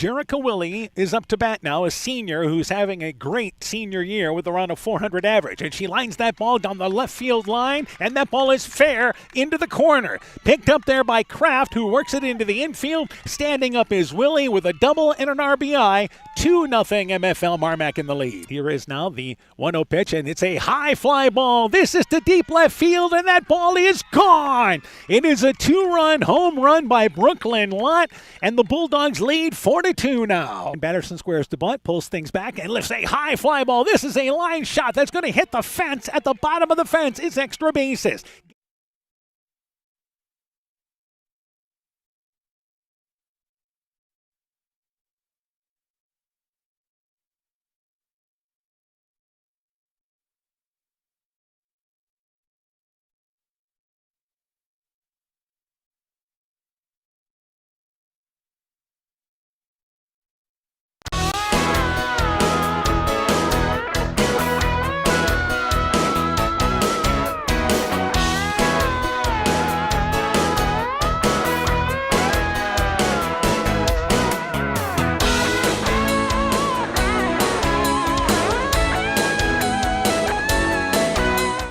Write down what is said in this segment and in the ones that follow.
Jerica Willie is up to bat now, a senior who's having a great senior year with around a 400 average. And she lines that ball down the left field line, and that ball is fair into the corner. Picked up there by Kraft, who works it into the infield. Standing up is Willie with a double and an RBI. 2-0 MFL Marmac in the lead. Here is now the 1-0 pitch, and it's a high fly ball. This is to deep left field, and that ball is gone. It is a 2-run home run by Brooklyn Lott, and the Bulldogs lead 4-2 now. And Batterson squares the bunt, pulls things back, and lifts a high fly ball. This is a line shot that's going to hit the fence. At the bottom of the fence, it's extra bases.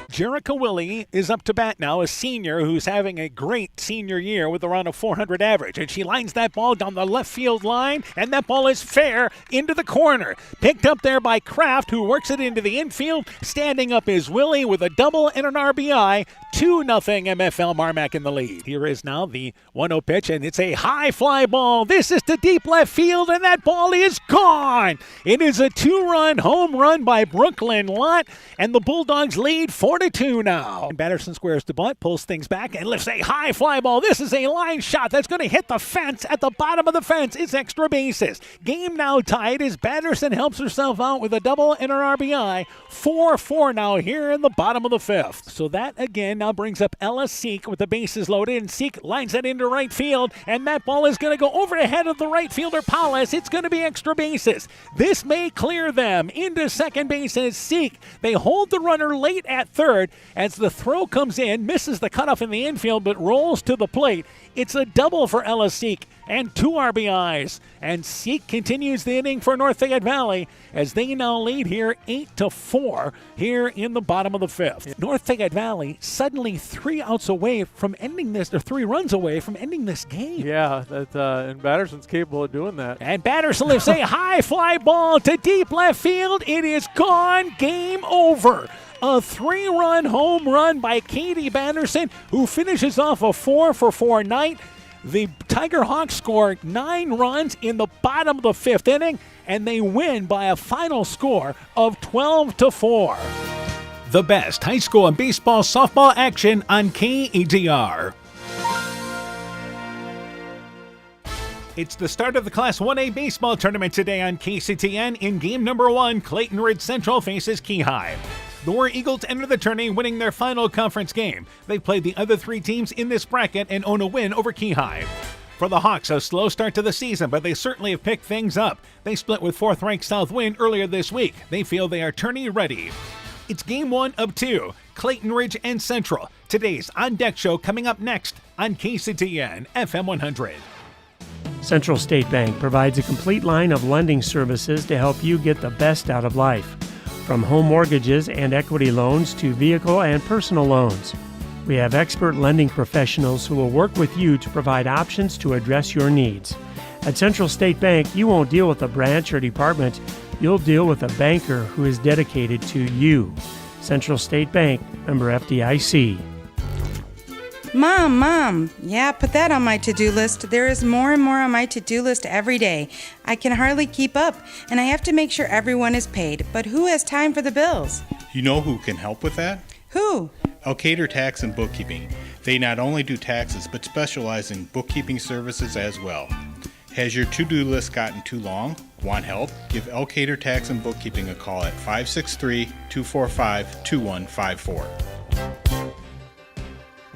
Jerica Willie is up to bat now, a senior who's having a great senior year with around a 400 average. And she lines that ball down the left field line, and that ball is fair into the corner. Picked up there by Kraft, who works it into the infield. Standing up is Willie with a double and an RBI. 2-0 MFL Marmac in the lead. Here is now the 1-0 pitch, and it's a high fly ball. This is to deep left field, and that ball is gone. It is a 2-run home run by Brooklyn Lott, and the Bulldogs lead 4-2 now. And Batterson squares the bunt, pulls things back, and lifts a high fly ball. This is a line shot that's going to hit the fence. At the bottom of the fence, it's extra bases. Game now tied as Batterson helps herself out with a double and an RBI. 4-4 now here in the bottom of the fifth. So that again now brings up Ella Seek with the bases loaded, and Seek lines that into right field, and that ball is going to go over the head of the right fielder Paulus. It's going to be extra bases. This may clear them. Into second base is Seek. They hold the runner late at third as the throw comes in, misses the cutoff in the infield, but rolls to the plate. It's a double for Ella Seek and 2 RBIs. And Seek continues the inning for North Fayette Valley as they now lead here 8-4 here in the bottom of the fifth. North Fayette Valley suddenly 3 outs away from ending this, or 3 runs away from ending this game. Yeah, and Batterson's capable of doing that. And Batterson lifts a high fly ball to deep left field. It is gone. Game over. A 3-run home run by Katie Batterson, who finishes off a 4-for-4 night. The Tiger Hawks score 9 runs in the bottom of the fifth inning, and they win by a final score of 12-4. The best high school and baseball softball action on KEDR. It's the start of the Class 1A baseball tournament today on KCTN. In game number 1, Clayton Ridge Central faces Keyhigh. The War Eagles enter the tourney winning their final conference game. They've played the other 3 teams in this bracket and own a win over Keyhigh. For the Hawks, a slow start to the season, but they certainly have picked things up. They split with 4th-ranked Southwind earlier this week. They feel they are tourney ready. It's game 1 of 2, Clayton Ridge and Central. Today's On Deck show coming up next on KCTN FM 100. Central State Bank provides a complete line of lending services to help you get the best out of life. From home mortgages and equity loans to vehicle and personal loans. We have expert lending professionals who will work with you to provide options to address your needs. At Central State Bank, you won't deal with a branch or department. You'll deal with a banker who is dedicated to you. Central State Bank, member FDIC. Mom, yeah, put that on my to-do list. There is more and more on my to-do list every day. I can hardly keep up, and I have to make sure everyone is paid. But who has time for the bills? You know who can help with that? Who? Elkader Tax and Bookkeeping. They not only do taxes, but specialize in bookkeeping services as well. Has your to-do list gotten too long? Want help? Give Elkader Tax and Bookkeeping a call at 563-245-2154.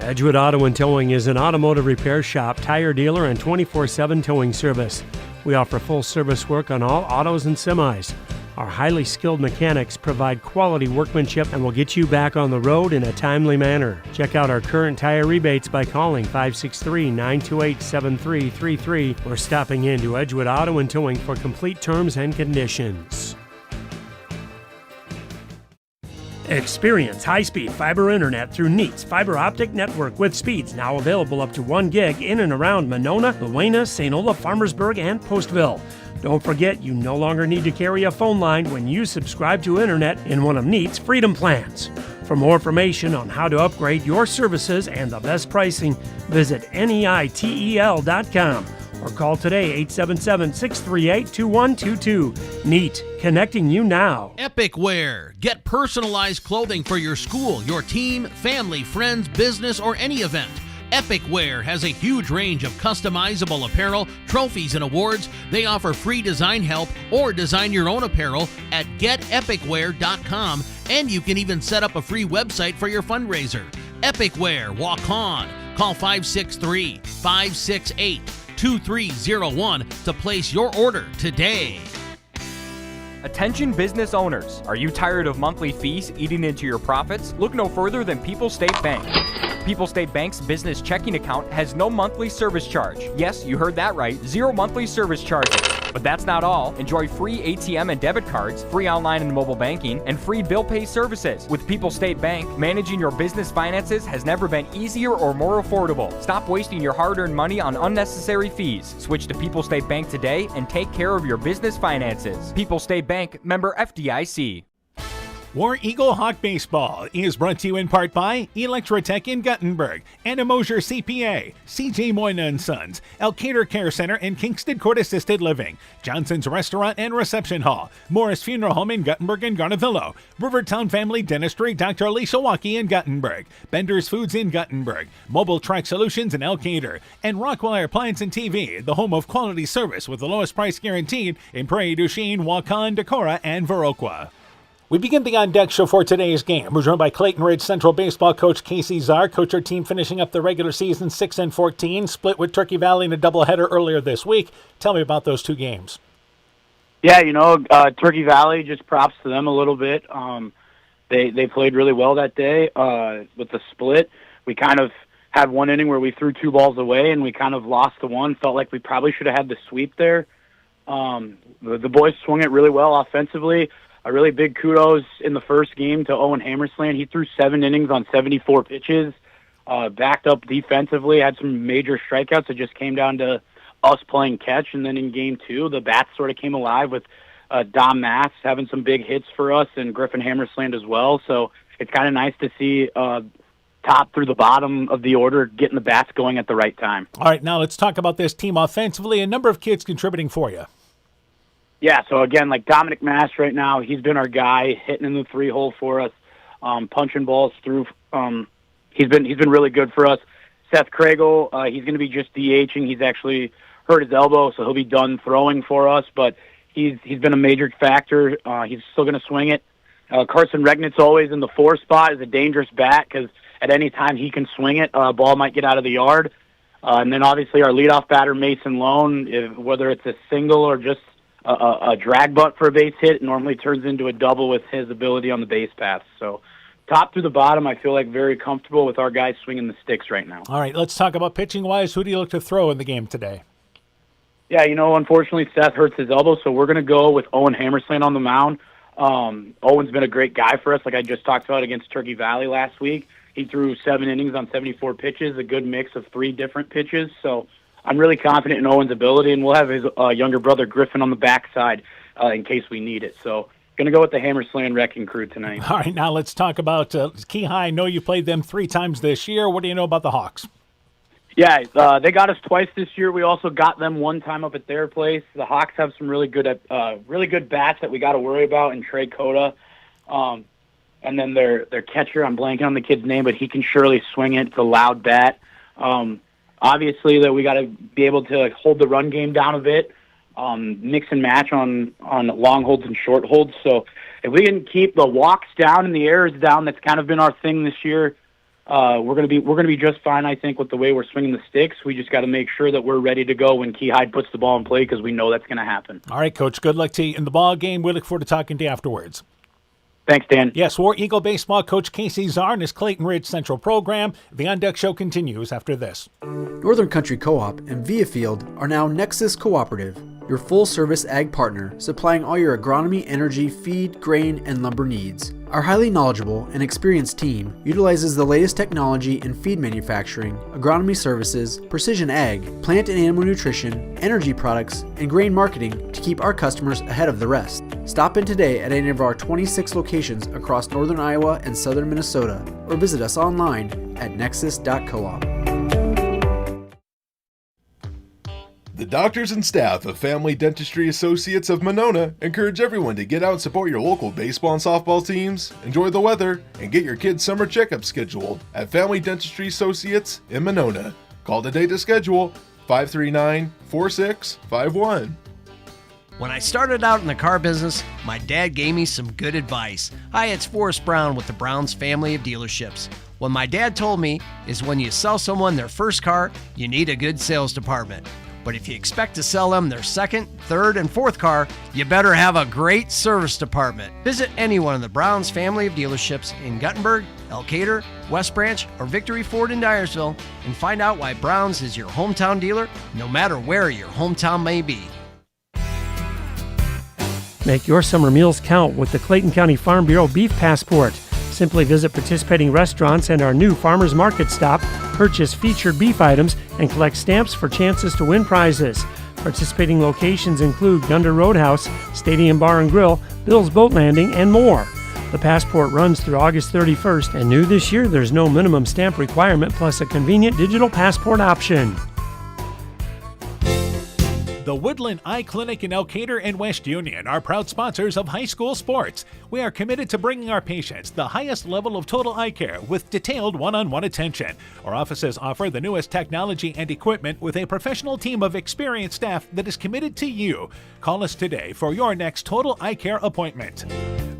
Edgewood Auto and Towing is an automotive repair shop, tire dealer, and 24/7 towing service. We offer full service work on all autos and semis. Our highly skilled mechanics provide quality workmanship and will get you back on the road in a timely manner. Check out our current tire rebates by calling 563-928-7333 or stopping into Edgewood Auto and Towing for complete terms and conditions. Experience high-speed fiber internet through Neat's fiber optic network with speeds now available up to 1 gig in and around Monona, Luena, St. Olaf, Farmersburg, and Postville. Don't forget, you no longer need to carry a phone line when you subscribe to internet in one of Neat's Freedom Plans. For more information on how to upgrade your services and the best pricing, visit NEITEL.com or call today 877-638-2122. Neat, connecting you now. Epic Wear. Get personalized clothing for your school, your team, family, friends, business, or any event. Epic Wear has a huge range of customizable apparel, trophies, and awards. They offer free design help or design your own apparel at getepicwear.com, and you can even set up a free website for your fundraiser. Epic Wear, walk on. Call 563-568-2301 to place your order today. Attention business owners. Are you tired of monthly fees eating into your profits? Look no further than People State Bank. People State Bank's business checking account has no monthly service charge. Yes, you heard that right, 0 monthly service charges. But that's not all. Enjoy free ATM and debit cards, free online and mobile banking, and free bill pay services. With People State Bank, managing your business finances has never been easier or more affordable. Stop wasting your hard-earned money on unnecessary fees. Switch to People State Bank today and take care of your business finances. People State Bank, member FDIC. War Eagle Hawk Baseball is brought to you in part by Electrotech in Guttenberg, Anna Mosier CPA, CJ Moyna & Sons, Elkader Care Center and Kingston Court Assisted Living, Johnson's Restaurant and Reception Hall, Morris Funeral Home in Guttenberg and Garnavillo, Rivertown Family Dentistry, Dr. Alicia Waukee in Guttenberg, Bender's Foods in Guttenberg, Mobile Track Solutions in Elkader, and Rockwire Appliance and TV, the home of quality service with the lowest price guaranteed in Prairie du Chien, Waukon, Decorah, and Viroqua. We begin the On Deck show for today's game. We're joined by Clayton Ridge Central baseball coach Casey Czar. Coach, our team finishing up the regular season 6-14, split with Turkey Valley in a doubleheader earlier this week. Tell me about those two games. Yeah, Turkey Valley, just props to them a little bit. They played really well that day with the split. We kind of had one inning where we threw 2 balls away, and we kind of lost the one. Felt like we probably should have had the sweep there. The boys swung it really well offensively. A really big kudos in the first game to Owen Hammersland. He threw 7 innings on 74 pitches, backed up defensively, had some major strikeouts. It just came down to us playing catch. And then in game 2, the bats sort of came alive with Dom Mass having some big hits for us and Griffin Hammersland as well. So it's kind of nice to see top through the bottom of the order getting the bats going at the right time. All right, now let's talk about this team offensively. A number of kids contributing for you. Yeah, so again, like Dominic Mass right now, he's been our guy hitting in the 3-hole for us, punching balls through. He's been really good for us. Seth Craigle, he's going to be just DHing. He's actually hurt his elbow, so he'll be done throwing for us. But he's been a major factor. He's still going to swing it. Carson Regnitz always in the 4 spot is a dangerous bat because at any time he can swing it, ball might get out of the yard. And then obviously our leadoff batter Mason Lone, whether it's a single or just a drag butt for a base hit, it normally turns into a double with his ability on the base paths. So top through the bottom, I feel like very comfortable with our guys swinging the sticks right now. All right, let's talk about pitching-wise. Who do you look to throw in the game today? Yeah, unfortunately Seth hurts his elbow, so we're going to go with Owen Hammersland on the mound. Owen's been a great guy for us, like I just talked about against Turkey Valley last week. He threw 7 innings on 74 pitches, a good mix of 3 different pitches. So I'm really confident in Owen's ability, and we'll have his younger brother Griffin on the backside in case we need it. So going to go with the Hammersland Wrecking Crew tonight. All right, now let's talk about Key High. I know you played them 3 times this year. What do you know about the Hawks? Yeah, they got us twice this year. We also got them 1 time up at their place. The Hawks have some really good bats that we got to worry about in Trey Cota. And then their catcher, I'm blanking on the kid's name, but he can surely swing it. It's a loud bat. Obviously, that we got to be able to hold the run game down a bit, mix and match on long holds and short holds. So if we can keep the walks down and the errors down, that's kind of been our thing this year. we're gonna be just fine, I think, with the way we're swinging the sticks. We just got to make sure that we're ready to go when Keyhide puts the ball in play, because we know that's going to happen. All right, Coach. Good luck to you in the ball game. We look forward to talking to you afterwards. Thanks, Dan. Yes, War Eagle baseball coach Casey Czar and his Clayton Ridge Central program. The On Deck Show continues after this. Northern Country Co-op and Viafield are now Nexus Cooperative, your full-service ag partner supplying all your agronomy, energy, feed, grain, and lumber needs. Our highly knowledgeable and experienced team utilizes the latest technology in feed manufacturing, agronomy services, precision ag, plant and animal nutrition, energy products, and grain marketing to keep our customers ahead of the rest. Stop in today at any of our 26 locations across northern Iowa and southern Minnesota, or visit us online at nexus.coop. The doctors and staff of Family Dentistry Associates of Monona encourage everyone to get out and support your local baseball and softball teams, enjoy the weather, and get your kids' summer checkups scheduled at Family Dentistry Associates in Monona. Call today to schedule 539-4651. When I started out in the car business, my dad gave me some good advice. Hi, it's Forrest Brown with the Brown's family of dealerships. What my dad told me is when you sell someone their first car, you need a good sales department. But if you expect to sell them their second, third, and fourth car, you better have a great service department. Visit any one of the Brown's family of dealerships in Guttenberg, Elkader, West Branch, or Victory Ford in Dyersville and find out why Brown's is your hometown dealer, no matter where your hometown may be. Make your summer meals count with the Clayton County Farm Bureau Beef Passport. Simply visit participating restaurants and our new Farmers Market stop, purchase featured beef items, and collect stamps for chances to win prizes. Participating locations include Gunder Roadhouse, Stadium Bar and Grill, Bill's Boat Landing, and more. The passport runs through August 31st, and new this year there's no minimum stamp requirement plus a convenient digital passport option. The Woodland Eye Clinic in Elkader and West Union are proud sponsors of high school sports. We are committed to bringing our patients the highest level of total eye care with detailed one-on-one attention. Our offices offer the newest technology and equipment with a professional team of experienced staff that is committed to you. Call us today for your next total eye care appointment.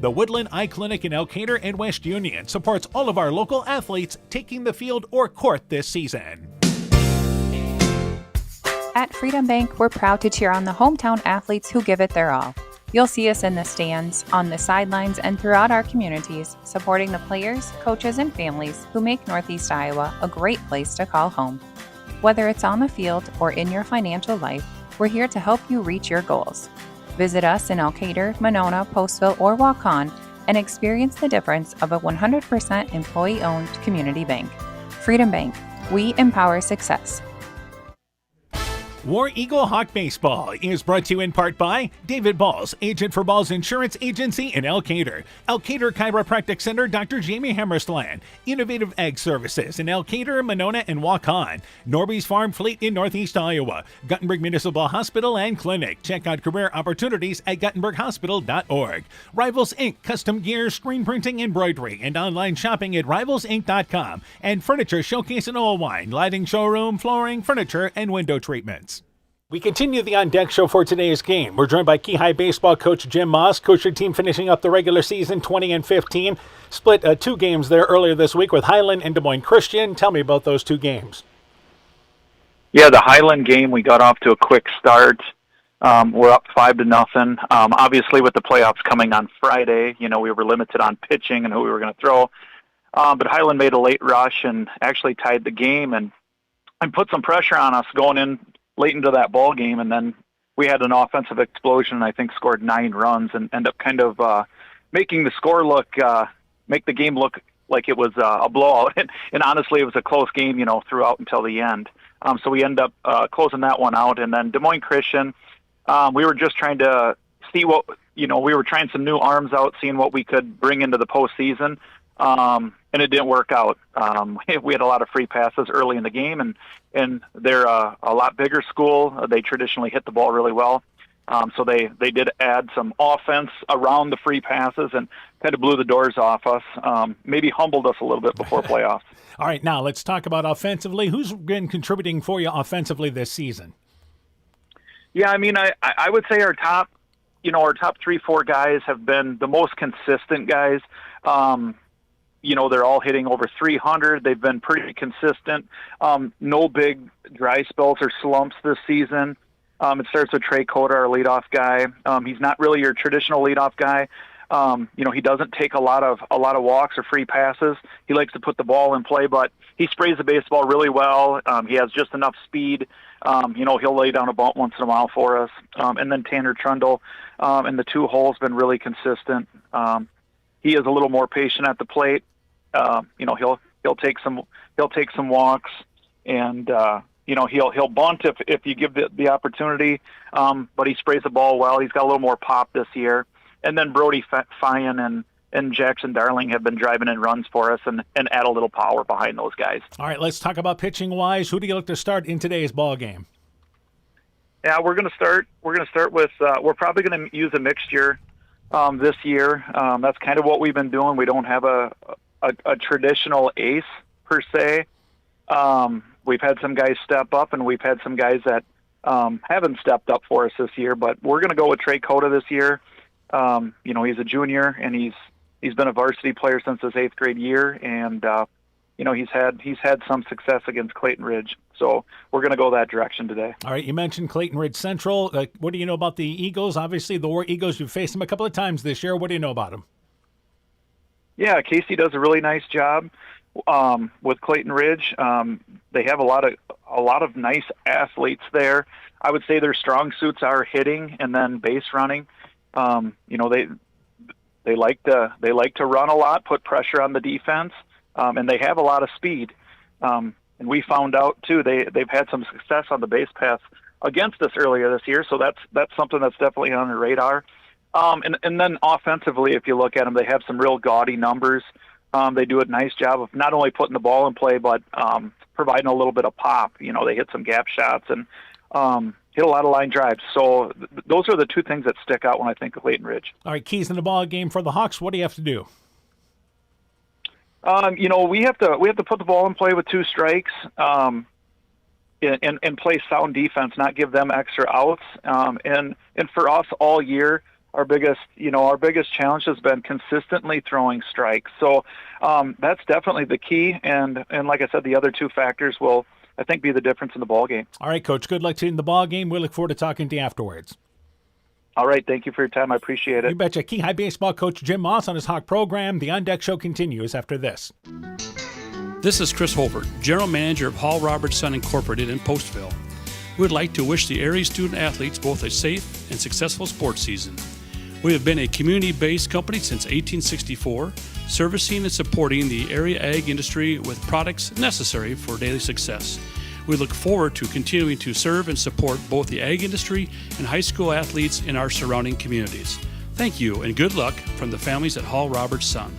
The Woodland Eye Clinic in Elkader and West Union supports all of our local athletes taking the field or court this season. At Freedom Bank, we're proud to cheer on the hometown athletes who give it their all. You'll see us in the stands, on the sidelines, and throughout our communities, supporting the players, coaches, and families who make Northeast Iowa a great place to call home. Whether it's on the field or in your financial life, we're here to help you reach your goals. Visit us in Elkader, Monona, Postville, or Waukon and experience the difference of a 100% employee-owned community bank. Freedom Bank, we empower success. War Eagle Hawk Baseball is brought to you in part by David Balls, agent for Balls Insurance Agency in Elkader. Elkader Chiropractic Center, Dr. Jamie Hammerstland. Innovative Ag Services in Elkader, Monona, and Waukon. Norby's Farm Fleet in Northeast Iowa. Guttenberg Municipal Hospital and Clinic. Check out career opportunities at guttenberghospital.org. Rivals Inc. Custom gear, screen printing, embroidery, and online shopping at rivalsinc.com. And Furniture Showcase in Owine. Lighting showroom, flooring, furniture, and window treatments. We continue the On Deck Show for today's game. We're joined by Keyhigh baseball coach Jim Moss. Coach, your team finishing up the regular season 20-15. Split 2 games there earlier this week with Highland and Des Moines Christian. Tell me about those 2 games. Yeah, the Highland game, we got off to a quick start. We're up 5-0. Obviously, with the playoffs coming on Friday, we were limited on pitching and who we were going to throw. But Highland made a late rush and actually tied the game and put some pressure on us going in late into that ball game, and then we had an offensive explosion and I think scored 9 runs and ended up kind of making the score make the game look like it was a blowout. And honestly, it was a close game, throughout until the end. So we ended up closing that one out. And then Des Moines Christian, we were just trying to see what, we were trying some new arms out, seeing what we could bring into the postseason. And it didn't work out. We had a lot of free passes early in the game, and they're a lot bigger school. They traditionally hit the ball really well. So they did add some offense around the free passes and kind of blew the doors off us, maybe humbled us a little bit before playoffs. All right, now let's talk about offensively. Who's been contributing for you offensively this season? Yeah, I would say our top 3-4 guys have been the most consistent guys. They're all hitting over 300. They've been pretty consistent. No big dry spells or slumps this season. It starts with Trey Cota, our leadoff guy. He's not really your traditional leadoff guy. He doesn't take a lot of walks or free passes. He likes to put the ball in play, but he sprays the baseball really well. He has just enough speed. He'll lay down a bunt once in a while for us. And then Tanner Trundle in the 2 holes been really consistent. He is a little more patient at the plate. He'll take some walks, and he'll bunt if you give the opportunity. But he sprays the ball well. He's got a little more pop this year. And then Brody Fyan and Jackson Darling have been driving in runs for us and add a little power behind those guys. All right, let's talk about pitching wise. Who do you look to start in today's ball game? Yeah, we're going to start with. We're probably going to use a mixture this year. That's kind of what we've been doing. We don't have a traditional ace per se. We've had some guys step up, and we've had some guys that haven't stepped up for us this year. But we're going to go with Trey Cota this year. He's a junior, and he's been a varsity player since his 8th grade year, and he's had some success against Clayton Ridge. So we're going to go that direction today. All right, you mentioned Clayton Ridge Central. What do you know about the Eagles? Obviously, the War Eagles, you've faced them a couple of times this year. What do you know about them? Yeah, Casey does a really nice job with Clayton Ridge. They have a lot of nice athletes there. I would say their strong suits are hitting and then base running. They like to run a lot, put pressure on the defense, and they have a lot of speed. And we found out too they've had some success on the base paths against us earlier this year, so that's something that's definitely on the radar. And then offensively, if you look at them, they have some real gaudy numbers. They do a nice job of not only putting the ball in play, but providing a little bit of pop. They hit some gap shots and hit a lot of line drives. So those are the 2 things that stick out when I think of Clayton Ridge. All right, keys in the ball game for the Hawks. What do you have to do? We have to put the ball in play with 2 strikes, and play sound defense, not give them extra outs. And for us all year, our biggest challenge has been consistently throwing strikes. So that's definitely the key. And like I said, the other 2 factors will, I think, be the difference in the ball game. All right, Coach. Good luck to you in the ball game. We look forward to talking to you afterwards. All right. Thank you for your time. I appreciate it. You betcha. Key High Baseball coach Jim Moss on his Hawk program. The On Deck Show continues after this. This is Chris Holbert, General Manager of Hall Robertson Incorporated in Postville. We would like to wish the area student athletes both a safe and successful sports season. We have been a community-based company since 1864, servicing and supporting the area ag industry with products necessary for daily success. We look forward to continuing to serve and support both the ag industry and high school athletes in our surrounding communities. Thank you and good luck from the families at Hall Robertson.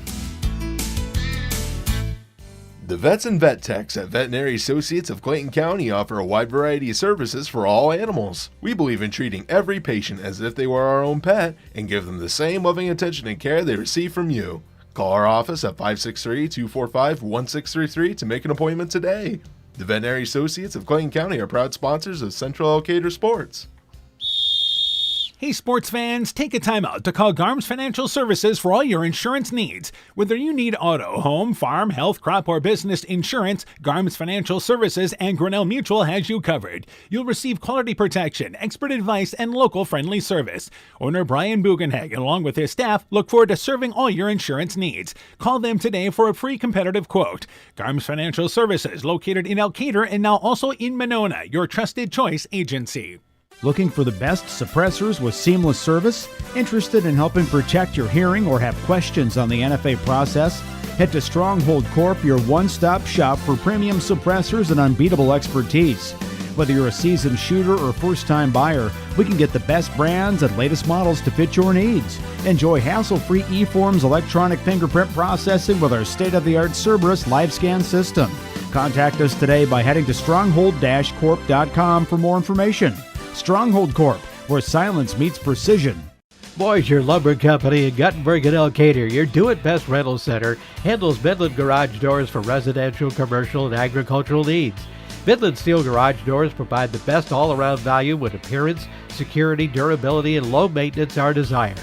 The vets and vet techs at Veterinary Associates of Clayton County offer a wide variety of services for all animals. We believe in treating every patient as if they were our own pet and give them the same loving attention and care they receive from you. Call our office at 563-245-1633 to make an appointment today. The Veterinary Associates of Clayton County are proud sponsors of Central Elkader Sports. Hey sports fans, take a time out to call Garms Financial Services for all your insurance needs. Whether you need auto, home, farm, health, crop, or business insurance, Garms Financial Services and Grinnell Mutual has you covered. You'll receive quality protection, expert advice, and local friendly service. Owner Brian Bugenhagen, along with his staff, look forward to serving all your insurance needs. Call them today for a free competitive quote. Garms Financial Services, located in Elkader and now also in Monona, your trusted choice agency. Looking for the best suppressors with seamless service? Interested in helping protect your hearing or have questions on the NFA process? Head to Stronghold Corp, your one-stop shop for premium suppressors and unbeatable expertise. Whether you're a seasoned shooter or first-time buyer, we can get the best brands and latest models to fit your needs. Enjoy hassle-free eForms electronic fingerprint processing with our state-of-the-art Cerberus live scan system. Contact us today by heading to stronghold-corp.com for more information. Stronghold Corp, where silence meets precision. Boisier Lumber Company in Guttenberg and Elkader, your do-it-best rental center, handles Midland garage doors for residential, commercial, and agricultural needs. Midland steel garage doors provide the best all-around value when appearance, security, durability, and low maintenance are desired.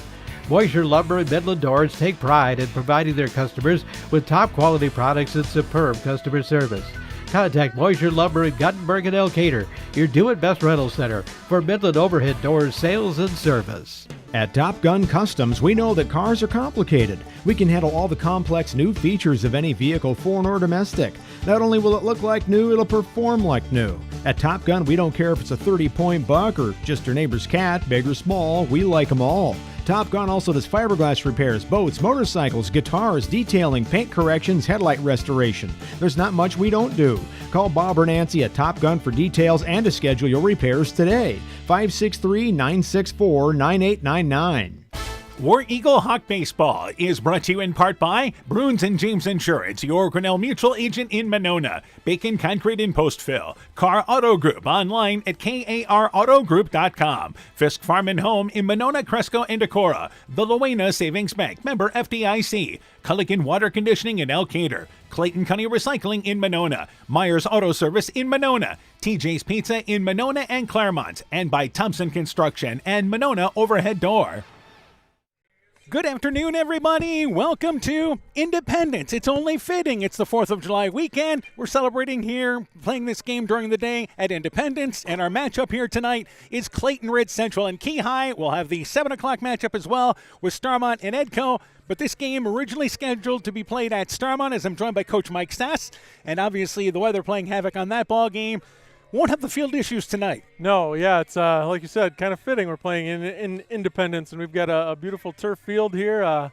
Moisure Lumber and Midland Doors take pride in providing their customers with top quality products and superb customer service. Contact Moisure Lumber in Guttenberg and Elkader, your do-it-best rental center for Midland overhead doors sales and service. At Top Gun Customs, we know that cars are complicated. We can handle all the complex new features of any vehicle, foreign or domestic. Not only will it look like new, it'll perform like new. At Top Gun, we don't care if it's a 30-point buck or just your neighbor's cat, big or small, we like them all. Top Gun also does fiberglass repairs, boats, motorcycles, guitars, detailing, paint corrections, headlight restoration. There's not much we don't do. Call Bob or Nancy at Top Gun for details and to schedule your repairs today. 563-964-9899. War Eagle Hawk Baseball is brought to you in part by Bruins and James Insurance, your Grinnell Mutual agent in Monona, Bacon Concrete in Postville, Carr Auto Group online at karautogroup.com, Fisk Farm and Home in Monona, Cresco, and Decorah, the Luena Savings Bank, member FDIC, Culligan Water Conditioning in Elkader, Clayton County Recycling in Monona, Myers Auto Service in Monona, TJ's Pizza in Monona and Claremont, and by Thompson Construction and Monona Overhead Door. Good afternoon, everybody. Welcome to Independence. It's only fitting. It's the 4th of July weekend. We're celebrating here, playing this game during the day at Independence. And our matchup here tonight is Clayton Ridge Central and Key High. We'll have the 7 o'clock matchup as well with Starmont and Edco. But this game originally scheduled to be played at Starmont, as I'm joined by Coach Mike Sass. And obviously the weather playing havoc on that ball game. Won't have the field issues tonight. No, yeah, it's like you said, kind of fitting. We're playing in Independence, and we've got a beautiful turf field here.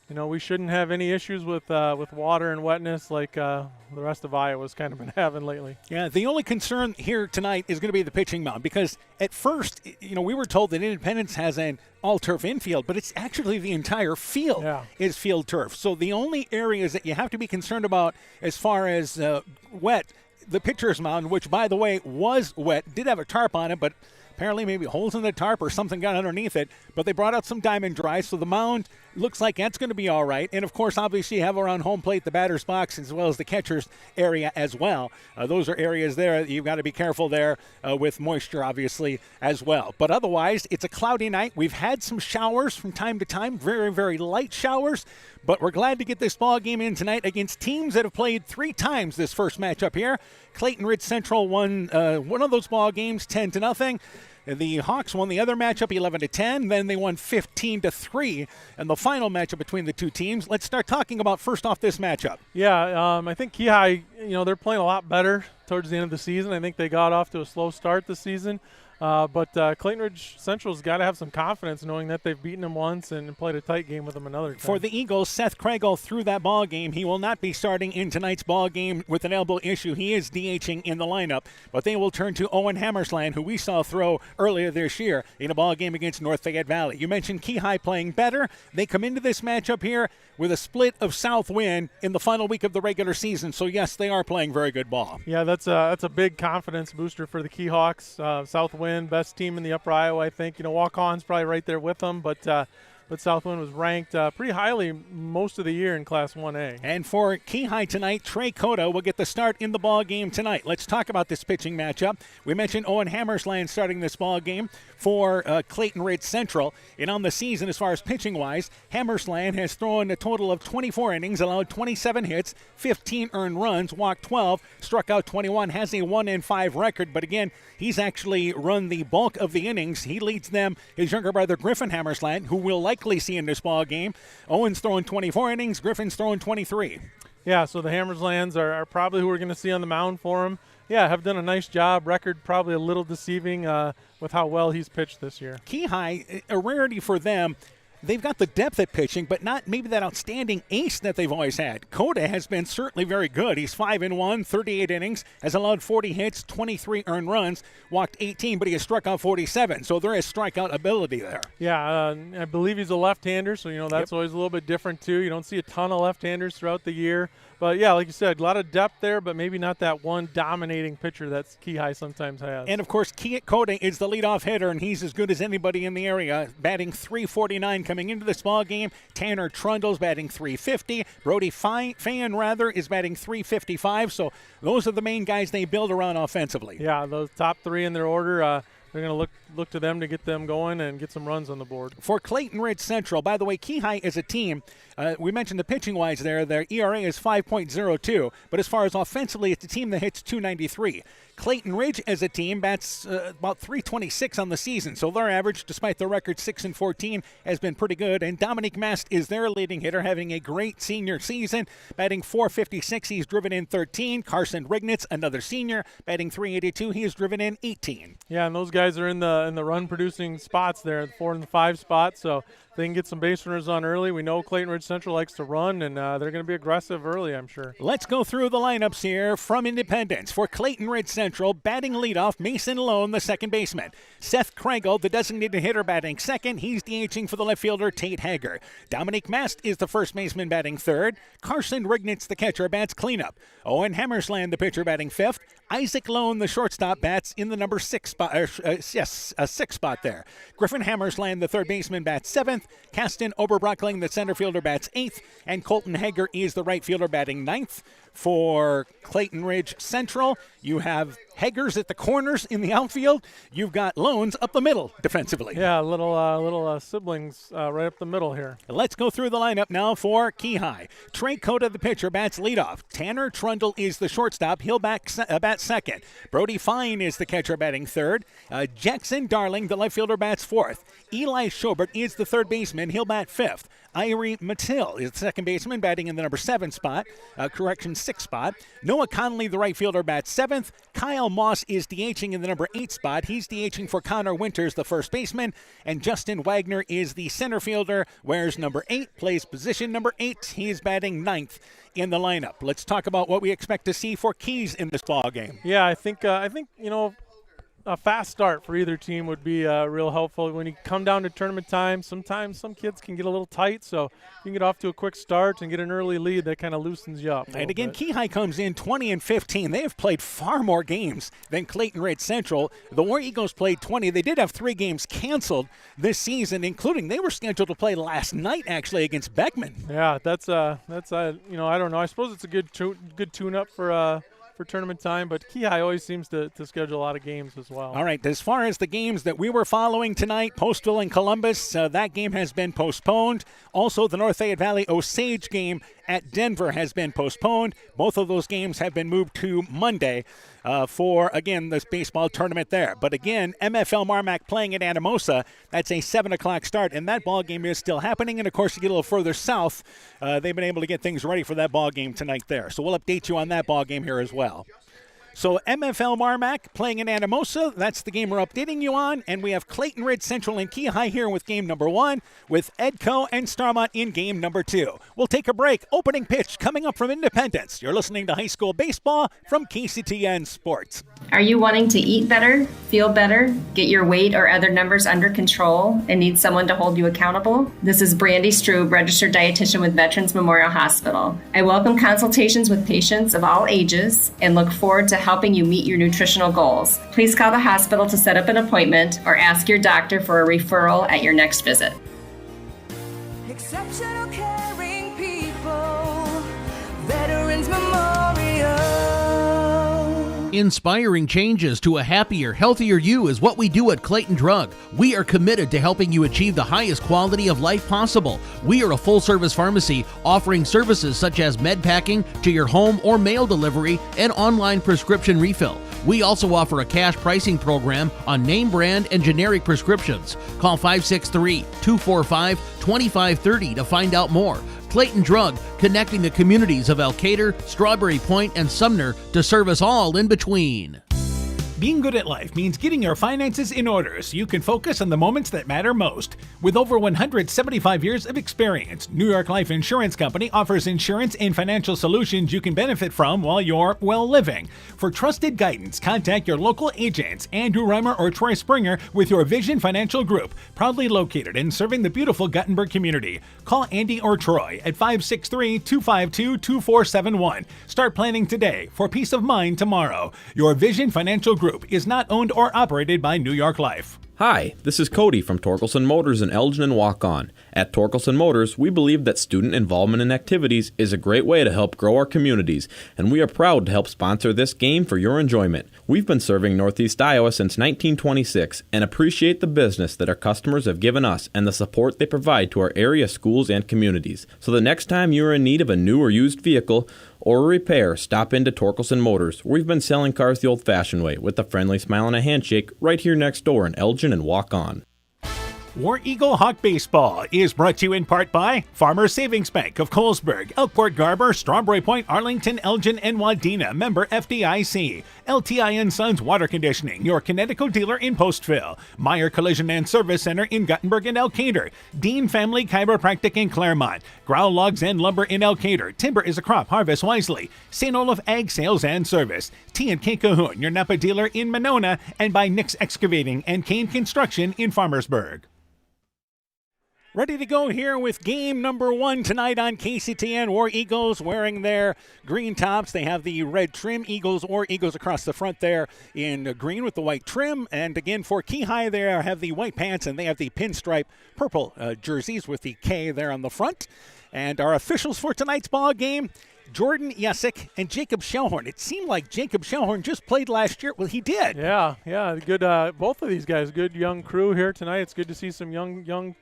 We shouldn't have any issues with water and wetness like the rest of Iowa's kind of been having lately. Yeah, the only concern here tonight is going to be the pitching mound, because at first, we were told that Independence has an all-turf infield, but it's actually the entire field is field turf. So the only areas that you have to be concerned about as far as wet, the pitcher's mound, which, by the way, was wet, did have a tarp on it, but apparently maybe holes in the tarp or something got underneath it. But they brought out some Diamond Dry, so the mound looks like that's going to be all right. And, of course, obviously you have around home plate the batter's box as well as the catcher's area as well. Those are areas there you've got to be careful there with moisture, obviously, as well. But otherwise, it's a cloudy night. We've had some showers from time to time, very, very light showers. But we're glad to get this ball game in tonight against teams that have played 3 times this first matchup here. Clayton Ridge Central won one of those ball games 10-0. The Hawks won the other matchup 11-10. Then they won 15-3 in the final matchup between the two teams. Let's start talking about first off this matchup. Yeah, I think Key High, they're playing a lot better towards the end of the season. I think they got off to a slow start this season. But Clayton Ridge Central's got to have some confidence knowing that they've beaten them once and played a tight game with them another time. For the Eagles, Seth Craigle threw that ball game. He will not be starting in tonight's ball game with an elbow issue. He is DHing in the lineup, but they will turn to Owen Hammersland, who we saw throw earlier this year in a ball game against North Fayette Valley. You mentioned Key High playing better. They come into this matchup here with a split of south wind in the final week of the regular season. So, yes, they are playing very good ball. Yeah, that's a big confidence booster for the Key Hawks. South wind, best team in the Upper Iowa, I think. Walk-On's probably right there with them, but Southwind was ranked pretty highly most of the year in Class 1A. And for Key High tonight, Trey Cota will get the start in the ball game tonight. Let's talk about this pitching matchup. We mentioned Owen Hammersland starting this ball game for Clayton Ridge Central. And on the season, as far as pitching-wise, Hammersland has thrown a total of 24 innings, allowed 27 hits, 15 earned runs, walked 12, struck out 21, has a 1-5 record. But again, he's actually run the bulk of the innings. He leads them, his younger brother Griffin Hammersland, who will likely see in this ball game. Owen's throwing 24 innings, Griffin's throwing 23. Yeah, so the Hammerslands are probably who we're going to see on the mound for him. Yeah, have done a nice job. Record probably a little deceiving with how well he's pitched this year. Key High, a rarity for them. They've got the depth at pitching, but not maybe that outstanding ace that they've always had. Cota has been certainly very good. He's 5-1, 38 innings, has allowed 40 hits, 23 earned runs, walked 18, but he has struck out 47. So there is strikeout ability there. Yeah, I believe he's a left-hander, so that's always a little bit different too. You don't see a ton of left-handers throughout the year. But, yeah, like you said, a lot of depth there, but maybe not that one dominating pitcher that Key High sometimes has. And, of course, Cota is the leadoff hitter, and he's as good as anybody in the area, batting .349 coming into this ball game. Tanner Trundle's batting .350. Brody Fan, is batting .355. So those are the main guys they build around offensively. Yeah, those top three in their order. they're going to look to them to get them going and get some runs on the board. For Clayton Ridge Central, by the way, Keyhigh is a team. We mentioned the pitching-wise there. Their ERA is 5.02, but as far as offensively, it's a team that hits .293. Clayton Ridge as a team bats about .326 on the season, so their average, despite their record 6-14, has been pretty good. And Dominique Mast is their leading hitter, having a great senior season, batting .456. He's driven in 13. Carson Rignitz, another senior, batting .382. He has driven in 18. Yeah, and those guys are in the run-producing spots there, the 4 and the 5 spots, so they can get some base runners on early. We know Clayton Ridge Central likes to run, and they're going to be aggressive early, I'm sure. Let's go through the lineups here from Independence. For Clayton Ridge Central, batting leadoff, Mason Lone, the second baseman. Seth Kregel, the designated hitter, batting second. He's DHing for the left fielder, Tate Hager. Dominique Mast is the first baseman, batting third. Carson Rignitz, the catcher, bats cleanup. Owen Hammersland, the pitcher, batting fifth. Isaac Lone, the shortstop, bats in the number 6 spot. A 6 spot there. Griffin Hammersland, the third baseman, bats seventh. Caston Oberbrockling, the center fielder, bats eighth. And Colton Hager is the right fielder, batting ninth. For Clayton Ridge Central, you have Haggers at the corners in the outfield. You've got Lones up the middle defensively. Yeah, little siblings right up the middle here. Let's go through the lineup now for Keyhigh. Trey Cota, the pitcher, bats leadoff. Tanner Trundle is the shortstop. He'll bat second. Brody Fine is the catcher, batting third. Jackson Darling, the left fielder, bats fourth. Eli Schobert is the third baseman. He'll bat fifth. Irie Mattil is the second baseman, batting in the number 7 spot. 6 spot. Noah Conley, the right fielder, bats seventh. Kyle Moss is DHing in the number 8 spot. He's DHing for Connor Winters, the first baseman. And Justin Wagner is the center fielder, wears number 8, plays position number 8. He is batting ninth in the lineup. Let's talk about what we expect to see for Keys in this ball game. Yeah, I think a fast start for either team would be real helpful. When you come down to tournament time, sometimes some kids can get a little tight, so you can get off to a quick start and get an early lead. That kind of loosens you up. And again, Keyhigh comes in 20-15. They have played far more games than Clayton Ridge Central. The War Eagles played 20. They did have 3 games canceled this season, including they were scheduled to play last night actually against Beckman. Yeah, that's I don't know. I suppose it's a good tune-up for tournament time, but Keyhigh always seems to schedule a lot of games as well. All right, as far as the games that we were following tonight, Postville and Columbus, that game has been postponed. Also, the North Fayette Valley Osage game at Denver has been postponed. Both of those games have been moved to Monday for, again, this baseball tournament there. But again, MFL Marmac playing at Anamosa. That's a 7 o'clock start, and that ball game is still happening. And, of course, you get a little further south, they've been able to get things ready for that ball game tonight there. So we'll update you on that ball game here as well. So MFL Marmac playing in Anamosa. That's the game we're updating you on. And we have Clayton Ridge Central and Keyhigh here with game number 1, with Edco and Starmont in game number 2. We'll take a break. Opening pitch coming up from Independence. You're listening to high school baseball from KCTN Sports. Are you wanting to eat better, feel better, get your weight or other numbers under control, and need someone to hold you accountable? This is Brandy Strube, registered dietitian with Veterans Memorial Hospital. I welcome consultations with patients of all ages and look forward to helping you meet your nutritional goals. Please call the hospital to set up an appointment or ask your doctor for a referral at your next visit. Exceptional caring people, Veterans Memorial. Inspiring changes to a happier, healthier you is what we do at Clayton Drug. We are committed to helping you achieve the highest quality of life possible. We are a full-service pharmacy offering services such as med packing to your home or mail delivery and online prescription refill. We also offer a cash pricing program on name brand and generic prescriptions. Call 563-245-2530 to find out more. Clayton Drug, connecting the communities of Elkader, Strawberry Point, and Sumner to serve us all in between. Being good at life means getting your finances in order so you can focus on the moments that matter most. With over 175 years of experience, New York Life Insurance Company offers insurance and financial solutions you can benefit from while you're well living. For trusted guidance, contact your local agents, Andrew Reimer or Troy Springer with your Vision Financial Group, proudly located and serving the beautiful Guttenberg community. Call Andy or Troy at 563-252-2471. Start planning today for peace of mind tomorrow. Your Vision Financial Group is not owned or operated by New York Life. Hi, this is Cody from Torkelson Motors in Elgin and Waukon. At Torkelson Motors, we believe that student involvement in activities is a great way to help grow our communities, and we are proud to help sponsor this game for your enjoyment. We've been serving Northeast Iowa since 1926 and appreciate the business that our customers have given us and the support they provide to our area schools and communities. So the next time you are in need of a new or used vehicle or a repair, stop into Torkelson Motors. We've been selling cars the old-fashioned way with a friendly smile and a handshake right here next door in Elgin and Waukon. War Eagle Hawk Baseball is brought to you in part by Farmers Savings Bank of Colesburg, Elkport Garber, Strawberry Point, Arlington, Elgin, and Wadena, member FDIC. LTI & Sons Water Conditioning, your Connecticut dealer in Postville. Meyer Collision and Service Center in Guttenberg and Elkader. Dean Family Chiropractic in Claremont. Growl Logs and Lumber in Elkader. Timber is a crop, harvest wisely. St. Olaf Ag Sales and Service. T&K Cahoon, your Napa dealer in Monona, and by Nick's Excavating and Kane Construction in Farmersburg. Ready to go here with game number 1 tonight on KCTN. War Eagles wearing their green tops. They have the red trim. War Eagles across the front there in green with the white trim. And again for Keyhigh, they have the white pants and they have the pinstripe purple jerseys with the K there on the front. And our officials for tonight's ball game, Jordan Yesick and Jacob Shellhorn. It seemed like Jacob Shellhorn just played last year. Well, he did. Yeah, good. Both of these guys, good young crew here tonight. It's good to see some young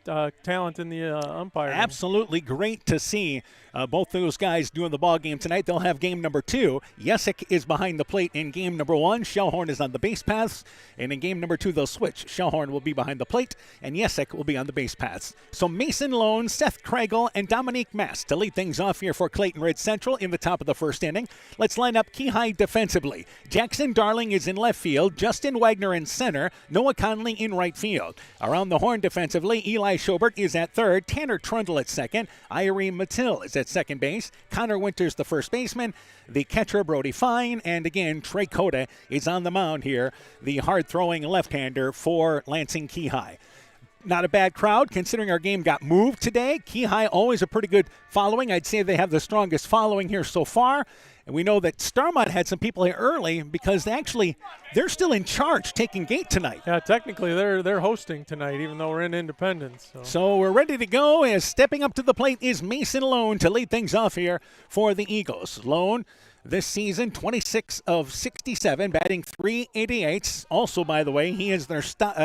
talent in the umpire. Absolutely great to see both those guys doing the ball game tonight. They'll have game number 2. Yesick is behind the plate in game number 1. Shellhorn is on the base paths. And in game number 2, they'll switch. Shellhorn will be behind the plate, and Yesick will be on the base paths. So Mason Lone, Seth Kregel, and Dominique Mass to lead things off here for Clayton Ridge Central in the top of the first inning. Let's line up Keyhigh defensively. Jackson Darling is in left field. Justin Wagner in center. Noah Conley in right field. Around the horn defensively, Eli Schobert is at third. Tanner Trundle at second. Irene Mattil is at second base. Connor Winters the first baseman. The catcher Brody Fine. And again, Trey Cota is on the mound here. The hard-throwing left-hander for Lansing Keyhigh. Not a bad crowd considering our game got moved today. Keyhigh always a pretty good following. I'd say they have the strongest following here so far. And we know that Starmont had some people here early because they're still in charge taking gate tonight. Yeah, technically they're hosting tonight even though we're in Independence. So we're ready to go as stepping up to the plate is Mason Lone to lead things off here for the Eagles. Lone this season, 26 of 67, batting .388. Also, by the way, he is their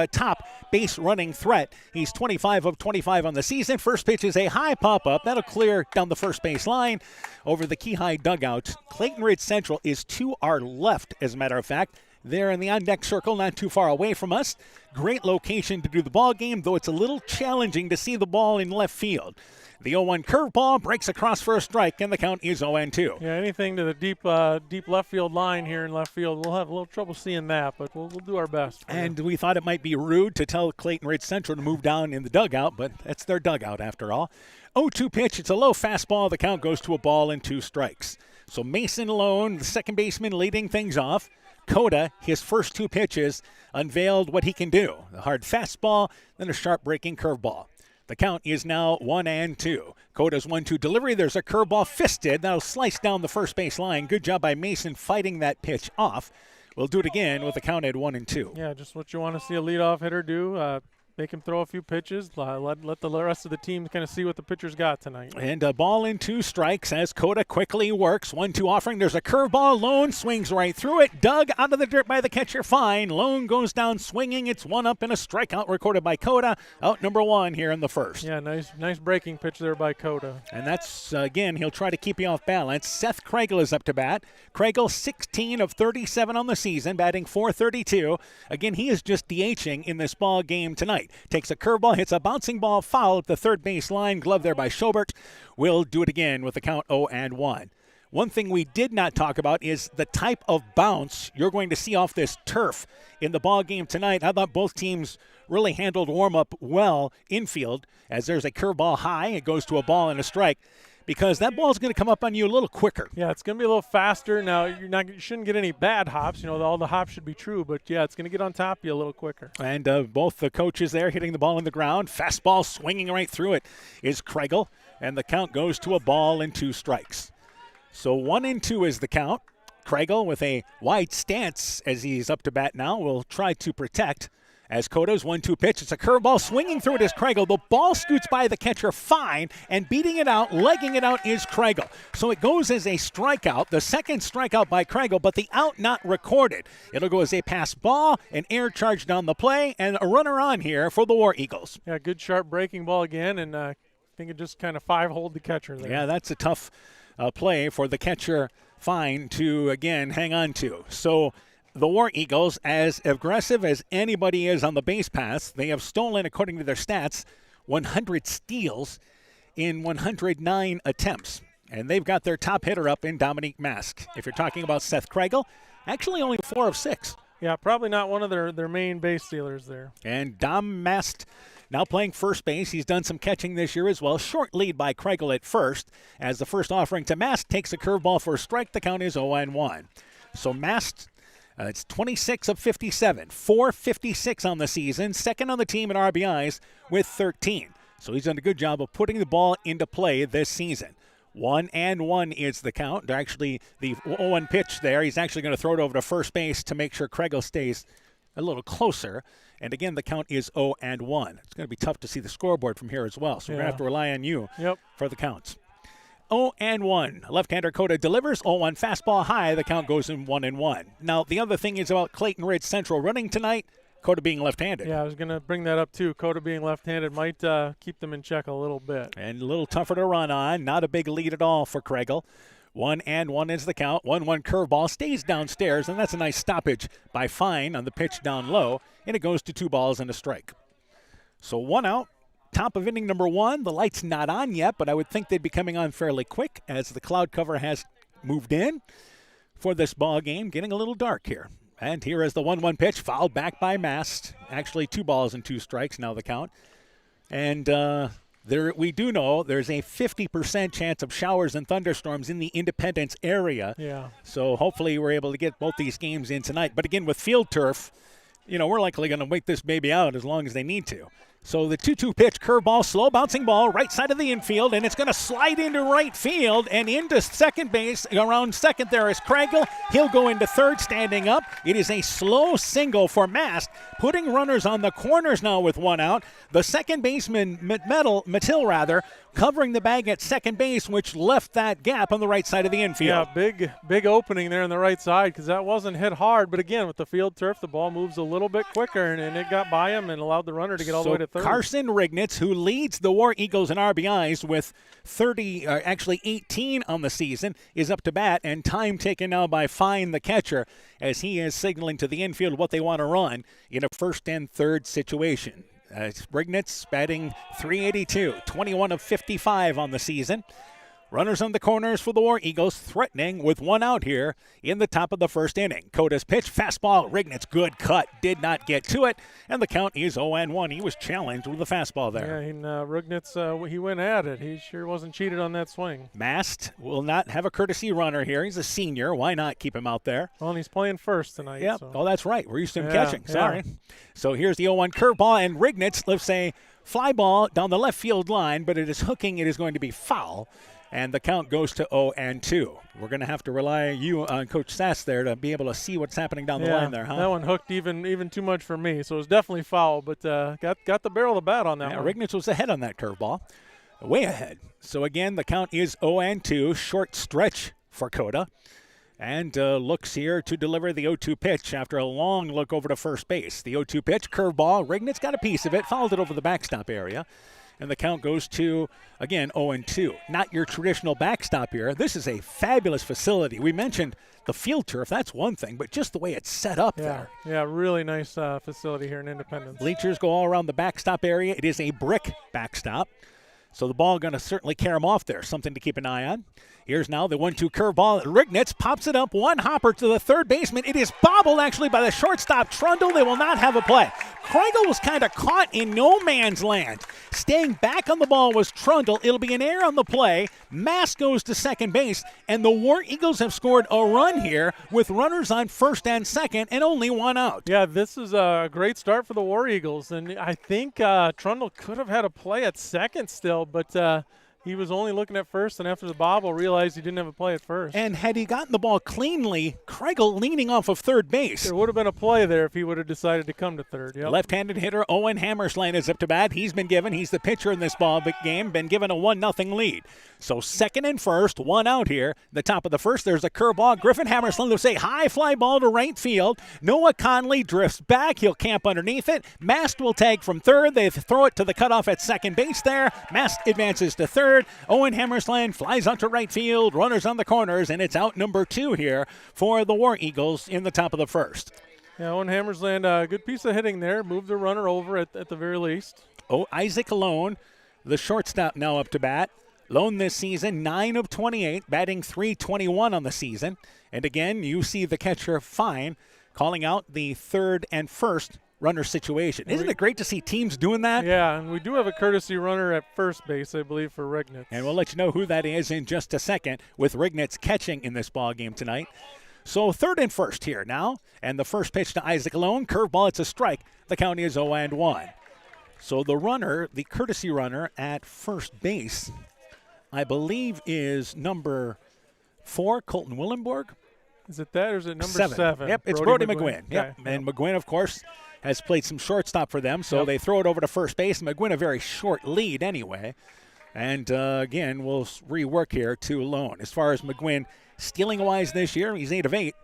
top base running threat. He's 25 of 25 on the season. First pitch is a high pop-up. That'll clear down the first base line over the Keyhigh dugout. Clayton Ridge Central is to our left, as a matter of fact. They're in the on-deck circle, not too far away from us. Great location to do the ball game, though it's a little challenging to see the ball in left field. The 0-1 curveball breaks across for a strike, and the count is 0-2. Yeah, anything to the deep left field line here in left field, we'll have a little trouble seeing that, but we'll do our best. And we thought it might be rude to tell Clayton Ridge Central to move down in the dugout, but that's their dugout after all. 0-2 pitch, it's a low fastball. The count goes to a ball and 2 strikes. So Mason Lone, the second baseman, leading things off. Cota, his first 2 pitches, unveiled what he can do. A hard fastball, then a sharp breaking curveball. The count is now 1-2. Coda's 1-2 delivery. There's a curveball fisted. That'll slice down the first base line. Good job by Mason fighting that pitch off. We'll do it again with the count at 1-2. Yeah, just what you want to see a leadoff hitter do. Make him throw a few pitches. Let the rest of the team kind of see what the pitcher's got tonight. And a ball and 2 strikes as Cota quickly works. 1-2 offering. There's a curveball. Lone swings right through it. Dug out of the dirt by the catcher. Fine. Lone goes down swinging. It's 1 up and a strikeout recorded by Cota. Out number 1 here in the first. Yeah, nice breaking pitch there by Cota. And that's, again, he'll try to keep you off balance. Seth Kregel is up to bat. Kregel 16 of 37 on the season, batting .432. Again, he is just DHing in this ball game tonight. Takes a curveball, hits a bouncing ball foul at the third base line. Glove there by Schobert. We'll do it again with the count 0-1. One thing we did not talk about is the type of bounce you're going to see off this turf in the ball game tonight. I thought both teams really handled warm-up well infield as there's a curveball high. It goes to a ball and a strike. Because that ball's going to come up on you a little quicker. Yeah, it's going to be a little faster. Now, you shouldn't get any bad hops. You know, all the hops should be true. But, yeah, it's going to get on top of you a little quicker. And both the coaches there hitting the ball in the ground. Fastball swinging right through it is Kregel. And the count goes to a ball and 2 strikes. So 1-2 is the count. Kregel with a wide stance as he's up to bat now will try to protect As Coda's 1-2 pitch, it's a curveball swinging through it is Kregel. The ball scoots by the catcher fine, and beating it out, legging it out is Kregel. So it goes as a strikeout, the second strikeout by Kregel, but the out not recorded. It'll go as a pass ball, an air charge down the play, and a runner on here for the War Eagles. Yeah, good sharp breaking ball again, and I think it just kind of five-holed the catcher there. Yeah, that's a tough play for the catcher fine to, again, hang on to. So the War Eagles, as aggressive as anybody is on the base paths, they have stolen, according to their stats, 100 steals in 109 attempts. And they've got their top hitter up in Dominique Mask. If you're talking about Seth Kregel, actually only 4 of 6. Yeah, probably not one of their main base stealers there. And Dom Mast now playing first base. He's done some catching this year as well. Short lead by Kregel at first. As the first offering to Mast takes a curveball for a strike, the count is 0-1. So Mast, it's 26 of 57, 456 on the season, second on the team in RBIs with 13. So he's done a good job of putting the ball into play this season. 1-1 is the count. Actually, the 0-1 pitch there, he's actually going to throw it over to first base to make sure Kregel stays a little closer. And again, the count is 0-1. It's going to be tough to see the scoreboard from here as well, so we're going to have to rely on you for the counts. 0-1. Left-hander Coda delivers. 0-1 fastball high. The count goes in 1-1. Now, the other thing is about Clayton Ridge Central running tonight, Coda being left-handed. Yeah, I was going to bring that up too. Coda being left-handed might keep them in check a little bit. And a little tougher to run on. Not a big lead at all for Kregel. 1-1 is the count. 1-1 curveball stays downstairs, and that's a nice stoppage by Fine on the pitch down low, and it goes to 2 balls and a strike. So 1 out. Top of inning number 1. The light's not on yet, but I would think they'd be coming on fairly quick as the cloud cover has moved in for this ball game. Getting a little dark here. And here is the 1-1 pitch, fouled back by Mast. Actually 2 balls and 2 strikes now the count. And we do know there's a 50% chance of showers and thunderstorms in the Independence area. Yeah. So hopefully we're able to get both these games in tonight. But again, with field turf, we're likely going to wait this baby out as long as they need to. So the 2-2 pitch, curveball, slow bouncing ball, right side of the infield, and it's going to slide into right field and into second base. Around second there is Kregel. He'll go into third standing up. It is a slow single for Mast, putting runners on the corners now with 1 out. The second baseman, Mattil, covering the bag at second base, which left that gap on the right side of the infield. Yeah, big opening there on the right side because that wasn't hit hard. But again, with the field turf, the ball moves a little bit quicker, and it got by him and allowed the runner to get all the way to third. Carson Rignitz, who leads the War Eagles in RBIs with 18 on the season, is up to bat, and time taken now by Fine, the catcher, as he is signaling to the infield what they want to run in a first and third situation. Rignitz batting .382, 21 of 55 on the season. Runners on the corners for the War Eagles, threatening with 1 out here in the top of the first inning. Coda's pitch, fastball, Rignitz, good cut, did not get to it, and the count is 0-1. He was challenged with the fastball there. Yeah, and Rignitz, he went at it. He sure wasn't cheated on that swing. Mast will not have a courtesy runner here. He's a senior. Why not keep him out there? Well, and he's playing first tonight. Yeah. So. Oh, that's right. We're used to him catching. Sorry. Yeah. So here's the 0-1 curveball, and Rignitz lifts a fly ball down the left field line, but it is hooking. It is going to be foul. And the count goes to 0-2. We're going to have to rely on Coach Sass there to be able to see what's happening down the line there, huh? That one hooked even too much for me, so it was definitely foul, but got the barrel of the bat on that one. Rignitz was ahead on that curveball, way ahead. So again, the count is 0-2, short stretch for Coda. And looks here to deliver the 0-2 pitch after a long look over to first base. The 0-2 pitch, curveball. Rignitz got a piece of it, fouled it over the backstop area. And the count goes to, again, 0-2. Not your traditional backstop here. This is a fabulous facility. We mentioned the field turf. That's one thing, but just the way it's set up there. Yeah, really nice facility here in Independence. Bleachers go all around the backstop area. It is a brick backstop. So the ball going to certainly carry him off there. Something to keep an eye on. Here's now the 1-2 curveball. Rignitz pops it up. One hopper to the third baseman. It is bobbled actually by the shortstop, Trundle. They will not have a play. Kregel was kind of caught in no man's land. Staying back on the ball was Trundle. It'll be an error on the play. Mass goes to second base, and the War Eagles have scored a run here with runners on first and second and only 1 out. Yeah, this is a great start for the War Eagles, and I think Trundle could have had a play at second still, but he was only looking at first, and after the bobble, realized he didn't have a play at first. And had he gotten the ball cleanly, Kreigel leaning off of third base. There would have been a play there if he would have decided to come to third. Yep. Left-handed hitter Owen Hammersland is up to bat. He's the pitcher in this ball game, been given a 1-0 lead. So second and first, one out here. The top of the first, there's a curveball. Griffin Hammersland will say high fly ball to right field. Noah Conley drifts back. He'll camp underneath it. Mast will tag from third. They throw it to the cutoff at second base there. Mast advances to third. Owen Hammersland flies out to right field. Runners on the corners, and it's out number 2 here for the War Eagles in the top of the first. Yeah, Owen Hammersland, good piece of hitting there. Moved the runner over at the very least. Oh, Isaac Lone, the shortstop, now up to bat. Lone this season, 9 of 28, batting .321 on the season. And again, you see the catcher Fine calling out the third and first runner situation. Isn't it great to see teams doing that? Yeah, and we do have a courtesy runner at first base, I believe, for Rignitz. And we'll let you know who that is in just a second, with Rignitz catching in this ball game tonight. So third and first here now, and the first pitch to Isaac Lone, curveball, it's a strike. The count is 0-1. So the runner, the courtesy runner at first base, I believe is number 4, Colton Willenborg. Is it that, or is it number 7? Yep, it's Brody McGuinn. Yep. And McGuinn, of course, has played some shortstop for them, so they throw it over to first base. McGuinn a very short lead anyway. And again, we'll rework here to Lone. As far as McGuinn stealing-wise this year, he's 8 of 8.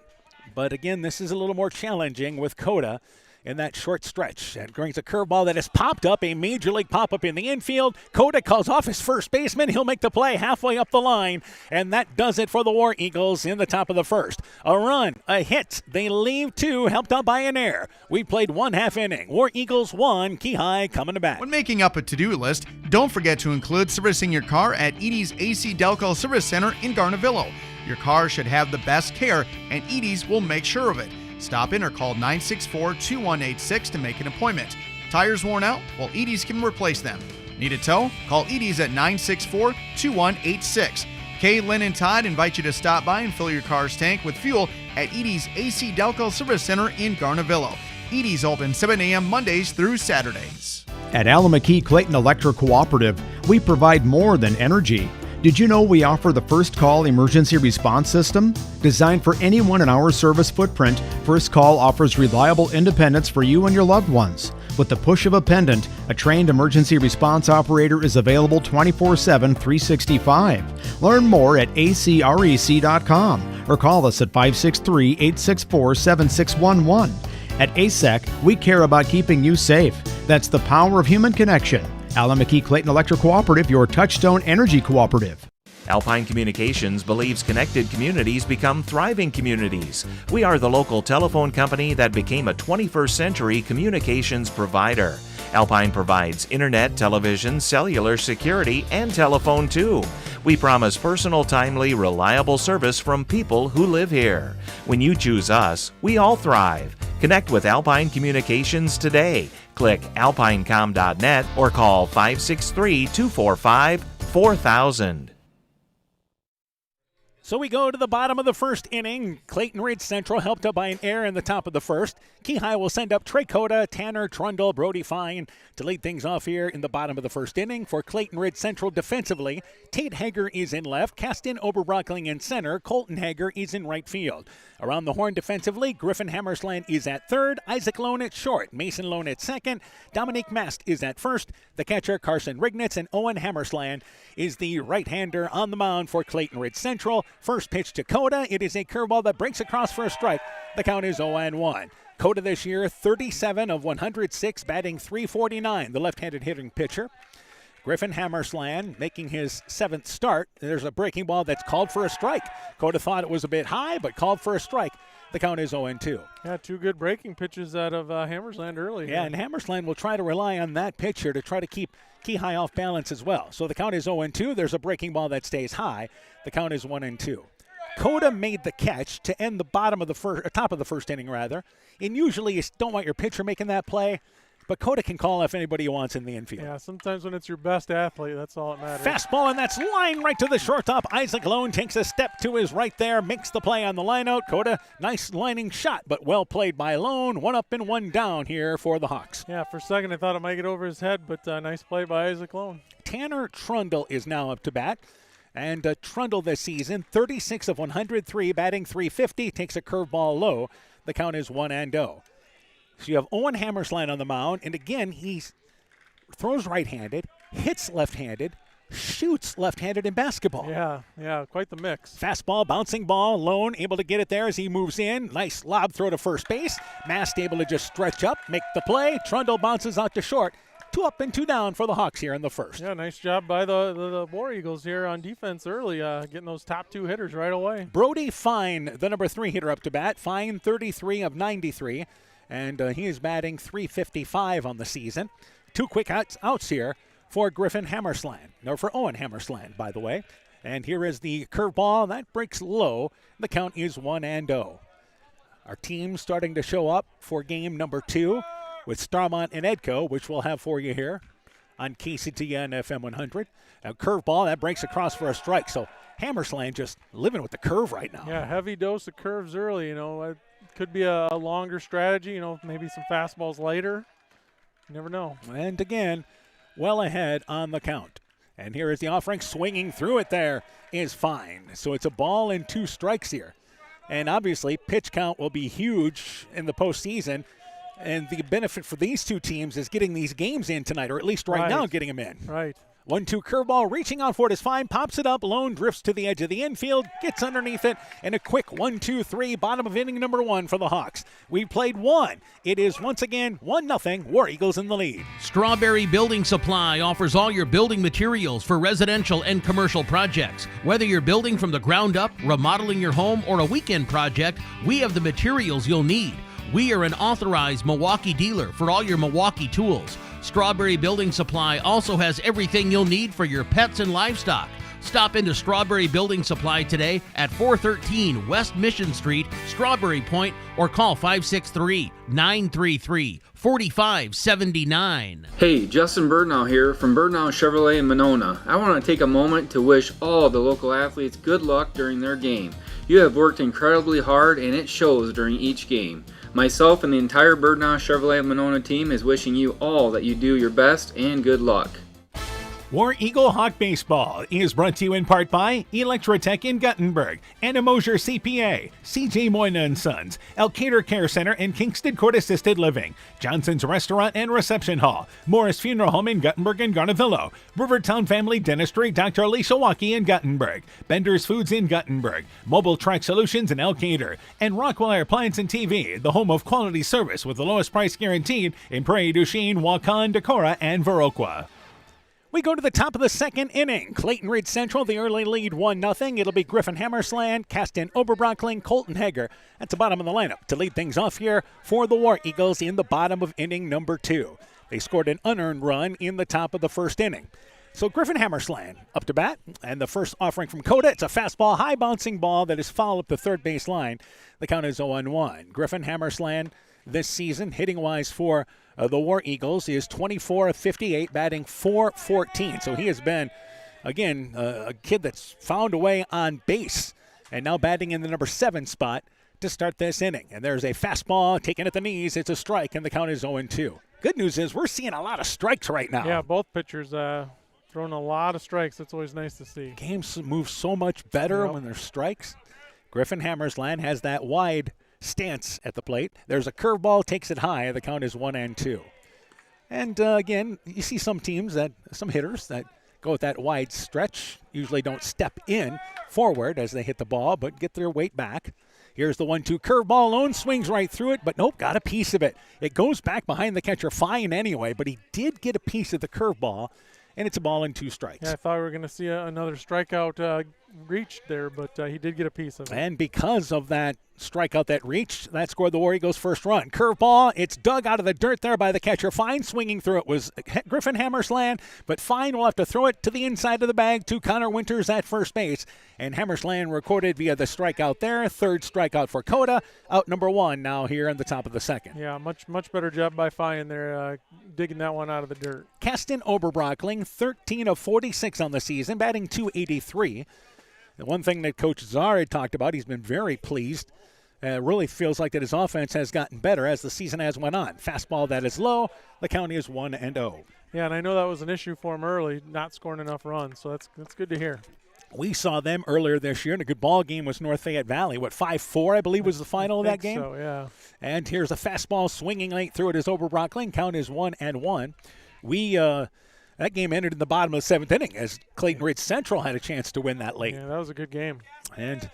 But again, this is a little more challenging with Coda in that short stretch. And brings a curveball that has popped up, a major league pop-up in the infield. Coda calls off his first baseman. He'll make the play halfway up the line. And that does it for the War Eagles in the top of the first. A run, a hit. They leave 2, helped out by an error. We played 1/2 inning. War Eagles 1, Keyhigh coming to bat. When making up a to-do list, don't forget to include servicing your car at Edie's AC Delco Service Center in Garnavillo. Your car should have the best care, and Edie's will make sure of it. Stop in or call 964-2186 to make an appointment. Tires worn out? Well, Edie's can replace them. Need a tow? Call Edie's at 964-2186. Kay, Lynn, and Todd invite you to stop by and fill your car's tank with fuel at Edie's AC Delco Service Center in Garnavillo. Edie's open 7 a.m. Mondays through Saturdays. At Alameda Clayton Electric Cooperative, we provide more than energy. Did you know we offer the First Call Emergency Response System? Designed for anyone in our service footprint, First Call offers reliable independence for you and your loved ones. With the push of a pendant, a trained emergency response operator is available 24/7, 365. Learn more at acrec.com or call us at 563-864-7611. At ASEC, we care about keeping you safe. That's the power of human connection. Alameda Clayton Electric Cooperative, your touchstone energy cooperative. Alpine Communications believes connected communities become thriving communities. We are the local telephone company that became a 21st century communications provider. Alpine provides internet, television, cellular security, and telephone too. We promise personal, timely, reliable service from people who live here. When you choose us, we all thrive. Connect with Alpine Communications today. Click alpinecom.net or call 563-245-4000. So we go to the bottom of the first inning. Clayton Ridge Central helped up by an error in the top of the first. Keyhigh will send up Trey Coda, Tanner Trundle, Brody Fine to lead things off here in the bottom of the first inning. For Clayton Ridge Central defensively, Tate Hager is in left, Caston Oberbrockling in center, Colton Hager is in right field. Around the horn defensively, Griffin Hammersland is at third, Isaac Lone at short, Mason Lone at second, Dominique Mast is at first, the catcher Carson Rignitz, and Owen Hammersland is the right-hander on the mound for Clayton Ridge Central. First pitch to Coda. It is a curveball that breaks across for a strike. The count is 0-1. Coda this year, 37 of 106, batting .349, the left-handed hitting pitcher. Griffin Hammersland making his 7th start. There's a breaking ball that's called for a strike. Coda thought it was a bit high, but called for a strike. The count is 0-2. Yeah, 2 good breaking pitches out of Hammersland early. Yeah, and Hammersland will try to rely on that pitcher to try to keep Keyhigh off balance as well. So the count is 0-2. There's a breaking ball that stays high. The count is 1-2. Coda made the catch to end the top of the first inning rather. And usually you don't want your pitcher making that play, but Coda can call if anybody wants in the infield. Yeah, sometimes when it's your best athlete, that's all that matters. Fastball, and that's line right to the shortstop. Isaac Lone takes a step to his right there, makes the play on the lineout. Coda, nice lining shot, but well played by Lone. 1 up and 1 down here for the Hawks. Yeah, for a second I thought it might get over his head, but nice play by Isaac Lone. Tanner Trundle is now up to bat. And Trundle this season, 36 of 103, batting .350, takes a curveball low. The count is 1-0. So you have Owen Hammersland on the mound, and again, he throws right-handed, hits left-handed, shoots left-handed in basketball. Yeah, quite the mix. Fastball, bouncing ball, Lone able to get it there as he moves in. Nice lob throw to first base. Mast able to just stretch up, make the play. Trundle bounces out to short. 2 up and 2 down for the Hawks here in the first. Yeah, nice job by the War Eagles here on defense early, getting those top 2 hitters right away. Brody Fine, the number 3 hitter up to bat. Fine, 33 of 93, and he is batting .355 on the season. 2 quick outs here for Griffin Hammersland, or for Owen Hammersland, by the way. And here is the curveball. That breaks low. The count is 1-0. Our team starting to show up for game number 2. With Starmont and Edco, which we'll have for you here on KCTN FM 100. A curveball, that breaks across for a strike. So Hammersland just living with the curve right now. Yeah, heavy dose of curves early. It could be a longer strategy, maybe some fastballs later. You never know. And again, well ahead on the count. And here is the offering, swinging through it there is Fine. So it's a ball and 2 strikes here. And obviously, pitch count will be huge in the postseason. And the benefit for these 2 teams is getting these games in tonight, or at least right now getting them in. Right. 1-2 curveball, reaching on for it is Fine, pops it up, Lone drifts to the edge of the infield, gets underneath it, and a quick 1-2-3, bottom of inning number 1 for the Hawks. We played 1. It is once again 1-0, War Eagles in the lead. Strawberry Building Supply offers all your building materials for residential and commercial projects. Whether you're building from the ground up, remodeling your home, or a weekend project, we have the materials you'll need. We are an authorized Milwaukee dealer for all your Milwaukee tools. Strawberry Building Supply also has everything you'll need for your pets and livestock. Stop into Strawberry Building Supply today at 413 West Mission Street, Strawberry Point, or call 563-933-4579. Hey, Justin Birdnow here from Birdnow Chevrolet in Monona. I want to take a moment to wish all the local athletes good luck during their game. You have worked incredibly hard and it shows during each game. Myself and the entire Birdnow Chevrolet Monona team is wishing you all that you do your best and good luck. War Eagle Hawk Baseball is brought to you in part by Electrotech in Guttenberg, Anna Mosier CPA, CJ Moyna & Sons, Elkader Care Center and Kingston Court Assisted Living, Johnson's Restaurant and Reception Hall, Morris Funeral Home in Guttenberg and Garnavillo, Rivertown Family Dentistry, Dr. Alicia Waukee in Guttenberg, Bender's Foods in Guttenberg, Mobile Track Solutions in Elkader, and Rockwell Appliance and TV, the home of quality service with the lowest price guaranteed in Prairie du Chien, Waukon, Decorah, and Viroqua. We go to the top of the second inning. Clayton Ridge Central, the early lead 1-0. It'll be Griffin Hammersland, Caston Oberbrockling, Colton Hager. That's the bottom of the lineup to lead things off here for the War Eagles in the bottom of inning number 2. They scored an unearned run in the top of the first inning. So Griffin Hammersland up to bat, and the first offering from Coda, it's a fastball, high bouncing ball that is fouled up the third base line. The count is 0-1. Griffin Hammersland this season, hitting-wise for the War Eagles, is 24 of 58, batting .414. So he has been, again, a kid that's found a way on base, and now batting in the number 7 spot to start this inning. And there's a fastball taken at the knees. It's a strike, and the count is 0-2. Good news is we're seeing a lot of strikes right now. Yeah, both pitchers throwing a lot of strikes. That's always nice to see. Games move so much better when there's strikes. Griffin Hammersland has that wide stance at the plate. There's a curveball, takes it high. The count is 1-2. And again, you see some teams some hitters that go with that wide stretch, usually don't step in forward as they hit the ball, but get their weight back. Here's the 1-2 curveball. Lone swings right through it, but nope, got a piece of it. It goes back behind the catcher fine anyway, but he did get a piece of the curveball, and it's a ball and 2 strikes. Yeah, I thought we were going to see another strikeout reached there, but he did get a piece of it. And because of that strikeout that reached, that scored the War Eagles' first run. Curveball, it's dug out of the dirt there by the catcher. Fine swinging through it was Griffin Hammersland, but Fine will have to throw it to the inside of the bag to Connor Winters at first base. And Hammersland recorded via the strikeout there. Third strikeout for Coda. Out number 1 now here in the top of the second. Yeah, much better job by Fine there, digging that one out of the dirt. Keston Oberbrockling, 13 of 46 on the season, batting .283. The one thing that Coach Czar had talked about, he's been very pleased. Really feels like that his offense has gotten better as the season has went on. Fastball that is low. The count is 1-0. Yeah, and I know that was an issue for him early, not scoring enough runs, so that's good to hear. We saw them earlier this year in a good ball game was North Fayette Valley. 5-4, I believe, was the final of that game? So, yeah. And here's a fastball swinging late through it is Oberbrockling. Count is 1-1. That game ended in the bottom of the 7th inning as Clayton Ridge Central had a chance to win that late. Yeah, that was a good game. And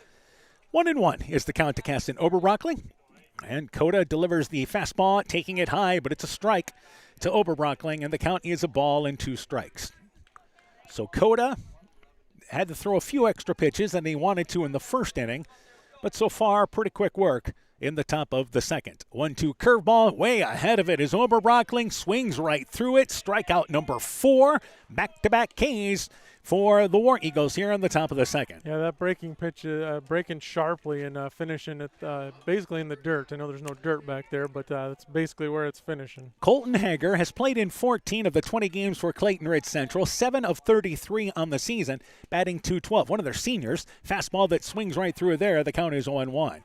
1-1 is the count to Keston Oberbrockling. And Coda delivers the fastball, taking it high, but it's a strike to Oberbrockling, and the count is a ball and 2 strikes. So Coda had to throw a few extra pitches than he wanted to in the first inning, but so far, pretty quick work in the top of the second. 1-2 curveball, way ahead of it is Oberbrockling, swings right through it. Strikeout number 4, back-to-back Ks for the War Eagles here on the top of the second. Yeah, that breaking pitch, breaking sharply and finishing it basically in the dirt. I know there's no dirt back there, but that's basically where it's finishing. Colton Hager has played in 14 of the 20 games for Clayton Ridge Central, 7 of 33 on the season, batting .212. One of their seniors, fastball that swings right through there. The count is 1-1.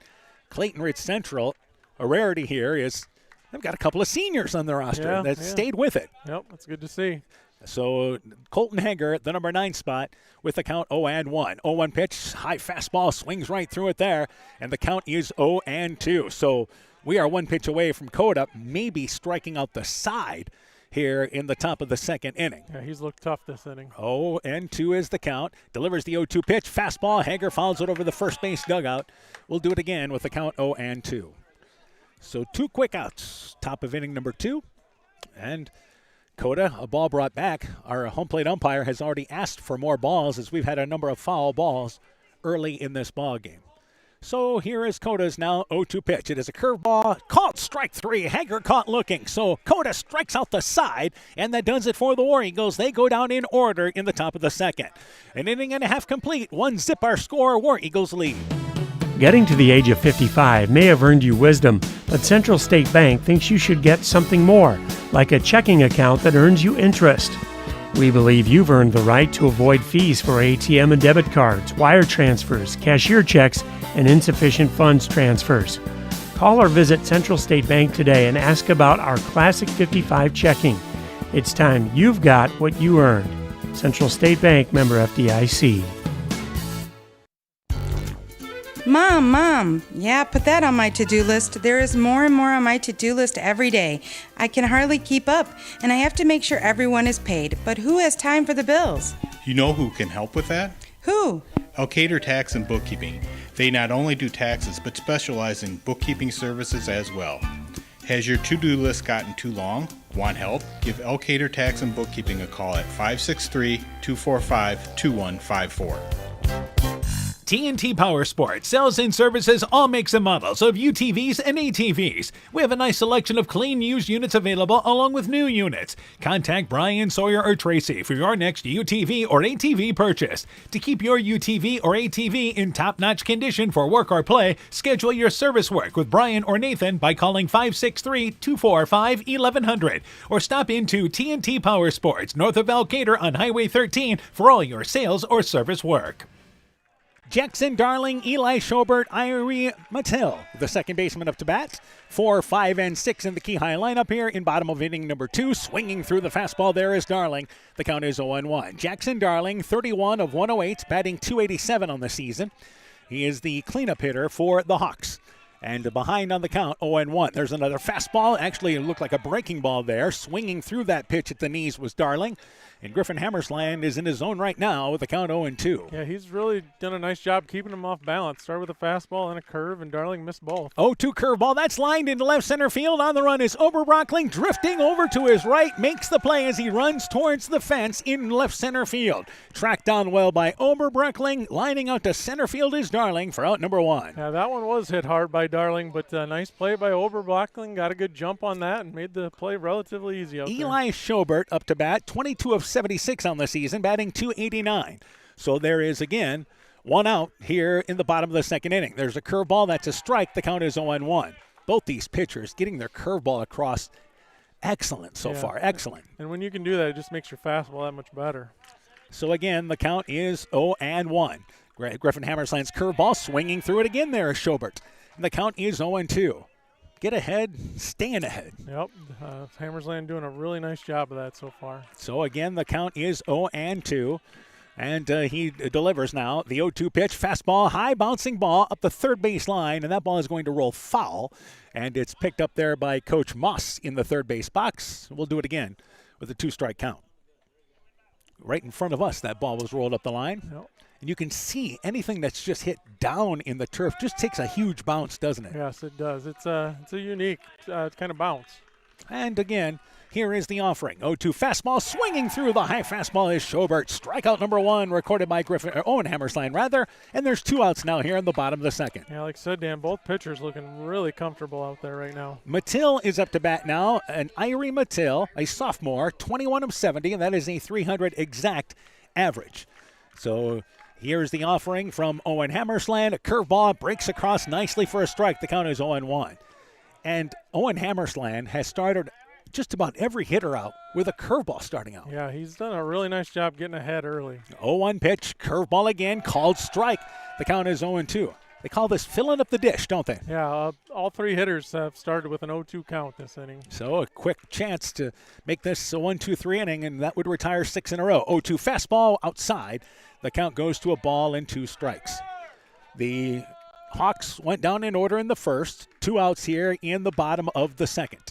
Clayton Ridge Central, a rarity here is they've got a couple of seniors on their roster that stayed with it. Yep, that's good to see. So Colton Hager at the number 9 spot with the count 0-1. 0-1 pitch, high fastball, swings right through it there, and the count is 0-2. So we are 1 pitch away from Coda maybe striking out the side here in the top of the second inning. Yeah, he's looked tough this inning. 0-2 is the count. Delivers the 0-2 pitch, fastball. Hager fouls it over the first base dugout. We'll do it again with the count 0-2. So 2 quick outs, top of inning number 2, and Coda, a ball brought back. Our home plate umpire has already asked for more balls as we've had a number of foul balls early in this ball game. So here is Coda's now 0-2 pitch. It is a curveball, called strike 3. Hager caught looking. So Coda strikes out the side, and that does it for the War Eagles. They go down in order in the top of the second. An inning and a half complete. 1-0 our score. War Eagles lead. Getting to the age of 55 may have earned you wisdom, but Central State Bank thinks you should get something more, like a checking account that earns you interest. We believe you've earned the right to avoid fees for ATM and debit cards, wire transfers, cashier checks, and insufficient funds transfers. Call or visit Central State Bank today and ask about our Classic 55 checking. It's time you've got what you earned. Central State Bank, member FDIC. Mom, yeah, put that on my to-do list. There is more and more on my to-do list every day. I can hardly keep up, and I have to make sure everyone is paid. But who has time for the bills? You know who can help with that? Who? Elkader Tax and Bookkeeping. They not only do taxes, but specialize in bookkeeping services as well. Has your to-do list gotten too long? Want help? Give Elkader Tax and Bookkeeping a call at 563-245-2154. TNT Power Sports sells and services all makes and models of UTVs and ATVs. We have a nice selection of clean used units available along with new units. Contact Brian, Sawyer, or Tracy for your next UTV or ATV purchase. To keep your UTV or ATV in top-notch condition for work or play, schedule your service work with Brian or Nathan by calling 563-245-1100 or stop into TNT Power Sports north of Elkader on Highway 13 for all your sales or service work. Jackson Darling, Eli Schobert, Irie Mattel, the second baseman up to bat. 4, 5, and 6 in the key high lineup here in bottom of inning number 2. Swinging through the fastball there is Darling. The count is 0-1. Jackson Darling, 31 of 108, batting .287 on the season. He is the cleanup hitter for the Hawks. And behind on the count, 0-1. There's another fastball. Actually, it looked like a breaking ball there. Swinging through that pitch at the knees was Darling. And Griffin Hammersland is in his zone right now with the count 0-2. Yeah, he's really done a nice job keeping him off balance. Started with a fastball and a curve, and Darling missed both. 0-2 curveball. That's lined into left center field. On the run is Oberbrockling, drifting over to his right. Makes the play as he runs towards the fence in left center field. Tracked down well by Oberbrockling. Lining out to center field is Darling for out number 1. Yeah, that one was hit hard by Darling, but nice play by Oberbrockling. Got a good jump on that and made the play relatively easy out there. Eli Schobert up to bat, 22 of 76 on the season, batting .289. So there is, again, one out here in the bottom of the second inning. There's a curveball. That's a strike. The count is 0-1. Both these pitchers getting their curveball across. Excellent so far. Excellent. And when you can do that, it just makes your fastball that much better. So, again, the count is 0-1. Griffin Hammersland's curveball swinging through it again there is Schobert. And the count is 0-2. Get ahead, staying ahead. Yep, Hammersland doing a really nice job of that so far. So again, the count is 0-2, and he delivers now. The 0-2 pitch, fastball, high bouncing ball up the third base line, and that ball is going to roll foul, and it's picked up there by Coach Moss in the third base box. We'll do it again with a 2-strike count. Right in front of us, that ball was rolled up the line. Yep. And you can see anything that's just hit down in the turf just takes a huge bounce, doesn't it? Yes, it does. It's a unique kind of bounce. And again, here is the offering. 0-2 fastball swinging through the high fastball is Schobert. Strikeout number 1 recorded by Owen Hammersland, rather. And there's 2 outs now here in the bottom of the second. Yeah, like I said, Dan, both pitchers looking really comfortable out there right now. Mattil is up to bat now. And Irie Mattil, a sophomore, 21 of 70, and that is a 300 exact average. So here's the offering from Owen Hammersland. A curveball breaks across nicely for a strike. The count is 0-1. And Owen Hammersland has started just about every hitter out with a curveball starting out. Yeah, he's done a really nice job getting ahead early. 0-1 pitch, curveball again, called strike. The count is 0-2. They call this filling up the dish, don't they? Yeah, all 3 hitters have started with an 0-2 count this inning. So a quick chance to make this a 1-2-3 inning, and that would retire 6 in a row. 0-2 fastball outside. The count goes to a ball and 2 strikes. The Hawks went down in order in the first. 2 outs here in the bottom of the second.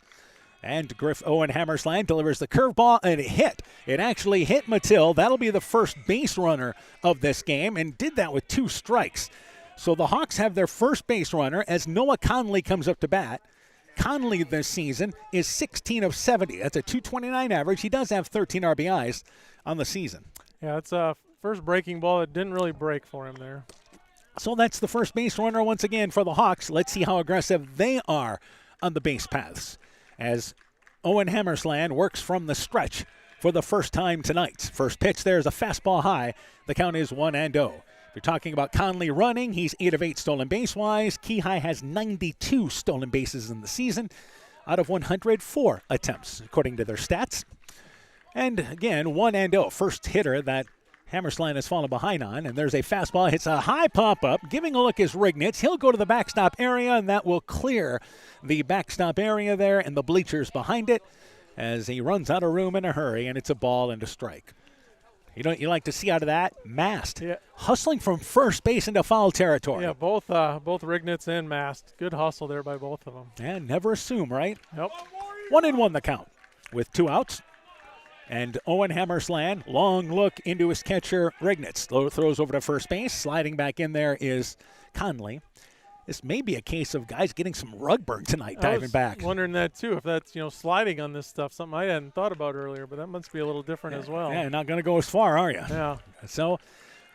And Owen Hammersland delivers the curveball, and it hit. It actually hit Mattil. That'll be the first base runner of this game, and did that with 2 strikes. So the Hawks have their first base runner as Noah Conley comes up to bat. Conley this season is 16 of 70. That's a .229 average. He does have 13 RBIs on the season. Yeah, it's a first breaking ball. It didn't really break for him there. So that's the first base runner once again for the Hawks. Let's see how aggressive they are on the base paths as Owen Hammersland works from the stretch for the first time tonight. First pitch there is a fastball high. The count is 1-0. If you're talking about Conley running, he's 8 of 8 stolen base-wise. Keyhigh has 92 stolen bases in the season out of 104 attempts, according to their stats. And again, 1-0. First hitter that Hammersland has fallen behind on, and there's a fastball. Hits a high pop-up. Giving a look is Rignitz. He'll go to the backstop area, and that will clear the backstop area there and the bleachers behind it as he runs out of room in a hurry, and it's a ball and a strike. You know what you like to see out of that? Mast. Yeah. Hustling from first base into foul territory. Yeah, both Rignitz and Mast. Good hustle there by both of them. And never assume, right? Yep. 1-1 the count with 2 outs. And Owen Hammersland, long look into his catcher, Rignitz. Throws over to first base. Sliding back in there is Conley. This may be a case of guys getting some rug burn tonight, diving back. I was wondering that too, if that's sliding on this stuff, something I hadn't thought about earlier, but that must be a little different as well. Yeah, not going to go as far, are you? Yeah. So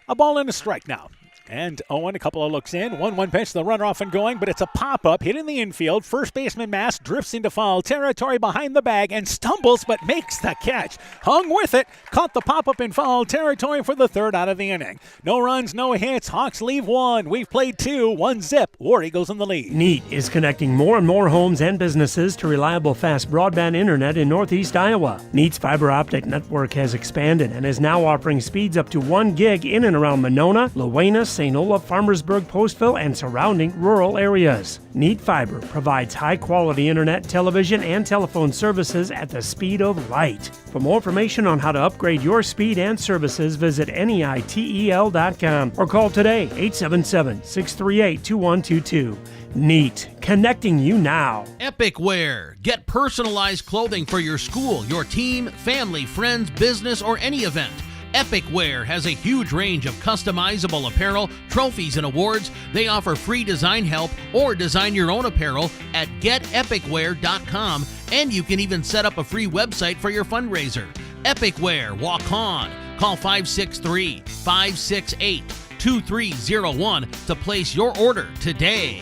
a ball and a strike now. And Owen, a couple of looks in. 1-1 pitch, the runner off and going, but it's a pop-up, hit in the infield. First baseman Mast drifts into foul territory behind the bag and stumbles, but makes the catch. Hung with it, caught the pop-up in foul territory for the third out of the inning. No runs, no hits. Hawks leave 1. We've played 2. 1-0. War Eagles in the lead. NEAT is connecting more and more homes and businesses to reliable fast broadband internet in Northeast Iowa. NEAT's fiber optic network has expanded and is now offering speeds up to 1 gig in and around Monona, Lowena, St. Olaf, Farmersburg, Postville, and surrounding rural areas. NEAT Fiber provides high-quality internet, television, and telephone services at the speed of light. For more information on how to upgrade your speed and services, visit NEITEL.com or call today 877-638-2122. Neat. Connecting you now. Epic Wear. Get personalized clothing for your school, your team, family, friends, business, or any event. Epic Wear has a huge range of customizable apparel, trophies, and awards. They offer free design help or design your own apparel at getepicwear.com, and you can even set up a free website for your fundraiser. Epic Wear, walk on. Call 563-568-2301 to place your order today.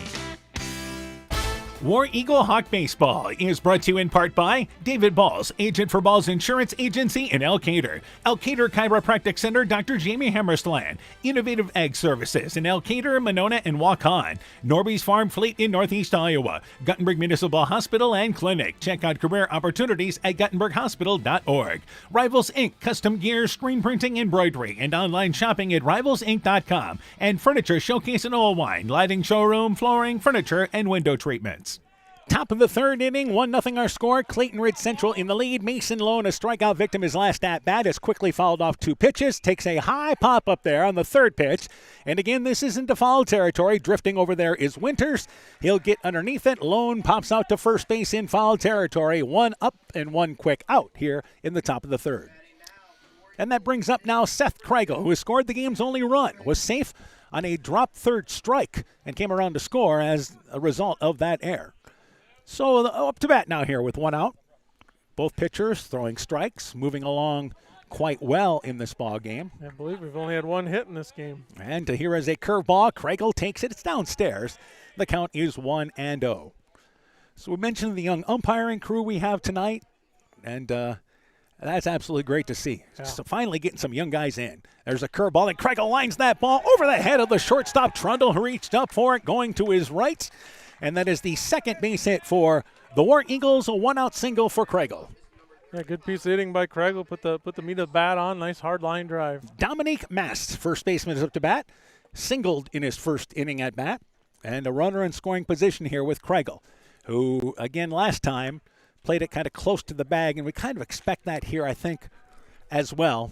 War Eagle Hawk Baseball is brought to you in part by David Balls, agent for Balls Insurance Agency in Elkader. Elkader Chiropractic Center, Dr. Jamie Hammerstland. Innovative Ag Services in Elkader, Monona, and Waukon. Norby's Farm Fleet in Northeast Iowa. Guttenberg Municipal Hospital and Clinic. Check out career opportunities at GuttenbergHospital.org. Rivals Inc. Custom gear, screen printing, embroidery, and online shopping at RivalsInc.com. And Furniture Showcase and Oil Wine. Lighting showroom, flooring, furniture, and window treatments. Top of the third inning, 1-0 our score. Clayton Ridge Central in the lead. Mason Lone, a strikeout victim, his last at-bat, has quickly fouled off 2 pitches. Takes a high pop up there on the third pitch. And again, this isn't to foul territory. Drifting over there is Winters. He'll get underneath it. Lone pops out to first base in foul territory. 1 up and 1 quick out here in the top of the third. And that brings up now Seth Kreigel, who has scored the game's only run. Was safe on a drop third strike and came around to score as a result of that error. So up to bat now here with 1 out. Both pitchers throwing strikes, moving along quite well in this ball game. I believe we've only had 1 hit in this game. And to here is a curveball. Kreigel takes it. It's downstairs. The count is 1-0. So we mentioned the young umpiring crew we have tonight, and that's absolutely great to see. Yeah. So finally getting some young guys in. There's a curveball, and Kreigel lines that ball over the head of the shortstop Trundle, who reached up for it, going to his right. And that is the second base hit for the War Eagles, a 1-out single for Kreigel. Yeah, good piece of hitting by Kreigel. Put the meat of the bat on. Nice hard line drive. Dominique Mast, first baseman, is up to bat. Singled in his first inning at bat. And a runner in scoring position here with Kreigel, who, again, last time played it kind of close to the bag. And we kind of expect that here, I think, as well,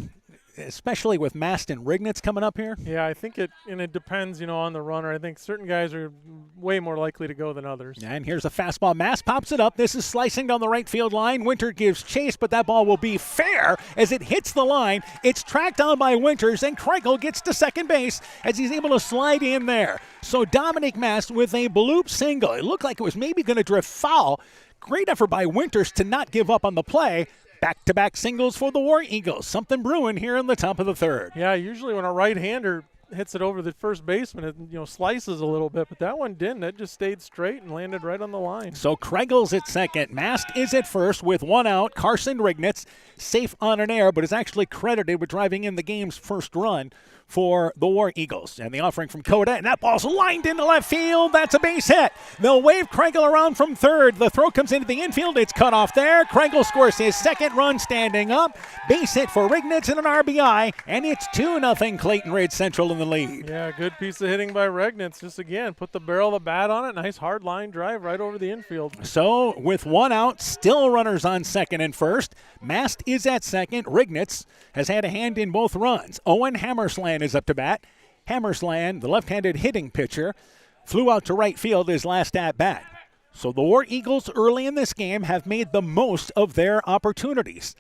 especially with Mast and Rignitz coming up here. Yeah, I think it depends, on the runner. I think certain guys are way more likely to go than others. And here's a fastball. Mast pops it up. This is slicing down the right field line. Winter gives chase, but that ball will be fair as it hits the line. It's tracked down by Winters, and Kreigel gets to second base as he's able to slide in there. So Dominic Mast with a bloop single. It looked like it was maybe going to drift foul. Great effort by Winters to not give up on the play. Back-to-back singles for the War Eagles. Something brewing here in the top of the third. Yeah, usually when a right-hander hits it over the first baseman, it slices a little bit, but that one didn't. It just stayed straight and landed right on the line. So Kreigel's at second. Mast is at first with 1 out. Carson Rignitz safe on an error, but is actually credited with driving in the game's first run for the War Eagles. And the offering from Coda, and that ball's lined into left field. That's a base hit. They'll wave Kreigel around from third. The throw comes into the infield. It's cut off there. Kreigel scores his second run standing up. Base hit for Rignitz and an RBI, and it's 2-0 Clayton Ridge Central in the lead. Yeah, good piece of hitting by Rignitz. Just again, put the barrel of the bat on it. Nice hard line drive right over the infield. So with 1 out, still runners on second and first. Mast is at second. Rignitz has had a hand in both runs. Owen Hammersland is up to bat. Hammersland, the left-handed hitting pitcher, flew out to right field his last at-bat. So the War Eagles early in this game have made the most of their opportunities.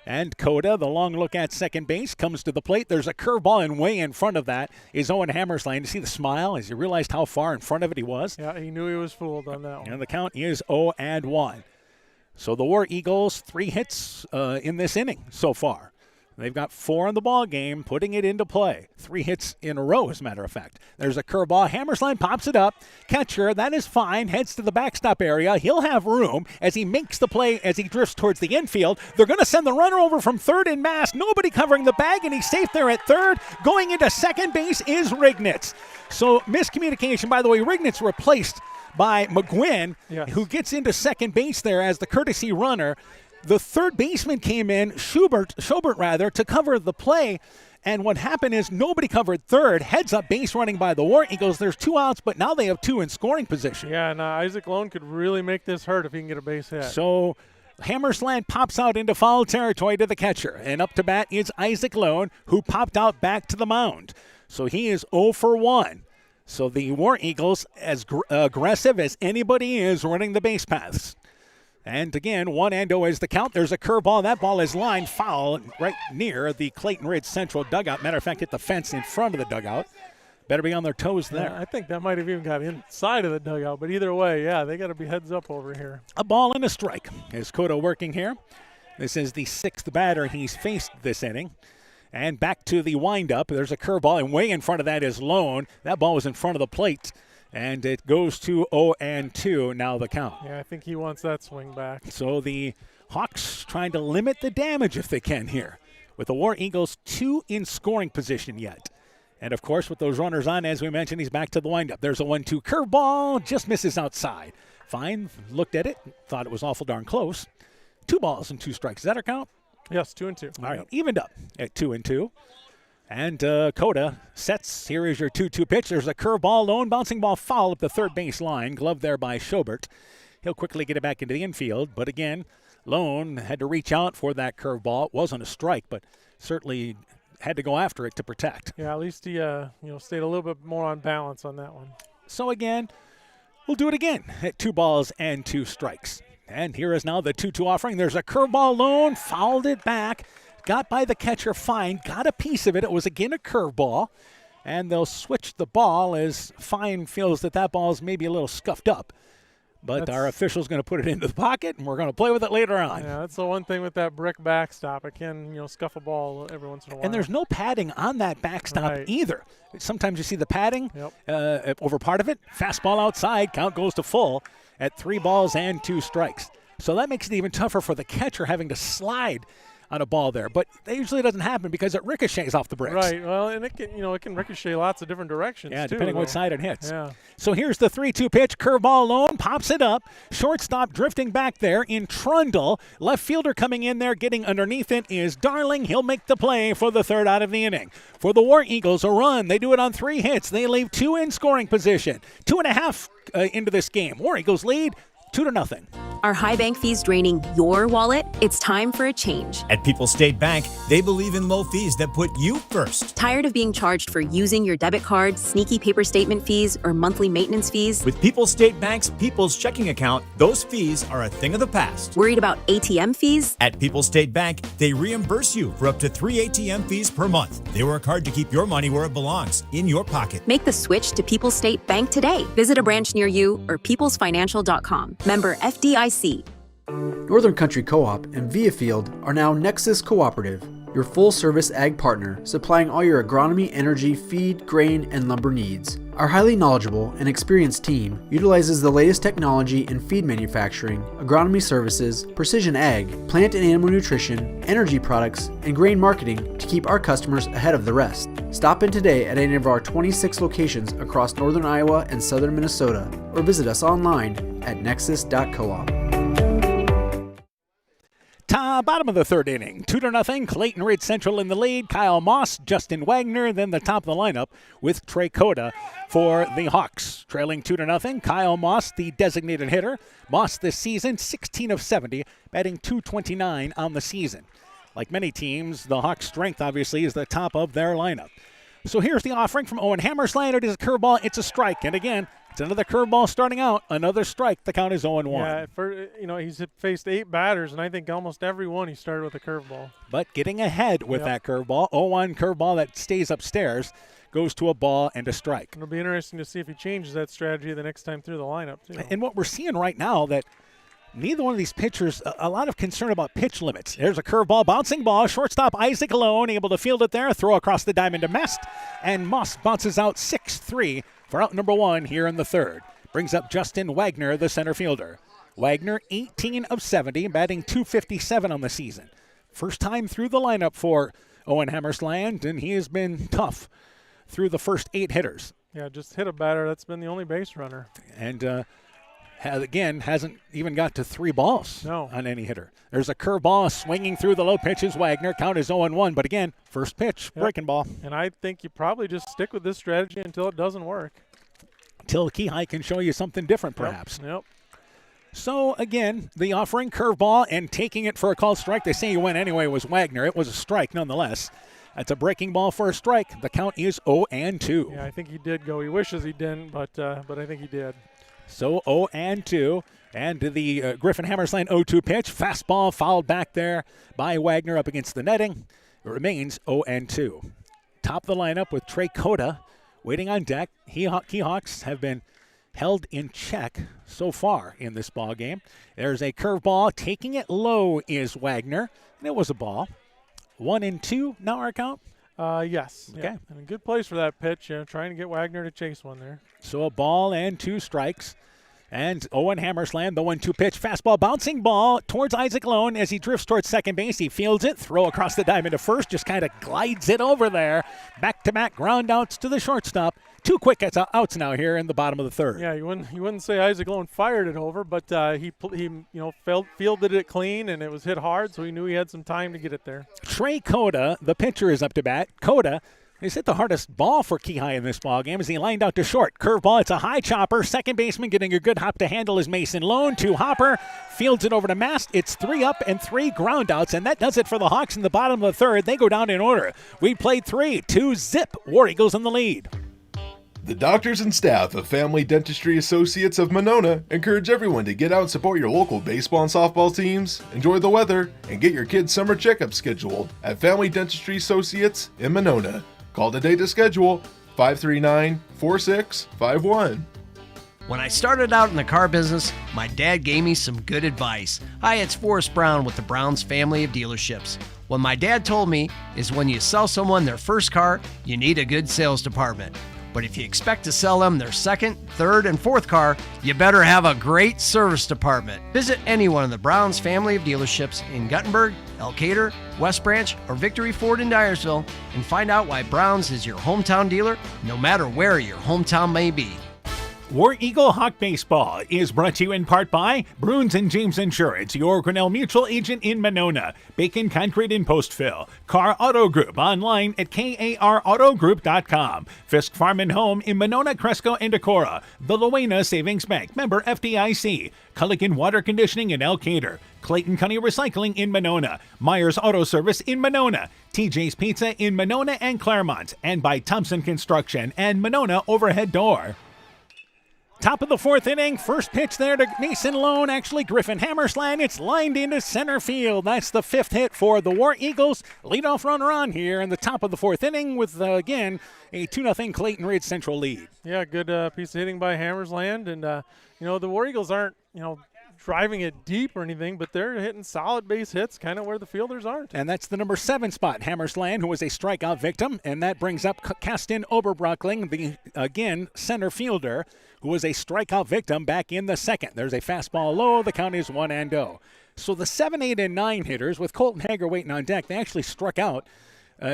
And Coda, the long look at second base, comes to the plate. There's a curveball, and way in front of that is Owen Hammersland. You see the smile as he realized how far in front of it he was? Yeah, he knew he was fooled on that one. And the count is 0-1. So the War Eagles, 3 hits in this inning so far. They've got 4 in the ball game, putting it into play. 3 hits in a row, as a matter of fact. There's a curveball. Hammersland pops it up. Catcher, that is fine, heads to the backstop area. He'll have room as he makes the play as he drifts towards the infield. They're going to send the runner over from third in mass. Nobody covering the bag, and he's safe there at third. Going into second base is Rignitz. So miscommunication. By the way, Rignitz replaced by McGuinn, who gets into second base there as the courtesy runner. The third baseman came in, Schubert, to cover the play. And what happened is nobody covered third. Heads up base running by the War Eagles. There's 2 outs, but now they have 2 in scoring position. Yeah, and Isaac Lone could really make this hurt if he can get a base hit. So Hammersland pops out into foul territory to the catcher. And up to bat is Isaac Lone, who popped out back to the mound. So he is 0 for 1. So the War Eagles, as aggressive as anybody is, running the base paths. And again, 1-0 is the count. There's a curveball. That ball is lined foul right near the Clayton Ridge Central dugout. Matter of fact, hit the fence in front of the dugout. Better be on their toes there. Yeah, I think that might have even got inside of the dugout. But either way, yeah, they got to be heads up over here. A ball and a strike. Is Cota working here? This is the 6th batter he's faced this inning. And back to the windup. There's a curveball, and way in front of that is Lone. That ball was in front of the plate, and it goes to 0-2 now the count. Yeah, I think he wants that swing back. So the Hawks trying to limit the damage if they can here. With the War Eagles 2 in scoring position yet. And, of course, with those runners on, as we mentioned, he's back to the windup. There's a 1-2 curveball, just misses outside. Fine, looked at it, thought it was awful darn close. 2 balls and 2 strikes. Is that our count? Yes, 2-2. All right, evened up at 2-2. And Cota sets. Here is your 2-2 pitch. There's a curveball, Lone bouncing ball foul up the third base line. Glove there by Schobert. He'll quickly get it back into the infield. But again, Lone had to reach out for that curveball. It wasn't a strike, but certainly had to go after it to protect. Yeah, at least he stayed a little bit more on balance on that one. So again, we'll do it again at 2 balls and 2 strikes. And here is now the 2-2 offering. There's a curveball, Lone, fouled it back, got by the catcher fine, got a piece of it. It was again a curveball, and they'll switch the ball as Fine feels that ball is maybe a little scuffed up. But our official's going to put it into the pocket, and we're going to play with it later on. Yeah, that's the one thing with that brick backstop. It can, scuff a ball every once in a while. And there's no padding on that backstop either. Sometimes you see the padding over part of it. Fastball outside, count goes to full at 3 balls and 2 strikes. So that makes it even tougher for the catcher having to slide on a ball there, but that usually doesn't happen because it ricochets off the bricks. Right. Well, and it can ricochet lots of different directions. Yeah, too, depending on what side it hits. Yeah. So here's the 3-2 pitch. Curveball, Lone pops it up. Shortstop drifting back there in Trundle. Left fielder coming in there, getting underneath it is Darling. He'll make the play for the 3rd out of the inning. For the War Eagles, a run. They do it on 3 hits. They leave 2 in scoring position. 2.5 into this game. War Eagles lead 2-0. Are high bank fees draining your wallet? It's time for a change. At People's State Bank, they believe in low fees that put you first. Tired of being charged for using your debit card, sneaky paper statement fees, or monthly maintenance fees? With People's State Bank's People's Checking Account, those fees are a thing of the past. Worried about ATM fees? At People's State Bank, they reimburse you for up to 3 ATM fees per month. They work hard to keep your money where it belongs, in your pocket. Make the switch to People's State Bank today. Visit a branch near you or peoplesfinancial.com. Member FDIC. Northern Country Co-op and Viafield are now Nexus Cooperative, your full-service ag partner supplying all your agronomy, energy, feed, grain, and lumber needs. Our highly knowledgeable and experienced team utilizes the latest technology in feed manufacturing, agronomy services, precision ag, plant and animal nutrition, energy products, and grain marketing to keep our customers ahead of the rest. Stop in today at any of our 26 locations across northern Iowa and southern Minnesota, or visit us online at nexus.coop. Bottom of the 3rd inning, 2-0. Clayton Ridge Central in the lead. Kyle Moss, Justin Wagner, then the top of the lineup with Trey Cota for the Hawks. Trailing 2-0. Kyle Moss, the designated hitter. Moss this season, 16 of 70, batting .229 on the season. Like many teams, the Hawks' strength obviously is the top of their lineup. So here's the offering from Owen Hammersland. It is a curveball. It's a strike. And again, it's another curveball starting out. Another strike. The count is 0-1. Yeah, he's faced 8 batters, and I think almost every one he started with a curveball. But getting ahead with that curveball. 0-1 curveball that stays upstairs. Goes to a ball and a strike. It'll be interesting to see if he changes that strategy the next time through the lineup, too. And what we're seeing right now that neither one of these pitchers, a lot of concern about pitch limits. There's a curveball, bouncing ball. Shortstop Isaac Alone able to field it there. Throw across the diamond to Mest. And Moss bounces out 6-3 for out number 1 here in the 3rd. Brings up Justin Wagner, the center fielder. Wagner, 18 of 70, batting .257 on the season. First time through the lineup for Owen Hammersland, and he has been tough through the first 8 hitters. Yeah, just hit a batter. That's been the only base runner. And again, hasn't even got to 3 balls on any hitter. There's a curveball swinging through the low pitches. Wagner, count is 0-1. But again, first pitch, breaking ball. And I think you probably just stick with this strategy until it doesn't work. Until Keyhigh can show you something different, perhaps. Yep. So, again, the offering curveball and taking it for a called strike. They say he went anyway was Wagner. It was a strike nonetheless. That's a breaking ball for a strike. The count is 0-2. Yeah, I think he did go. He wishes he didn't, but I think he did. So 0-2. And the Griffin Hammersland 0-2 pitch. Fastball fouled back there by Wagner up against the netting. It remains 0-2. Top of the lineup with Trey Cota waiting on deck. Keyhawks have been held in check so far in this ball game. There's a curveball. Taking it low is Wagner. And it was a ball. 1-2 now our count? Yes. Okay. Yeah. And a good place for that pitch, trying to get Wagner to chase one there. So a ball and 2 strikes. And Owen Hammersland, the 1-2 pitch. Fastball bouncing ball towards Isaac Lone as he drifts towards second base. He fields it, throw across the diamond to first, just kind of glides it over there. Back-to-back ground outs to the shortstop. 2 quick outs now here in the bottom of the third. Yeah, you wouldn't say Isaac Lone fired it over, but he fielded it clean, and it was hit hard, so he knew he had some time to get it there. Trey Cota, the pitcher, is up to bat. Cota has hit the hardest ball for Keyhigh in this ball game as he lined out to short. Curveball, it's a high chopper. Second baseman getting a good hop to handle is Mason Lone. 2 hopper, fields it over to Mast. It's 3 up and 3 ground outs, and that does it for the Hawks in the bottom of the third. They go down in order. We played 3-2 zip. War Eagles in the lead. The doctors and staff of Family Dentistry Associates of Monona encourage everyone to get out and support your local baseball and softball teams, enjoy the weather, and get your kids' summer checkup scheduled at Family Dentistry Associates in Monona. Call today to schedule 539-4651. When I started out in the car business, my dad gave me some good advice. Hi, it's Forrest Brown with the Brown's family of dealerships. What my dad told me is when you sell someone their first car, you need a good sales department. But if you expect to sell them their second, third, and fourth car, you better have a great service department. Visit any one of the Brown's family of dealerships in Guttenberg, Elkader, West Branch, or Victory Ford in Dyersville and find out why Brown's is your hometown dealer, no matter where your hometown may be. War Eagle Hawk Baseball is brought to you in part by Bruins and James Insurance, your Grinnell Mutual agent in Monona, Bacon Concrete in Postville, Carr Auto Group online at karautogroup.com, Fisk Farm and Home in Monona, Cresco, and Decorah, the Luena Savings Bank, member FDIC, Culligan Water Conditioning in Elkader, Clayton County Recycling in Monona, Myers Auto Service in Monona, TJ's Pizza in Monona and Claremont, and by Thompson Construction and Monona Overhead Door. Top of the fourth inning, first pitch there to Mason Lone, actually Griffin Hammersland. It's lined into center field. That's the 5th hit for the War Eagles. Leadoff runner on here in the top of the fourth inning with, again, a 2-0 Clayton Ridge Central lead. Yeah, good piece of hitting by Hammersland. And, the War Eagles aren't, driving it deep or anything, but they're hitting solid base hits kind of where the fielders aren't. And that's the number 7 spot, Hammersland, who was a strikeout victim. And that brings up Kastin Oberbrockling, the, again, center fielder, who was a strikeout victim back in the second. There's a fastball low. The count is 1-0. So the 7, 8, and 9 hitters, with Colton Hager waiting on deck, they actually struck out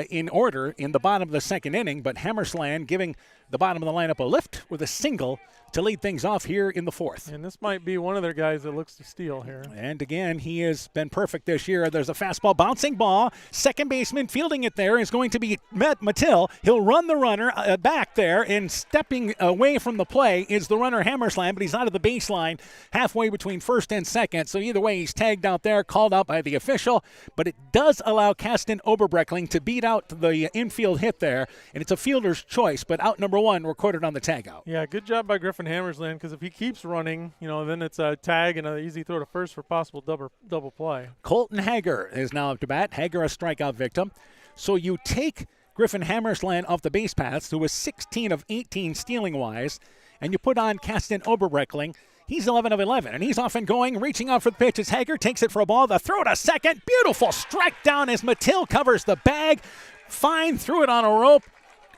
in order in the bottom of the second inning, but Hammersland giving the bottom of the lineup a lift with a single to lead things off here in the fourth. And this might be one of their guys that looks to steal here. And again, he has been perfect this year. There's a fastball bouncing ball. Second baseman fielding it there is going to be Mattil. He'll run the runner back there, and stepping away from the play is the runner Hammersland, but he's out of the baseline halfway between first and second. So either way, he's tagged out there, called out by the official, but it does allow Kastin Oberbreckling to beat out the infield hit there, and it's a fielder's choice, but out number 1 recorded on the tag out. Yeah, good job by Griffin Hammersland, because if he keeps running, then it's a tag and an easy throw to first for possible double play. Colton Hager is now up to bat. Hager, a strikeout victim. So you take Griffin Hammersland off the base paths, who was 16 of 18 stealing-wise, and you put on Kastin Oberbreckling. He's 11 of 11, and he's off and going, reaching out for the pitch as Hager takes it for a ball. The throw to second. Beautiful strike down as Mattil covers the bag. Fine, threw it on a rope.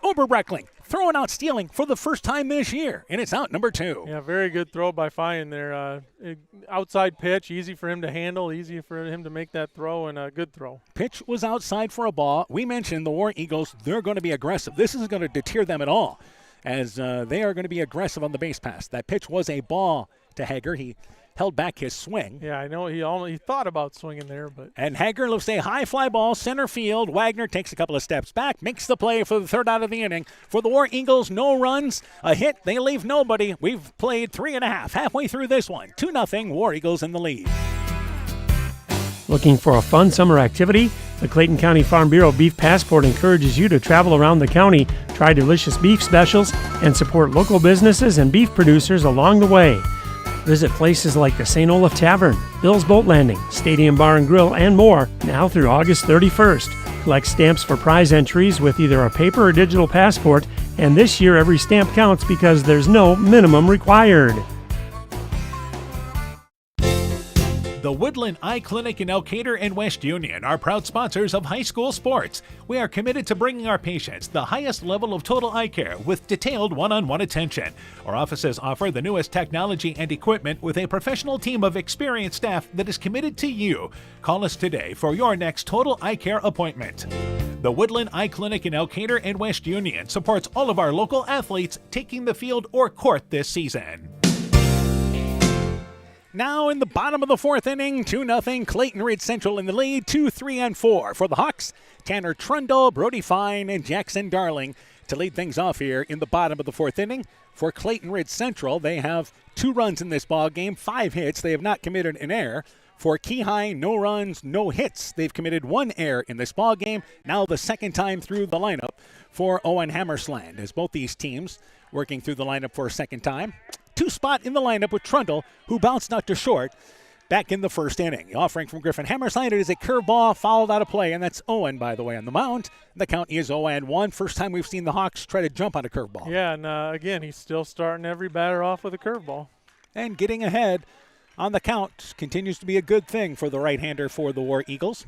Oberbreckling throwing out stealing for the first time this year, and it's out number 2. Yeah, very good throw by Fine there. Outside pitch, easy for him to handle, easy for him to make that throw, and a good throw. Pitch was outside for a ball. We mentioned the War Eagles, they're going to be aggressive. This isn't going to deter them at all, as they are going to be aggressive on the base pass. That pitch was a ball to Hager. He held back his swing. Yeah, I know he thought about swinging there, but. And Hager lifts a high fly ball, center field. Wagner takes a couple of steps back, makes the play for the third out of the inning. For the War Eagles, no runs, a hit. They leave nobody. We've played 3.5. Halfway through this one, 2-0. War Eagles in the lead. Looking for a fun summer activity? The Clayton County Farm Bureau Beef Passport encourages you to travel around the county, try delicious beef specials, and support local businesses and beef producers along the way. Visit places like the St. Olaf Tavern, Bill's Boat Landing, Stadium Bar and Grill, and more now through August 31st. Collect stamps for prize entries with either a paper or digital passport, and this year every stamp counts because there's no minimum required. The Woodland Eye Clinic in Elkader and West Union are proud sponsors of high school sports. We are committed to bringing our patients the highest level of total eye care with detailed one-on-one attention. Our offices offer the newest technology and equipment with a professional team of experienced staff that is committed to you. Call us today for your next total eye care appointment. The Woodland Eye Clinic in Elkader and West Union supports all of our local athletes taking the field or court this season. Now in the bottom of the fourth inning, 2-0, Clayton Ridge Central in the lead, 2, 3, and 4 for the Hawks. Tanner Trundle, Brody Fine, and Jackson Darling to lead things off here in the bottom of the fourth inning. For Clayton Ridge Central, they have 2 runs in this ball game, 5 hits. They have not committed an error. For Keyhigh, no runs, no hits. They've committed 1 error in this ball game. Now the second time through the lineup for Owen Hammersland, as both these teams working through the lineup for a second time. 2 spot in the lineup with Trundle, who bounced out to short back in the first inning. The offering from Griffin Hammersland, it is a curveball fouled out of play, and that's Owen, by the way, on the mound. The count is 0-1. First time we've seen the Hawks try to jump on a curveball. Yeah, and again, he's still starting every batter off with a curveball. And getting ahead on the count continues to be a good thing for the right-hander for the War Eagles.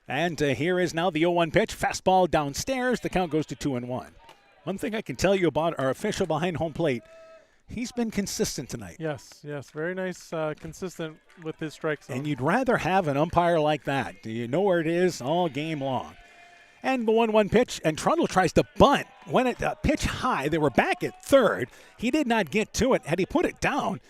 And here is now the 0-1 pitch. Fastball downstairs. The count goes to 2-1. One thing I can tell you about our official behind home plate, he's been consistent tonight. Yes, very nice, consistent with his strike zone. And you'd rather have an umpire like that. You know where it is all game long. And the 1-1 pitch, and Trundle tries to bunt. When it pitch high, they were back at third. He did not get to it. Had he put it down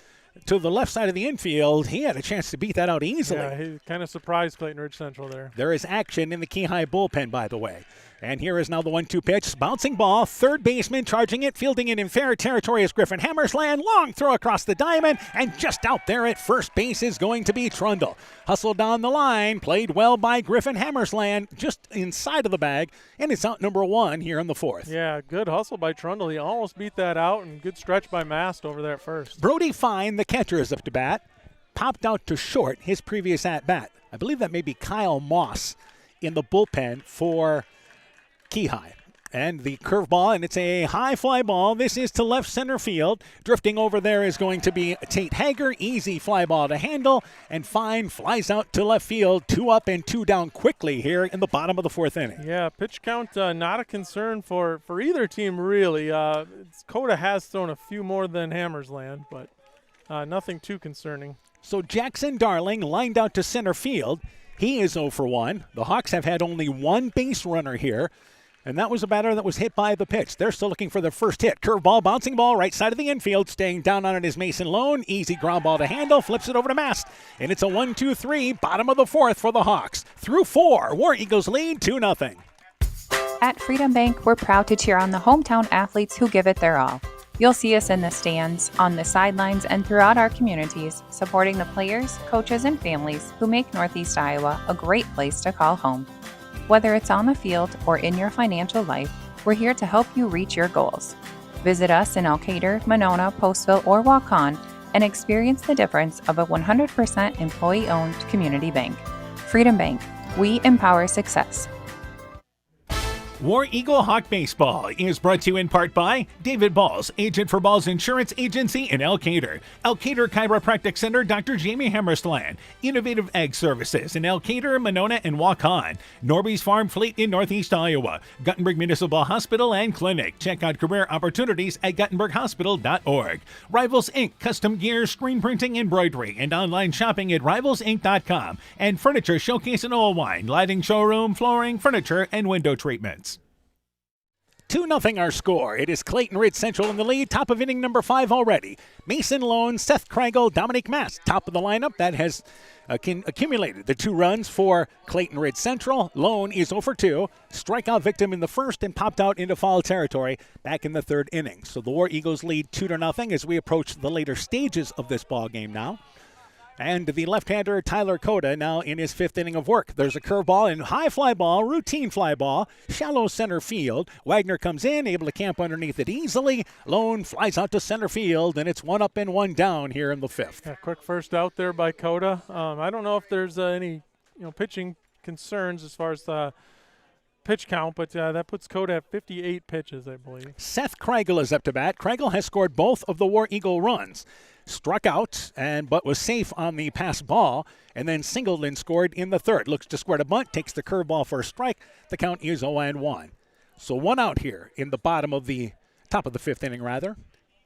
to the left side of the infield, he had a chance to beat that out easily. Yeah, he kind of surprised Clayton Ridge Central there. There is action in the Keyhigh bullpen, by the way. And here is now the 1-2 pitch. Bouncing ball, third baseman charging it, fielding it in fair territory is Griffin Hammersland. Long throw across the diamond, and just out there at first base is going to be Trundle. Hustled down the line, played well by Griffin Hammersland, just inside of the bag, and it's out number 1 here in the fourth. Yeah, good hustle by Trundle. He almost beat that out, and good stretch by Mast over there at first. Brody Fine, the catcher, is up to bat. Popped out to short his previous at-bat. I believe that may be Kyle Moss in the bullpen for Keyhigh. And the curveball, and it's a high fly ball. This is to left center field. Drifting over there is going to be Tate Hager. Easy fly ball to handle. And Fine flies out to left field. 2 up and 2 down quickly here in the bottom of the fourth inning. Yeah, pitch count not a concern for either team, really. Coda has thrown a few more than Hammersland, but nothing too concerning. So Jackson Darling lined out to center field. He is 0 for 1. The Hawks have had only 1 base runner here. And that was a batter that was hit by the pitch. They're still looking for their first hit. Curveball, bouncing ball, right side of the infield. Staying down on it is Mason Lone. Easy ground ball to handle. Flips it over to Mast. And it's a 1-2-3, bottom of the fourth for the Hawks. Through 4, War Eagles lead 2-0. At Freedom Bank, we're proud to cheer on the hometown athletes who give it their all. You'll see us in the stands, on the sidelines, and throughout our communities, supporting the players, coaches, and families who make Northeast Iowa a great place to call home. Whether it's on the field or in your financial life, we're here to help you reach your goals. Visit us in Elkader, Monona, Postville, or Waukon and experience the difference of a 100% employee-owned community bank. Freedom Bank. We empower success. War Eagle Hawk Baseball is brought to you in part by David Balls, agent for Balls Insurance Agency in Elkader. Elkader Chiropractic Center, Dr. Jamie Hammersland. Innovative Egg Services in Elkader, Monona, and Waukon. Norby's Farm Fleet in Northeast Iowa. Guttenberg Municipal Hospital and Clinic. Check out career opportunities at GuttenbergHospital.org. Rivals Inc. Custom Gear, Screen Printing, Embroidery, and online shopping at RivalsInc.com. And Furniture Showcase in Oilwine. Lighting Showroom, Flooring, Furniture, and Window Treatments. 2-0 our score. It is Clayton Ridge Central in the lead. Top of inning number 5 already. Mason Lone, Seth Kreigel, Dominic Mast. Top of the lineup. That has accumulated the 2 runs for Clayton Ridge Central. Lone is 0 for 2. Strikeout victim in the first and popped out into foul territory back in the third inning. So the War Eagles lead 2-0 as we approach the later stages of this ball game now. And the left-hander, Tyler Coda, now in his 5th inning of work. There's a curveball and high fly ball, routine fly ball, shallow center field. Wagner comes in, able to camp underneath it easily. Lone flies out to center field, and it's 1 up and 1 down here in the 5th. Yeah, quick first out there by Coda. I don't know if there's any pitching concerns as far as the pitch count, but that puts Coda at 58 pitches, I believe. Seth Kreigel is up to bat. Kreigel has scored both of the War Eagle runs. Struck out but was safe on the pass ball, and then singled and scored in the 3rd. Looks to square a bunt, takes the curveball for a strike. The count is 0-1. So 1 out here in the top of the 5th inning, rather.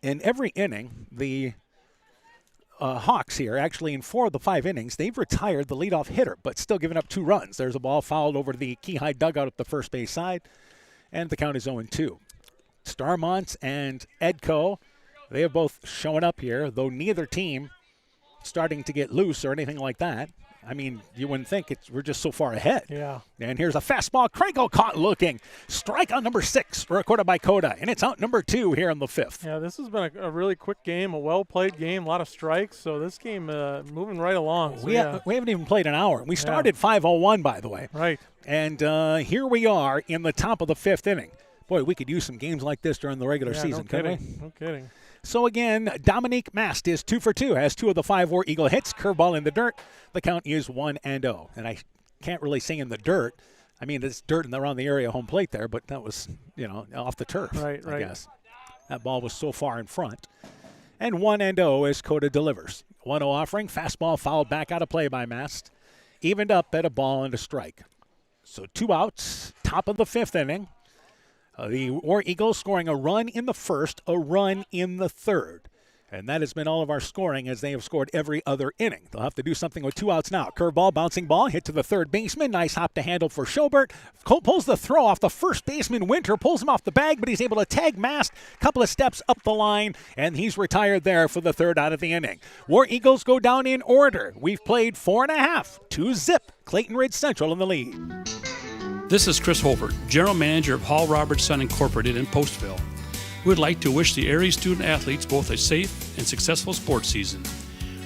In every inning, the Hawks here, actually in 4 of the 5 innings, they've retired the leadoff hitter, but still giving up 2 runs. There's a ball fouled over the Keyhigh dugout at the first base side, and the count is 0-2. Starmont and Edco, they have both shown up here, though neither team starting to get loose or anything like that. I mean, you wouldn't think we're just so far ahead. Yeah. And here's a fastball. Kreigel caught looking. Strikeout number 6 recorded by Coda, and it's out number 2 here in the 5th. Yeah, this has been a really quick game, a well-played game, a lot of strikes. So this game moving right along. So we haven't even played an hour. We started 5:01, by the way. Right. And here we are in the top of the 5th inning. Boy, we could use some games like this during the regular season, couldn't we? No kidding. So again, Dominique Mast is 2 for 2, has 2 of the 5 War Eagle hits. Curveball in the dirt. The count is 1-0. And I can't really say in the dirt. I mean, it's dirt and they're on the area home plate there, but that was, off the turf, I guess. That ball was so far in front. And 1-0 as Coda delivers. 1-0 offering, fastball fouled back out of play by Mast. Evened up at a ball and a strike. So 2 outs, top of the 5th inning. The War Eagles scoring a run in the 1st, a run in the 3rd. And that has been all of our scoring as they have scored every other inning. They'll have to do something with 2 outs now. Curveball, bouncing ball, hit to the 3rd baseman. Nice hop to handle for Schobert. Pulls the throw off the first baseman, Winter. Pulls him off the bag, but he's able to tag Mast. Couple of steps up the line, and he's retired there for the 3rd out of the inning. War Eagles go down in order. We've played 4.5, 2-0. Clayton Ridge Central in the lead. This is Chris Holbert, General Manager of Hall Roberts Son Incorporated in Postville. We would like to wish the area student-athletes both a safe and successful sports season.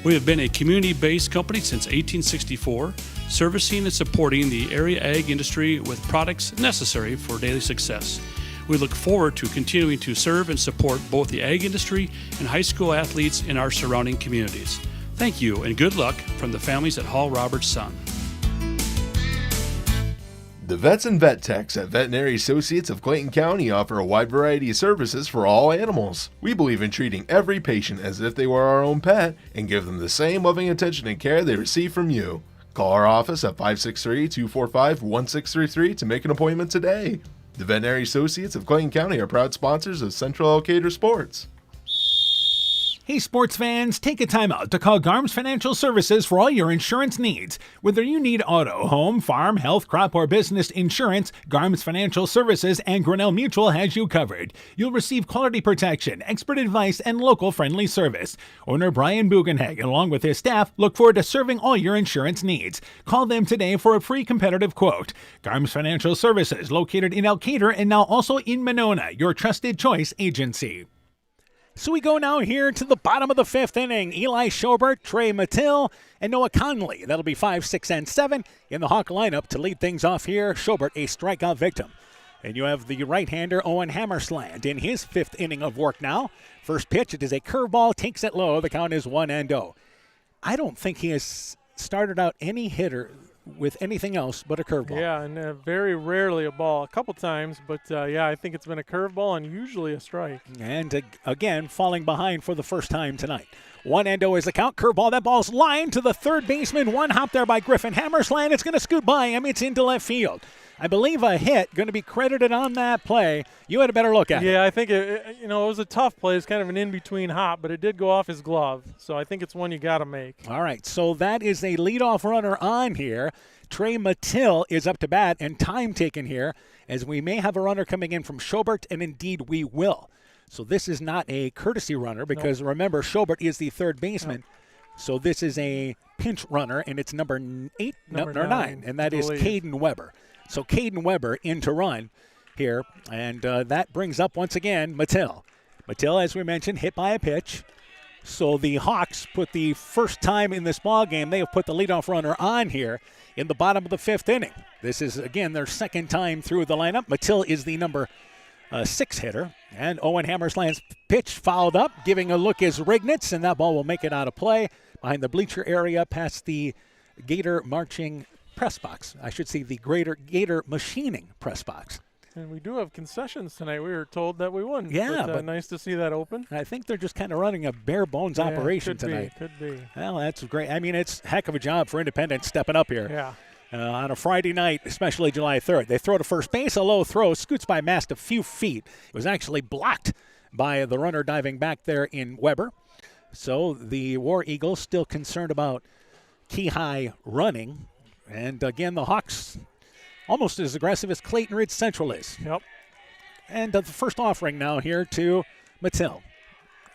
We have been a community-based company since 1864, servicing and supporting the area ag industry with products necessary for daily success. We look forward to continuing to serve and support both the ag industry and high school athletes in our surrounding communities. Thank you and good luck from the families at Hall Roberts Son. The Vets and Vet Techs at Veterinary Associates of Clayton County offer a wide variety of services for all animals. We believe in treating every patient as if they were our own pet and give them the same loving attention and care they receive from you. Call our office at 563-245-1633 to make an appointment today. The Veterinary Associates of Clayton County are proud sponsors of Central Elkader Sports. Hey sports fans, take a time out to call Garms Financial Services for all your insurance needs. Whether you need auto, home, farm, health, crop, or business insurance, Garms Financial Services and Grinnell Mutual has you covered. You'll receive quality protection, expert advice, and local friendly service. Owner Brian Bugenhag, along with his staff, look forward to serving all your insurance needs. Call them today for a free competitive quote. Garms Financial Services, located in Elkader and now also in Monona, your trusted choice agency. So we go now here to the bottom of the 5th inning. Eli Schobert, Trey Mattil, and Noah Conley. That'll be 5, 6, and 7 in the Hawk lineup to lead things off here. Schobert, a strikeout victim. And you have the right-hander Owen Hammersland in his 5th inning of work now. First pitch, it is a curveball, takes it low. The count is 1-0. I don't think he has started out any hitter with anything else but a curveball. Yeah, and very rarely a ball. A couple times, but I think it's been a curveball and usually a strike. And again, falling behind for the first time tonight. 1-0 is the count. Curveball. That ball's lined to the 3rd baseman. One hop there by Griffin Hammersland. It's going to scoot by him. It's into left field. I believe a hit going to be credited on that play. You had a better look at it. Yeah, I think it was a tough play. It's kind of an in-between hop, but it did go off his glove. So I think it's one you got to make. All right, so that is a leadoff runner on here. Trey Mattil is up to bat, and time taken here, as we may have a runner coming in from Schobert, and indeed we will. So this is not a courtesy runner because, remember, Schobert is the 3rd baseman. So this is a pinch runner, and it's number 9, and that is Caden Weber. So Caden Weber in to run here, and that brings up once again Mattil. Mattil, as we mentioned, hit by a pitch. So the Hawks put the first time in this ball game, they have put the leadoff runner on here in the bottom of the 5th inning. This is, again, their second time through the lineup. Mattil is the number 6 hitter. And Owen Hammersland's pitch fouled up. Giving a look is Rignitz, and that ball will make it out of play behind the bleacher area past the Gator marching press box. I should say the Gator machining press box. And we do have concessions tonight. We were told that we wouldn't. Yeah, but nice to see that open. I think they're just kind of running a bare bones operation tonight. Could be. Well, that's great. I mean, it's a heck of a job for Independence stepping up here. Yeah. On a Friday night, especially July 3rd. They throw to first base, a low throw, scoots by Mast a few feet. It was actually blocked by the runner diving back there in Weber. So the War Eagles still concerned about key high running. And again, the Hawks almost as aggressive as Clayton Ridge Central is. Yep. And the first offering now here to Mattil.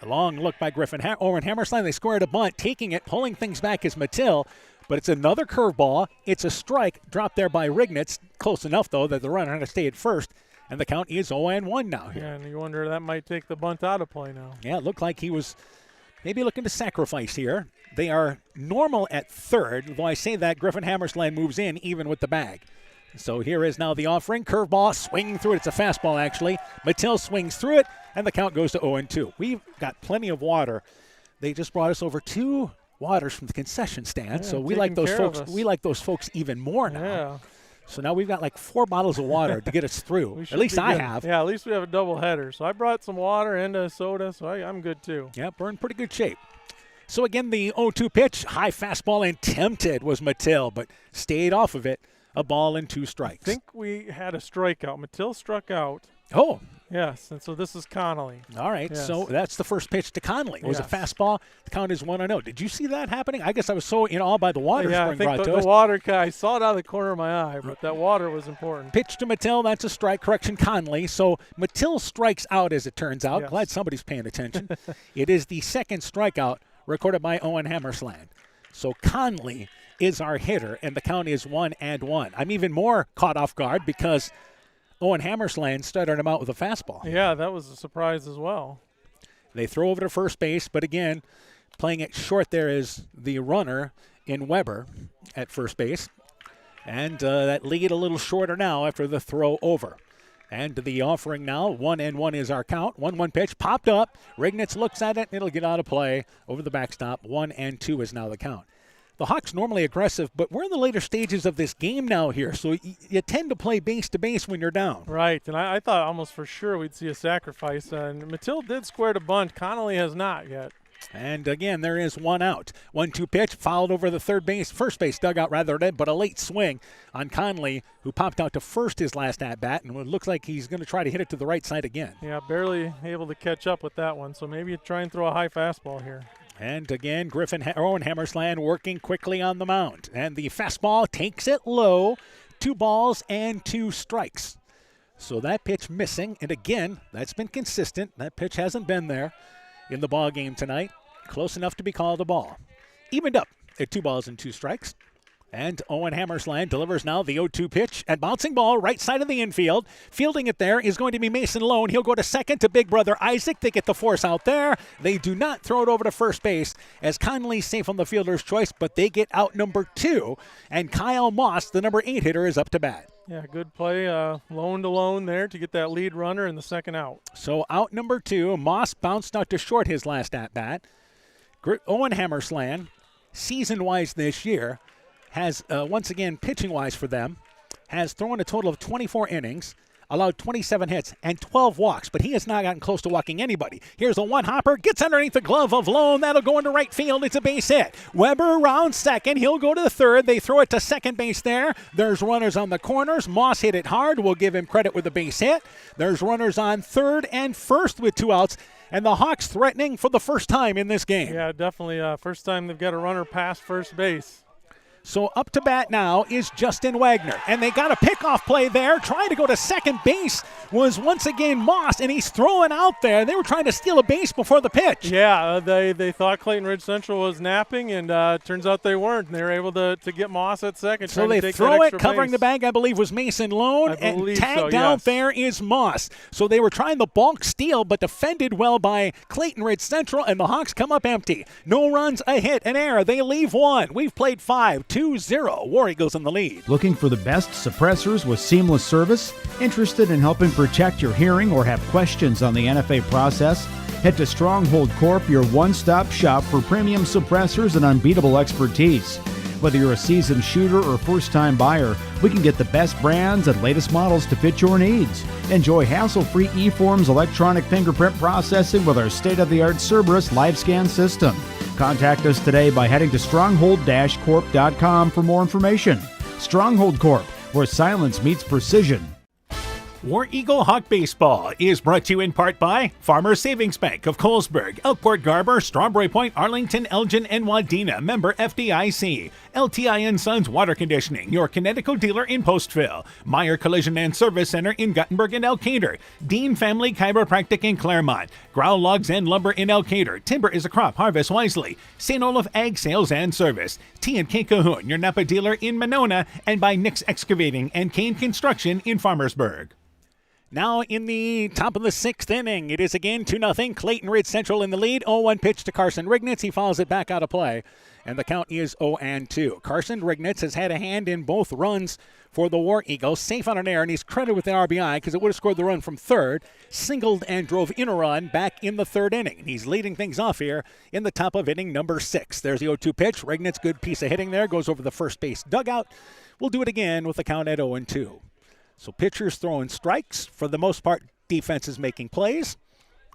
A long look by Owen Hammersland. They squared a bunt, taking it, pulling things back is Mattil. But it's another curveball. It's a strike dropped there by Rignitz. Close enough, though, that the runner had to stay at first. And the count is 0-1 now here. Yeah, and you wonder that might take the bunt out of play now. Yeah, it looked like he was maybe looking to sacrifice here. They are normal at third, though I say that Griffin Hammersland moves in even with the bag. So here is now the offering. Curveball, swinging through it. It's a fastball, actually. Mattil swings through it, and the count goes to 0-2. We've got plenty of water. They just brought us over 2 waters from the concession stand, so we like those folks. We like those folks even more now. Yeah. So now we've got like 4 bottles of water to get us through. At least I have. Yeah, at least we have a double header. So I brought some water and a soda, so I'm good too. Yeah, we're in pretty good shape. So again, the 0-2 pitch, high fastball, and tempted was Mattil, but stayed off of it. A ball and 2 strikes. I think we had a strikeout. Mattil struck out. Oh. Yes, and so this is Connolly. All right, yes. So that's the first pitch to Conley. It was a fastball. The count is 1-0. Did you see that happening? I guess I was so in awe by the water I think the water, I saw it out of the corner of my eye, but that water was important. Pitch to Mattil, that's a strike. Correction, Conley. So Mattil strikes out, as it turns out. Yes. Glad somebody's paying attention. It is the second strikeout recorded by Owen Hammersland. So Conley is our hitter, and the count is 1-1. I'm even more caught off guard because Owen Hammersland started him out with a fastball. Yeah, that was a surprise as well. They throw over to first base, but again, playing it short there is the runner in Weber at first base. And that lead a little shorter now after the throw over. And the offering now, 1-1 is our count. 1-1 pitch, popped up. Rignitz looks at it, and it'll get out of play over the backstop. 1-2 is now the count. The Hawks normally aggressive, but we're in the later stages of this game now here, so you tend to play base to base when you're down. Right, and I thought almost for sure we'd see a sacrifice. And Mattil did square to bunt. Connolly has not yet. And again, there is 1 out. 1-2 pitch, fouled over the first base dugout rather, but a late swing on Conley, who popped out to first his last at-bat, and it looks like he's going to try to hit it to the right side again. Yeah, barely able to catch up with that one, so maybe you try and throw a high fastball here. And again, Owen Hammersland working quickly on the mound. And the fastball takes it low. 2 balls and 2 strikes. So that pitch missing. And again, that's been consistent. That pitch hasn't been there in the ball game tonight. Close enough to be called a ball. Evened up at 2 balls and 2 strikes. And Owen Hammersland delivers now the 0-2 pitch and bouncing ball right side of the infield. Fielding it there is going to be Mason Lone. He'll go to second to big brother Isaac. They get the force out there. They do not throw it over to first base as Conley's safe on the fielder's choice, but they get out number 2. And Kyle Moss, the number 8 hitter, is up to bat. Yeah, good play. Lone to lone there to get that lead runner in the second out. So out number 2. Moss bounced out to short his last at-bat. Owen Hammersland, season-wise this year, has, once again, pitching-wise for them, has thrown a total of 24 innings, allowed 27 hits, and 12 walks, but he has not gotten close to walking anybody. Here's a one-hopper, gets underneath the glove of Lone. That'll go into right field. It's a base hit. Weber around second. He'll go to the third. They throw it to second base there. There's runners on the corners. Moss hit it hard. We'll give him credit with a base hit. There's runners on third and first with 2 outs. And the Hawks threatening for the first time in this game. Yeah, definitely. First time they've got a runner past first base. So up to bat now is Justin Wagner. And they got a pickoff play there. Trying to go to second base was once again Moss, and he's throwing out there. They were trying to steal a base before the pitch. Yeah, they thought Clayton Ridge Central was napping, and turns out they weren't. And they were able to get Moss at second. So they throw it, covering the bag, I believe, was Mason Lone, and tagged out there is Moss. So they were trying the bulk steal, but defended well by Clayton Ridge Central, and the Hawks come up empty. No runs, a hit, an error. They leave one. We've played 5, 2-0. War Eagles in the lead. Looking for the best suppressors with seamless service? Interested in helping protect your hearing or have questions on the NFA process? Head to Stronghold Corp, your one-stop shop for premium suppressors and unbeatable expertise. Whether you're a seasoned shooter or first-time buyer, we can get the best brands and latest models to fit your needs. Enjoy hassle-free eForms electronic fingerprint processing with our state-of-the-art Cerberus live scan system. Contact us today by heading to stronghold-corp.com for more information. Stronghold Corp, where silence meets precision. War Eagle Hawk Baseball is brought to you in part by Farmers Savings Bank of Colesburg, Elkport Garber, Strawberry Point, Arlington, Elgin, and Wadena. Member FDIC. LTI & Sons Water Conditioning, your Connecticut dealer in Postville. Meyer Collision and Service Center in Guttenberg and Elkader. Dean Family Chiropractic in Claremont. Growl Logs and Lumber in Elkader. Timber is a crop, harvest wisely. St. Olaf Ag Sales and Service. T&K Cahoon, your Napa dealer in Monona. And by Nick's Excavating and Kane Construction in Farmersburg. Now in the top of the 6th inning, it is again 2-0. Clayton Ridge Central in the lead. 0-1 pitch to Carson Rignitz. He fouls it back out of play, and the count is 0-2. Carson Rignitz has had a hand in both runs for the War Eagles. Safe on an error, and he's credited with the RBI because it would have scored the run from third. Singled and drove in a run back in the 3rd inning. And he's leading things off here in the top of inning number 6. There's the 0-2 pitch. Rignitz, good piece of hitting there. Goes over the first base dugout. We'll do it again with the count at 0-2. So pitchers throwing strikes. For the most part, defense is making plays.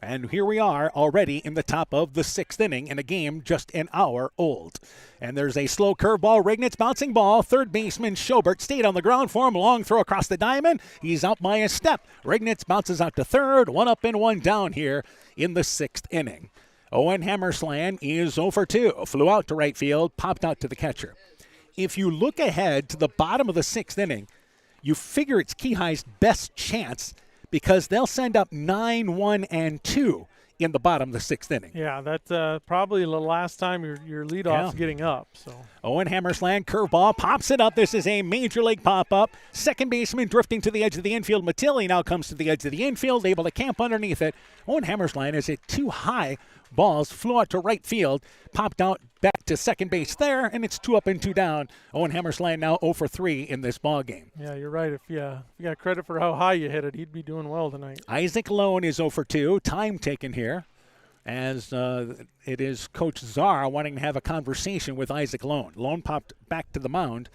And here we are already in the top of the 6th inning in a game just an hour old. And there's a slow curveball. Rignitz bouncing ball. Third baseman Schobert stayed on the ground for him. Long throw across the diamond. He's out by a step. Rignitz bounces out to third. 1 up and 1 down here in the 6th inning. Owen Hammersland is 0 for 2. Flew out to right field. Popped out to the catcher. If you look ahead to the bottom of the 6th inning, you figure it's Kehigh's best chance because they'll send up 9, 1, and 2 in the bottom of the 6th inning. Yeah, that's probably the last time your leadoff's getting up. So Owen Hammersland, curveball, pops it up. This is a major league pop-up. Second baseman drifting to the edge of the infield. Matilli now comes to the edge of the infield, able to camp underneath it. Owen Hammersland is hit 2 high balls, flew out to right field, popped out back to second base there, and it's 2 up and 2 down. Owen Hammersland now 0 for 3 in this ball game. Yeah, you're right. If you got credit for how high you hit it, he'd be doing well tonight. Isaac Lone is 0 for 2. Time taken here, as it is Coach Czar wanting to have a conversation with Isaac Lone. Lone popped back to the mound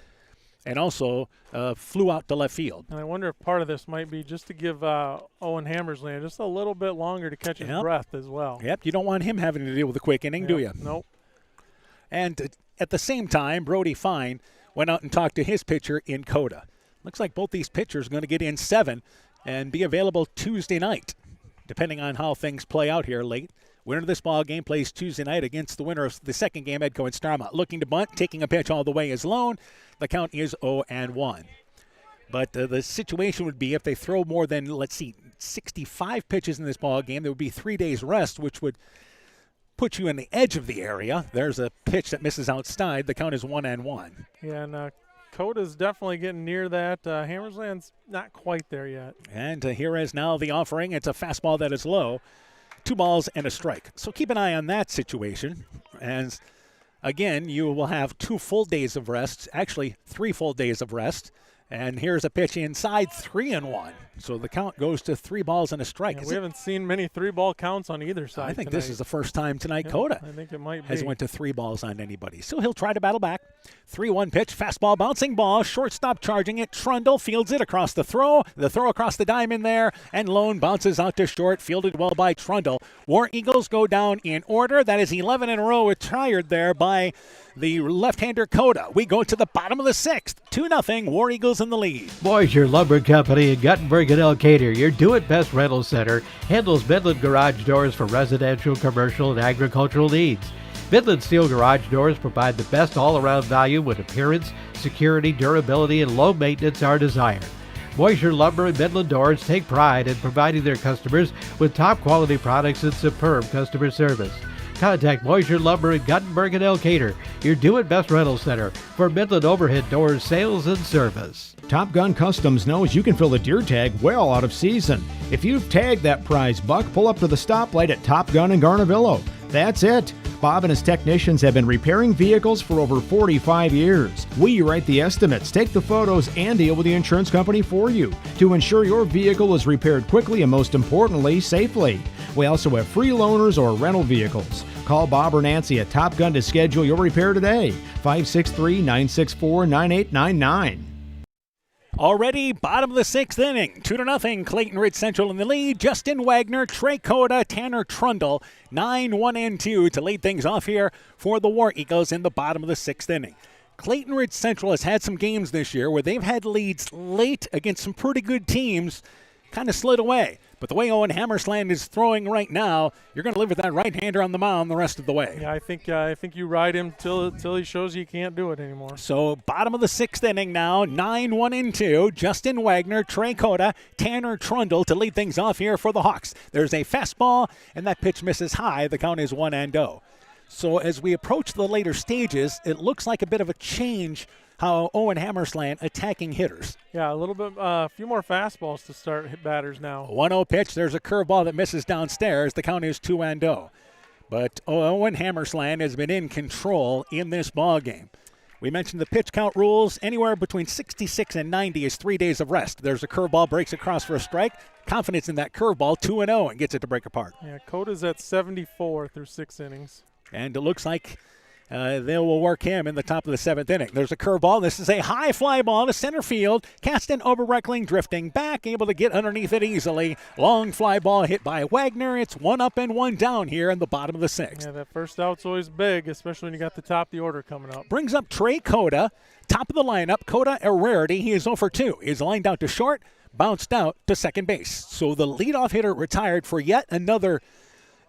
and also flew out to left field. And I wonder if part of this might be just to give Owen Hammersland just a little bit longer to catch his breath as well. Yep, you don't want him having to deal with a quick inning, do you? Nope. And at the same time, Brody Fine went out and talked to his pitcher in Coda. Looks like both these pitchers are going to get in 7 and be available Tuesday night, depending on how things play out here late. Winner of this ball game plays Tuesday night against the winner of the second game, Edco and Starmont. Looking to bunt, taking a pitch all the way is Lone. The count is 0-1. But the situation would be if they throw more than, 65 pitches in this ball game, there would be 3 days rest, which would put you in the edge of the area. There's a pitch that misses outside. The count is 1-1. Yeah, and Coda's definitely getting near that. Hammersland's not quite there yet. And here is now the offering. It's a fastball that is low. 2 balls and a strike. So keep an eye on that situation. And again, you will have 2 full days of rest, actually 3 full days of rest. And here's a pitch inside, 3-1. So the count goes to 3 balls and a strike. Yeah, we haven't seen many 3-ball counts on either side. I think tonight. This is the first time tonight Coda I think it might has be. went to 3 balls on anybody. So he'll try to battle back. 3-1 pitch, fastball, bouncing ball, shortstop charging it. Trundle fields it across the throw across the diamond there, and Lone bounces out to short, fielded well by Trundle. War Eagles go down in order. That is 11 in a row retired there by the left-hander Coda. We go to the bottom of the 6th. 2-0, War Eagles in the lead. Boisier Lumber Company in Guttenberg and Elkader, your do-it-best rental center, handles Midland garage doors for residential, commercial, and agricultural needs. Midland Steel Garage Doors provide the best all-around value when appearance, security, durability, and low maintenance are desired. Moisure Lumber and Midland Doors take pride in providing their customers with top-quality products and superb customer service. Contact Moisure Lumber in Guttenberg and Elkader, your do-it-best rental center, for Midland overhead doors sales and service. Top Gun Customs knows you can fill the deer tag well out of season. If you've tagged that prize buck, pull up to the stoplight at Top Gun in Garnavillo. That's it. Bob and his technicians have been repairing vehicles for over 45 years. We write the estimates, take the photos, and deal with the insurance company for you to ensure your vehicle is repaired quickly and, most importantly, safely. We also have free loaners or rental vehicles. Call Bob or Nancy at Top Gun to schedule your repair today. 563-964-9899. Already bottom of the 6th inning, 2-0. Clayton Ridge Central in the lead. Justin Wagner, Trey Coda, Tanner Trundle, 9-1-2 to lead things off here for the War Eagles in the bottom of the 6th inning. Clayton Ridge Central has had some games this year where they've had leads late against some pretty good teams, kind of slid away. But the way Owen Hammersland is throwing right now, you're going to live with that right-hander on the mound the rest of the way. Yeah, I think you ride him till he shows you can't do it anymore. So bottom of the 6th inning now, 9-1-2. Justin Wagner, Trey Coda, Tanner Trundle to lead things off here for the Hawks. There's a fastball, and that pitch misses high. The count is 1-0. So as we approach the later stages, it looks like a bit of a change how Owen Hammersland attacking hitters. Yeah, a little bit, a few more fastballs to start hit batters now. 1-0 pitch. There's a curveball that misses downstairs. The count is 2-0. But Owen Hammersland has been in control in this ball game. We mentioned the pitch count rules. Anywhere between 66 and 90 is 3 days of rest. There's a curveball, breaks across for a strike. Confidence in that curveball, 2-0, and gets it to break apart. Yeah, Coda's at 74 through 6 innings. And it looks like they will work him in the top of the 7th inning. There's a curveball. This is a high fly ball to center field. Kasten Oberreckling drifting back, able to get underneath it easily. Long fly ball hit by Wagner. It's 1 up and 1 down here in the bottom of the 6th. Yeah, that first out's always big, especially when you got the top of the order coming up. Brings up Trey Coda, top of the lineup. Coda, a rarity. He is 0 for 2. He's lined out to short, bounced out to second base. So the leadoff hitter retired for yet another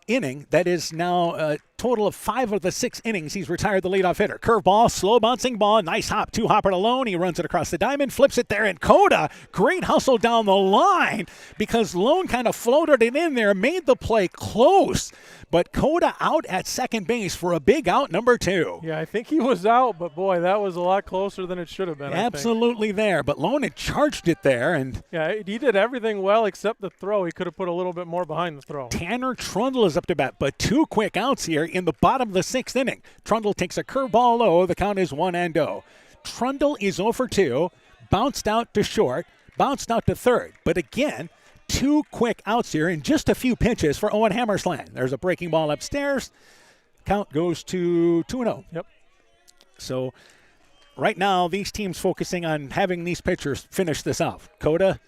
inning. That is now a total of 5 of the 6 innings he's retired the leadoff hitter. Curveball, slow bouncing ball, nice hop, 2-hopper to Lone. He runs it across the diamond, flips it there, and Coda, great hustle down the line because Lone kind of floated it in there, made the play close. But Coda out at second base for a big out, number 2. Yeah, I think he was out, but boy, that was a lot closer than it should have been. Absolutely there, but Lone had charged it there. And yeah, he did everything well except the throw. He could have put a little bit more behind the throw. Tanner Trundle is up to bat, but 2 quick outs here in the bottom of the 6th inning. Trundle takes a curveball low. The count is 1-0. Trundle is 0 for 2, bounced out to short, bounced out to third. But again, 2 quick outs here in just a few pitches for Owen Hammersland. There's a breaking ball upstairs. Count goes to 2-0. Yep. So right now, these teams focusing on having these pitchers finish this off. Coda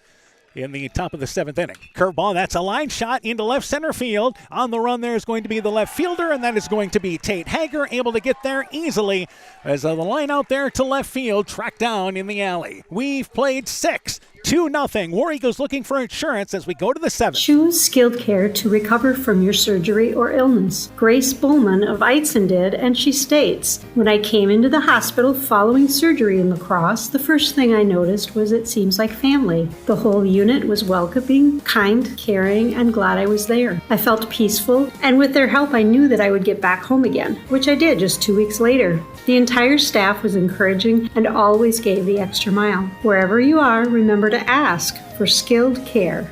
in the top of the 7th inning. Curveball, that's a line shot into left center field. On the run there is going to be the left fielder, and that is going to be Tate Hager, able to get there easily as the line out there to left field, tracked down in the alley. We've played 6. 2-0. War Eagles looking for insurance as we go to the 7th. Choose skilled care to recover from your surgery or illness. Grace Bullman of Eitzen did, and she states, when I came into the hospital following surgery in La Crosse, the first thing I noticed was it seems like family. The whole unit was welcoming, kind, caring, and glad I was there. I felt peaceful, and with their help I knew that I would get back home again, which I did just 2 weeks later. The entire staff was encouraging and always gave the extra mile. Wherever you are, remember to ask for skilled care.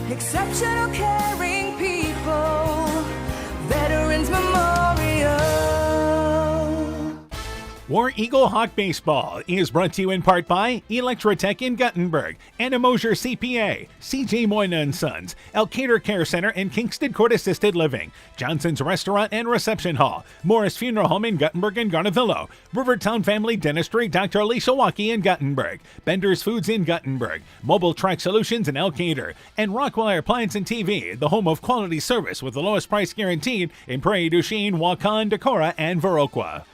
Exceptional caring people, Veterans Memorial. War Eagle Hawk Baseball is brought to you in part by Electrotech in Guttenberg, Anna Mosier CPA, CJ Moyna & Sons, Elkader Care Center and Kingston Court Assisted Living, Johnson's Restaurant and Reception Hall, Morris Funeral Home in Guttenberg and Garnavillo, Rivertown Family Dentistry, Dr. Alicia Waukee in Guttenberg, Bender's Foods in Guttenberg, Mobile Track Solutions in Elkader, and Rockwell Appliance and TV, the home of quality service with the lowest price guaranteed in Prairie du Chien, Waukon, Decorah, and Viroqua.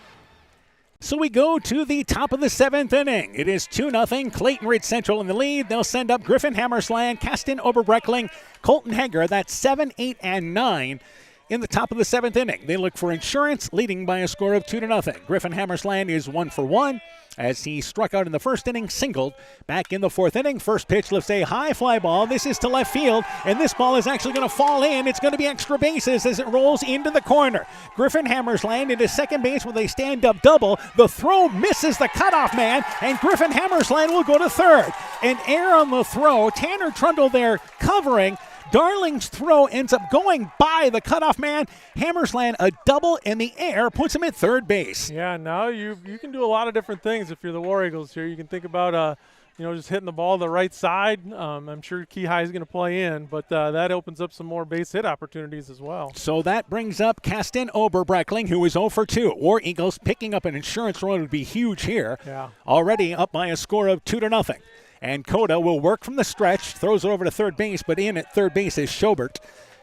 So we go to the top of the 7th inning. It is 2-0. Clayton Ridge Central in the lead. They'll send up Griffin Hammersland, Kasten Oberreckling, Colton Hager. That's 7, 8, and 9. in the top of the 7th inning. They look for insurance, leading by a score of 2-0. Griffin Hammersland is 1 for 1 as he struck out in the first inning, singled. Back in the 4th inning, first pitch lifts a high fly ball. This is to left field, and this ball is actually going to fall in. It's going to be extra bases as it rolls into the corner. Griffin Hammersland into second base with a stand-up double. The throw misses the cutoff man, and Griffin Hammersland will go to third. An error on the throw. Tanner Trundle there covering. Darling's throw ends up going by the cutoff man. Hammersland, a double in the air, puts him at third base. Yeah, now you can do a lot of different things if you're the War Eagles here. You can think about just hitting the ball the right side. I'm sure Keyhigh is going to play in, but that opens up some more base hit opportunities as well. So that brings up Kasten Oberbreckling, who is 0 for 2. War Eagles picking up an insurance run would be huge here. Yeah. Already up by a score of 2-0. And Coda will work from the stretch, throws it over to third base, but in at third base is Schobert,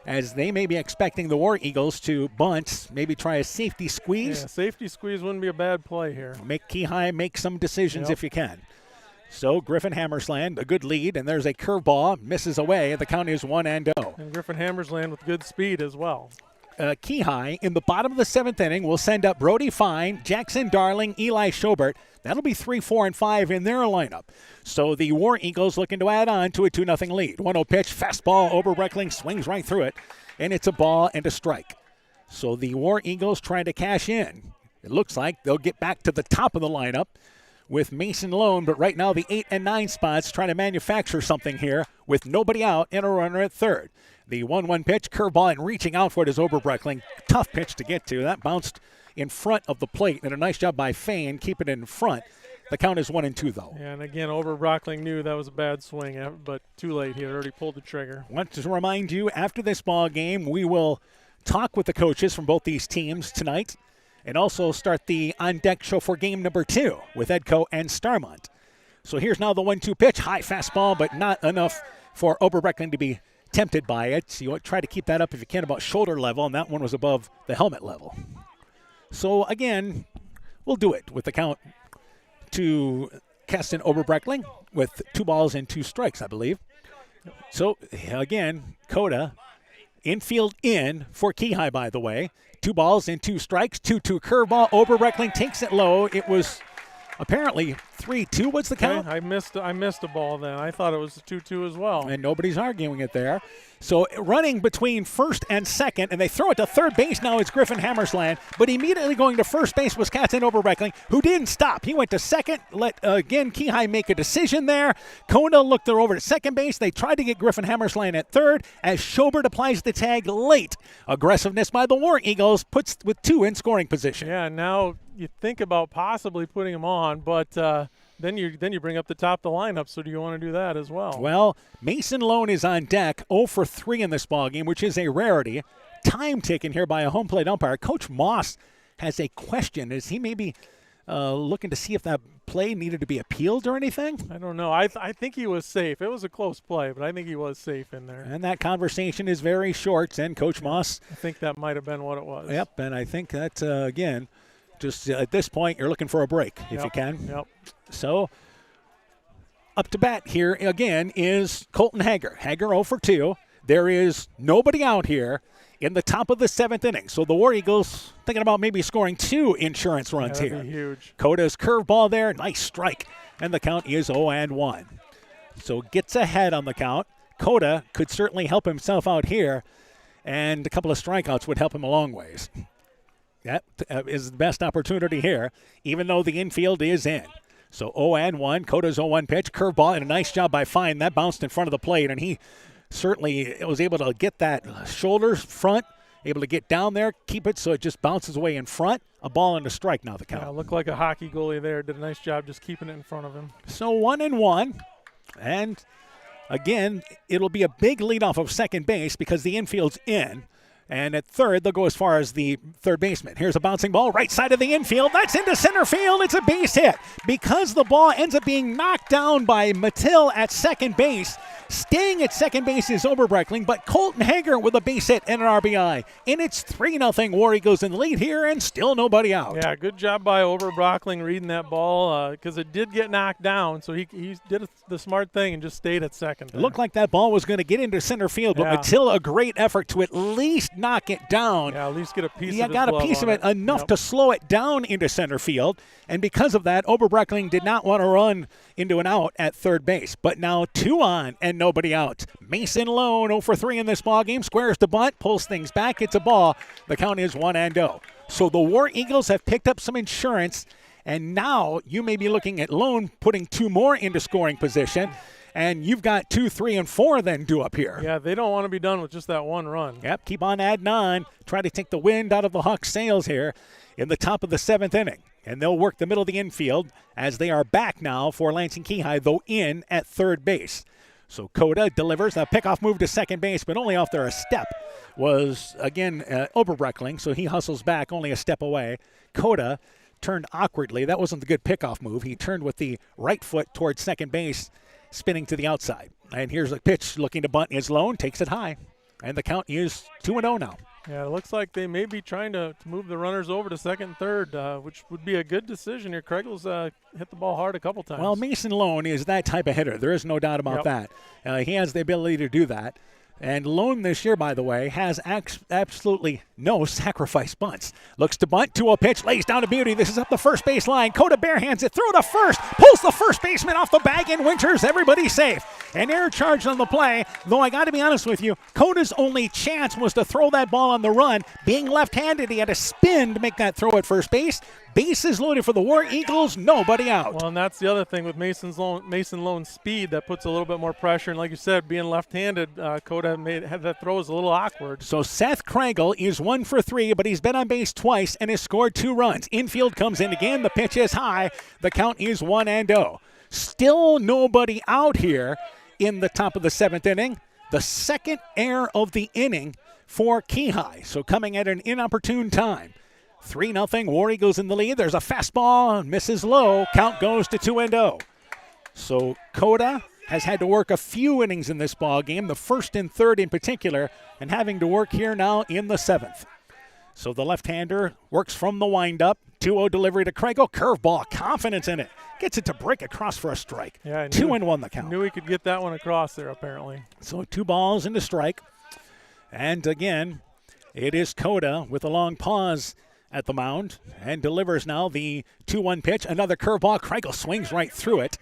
as they may be expecting the War Eagles to bunt, maybe try a safety squeeze. Yeah, safety squeeze wouldn't be a bad play here. Make Keyhigh make some decisions if you can. So Griffin Hammersland, a good lead, and there's a curveball, misses away. The count is 1-0. And Griffin Hammersland with good speed as well. Keyhigh in the bottom of the 7th inning will send up Brody Fine, Jackson Darling, Eli Schobert. That'll be 3, 4, and 5 in their lineup. So the War Eagles looking to add on to a 2-0 lead. 1-0 pitch, fastball, Oberbreckling swings right through it, and it's a ball and a strike. So the War Eagles trying to cash in. It looks like they'll get back to the top of the lineup with Mason Lone, but right now the 8 and 9 spots trying to manufacture something here with nobody out and a runner at third. The 1-1 pitch, curveball, and reaching out for it is Oberbreckling. Tough pitch to get to. That bounced in front of the plate, and a nice job by Fain keeping it in front. The count is 1-2, though. Yeah, and again, Oberbreckling knew that was a bad swing, but too late. He had already pulled the trigger. I want to remind you, after this ball game, we will talk with the coaches from both these teams tonight and also start the on-deck show for game number 2 with Edco and Starmont. So here's now the 1-2 pitch. High fastball, but not enough for Oberbreckling to be tempted by it. So you try to keep that up if you can about shoulder level, and that one was above the helmet level. So again, we'll do it with the count to Kasten Oberbreckling with 2 balls and 2 strikes, I believe. So again, Coda infield in for Keyhigh, by the way. 2 balls and 2 strikes, 2-2 curveball. Oberbreckling takes it low. It was apparently 3-2. What's the count? Okay, I missed a ball then. I thought it was a 2-2 as well. And nobody's arguing it there. So running between first and second, and they throw it to third base now. It's Griffin Hammersland, but immediately going to first base was Kasten Oberbreckling, who didn't stop. He went to second, let again Keyhigh make a decision there. Kona looked over to second base. They tried to get Griffin Hammersland at third as Schobert applies the tag late. Aggressiveness by the War Eagles puts with 2 in scoring position. Yeah, now you think about possibly putting him on, but then you bring up the top of the lineup, so do you want to do that as well? Well, Mason Lone is on deck, 0 for 3 in this ballgame, which is a rarity. Time taken here by a home plate umpire. Coach Moss has a question. Is he maybe looking to see if that play needed to be appealed or anything? I don't know. I think he was safe. It was a close play, but I think he was safe in there. And that conversation is very short, and Coach Moss. I think that might have been what it was. Yep, and I think that, again, just at this point, you're looking for a break if you can. Yep. So up to bat here again is Colton Hager. Hager 0 for 2. There is nobody out here in the top of the 7th inning. So the War Eagles thinking about maybe scoring 2 insurance runs That'd here. Be huge. Coda's curveball there. Nice strike. And the count is 0-1. So gets ahead on the count. Coda could certainly help himself out here. And a couple of strikeouts would help him a long ways. That is the best opportunity here, even though the infield is in. So 0-1, Coda's 0-1 pitch, curveball, and a nice job by Fine. That bounced in front of the plate, and he certainly was able to get that shoulder front, able to get down there, keep it so it just bounces away in front. A ball and a strike now the count. Yeah, looked like a hockey goalie there. Did a nice job just keeping it in front of him. So 1-1, and again, it'll be a big leadoff of second base because the infield's in. And at third, they'll go as far as the third baseman. Here's a bouncing ball right side of the infield. That's into center field. It's a base hit. Because the ball ends up being knocked down by Mattil at second base, Staying at second base is Oberbreckling, but Colton Hager with a base hit and an RBI. And it's 3-0. War Eagles in the lead here, and still nobody out. Yeah, good job by Oberbreckling reading that ball because it did get knocked down, so he did the smart thing and just stayed at second. It looked like that ball was going to get into center field, but Yeah. Matilla, a great effort to at least knock it down. Yeah, at least get a piece Yeah, of his got a glove piece of on it enough to slow it down into center field. And because of that, Oberbreckling did not want to run into an out at third base. But now 2 on and nobody out. Mason Lone 0 for 3 in this ball game. Squares to bunt, pulls things back. It's a ball. The count is 1-0. So the War Eagles have picked up some insurance, and now you may be looking at Lone putting 2 more into scoring position. And you've got 2, 3, and 4 then due up here. Yeah, they don't want to be done with just that one run. Yep, keep on adding on. Try to take the wind out of the Hawks' sails here in the top of the 7th inning. And they'll work the middle of the infield as they are back now for Lansing Keyhigh, though in at third base. So Coda delivers a pickoff move to second base, but only off there a step was, again, Oberbreckling, so he hustles back only a step away. Coda turned awkwardly. That wasn't the good pickoff move. He turned with the right foot towards second base, spinning to the outside. And here's a pitch looking to bunt is Lone, takes it high. And the count is 2-0 now. Yeah, it looks like they may be trying to move the runners over to second and third, which would be a good decision here. Craigle's hit the ball hard a couple times. Well, Mason Lone is that type of hitter. There is no doubt about that. He has the ability to do that. And Lone this year, by the way, has absolutely no sacrifice bunts. Looks to bunt, 2-0 pitch, lays down to Beauty. This is up the first base line. Coda barehands it through to first, pulls the first baseman off the bag and Winters. Everybody's safe. An air charge on the play, though I got to be honest with you, Coda's only chance was to throw that ball on the run. Being left-handed, he had to spin to make that throw at first base. Bases loaded for the War Eagles, nobody out. Well, and that's the other thing with Mason Lone's speed that puts a little bit more pressure. And like you said, being left-handed, Coda had that throw was a little awkward. So Seth Krangle is 1 for 3, but he's been on base twice and has scored 2 runs. Infield comes in again. The pitch is high. The count is 1-0. Still nobody out here in the top of the 7th inning. The second error of the inning for Keyhigh. So coming at an inopportune time. 3-0, War Eagles in the lead. There's a fastball, misses low. Count goes to 2-0. So Coda has had to work a few innings in this ball game, the first and third in particular, and having to work here now in the 7th. So the left-hander works from the windup. 2-0 delivery to Krangle. Curveball, confidence in it. Gets it to break across for a strike. Yeah, 2-1 the count. Knew he could get that one across there, apparently. So 2 balls into strike. And again, it is Coda with a long pause at the mound and delivers now the 2-1 pitch. Another curveball. Krangle swings right through it.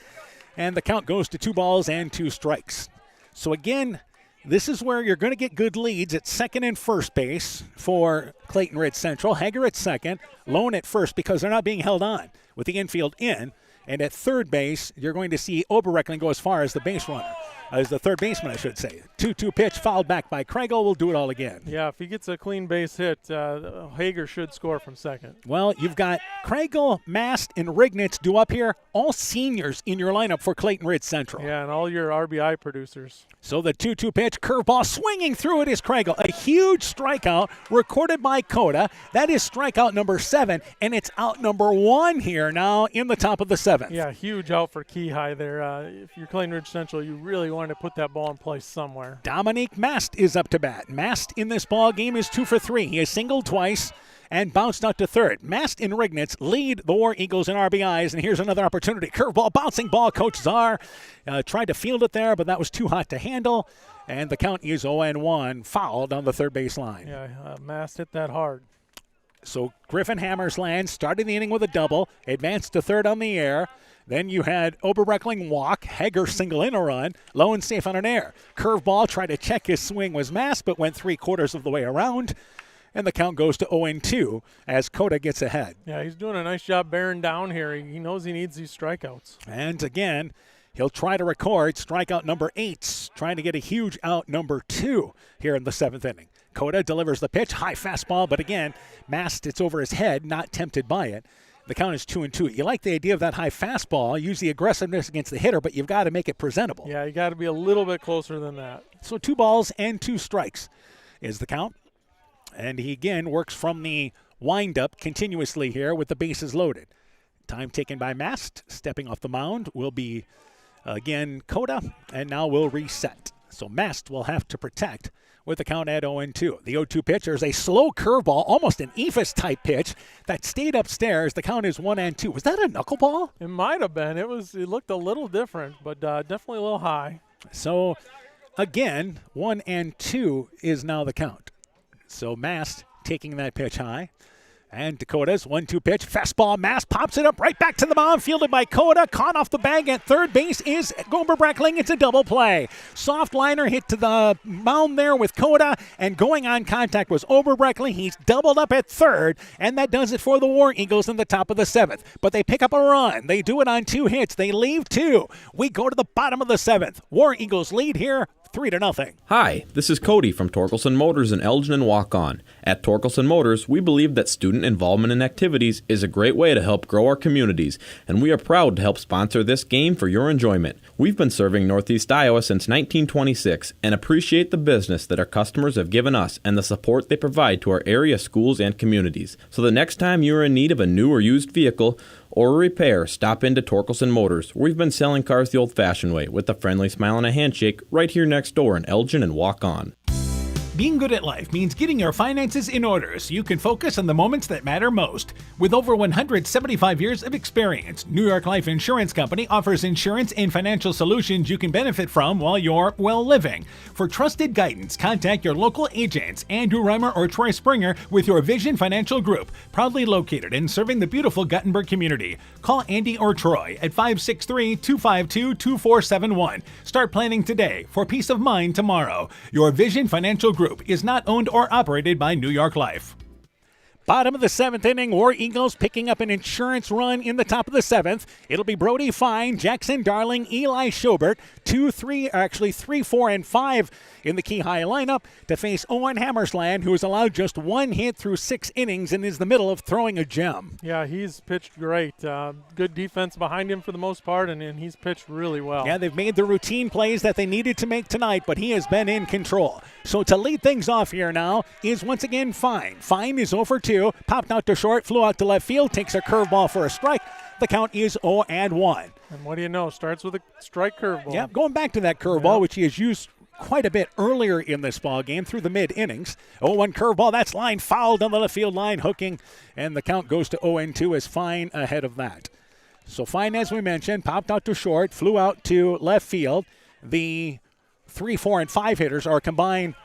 And the count goes to 2 balls and 2 strikes. So again, this is where you're going to get good leads at second and first base for Clayton Ridge Central. Hager at second, Lone at first because they're not being held on with the infield in. And at third base, you're going to see Oberbreckling go as far as the base runner. As the third baseman, I should say. 2-2 pitch, fouled back by Krangle. We'll do it all again. Yeah, if he gets a clean base hit, Hager should score from second. Well, you've got Krangle, Mast, and Rignitz due up here. All seniors in your lineup for Clayton Ridge Central. Yeah, and all your RBI producers. So the 2-2 pitch, curveball, swinging through it is Krangle. A huge strikeout recorded by Coda. That is strikeout number 7, and it's out number 1 here now in the top of the 7th. Yeah, huge out for Keyhigh there. If you're Clayton Ridge Central, you really want to put that ball in place somewhere. Dominique Mast is up to bat. Mast in this ball game is 2 for 3. He has singled twice and bounced out to third. Mast and Rignitz lead the War Eagles in RBIs, and here's another opportunity. Curveball, bouncing ball. Coach Czar tried to field it there, but that was too hot to handle, and the count is 0-1, fouled on the third base line. Yeah, Mast hit that hard. So Griffin Hammersland started the inning with a double, advanced to third on the air. Then you had Oberbreckling walk, Hager single in a run, Lone safe on an air. Curveball, tried to check his swing, was Mast, but went 3/4 of the way around. And the count goes to 0-2 as Coda gets ahead. Yeah, he's doing a nice job bearing down here. He knows he needs these strikeouts. And again, he'll try to record strikeout number 8, trying to get a huge out number 2 here in the 7th inning. Coda delivers the pitch, high fastball, but again, Mast, it's over his head, not tempted by it. The count is 2-2. You like the idea of that high fastball, use the aggressiveness against the hitter, but you've got to make it presentable. Yeah, you got to be a little bit closer than that. So 2 balls and 2 strikes is the count. And he again works from the windup continuously here with the bases loaded. Time taken by Mast, stepping off the mound, will be Again, Coda, and now we'll reset. So Mast will have to protect with the count at 0-2. The 0-2 pitch, there's a slow curveball, almost an Ephus-type pitch that stayed upstairs. The count is 1-2. Was that a knuckleball? It might have been. It looked a little different, but definitely a little high. So, again, 1-2 is now the count. So Mast taking that pitch high. And Dakota's 1-2 pitch, fastball, Mast pops it up right back to the mound, fielded by Coda, caught off the bag at third base is Oberbreckling. It's a double play. Soft liner hit to the mound there with Coda, and going on contact was Oberbreckling. He's doubled up at third, and that does it for the War Eagles in the top of the 7th. But they pick up a run. They do it on 2 hits. They leave 2. We go to the bottom of the 7th. War Eagles lead here 3-0. Hi, this is Cody from Torkelson Motors in Elgin and Walk-On. At Torkelson Motors, we believe that student involvement in activities is a great way to help grow our communities, and we are proud to help sponsor this game for your enjoyment. We've been serving Northeast Iowa since 1926 and appreciate the business that our customers have given us and the support they provide to our area schools and communities. So the next time you are in need of a new or used vehicle or a repair, stop into Torkelson Motors. We've been selling cars the old-fashioned way with a friendly smile and a handshake right here next door in Elgin and Walk-On. Being good at life means getting your finances in order so you can focus on the moments that matter most. With over 175 years of experience, New York Life Insurance Company offers insurance and financial solutions you can benefit from while you're, well, living. For trusted guidance, contact your local agents, Andrew Reimer or Troy Springer with your Vision Financial Group, proudly located and serving the beautiful Guttenberg community. Call Andy or Troy at 563-252-2471. Start planning today for peace of mind tomorrow. Your Vision Financial Group is not owned or operated by New York Life. Bottom of the 7th inning, War Eagles picking up an insurance run in the top of the 7th. It'll be Brody Fine, Jackson Darling, Eli Schobert, 3, 4, and 5 in the Key High lineup to face Owen Hammersland, who has allowed just 1 hit through 6 innings and is in the middle of throwing a gem. Yeah, he's pitched great. Good defense behind him for the most part, and he's pitched really well. Yeah, they've made the routine plays that they needed to make tonight, but he has been in control. So to lead things off here now is once again Fine. Fine is 0-2. Popped out to short, flew out to left field, takes a curveball for a strike. The count is 0-1. And what do you know? Starts with a strike curveball. Yeah, going back to that curveball, which he has used quite a bit earlier in this ball game through the mid-innings. 0-1 curveball, that's line fouled on the left field line, hooking, and the count goes to 0-2 as Fine ahead of that. So Fine, as we mentioned, popped out to short, flew out to left field. The 3, 4, and 5 hitters are combined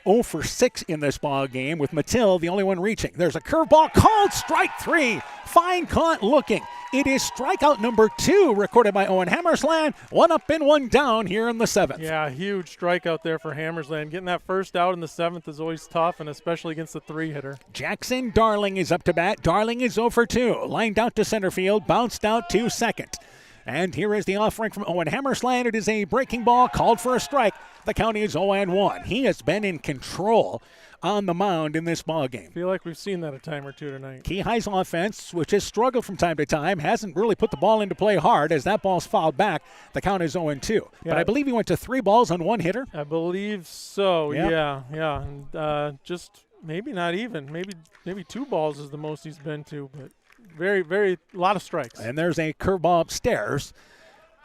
0-for-6 in this ball game, with Mattil the only one reaching. There's a curveball called strike 3. Fine caught looking. It is strikeout number 2 recorded by Owen Hammersland. 1 up and 1 down here in the 7th. Yeah, huge strikeout there for Hammersland. Getting that first out in the 7th is always tough, and especially against the 3-hitter. Jackson Darling is up to bat. Darling is 0-for-2. Lined out to center field, bounced out to second. And here is the offering from Owen Hammersland. It is a breaking ball called for a strike. The count is 0-1. He has been in control on the mound in this ball game. I feel like we've seen that a time or two tonight. Key High's offense, which has struggled from time to time, hasn't really put the ball into play hard as that ball's fouled back. The count is 0-2. Yeah. But I believe he went to 3 balls on 1 hitter. I believe so, Yep. yeah. And just maybe not even. Maybe 2 balls is the most he's been to, but very, a lot of strikes. And there's a curveball upstairs.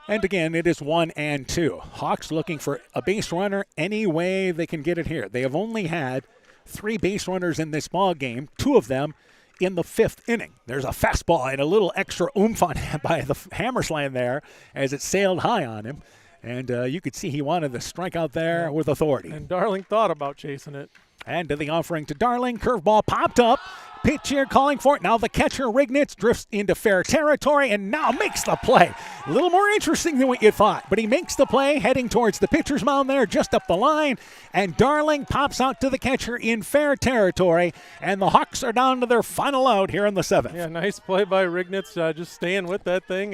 And again, it is 1-2. Hawks looking for a base runner any way they can get it here. They have only had 3 base runners in this ball game, 2 of them in the 5th inning. There's a fastball and a little extra oomph on by the Hammersland there as it sailed high on him. And you could see he wanted to strike out there with authority. And Darling thought about chasing it. And to the offering to Darling, curveball popped up. Pitch here calling for it. Now the catcher, Rignitz, drifts into fair territory and now makes the play. A little more interesting than what you thought, but he makes the play heading towards the pitcher's mound there just up the line. And Darling pops out to the catcher in fair territory. And the Hawks are down to their final out here in the 7th. Yeah, nice play by Rignitz, just staying with that thing.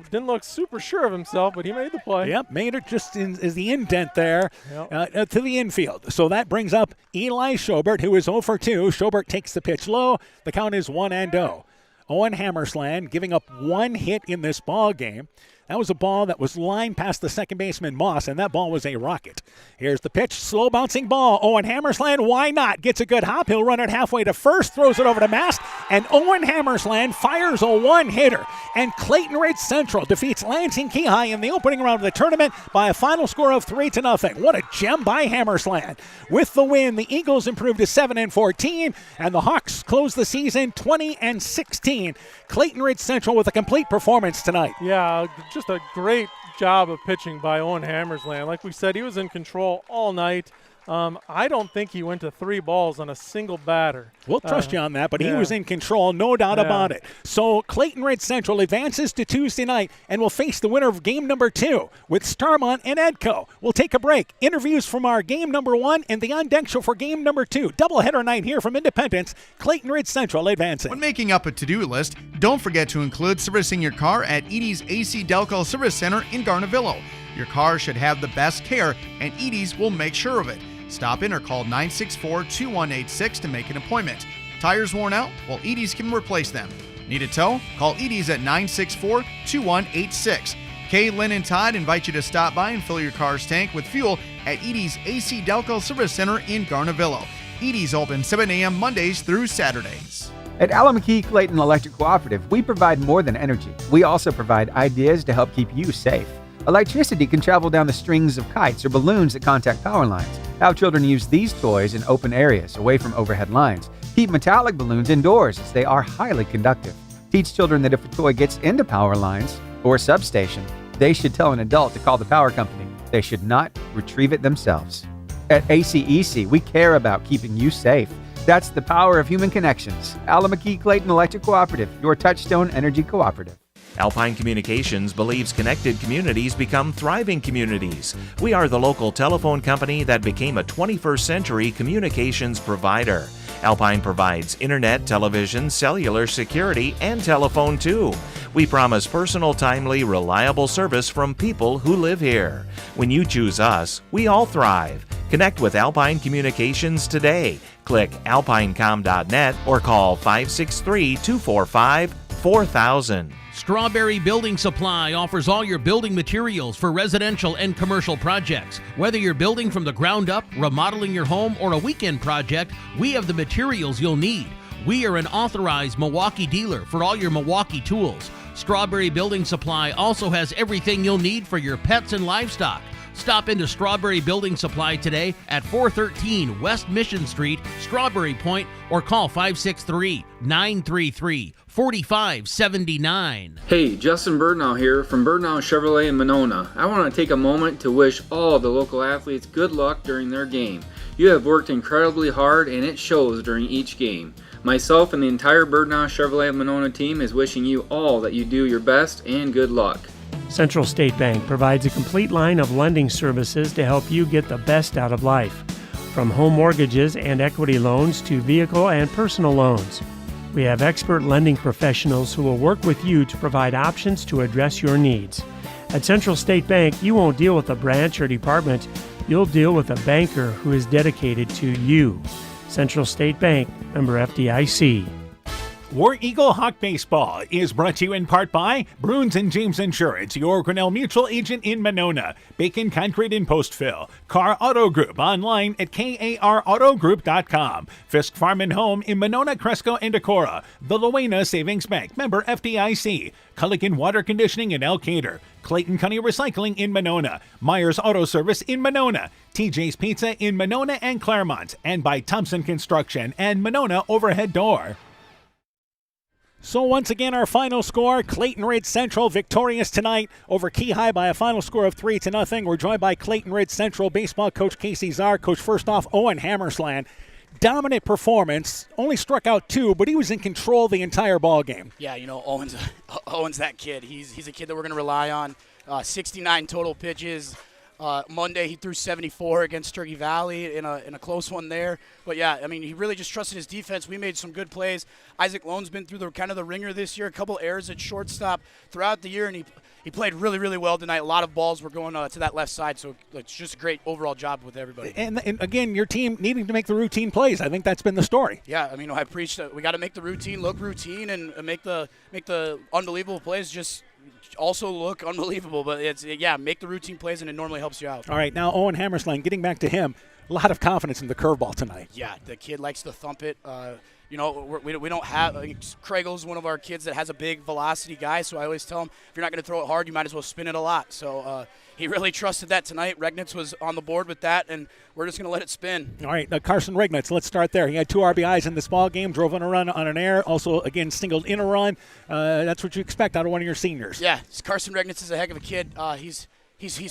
Didn't look super sure of himself, but he made the play. Yep, made it just as the indent there to the infield. So that brings up Eli Schobert, who is 0-for-2. Schobert takes the pitch low. The count is 1-0. Owen Hammersland giving up 1 hit in this ball game. That was a ball that was lined past the second baseman Moss, and that ball was a rocket. Here's the pitch, slow bouncing ball. Owen Hammersland, why not? Gets a good hop. He'll run it halfway to first, throws it over to Mast, and Owen Hammersland fires a one-hitter. And Clayton Ridge Central defeats Lansing Keyhigh in the opening round of the tournament by a final score of 3-0. What a gem by Hammersland. With the win, the Eagles improved to 7-14, and the Hawks close the season 20-16. Clayton Ridge Central with a complete performance tonight. Yeah, just a great job of pitching by Owen Hammersland. Like we said, he was in control all night. I don't think he went to 3 balls on a single batter. We'll trust you on that, but he was in control, no doubt about it. So Clayton Ridge Central advances to Tuesday night and will face the winner of game number 2 with Starmont and Edco. We'll take a break. Interviews from our game number 1 and the on-deck show for game number 2. Doubleheader night here from Independence. Clayton Ridge Central advancing. When making up a to-do list, don't forget to include servicing your car at Edie's AC Delco Service Center in Garnavillo. Your car should have the best care, and Edie's will make sure of it. Stop in or call 964-2186 to make an appointment. Tires worn out? Well, Edie's can replace them. Need a tow? Call Edie's at 964-2186. Kay, Lynn, and Todd invite you to stop by and fill your car's tank with fuel at Edie's AC Delco Service Center in Garnavillo. Edie's open 7 a.m. Mondays through Saturdays. At Alameda Clayton Electric Cooperative, we provide more than energy. We also provide ideas to help keep you safe. Electricity can travel down the strings of kites or balloons that contact power lines. Have children use these toys in open areas away from overhead lines. Keep metallic balloons indoors as they are highly conductive. Teach children that if a toy gets into power lines or a substation, they should tell an adult to call the power company. They should not retrieve it themselves. At ACEC, we care about keeping you safe. That's the power of human connections. Alameda Clayton Electric Cooperative, your touchstone energy cooperative. Alpine Communications believes connected communities become thriving communities. We are the local telephone company that became a 21st century communications provider. Alpine provides internet, television, cellular, security, and telephone too. We promise personal, timely, reliable service from people who live here. When you choose us, we all thrive. Connect with Alpine Communications today. Click alpinecom.net or call 563-245-4000. Strawberry Building Supply offers all your building materials for residential and commercial projects. Whether you're building from the ground up, remodeling your home, or a weekend project, we have the materials you'll need. We are an authorized Milwaukee dealer for all your Milwaukee tools. Strawberry Building Supply also has everything you'll need for your pets and livestock. Stop into Strawberry Building Supply today at 413 West Mission Street, Strawberry Point, or call 563-933-4579. Hey, Justin Birdnow here from Birdnow Chevrolet in Monona. I want to take a moment to wish all the local athletes good luck during their game. You have worked incredibly hard and it shows during each game. Myself and the entire Birdnow Chevrolet Monona team is wishing you all that you do your best and good luck. Central State Bank provides a complete line of lending services to help you get the best out of life. From home mortgages and equity loans to vehicle and personal loans. We have expert lending professionals who will work with you to provide options to address your needs. At Central State Bank, you won't deal with a branch or department. You'll deal with a banker who is dedicated to you. Central State Bank, member FDIC. War Eagle Hawk Baseball is brought to you in part by Bruins and James Insurance, your Grinnell Mutual agent in Monona, Bacon Concrete in Postville, Carr Auto Group online at karautogroup.com, Fisk Farm and Home in Monona, Cresco, and Decorah, the Luena Savings Bank, member FDIC, Culligan Water Conditioning in Elkader, Clayton County Recycling in Monona, Myers Auto Service in Monona, TJ's Pizza in Monona and Claremont, and by Thompson Construction and Monona Overhead Door. So once again, our final score, Clayton Ridge Central victorious tonight over Keyhigh by a final score of 3-0. We're joined by Clayton Ridge Central baseball coach Casey Czar. Coach, first off, Owen Hammersland. Dominant performance, only struck out 2, but he was in control the entire ball game. Yeah, you know, Owen's that kid. He's a kid that we're going to rely on. 69 total pitches. Monday he threw 74 against Turkey Valley in a close one there. But yeah, I mean, he really just trusted his defense. We made some good plays. Isaac Lone's been through the ringer this year. A couple errors at shortstop throughout the year, and he played really, really well tonight. A lot of balls were going to that left side, so it's just a great overall job with everybody. And again, your team needing to make the routine plays. I think that's been the story. Yeah, I mean, I preached we got to make the routine look routine and make the unbelievable plays just also look unbelievable. But make the routine plays, and it normally helps you out. All right, now Owen Hammerstein, getting back to him, a lot of confidence in the curveball tonight. Yeah, the kid likes to thump it. We don't have Kragel's one of our kids that has a big velocity guy, so I always tell him, if you're not going to throw it hard, you might as well spin it a lot. So he really trusted that tonight. Regnitz was on the board with that, and we're just going to let it spin. All right, Carson Regnitz, let's start there. He had 2 RBIs in this ball game, drove in a run on an error, also, again, singled in a run. That's what you expect out of one of your seniors. Yeah, Carson Regnitz is a heck of a kid. He's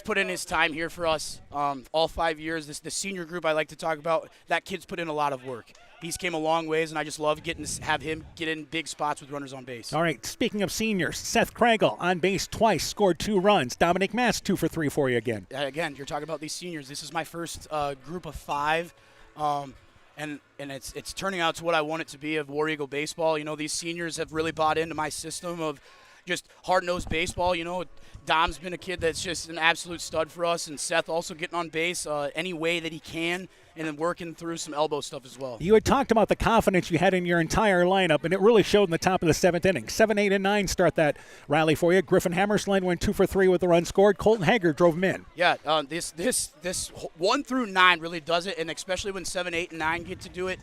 put in his time here for us all 5 years. The senior group I like to talk about, that kid's put in a lot of work. He's came a long ways, and I just love getting to have him get in big spots with runners on base. All right, speaking of seniors, Seth Kragel on base twice, scored 2 runs. Dominic Mass, 2 for 3 for you again. Again, you're talking about these seniors. This is my first group of 5, and it's turning out to what I want it to be of War Eagle baseball. These seniors have really bought into my system of just hard-nosed baseball. Dom's been a kid that's just an absolute stud for us, and Seth also getting on base any way that he can, and then working through some elbow stuff as well. You had talked about the confidence you had in your entire lineup, and it really showed in the top of the 7th inning. 7, 8, and 9 start that rally for you. Griffin Hammerstein went 2 for 3 with the run scored. Colton Hager drove him in. Yeah, this 1 through 9 really does it, and especially when 7, 8, and 9 get to do it,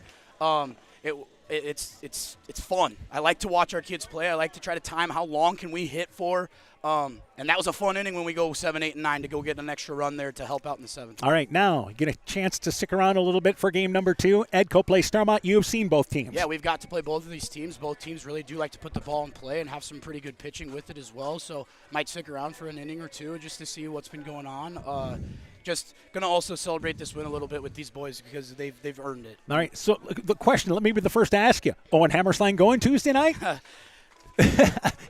it's fun. I like to watch our kids play. I like to try to time how long can we hit for. And that was a fun inning when we go 7, 8, and 9 to go get an extra run there to help out in the 7th. All right, now you get a chance to stick around a little bit for game number 2. Edco plays Starmont. You have seen both teams. Yeah, we've got to play both of these teams. Both teams really do like to put the ball in play and have some pretty good pitching with it as well. So might stick around for an inning or 2 just to see what's been going on. Just going to also celebrate this win a little bit with these boys because they've earned it. All right, so the question, let me be the first to ask you. Owen Hammerstein going Tuesday night?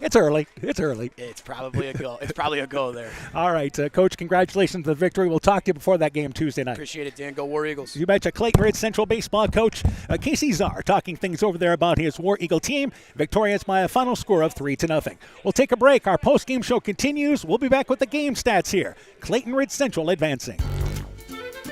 It's early. It's probably a go. It's probably a go there. All right, Coach, congratulations on the victory. We'll talk to you before that game Tuesday night. Appreciate it, Dan. Go War Eagles. You betcha. Clayton Ridge Central Baseball coach Casey Czar talking things over there about his War Eagle team. Victorious by a final score of 3-0. We'll take a break. Our post-game show continues. We'll be back with the game stats here. Clayton Ridge Central advancing.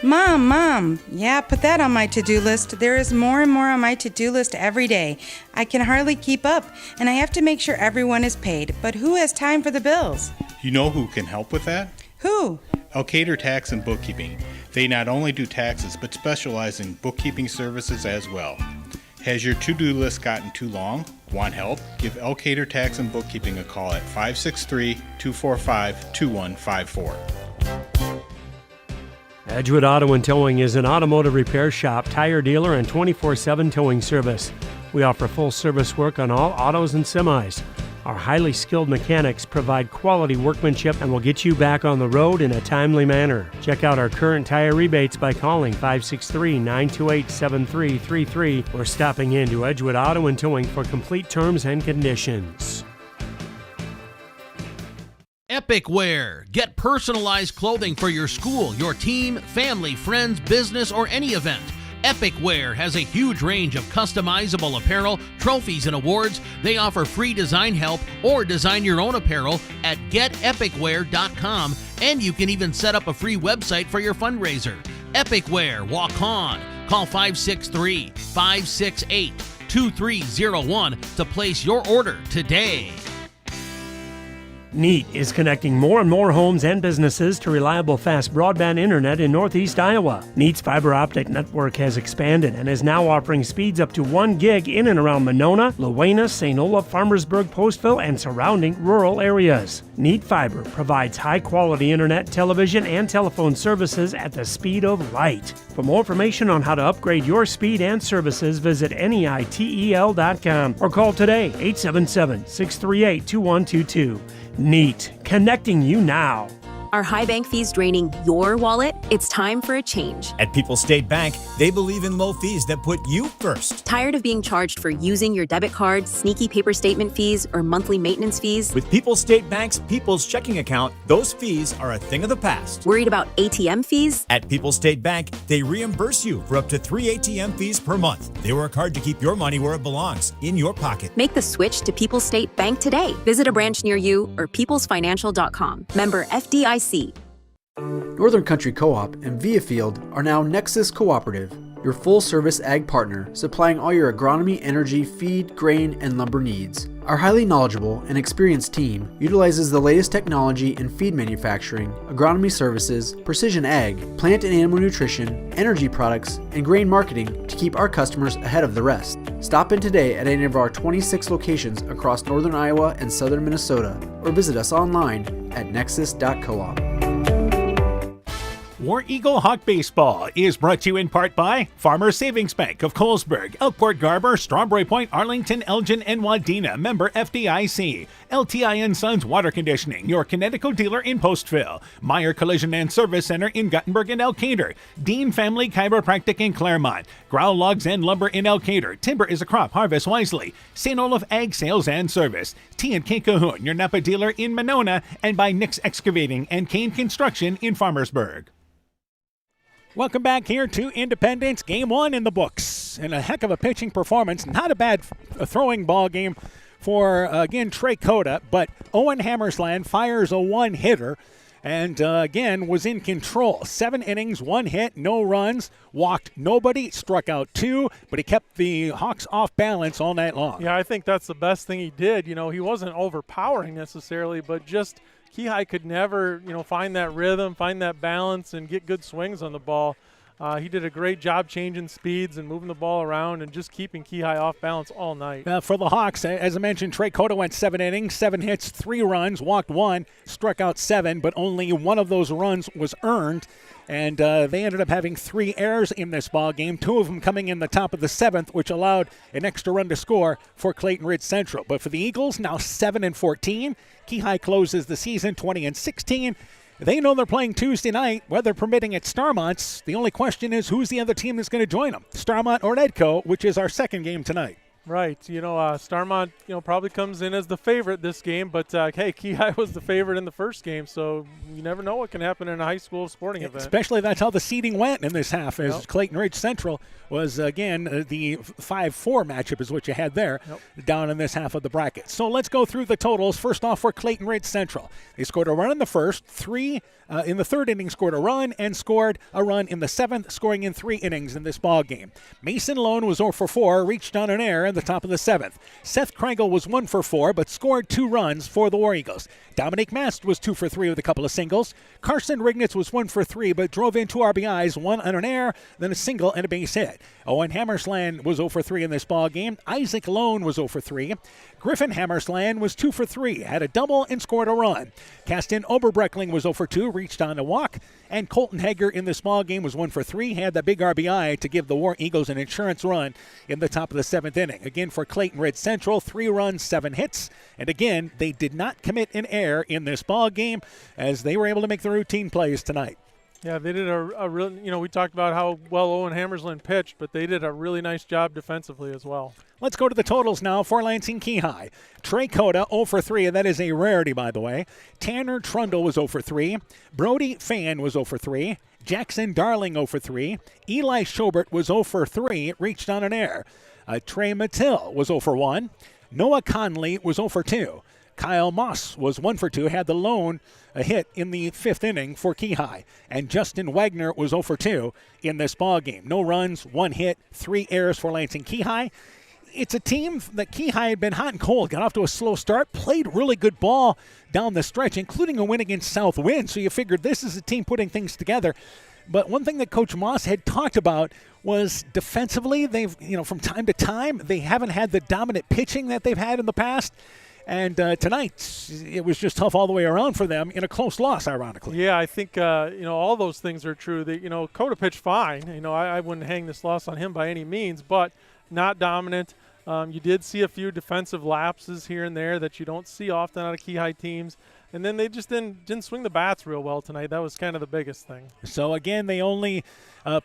Mom, yeah, put that on my to-do list. There is more and more on my to-do list every day. I can hardly keep up, and I have to make sure everyone is paid. But who has time for the bills? You know who can help with that? Who? Elkader Tax and Bookkeeping. They not only do taxes, but specialize in bookkeeping services as well. Has your to-do list gotten too long? Want help? Give Elkader Tax and Bookkeeping a call at 563-245-2154. Edgewood Auto and Towing is an automotive repair shop, tire dealer, and 24/7 towing service. We offer full service work on all autos and semis. Our highly skilled mechanics provide quality workmanship and will get you back on the road in a timely manner. Check out our current tire rebates by calling 563-928-7333 or stopping in to Edgewood Auto and Towing for complete terms and conditions. Epic Wear. Get personalized clothing for your school, your team, family, friends, business, or any event. Epic Wear has a huge range of customizable apparel, trophies, and awards. They offer free design help or design your own apparel at getepicwear.com, and you can even set up a free website for your fundraiser. Epic Wear, walk on. Call 563-568-2301 to place your order today. NEAT is connecting more and more homes and businesses to reliable, fast broadband internet in Northeast Iowa. NEAT's fiber optic network has expanded and is now offering speeds up to 1 gig in and around Monona, Luena, St. Olaf, Farmersburg, Postville, and surrounding rural areas. NEAT Fiber provides high-quality internet, television, and telephone services at the speed of light. For more information on how to upgrade your speed and services, visit NEITEL.com or call today, 877-638-2122. NEAT, connecting you now. Are high bank fees draining your wallet? It's time for a change. At People's State Bank, they believe in low fees that put you first. Tired of being charged for using your debit card, sneaky paper statement fees, or monthly maintenance fees? With People's State Bank's People's Checking Account, those fees are a thing of the past. Worried about ATM fees? At People's State Bank, they reimburse you for up to 3 ATM fees per month. They work hard to keep your money where it belongs, in your pocket. Make the switch to People's State Bank today. Visit a branch near you or peoplesfinancial.com. Member FDIC. Northern Country Co-op and Via Field are now Nexus Cooperative, your full-service ag partner supplying all your agronomy, energy, feed, grain, and lumber needs. Our highly knowledgeable and experienced team utilizes the latest technology in feed manufacturing, agronomy services, precision ag, plant and animal nutrition, energy products, and grain marketing to keep our customers ahead of the rest. Stop in today at any of our 26 locations across northern Iowa and southern Minnesota, or visit us online at nexus.coop. War Eagle Hawk Baseball is brought to you in part by Farmers Savings Bank of Colesburg, Elkport Garber, Strawberry Point, Arlington, Elgin, and Wadena, member FDIC. LTI & Sons Water Conditioning, your Connecticut dealer in Postville. Meyer Collision and Service Center in Guttenberg and Elkader. Dean Family Chiropractic in Claremont. Growl Logs and Lumber in Elkader. Timber is a crop, harvest wisely. St. Olaf Ag Sales and Service. T&K Cahoon, your Napa dealer in Monona, and by Nix Excavating and Kane Construction in Farmersburg. Welcome back here to Independence. Game 1 in the books. And a heck of a pitching performance. Not a bad throwing ball game for, again, Trey Cota. But Owen Hammersland fires a one-hitter and, again, was in control. 7 innings, 1 hit, no runs, walked nobody, struck out 2, but he kept the Hawks off balance all night long. Yeah, I think that's the best thing he did. You know, he wasn't overpowering necessarily, but just – Kihei could never, find that rhythm, find that balance, and get good swings on the ball. He did a great job changing speeds and moving the ball around and just keeping Kihei off balance all night. For the Hawks, as I mentioned, Trey Cota went 7 innings, 7 hits, 3 runs, walked 1, struck out 7, but only one of those runs was earned. And they ended up having 3 errors in this ball game, 2 of them coming in the top of the 7th, which allowed an extra run to score for Clayton Ridge Central. But for the Eagles, now 7-14. Kihei closes the season 20-16. They know they're playing Tuesday night, weather permitting at Starmont. The only question is who's the other team that's going to join them, Starmont or Edco, which is our second game tonight. Right. Starmont, probably comes in as the favorite this game, but hey, Kihei was the favorite in the first game, so you never know what can happen in a high school sporting event. Especially that's how the seeding went in this half, as Clayton Ridge Central was, again, the 5-4 matchup is what you had there down in this half of the bracket. So let's go through the totals. First off for Clayton Ridge Central. They scored a run in the first, 3 in the third inning, scored a run, and scored a run in the 7th, scoring in 3 innings in this ball game. Mason Lone was 0 for 4, reached on an error in the top of the 7th. Seth Krangle was 1 for 4, but scored 2 runs for the War Eagles. Dominic Mast was 2 for 3 with a couple of singles. Carson Rignitz was 1 for 3, but drove in 2 RBIs, 1 on an error, then a single and a base hit. Owen Hammersland was 0 for 3 in this ball game. Isaac Lone was 0 for 3. Griffin Hammersland was 2 for 3, had a double and scored a run. Caston Oberbreckling was 0 for 2, reached on a walk. And Colton Hager in this ball game was 1 for 3, had the big RBI to give the War Eagles an insurance run in the top of the 7th inning. Again, for Clayton Ridge Central, 3 runs, 7 hits. And again, they did not commit an error in this ball game as they were able to make the routine plays tonight. Yeah, they did a real, we talked about how well Owen Hammersland pitched, but they did a really nice job defensively as well. Let's go to the totals now for Lansing Kihei. Trey Cota 0 for 3, and that is a rarity, by the way. Tanner Trundle was 0 for 3. Brody Fan was 0 for 3. Jackson Darling 0 for 3. Eli Schobert was 0 for 3, reached on an error. Trey Mattil was 0 for 1. Noah Conley was 0 for 2. Kyle Moss was 1 for 2, had the lone hit in the 5th inning for Kihei. And Justin Wagner was 0 for 2 in this ball game. No runs, 1 hit, 3 errors for Lansing Kihei. It's a team that Kihei had been hot and cold, got off to a slow start, played really good ball down the stretch, including a win against Southwind. So you figured this is a team putting things together. But one thing that Coach Moss had talked about was defensively, they've, from time to time, they haven't had the dominant pitching that they've had in the past. And tonight, it was just tough all the way around for them in a close loss, ironically. Yeah, I think, all those things are true. Cota pitched fine. I wouldn't hang this loss on him by any means, but not dominant. You did see a few defensive lapses here and there that you don't see often out of Kihei teams. And then they just didn't swing the bats real well tonight. That was kind of the biggest thing. So, again, they only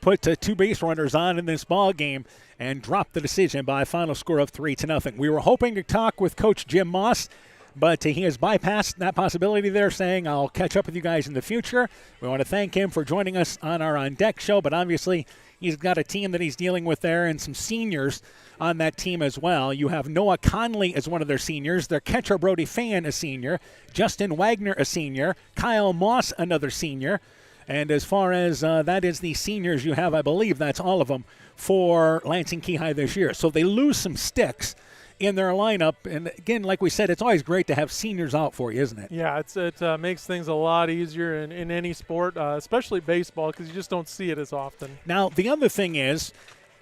put 2 base runners on in this ball game and dropped the decision by a final score of 3-0. We were hoping to talk with Coach Jim Moss, but he has bypassed that possibility there, saying, I'll catch up with you guys in the future. We want to thank him for joining us on our On Deck show, but obviously he's got a team that he's dealing with there and some seniors on that team as well. You have Noah Conley as one of their seniors, their catcher Brody Fan a senior, Justin Wagner a senior, Kyle Moss another senior, And as far as that is the seniors you have, I believe that's all of them for Lansing Keyhigh this year. So they lose some sticks in their lineup. And again, like we said, it's always great to have seniors out for you, isn't it? Yeah, it makes things a lot easier in any sport, especially baseball, because you just don't see it as often. Now, the other thing is,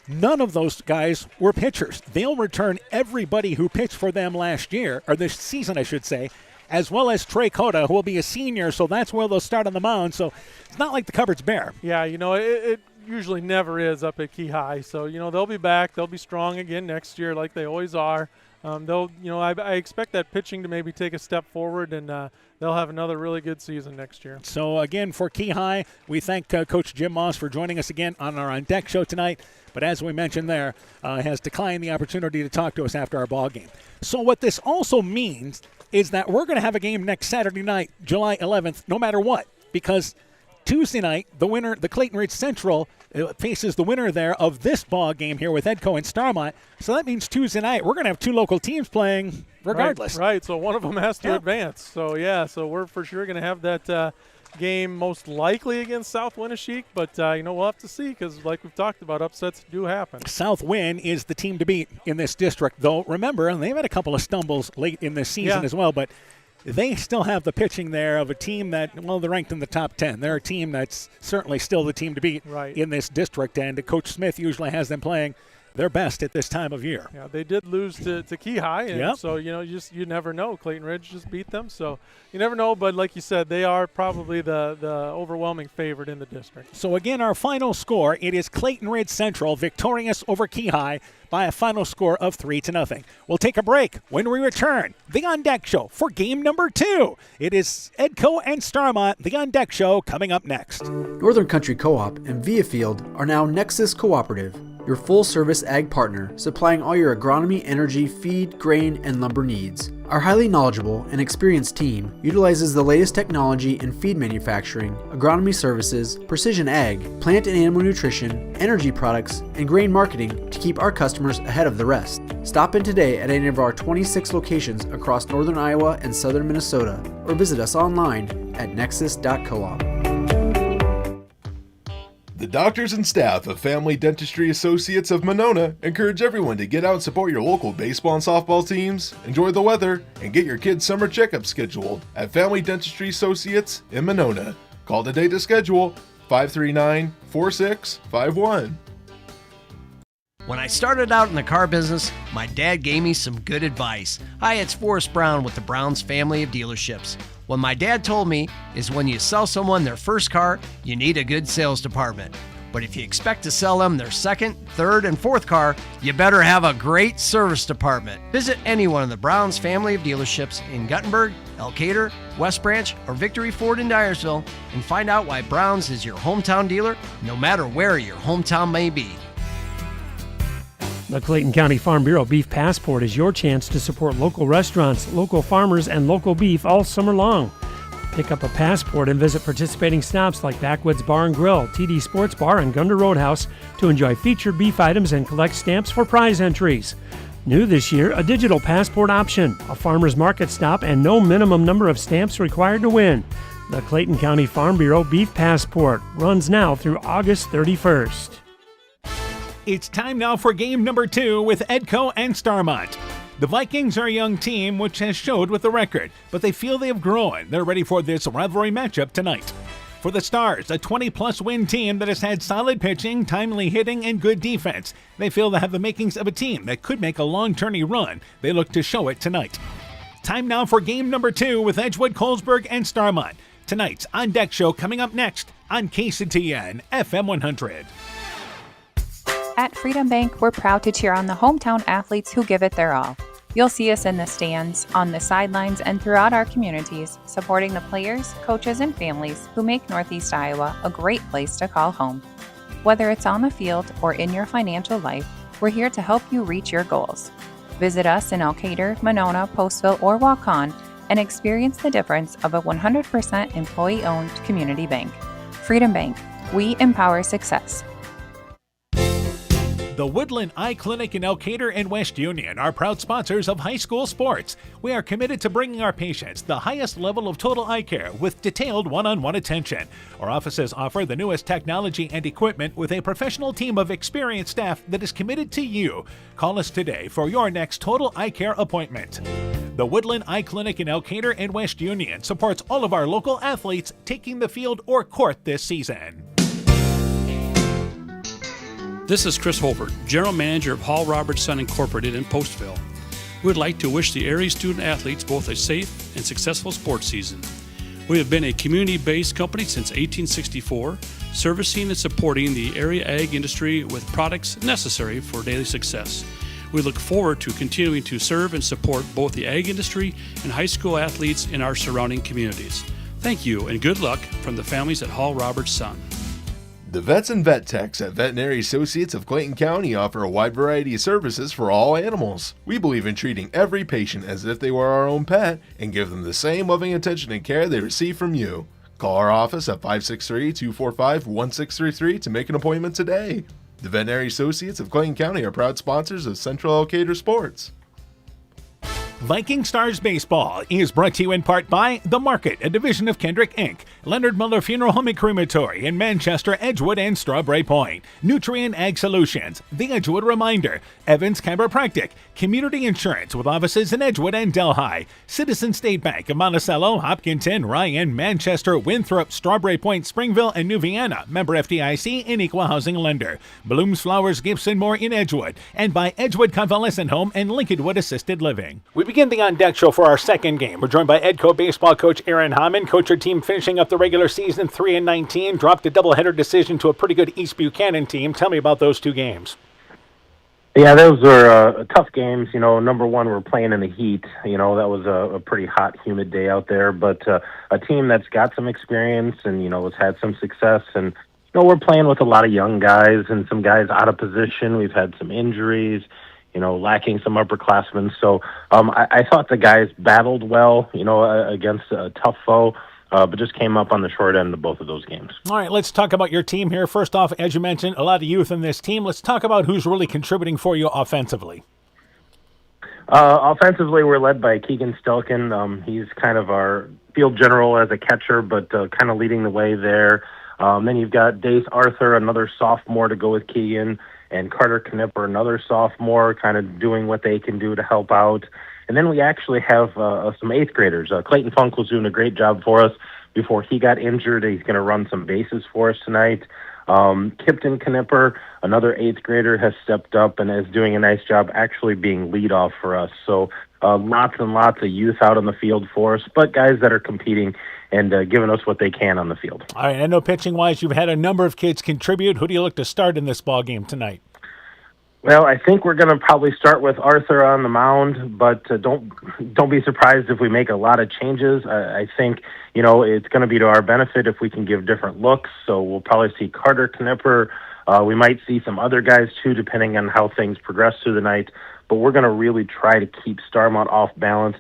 none of those guys were pitchers. They'll return everybody who pitched for them last year, or this season, I should say, as well as Trey Cota, who will be a senior, so that's where they'll start on the mound. So it's not like the cupboard's bare. Yeah, it usually never is up at Keyhigh. So, they'll be back. They'll be strong again next year like they always are. I expect that pitching to maybe take a step forward, and they'll have another really good season next year. So, again, for Keyhigh, we thank Coach Jim Moss for joining us again on our On Deck show tonight. But as we mentioned there, has declined the opportunity to talk to us after our ball game. So what this also means is that we're going to have a game next Saturday night, July 11th, no matter what, because Tuesday night, the Clayton Ridge Central faces the winner there of this ball game here with Edco and Starmont. So that means Tuesday night we're going to have two local teams playing regardless. Right. So one of them has to advance. So so we're for sure going to have that game most likely against South Winneshiek, but we'll have to see, because like we've talked about, upsets do happen. South Win is the team to beat in this district, though. Remember, they've had a couple of stumbles late in this season as well, but they still have the pitching there of a team that, they're ranked in the top 10. They're a team that's certainly still the team to beat in this district, and Coach Smith usually has them playing their best at this time of year. Yeah, they did lose to Keyhigh, and so you never know. Clayton Ridge just beat them, so you never know. But like you said, they are probably the overwhelming favorite in the district. So again, our final score, it is Clayton Ridge Central victorious over Keyhigh by a final score of 3-0. We'll take a break. When we return, the On Deck Show for game number 2. It is Edco and Starmont, the On Deck Show, coming up next. Northern Country Co-op and Viafield are now Nexus Cooperative, your full-service ag partner, supplying all your agronomy, energy, feed, grain, and lumber needs. Our highly knowledgeable and experienced team utilizes the latest technology in feed manufacturing, agronomy services, precision ag, plant and animal nutrition, energy products, and grain marketing to keep our customers ahead of the rest. Stop in today at any of our 26 locations across northern Iowa and southern Minnesota, or visit us online at nexus.coop. The doctors and staff of Family Dentistry Associates of Monona encourage everyone to get out and support your local baseball and softball teams, enjoy the weather, and get your kids' summer checkup scheduled at Family Dentistry Associates in Monona. Call today to schedule 539-4651. When I started out in the car business, my dad gave me some good advice. Hi, it's Forrest Brown with the Brown's family of dealerships. What my dad told me is when you sell someone their first car, you need a good sales department. But if you expect to sell them their second, third, and fourth car, you better have a great service department. Visit any one of the Brown's family of dealerships in Guttenberg, Elkader, West Branch, or Victory Ford in Dyersville and find out why Brown's is your hometown dealer, no matter where your hometown may be. The Clayton County Farm Bureau Beef Passport is your chance to support local restaurants, local farmers, and local beef all summer long. Pick up a passport and visit participating stops like Backwoods Bar and Grill, TD Sports Bar, and Gunda Roadhouse to enjoy featured beef items and collect stamps for prize entries. New this year, a digital passport option, a farmer's market stop, and no minimum number of stamps required to win. The Clayton County Farm Bureau Beef Passport runs now through August 31st. It's time now for game number 2 with Edco and Starmont. The Vikings are a young team which has showed with the record, but they feel they have grown. They're ready for this rivalry matchup tonight. For the Stars, a 20-plus win team that has had solid pitching, timely hitting, and good defense. They feel they have the makings of a team that could make a long-tourney run. They look to show it tonight. Time now for game number 2 with Edgewood, Colesburg, and Starmont. Tonight's On Deck Show coming up next on KCTN FM 100. At Freedom Bank, we're proud to cheer on the hometown athletes who give it their all. You'll see us in the stands, on the sidelines, and throughout our communities, supporting the players, coaches, and families who make Northeast Iowa a great place to call home. Whether it's on the field or in your financial life, we're here to help you reach your goals. Visit us in Elkader, Monona, Postville, or Waukon and experience the difference of a 100% employee-owned community bank. Freedom Bank, we empower success. The Woodland Eye Clinic in Elkader and West Union are proud sponsors of high school sports. We are committed to bringing our patients the highest level of total eye care with detailed one-on-one attention. Our offices offer the newest technology and equipment with a professional team of experienced staff that is committed to you. Call us today for your next total eye care appointment. The Woodland Eye Clinic in Elkader and West Union supports all of our local athletes taking the field or court this season. This is Chris Holbert, General Manager of Hall Roberts Son Incorporated in Postville. We would like to wish the area student athletes both a safe and successful sports season. We have been a community-based company since 1864, servicing and supporting the area ag industry with products necessary for daily success. We look forward to continuing to serve and support both the ag industry and high school athletes in our surrounding communities. Thank you and good luck from the families at Hall Roberts Son. The vets and vet techs at Veterinary Associates of Clayton County offer a wide variety of services for all animals. We believe in treating every patient as if they were our own pet and give them the same loving attention and care they receive from you. Call our office at 563-245-1633 to make an appointment today. The Veterinary Associates of Clayton County are proud sponsors of Central Elkader Sports. Viking Stars Baseball is brought to you in part by The Market, a division of Kendrick Inc., Leonard Muller Funeral Home and Crematory in Manchester, Edgewood, and Strawberry Point, Nutrient Ag Solutions, The Edgewood Reminder, Evans Chiropractic, Community Insurance with offices in Edgewood and Delhi, Citizen State Bank of Monticello, Hopkinton, Ryan, Manchester, Winthrop, Strawberry Point, Springville, and New Vienna, member FDIC and equal housing lender, Blooms Flowers, Gibson Moore in Edgewood, and by Edgewood Convalescent Home and Lincolnwood Assisted Living. We begin the On Deck show for our second game. We're joined by Edco baseball coach Aaron Hammond. Coach, your team finishing up the regular season 3-19, dropped a doubleheader decision to a pretty good East Buchanan team. Tell me about those two games. Yeah, those were tough games. You know, number one, we're playing in the heat. You know, that was a pretty hot, humid day out there. But a team that's got some experience and, you know, has had some success. And, you know, we're playing with a lot of young guys and some guys out of position. We've had some injuries, you know, lacking some upperclassmen. So I thought the guys battled well, you know, against a tough foe, but just came up on the short end of both of those games. All right, let's talk about your team here. First off, as you mentioned, a lot of youth in this team. Let's talk about who's really contributing for you offensively. Offensively, we're led by Keegan Stelkin. He's kind of our field general as a catcher, but kind of leading the way there. Then you've got Dace Arthur, another sophomore to go with Keegan, and Carter Knipper, another sophomore, kind of doing what they can do to help out. And then we actually have some eighth graders. Clayton Funk was doing a great job for us before he got injured. He's going to run some bases for us tonight. Kipton Knipper, another eighth grader, has stepped up and is doing a nice job actually being leadoff for us. So lots and lots of youth out on the field for us, but guys that are competing and giving us what they can on the field. All right, I know pitching-wise you've had a number of kids contribute. Who do you look to start in this ball game tonight? Well, I think we're going to probably start with Arthur on the mound, but don't be surprised if we make a lot of changes. I think, you know, it's going to be to our benefit if we can give different looks. So we'll probably see Carter Knipper. We might see some other guys too, depending on how things progress through the night. But we're going to really try to keep Starmont off balance,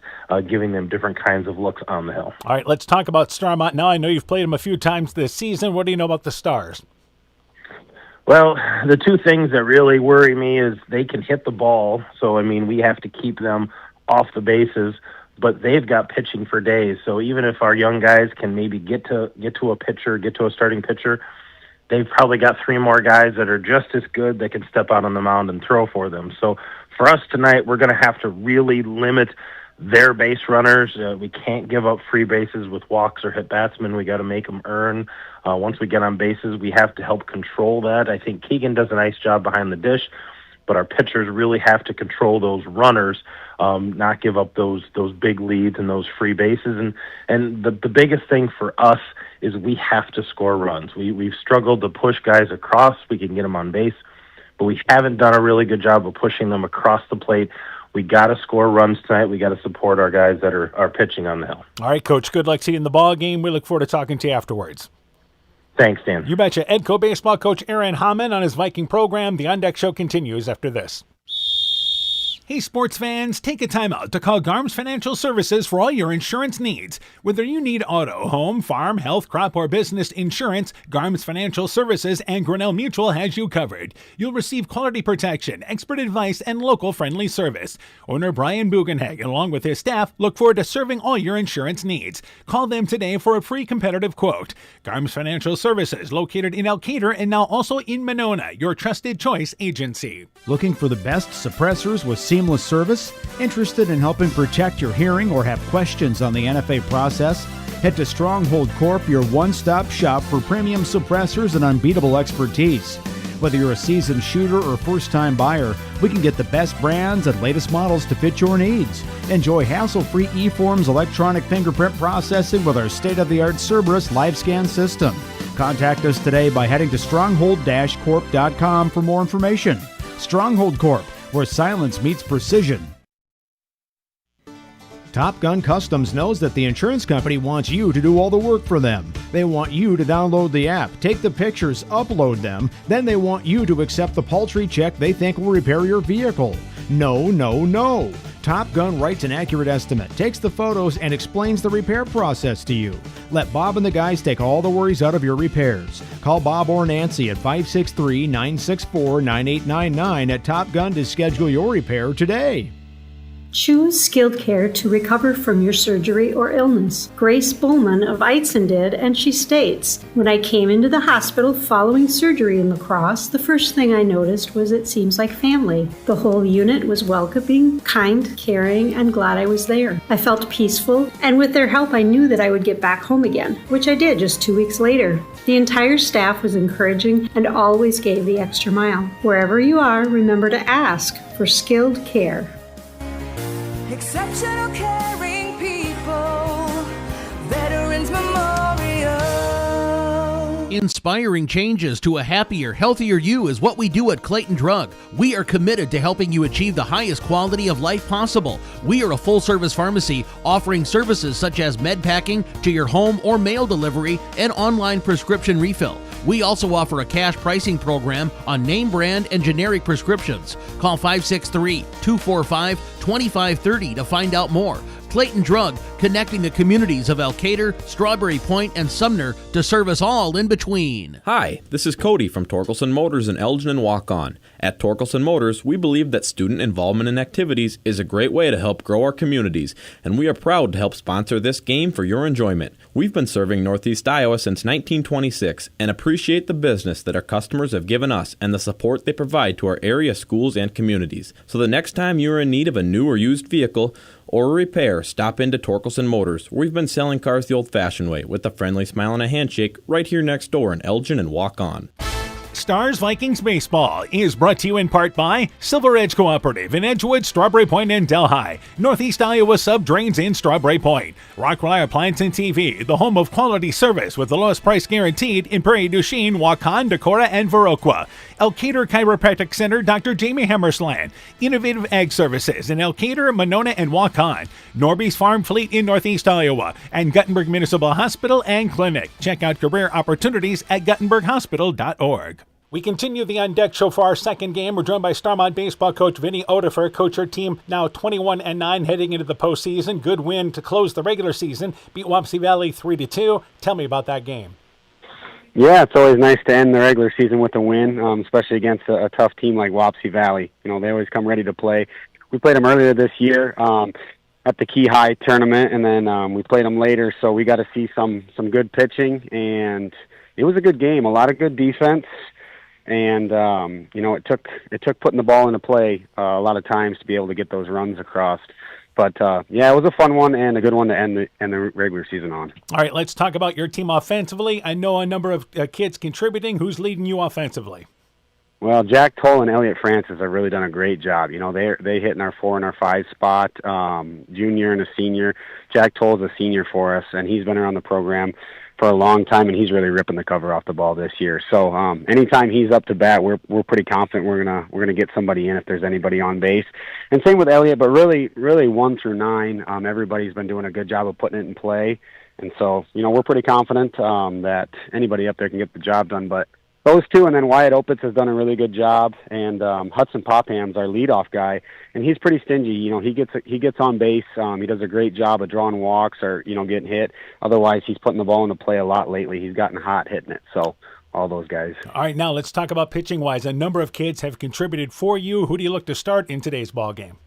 giving them different kinds of looks on the hill. All right, let's talk about Starmont now. I know you've played them a few times this season. What do you know about the Stars? Well, the two things that really worry me is they can hit the ball. So, I mean, we have to keep them off the bases, but they've got pitching for days. So even if our young guys can maybe get to a pitcher, get to a starting pitcher, they've probably got three more guys that are just as good that can step out on the mound and throw for them. So for us tonight, we're going to have to really limit their base runners. We can't give up free bases with walks or hit batsmen. We got to make them earn. Once we get on bases, we have to help control that. I think Keegan does a nice job behind the dish, but our pitchers really have to control those runners, not give up those big leads and those free bases. And the biggest thing for us is we have to score runs. We've struggled to push guys across. We can get them on base, but we haven't done a really good job of pushing them across the plate. We got to score runs tonight. We got to support our guys that are pitching on the hill. All right, Coach. Good luck seeing you in the ball game. We look forward to talking to you afterwards. Thanks, Dan. You betcha. Edco baseball coach Aaron Hammond on his Viking program. The On Deck show continues after this. Hey, sports fans, take a time out to call Garms Financial Services for all your insurance needs. Whether you need auto, home, farm, health, crop, or business insurance, Garms Financial Services and Grinnell Mutual has you covered. You'll receive quality protection, expert advice, and local friendly service. Owner Brian Bugenhag, along with his staff, look forward to serving all your insurance needs. Call them today for a free competitive quote. Garms Financial Services, located in Elkader and now also in Monona, your trusted choice agency. Looking for the best suppressors with seamless service? Interested in helping protect your hearing or have questions on the NFA process? Head to Stronghold Corp, your one-stop shop for premium suppressors and unbeatable expertise. Whether you're a seasoned shooter or first-time buyer, we can get the best brands and latest models to fit your needs. Enjoy hassle-free eForms electronic fingerprint processing with our state-of-the-art Cerberus LiveScan system. Contact us today by heading to stronghold-corp.com for more information. Stronghold Corp, where silence meets precision. Top Gun Customs knows that the insurance company wants you to do all the work for them. They want you to download the app, take the pictures, upload them, then they want you to accept the paltry check they think will repair your vehicle. No, no, no. Top Gun writes an accurate estimate, takes the photos, and explains the repair process to you. Let Bob and the guys take all the worries out of your repairs. Call Bob or Nancy at 563-964-9899 at Top Gun to schedule your repair today. Choose skilled care to recover from your surgery or illness. Grace Bowman of Eitzen did, and she states, "When I came into the hospital following surgery in La Crosse, the first thing I noticed was it seems like family. The whole unit was welcoming, kind, caring, and glad I was there. I felt peaceful, and with their help I knew that I would get back home again, which I did just 2 weeks later. The entire staff was encouraging and always gave the extra mile. Wherever you are, remember to ask for skilled care." Exceptional caring people, Veterans Memorial. Inspiring changes to a happier, healthier you is what we do at Clayton Drug. We are committed to helping you achieve the highest quality of life possible. We are a full-service pharmacy offering services such as med packing to your home or mail delivery and online prescription refill. We also offer a cash pricing program on name brand and generic prescriptions. Call 563-245-2530 to find out more. Clayton Drug, connecting the communities of Elkader, Strawberry Point, and Sumner to serve us all in between. Hi, this is Cody from Torkelson Motors in Elgin and Walk-On. At Torkelson Motors, we believe that student involvement in activities is a great way to help grow our communities, and we are proud to help sponsor this game for your enjoyment. We've been serving Northeast Iowa since 1926 and appreciate the business that our customers have given us and the support they provide to our area schools and communities. So the next time you are in need of a new or used vehicle or a repair, stop into Torkelson Motors. We've been selling cars the old-fashioned way with a friendly smile and a handshake right here next door in Elgin and Walk-On. Stars Vikings Baseball is brought to you in part by Silver Edge Cooperative in Edgewood, Strawberry Point, and Delhi. Northeast Iowa Sub Drains in Strawberry Point. Rockwire Appliance and TV, the home of quality service with the lowest price guaranteed in Prairie du Chien, Waukon, Decorah, and Viroqua. Elkader Chiropractic Center, Dr. Jamie Hammersland. Innovative Ag Services in Elkader, Monona, and Waukon. Norby's Farm Fleet in Northeast Iowa. And Guttenberg Municipal Hospital and Clinic. Check out career opportunities at guttenberghospital.org. We continue the On Deck show for our second game. We're joined by Starmont baseball coach Vinny Odifer. Coach, your team now 21-9 heading into the postseason. Good win to close the regular season. Beat Wapsie Valley 3-2. Tell me about that game. Yeah, it's always nice to end the regular season with a win, especially against a tough team like Wapsie Valley. You know, they always come ready to play. We played them earlier this year at the Key High tournament, and then we played them later, so we got to see some good pitching, and it was a good game, a lot of good defense. And you know, it took putting the ball into play a lot of times to be able to get those runs across. But yeah, it was a fun one and a good one to end the regular season on. All right, let's talk about your team offensively. I know a number of kids contributing. Who's leading you offensively? Well, Jack Toll and Elliot Francis have really done a great job. You know, they hit in our 4 and our 5 spot, junior and a senior. Jack Toll is a senior for us, and he's been around the program for a long time, and he's really ripping the cover off the ball this year. So anytime he's up to bat, we're pretty confident we're gonna get somebody in if there's anybody on base. And same with Elliot, but really 1 through 9, everybody's been doing a good job of putting it in play. And so, you know, we're pretty confident that anybody up there can get the job done. But Those two, and then Wyatt Opitz has done a really good job, and Hudson Popham's our leadoff guy, and he's pretty stingy. You know, he gets on base. He does a great job of drawing walks or, you know, getting hit. Otherwise, he's putting the ball into play a lot lately. He's gotten hot hitting it. So all those guys. All right, now let's talk about pitching-wise. A number of kids have contributed for you. Who do you look to start in today's ball game?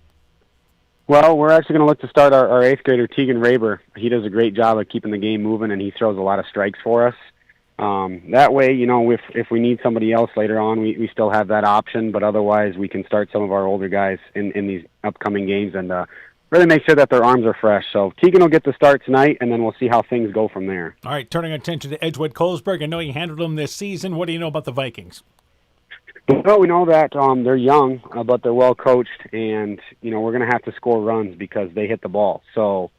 Well, we're actually going to look to start our 8th grader, Tegan Raber. He does a great job of keeping the game moving, and he throws a lot of strikes for us. That way, you know, if we need somebody else later on, we still have that option, but otherwise we can start some of our older guys in these upcoming games and really make sure that their arms are fresh. So Tegan will get the start tonight, and then we'll see how things go from there. All right, turning our attention to Edgewood Colesburg. I know you handled them this season. What do you know about the Vikings? Well, we know that they're young, but they're well coached, and, you know, we're going to have to score runs because they hit the ball. So,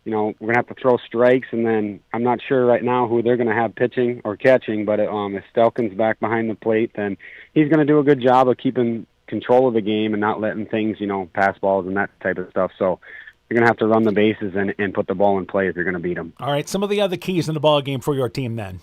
you know, we're going to have to throw strikes, and then I'm not sure right now who they're going to have pitching or catching, but if Stelkin's back behind the plate, then he's going to do a good job of keeping control of the game and not letting things, you know, pass balls and that type of stuff. So you're going to have to run the bases and put the ball in play if you're going to beat them. All right, some of the other keys in the ball game for your team then.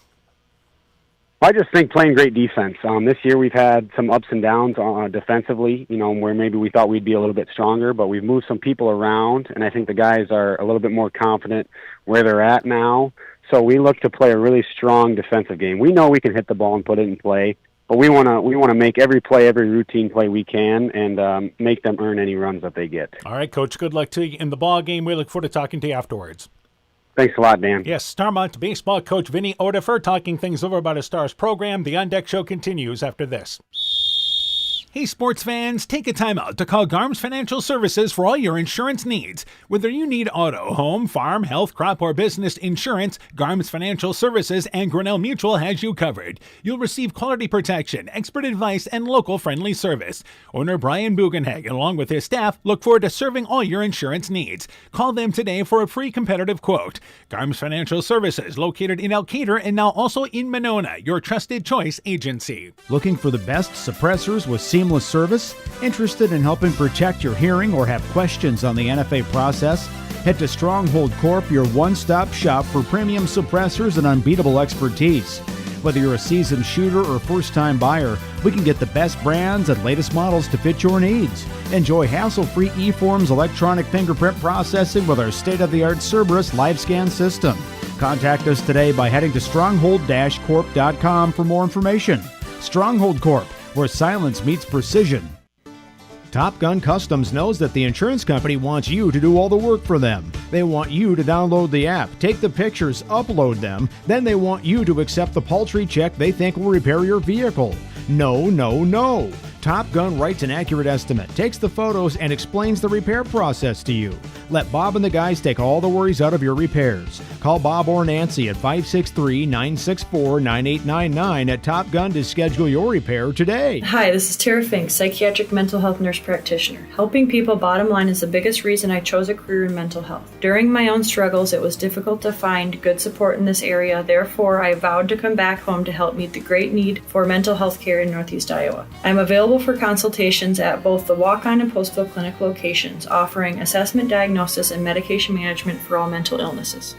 I just think playing great defense. This year we've had some ups and downs defensively, you know, where maybe we thought we'd be a little bit stronger, but we've moved some people around, and I think the guys are a little bit more confident where they're at now. So we look to play a really strong defensive game. We know we can hit the ball and put it in play, but we want to make every play, every routine play we can, and make them earn any runs that they get. All right, Coach, good luck to you in the ball game. We look forward to talking to you afterwards. Thanks a lot, Dan. Yes, Starmont baseball coach Vinny Odefer talking things over about his Stars program. The On Deck Show continues after this. Hey, sports fans, take a time out to call Garms Financial Services for all your insurance needs. Whether you need auto, home, farm, health, crop, or business insurance, Garms Financial Services and Grinnell Mutual has you covered. You'll receive quality protection, expert advice, and local friendly service. Owner Brian Bugenhagen, along with his staff, look forward to serving all your insurance needs. Call them today for a free competitive quote. Garms Financial Services, located in Elkader and now also in Monona, your trusted choice agency. Looking for the best suppressors with seamless service? Interested in helping protect your hearing or have questions on the NFA process? Head to Stronghold Corp, your one-stop shop for premium suppressors and unbeatable expertise. Whether you're a seasoned shooter or first-time buyer, we can get the best brands and latest models to fit your needs. Enjoy hassle-free eForms electronic fingerprint processing with our state-of-the-art Cerberus live scan system. Contact us today by heading to stronghold-corp.com for more information. Stronghold Corp, where silence meets precision. Top Gun Customs knows that the insurance company wants you to do all the work for them. They want you to download the app, take the pictures, upload them, then they want you to accept the paltry check they think will repair your vehicle. No, no, no. Top Gun writes an accurate estimate, takes the photos, and explains the repair process to you. Let Bob and the guys take all the worries out of your repairs. Call Bob or Nancy at 563-964-9899 at Top Gun to schedule your repair today. Hi, this is Tara Fink, psychiatric mental health nurse practitioner. Helping people, bottom line, is the biggest reason I chose a career in mental health. During my own struggles, it was difficult to find good support in this area. Therefore, I vowed to come back home to help meet the great need for mental health care in Northeast Iowa. I'm available for consultations at both the Walk-On and Postville Clinic locations, offering assessment, diagnosis, and medication management for all mental illnesses.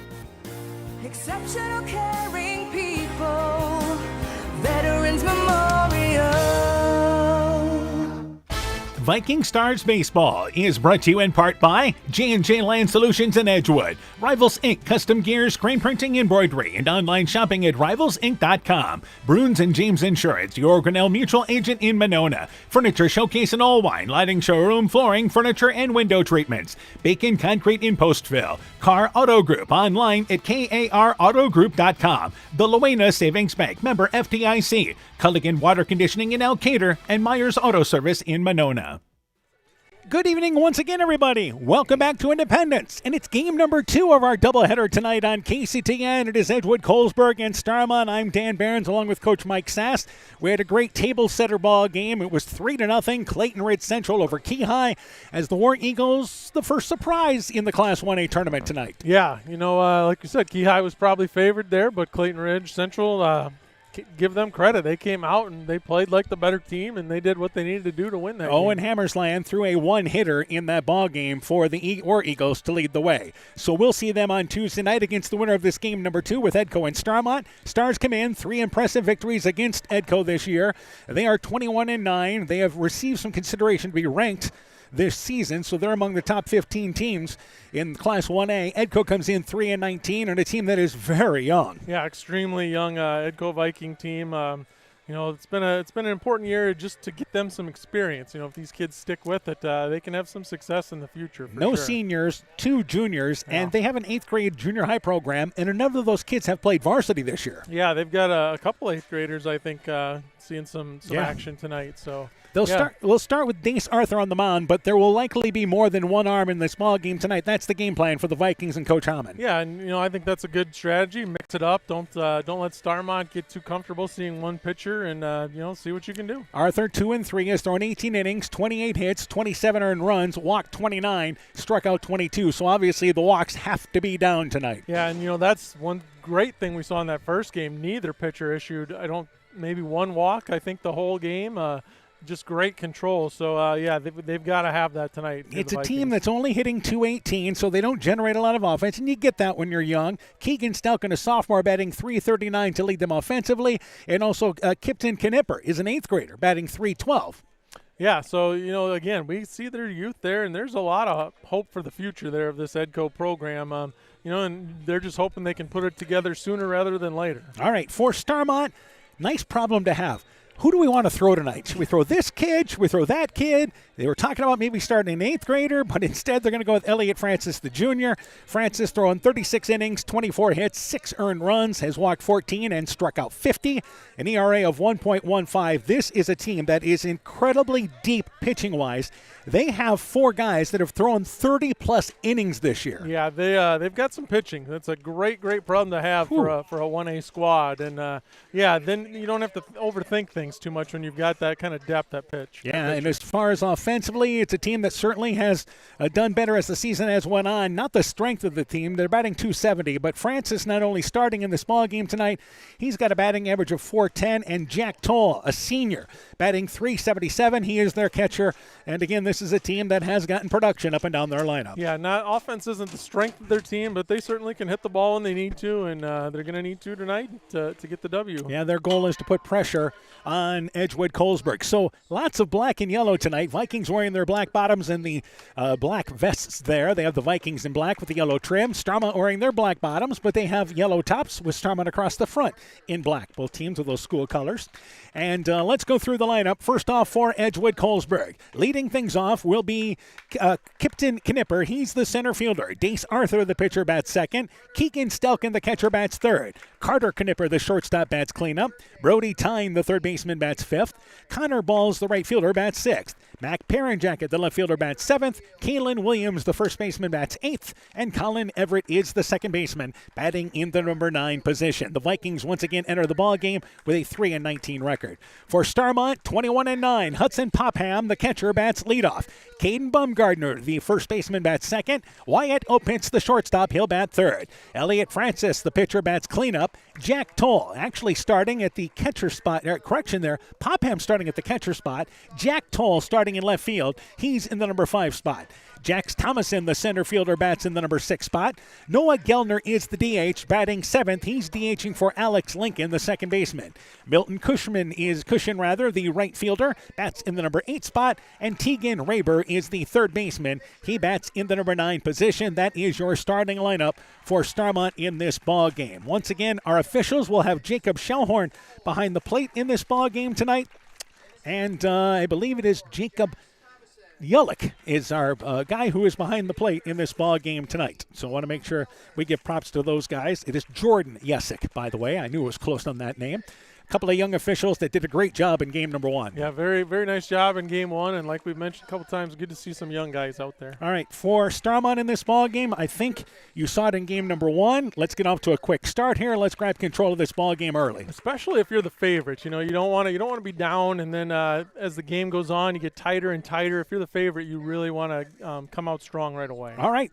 Exceptional caring people, Veterans Memorial. Viking Stars Baseball is brought to you in part by J&J Land Solutions in Edgewood, Rivals Inc. Custom Gear, Screen Printing, Embroidery, and online shopping at rivalsinc.com. Bruins and James Insurance, your Grinnell Mutual agent in Monona. Furniture Showcase and Allwine, lighting showroom, flooring, furniture, and window treatments. Bacon Concrete in Postville. Car Auto Group, online at karautogroup.com. The Luena Savings Bank, member FDIC. Culligan Water Conditioning in Elkader, and Myers Auto Service in Monona. Good evening once again, everybody. Welcome back to Independence. And it's game number 2 of our doubleheader tonight on KCTN. It is Edgewood, Colesburg, and Starmont. I'm Dan Behrens along with Coach Mike Sass. We had a great table setter ball game. It was 3-0. Clayton Ridge Central over Key High as the War Eagles, the first surprise in the Class 1A tournament tonight. Yeah, you know, like you said, Key High was probably favored there, but Clayton Ridge Central give them credit. They came out and they played like the better team, and they did what they needed to do to win that game. Owen Hammersland threw a one-hitter in that ball game for the Eagles to lead the way. So we'll see them on Tuesday night against the winner of this game number 2 with Edco and Starmont. Stars come in 3 impressive victories against Edco this year. They are 21-9. They have received some consideration to be ranked this season, so they're among the top 15 teams in Class 1A. Edco comes in 3-19, and a team that is very young. Yeah, extremely young Edco Viking team. It's been an important year just to get them some experience. If these kids stick with it, they can have some success in the future. No sure. Seniors, 2 juniors, and they have an 8th grade junior high program, and none of those kids have played varsity this year. Yeah, they've got a couple 8th graders, I think, seeing some action tonight. So. We'll start with Dace Arthur on the mound, but there will likely be more than one arm in this ball game tonight. That's the game plan for the Vikings and Coach Hammond. Yeah, and I think that's a good strategy. Mix it up. Don't let Starmont get too comfortable seeing one pitcher, and see what you can do. Arthur 2-3 has thrown 18 innings, 28 hits, 27 earned runs, walked 29, struck out 22. So obviously the walks have to be down tonight. Yeah, and that's one great thing we saw in that first game. Neither pitcher issued maybe one walk. I think the whole game. Just great control. So, they've got to have that tonight. It's a team that's only hitting .218, so they don't generate a lot of offense, and you get that when you're young. Keegan Stelkin, a sophomore, batting .339 to lead them offensively, and also Kipton Knipper is an 8th grader, batting .312. Yeah, so, again, we see their youth there, and there's a lot of hope for the future there of this Edco program. And they're just hoping they can put it together sooner rather than later. All right, for Starmont, nice problem to have. Who do we want to throw tonight? Should we throw this kid? Should we throw that kid? They were talking about maybe starting an 8th grader, but instead they're going to go with Elliot Francis, the junior. Francis throwing 36 innings, 24 hits, 6 earned runs, has walked 14 and struck out 50, an ERA of 1.15. This is a team that is incredibly deep pitching-wise. They have 4 guys that have thrown 30-plus innings this year. Yeah, they've got some pitching. That's a great problem to have for a 1A squad. And, then you don't have to overthink things too much when you've got that kind of depth at pitch. Yeah, and as far as offensively, it's a team that certainly has done better as the season has went on. Not the strength of the team. They're batting .270, but Francis not only starting in this ball game tonight, he's got a batting average of .410, and Jack Toll, a senior, batting .377. He is their catcher, and again, this is a team that has gotten production up and down their lineup. Yeah, offense isn't the strength of their team, but they certainly can hit the ball when they need to, and they're going to need to tonight to get the W. Yeah, their goal is to put pressure on Edgewood Colesburg. So lots of black and yellow tonight. Vikings wearing their black bottoms and the black vests there. They have the Vikings in black with the yellow trim. Starmont wearing their black bottoms, but they have yellow tops with Starmont across the front in black. Both teams with those school colors. And let's go through the lineup. First off for Edgewood Colesburg. Leading things off will be Kipton Knipper. He's the center fielder. Dace Arthur, the pitcher, bats second. Keegan Stelkin, the catcher, bats third. Carter Knipper, the shortstop, bats cleanup. Brody Tyne, the third baseman, bats fifth. Connor Balls, the right fielder, bats sixth. Mac Perrinjacket, the left fielder, bats seventh. Kalen Williams, the first baseman, bats eighth. And Colin Everett is the second baseman, batting in the number 9 position. The Vikings once again enter the ball game with a 3-19 record. For Starmont, 21-9. Hudson Popham, the catcher, bats leadoff. Caden Bumgardner, the first baseman, bats second. Wyatt Opitz, the shortstop, he'll bat third. Elliot Francis, the pitcher, bats cleanup. Jack Toll actually starting at the catcher spot. Popham starting at the catcher spot. Jack Toll starting in left field. He's in the number 5 spot. Jax Thomason, the center fielder, bats in the number 6 spot. Noah Gellner is the DH, batting 7th. He's DHing for Alex Lincoln, the second baseman. Milton Cushion, the right fielder, bats in the number 8 spot. And Tegan Raber is the third baseman. He bats in the number 9 position. That is your starting lineup for Starmont in this ball game. Once again, our officials will have Jacob Schellhorn behind the plate in this ball game tonight. And I believe it is Jacob Yullick is our guy who is behind the plate in this ball game tonight. So I want to make sure we give props to those guys. It is Jordan Yesick, by the way. I knew it was close on that name. A couple of young officials that did a great job in game number 1. Yeah, very, very nice job in game 1. And like we've mentioned a couple times, good to see some young guys out there. All right, for Starmont in this ball game, I think you saw it in game number 1. Let's get off to a quick start here. Let's grab control of this ball game early. Especially if you're the favorite. You don't want to be down, and then as the game goes on, you get tighter and tighter. If you're the favorite, you really want to come out strong right away. All right.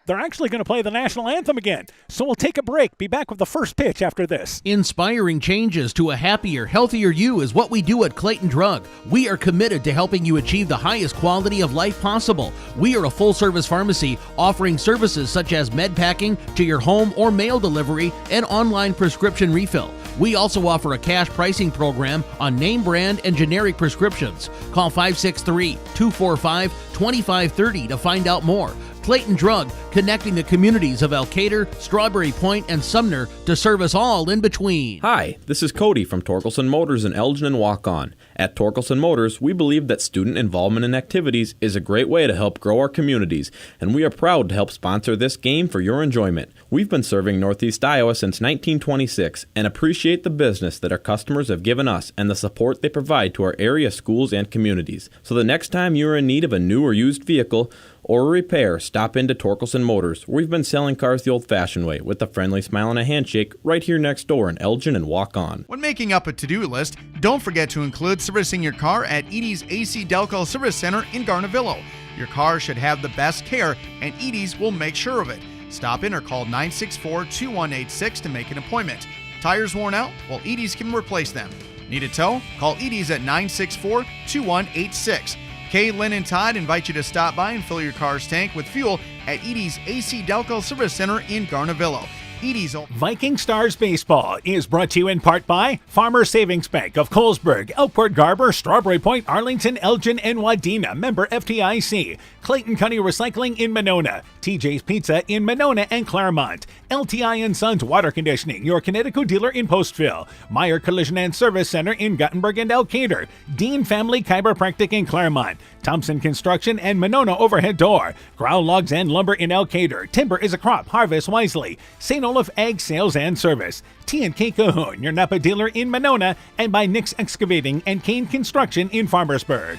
they're actually going to play the national anthem again. So we'll take a break. Be back with the first pitch after this. Inspiring changes to a happier, healthier you is what we do at Clayton Drug. We are committed to helping you achieve the highest quality of life possible. We are a full-service pharmacy offering services such as med packing to your home or mail delivery and online prescription refill. We also offer a cash pricing program on name brand and generic prescriptions. Call 563-245-2530 to find out more. Clayton Drug, connecting the communities of Elkader, Strawberry Point, and Sumner to serve us all in between. Hi, this is Cody from Torkelson Motors in Elgin and Walk-On. At Torkelson Motors, we believe that student involvement in activities is a great way to help grow our communities, and we are proud to help sponsor this game for your enjoyment. We've been serving Northeast Iowa since 1926 and appreciate the business that our customers have given us and the support they provide to our area schools and communities. So the next time you are in need of a new or used vehicle or a repair, stop into Torkelson Motors. We've been selling cars the old-fashioned way with a friendly smile and a handshake right here next door in Elgin and Walk-On. When making up a to-do list, don't forget to include servicing your car at Edie's AC Delco Service Center in Garnavillo. Your car should have the best care, and Edie's will make sure of it. Stop in or call 964-2186 to make an appointment. Tires worn out? Well, Edie's can replace them. Need a tow? Call Edie's at 964-2186. Kay, Lynn, and Todd invite you to stop by and fill your car's tank with fuel at Edie's AC Delco Service Center in Garnavillo. Edie's Viking Stars Baseball is brought to you in part by Farmer Savings Bank of Colesburg, Elkport Garber, Strawberry Point, Arlington, Elgin, and Wadena. Member FDIC. Clayton County Recycling in Monona. TJ's Pizza in Monona and Claremont. LTI & Sons Water Conditioning, your Connecticut dealer in Postville. Meyer Collision and Service Center in Gothenburg and Elkader. Dean Family Chiropractic in Claremont. Thompson Construction and Monona Overhead Door. Ground Logs and Lumber in Elkader. Timber is a crop. Harvest wisely. St. Olaf Ag Sales and Service. T&K Cahoon, your Napa dealer in Monona, and by Nick's Excavating and Kane Construction in Farmersburg.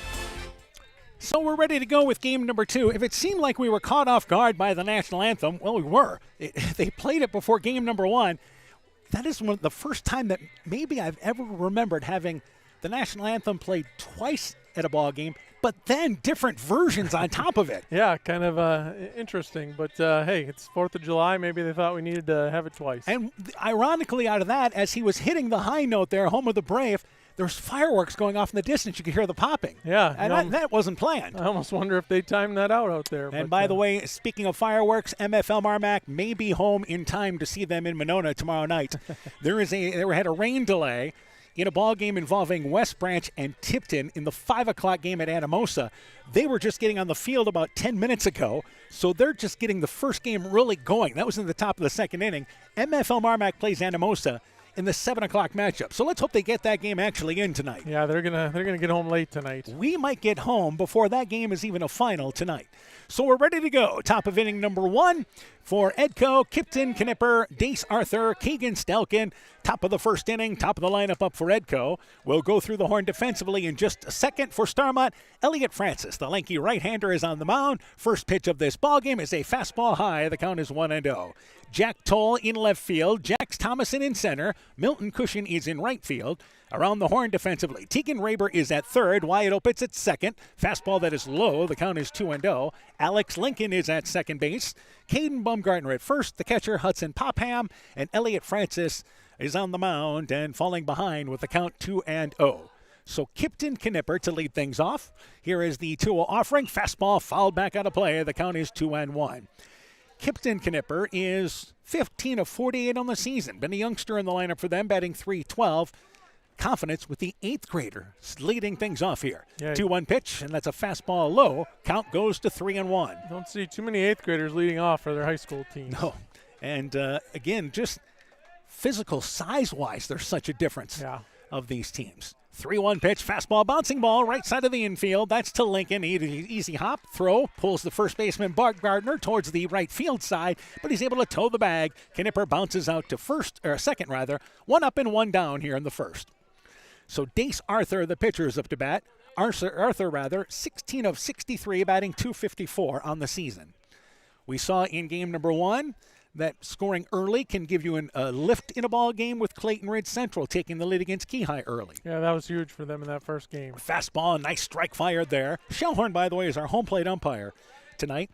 So we're ready to go with game number 2. If it seemed like we were caught off guard by the national anthem, well, we were. They played it before game number 1. That is the first time that maybe I've ever remembered having the national anthem played twice at a ball game, but then different versions on top of it. Yeah, kind of interesting. But, hey, it's 4th of July. Maybe they thought we needed to have it twice. And ironically out of that, as he was hitting the high note there, home of the Brave, there's fireworks going off in the distance. You could hear the popping. Yeah. And that wasn't planned. I almost wonder if they timed that out there. And by the way, speaking of fireworks, MFL Marmac may be home in time to see them in Monona tomorrow night. They had a rain delay in a ball game involving West Branch and Tipton in the 5 o'clock game at Anamosa. They were just getting on the field about 10 minutes ago, so they're just getting the first game really going. That was in the top of the second inning. MFL Marmac plays Anamosa in the 7 o'clock matchup. So let's hope they get that game actually in tonight. Yeah, they're gonna get home late tonight. We might get home before that game is even a final tonight. So we're ready to go. Top of inning number 1 for Edco, Kipton, Knipper, Dace Arthur, Keegan Stelkin. Top of the first inning, top of the lineup up for Edco. We'll go through the horn defensively in just a second. For Starmont, Elliot Francis, the lanky right-hander, is on the mound. First pitch of this ball game is a fastball high. The count is 1-0. Jack Toll in left field. Jax Thomason in center. Milton Cushion is in right field. Around the horn defensively, Tegan Raber is at third. Wyatt Opitz at second. Fastball that is low. The count is 2-0. Alex Lincoln is at second base. Caden Baumgartner at first. The catcher, Hudson Popham. And Elliot Francis is on the mound and falling behind with the count 2-0. So Kipton Knipper to lead things off. Here is the 2-0 offering. Fastball fouled back out of play. The count is 2-1. Kipton Knipper is 15 of 48 on the season. Been a youngster in the lineup for them, batting .312. Confidence with the 8th grader leading things off here. Yeah. 2-1 pitch, and that's a fastball low. Count goes to 3-1. Don't see too many 8th graders leading off for their high school teams. No. And, again, just physical size-wise, there's such a difference of these teams. 3-1 pitch, fastball, bouncing ball, right side of the infield. That's to Lincoln. Easy hop, throw, pulls the first baseman Bart Gardner towards the right field side, but he's able to tow the bag. Knipper bounces out to second. One up and one down here in the first. So Dace Arthur, the pitcher, is up to bat. Arthur, 16 of 63, batting .254 on the season. We saw in game number 1 that scoring early can give you a lift in a ball game, with Clayton Ridge Central taking the lead against Keyhigh early. Yeah, that was huge for them in that first game. Fastball, nice strike fired there. Shellhorn, by the way, is our home plate umpire tonight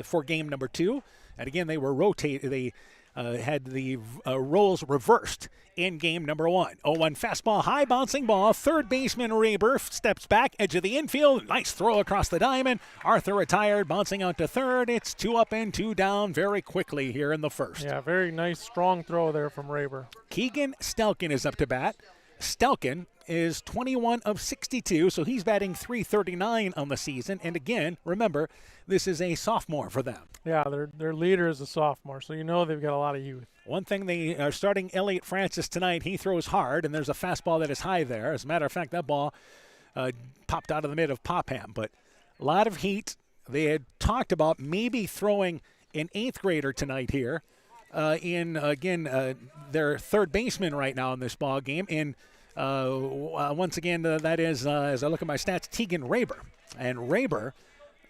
for game number 2. And again, they were rotated. They had the roles reversed in game number 1. 0-1 fastball, high bouncing ball. Third baseman Raber steps back, edge of the infield. Nice throw across the diamond. Arthur retired, bouncing out to third. It's 2 up and 2 down very quickly here in the first. Yeah, very nice, strong throw there from Raber. Keegan Stelkin is up to bat. Stelkin is 21 of 62, so he's batting .339 on the season. And again, remember, this is a sophomore for them. Yeah, their leader is a sophomore, so you know they've got a lot of youth. One thing, they are starting Elliot Francis tonight. He throws hard, and there's a fastball that is high there. As a matter of fact, that ball popped out of the mid of Popham. But a lot of heat. They had talked about maybe throwing an 8th grader tonight here their third baseman right now in this ball game. And once again, that is, as I look at my stats, Tegan Raber. And Raber,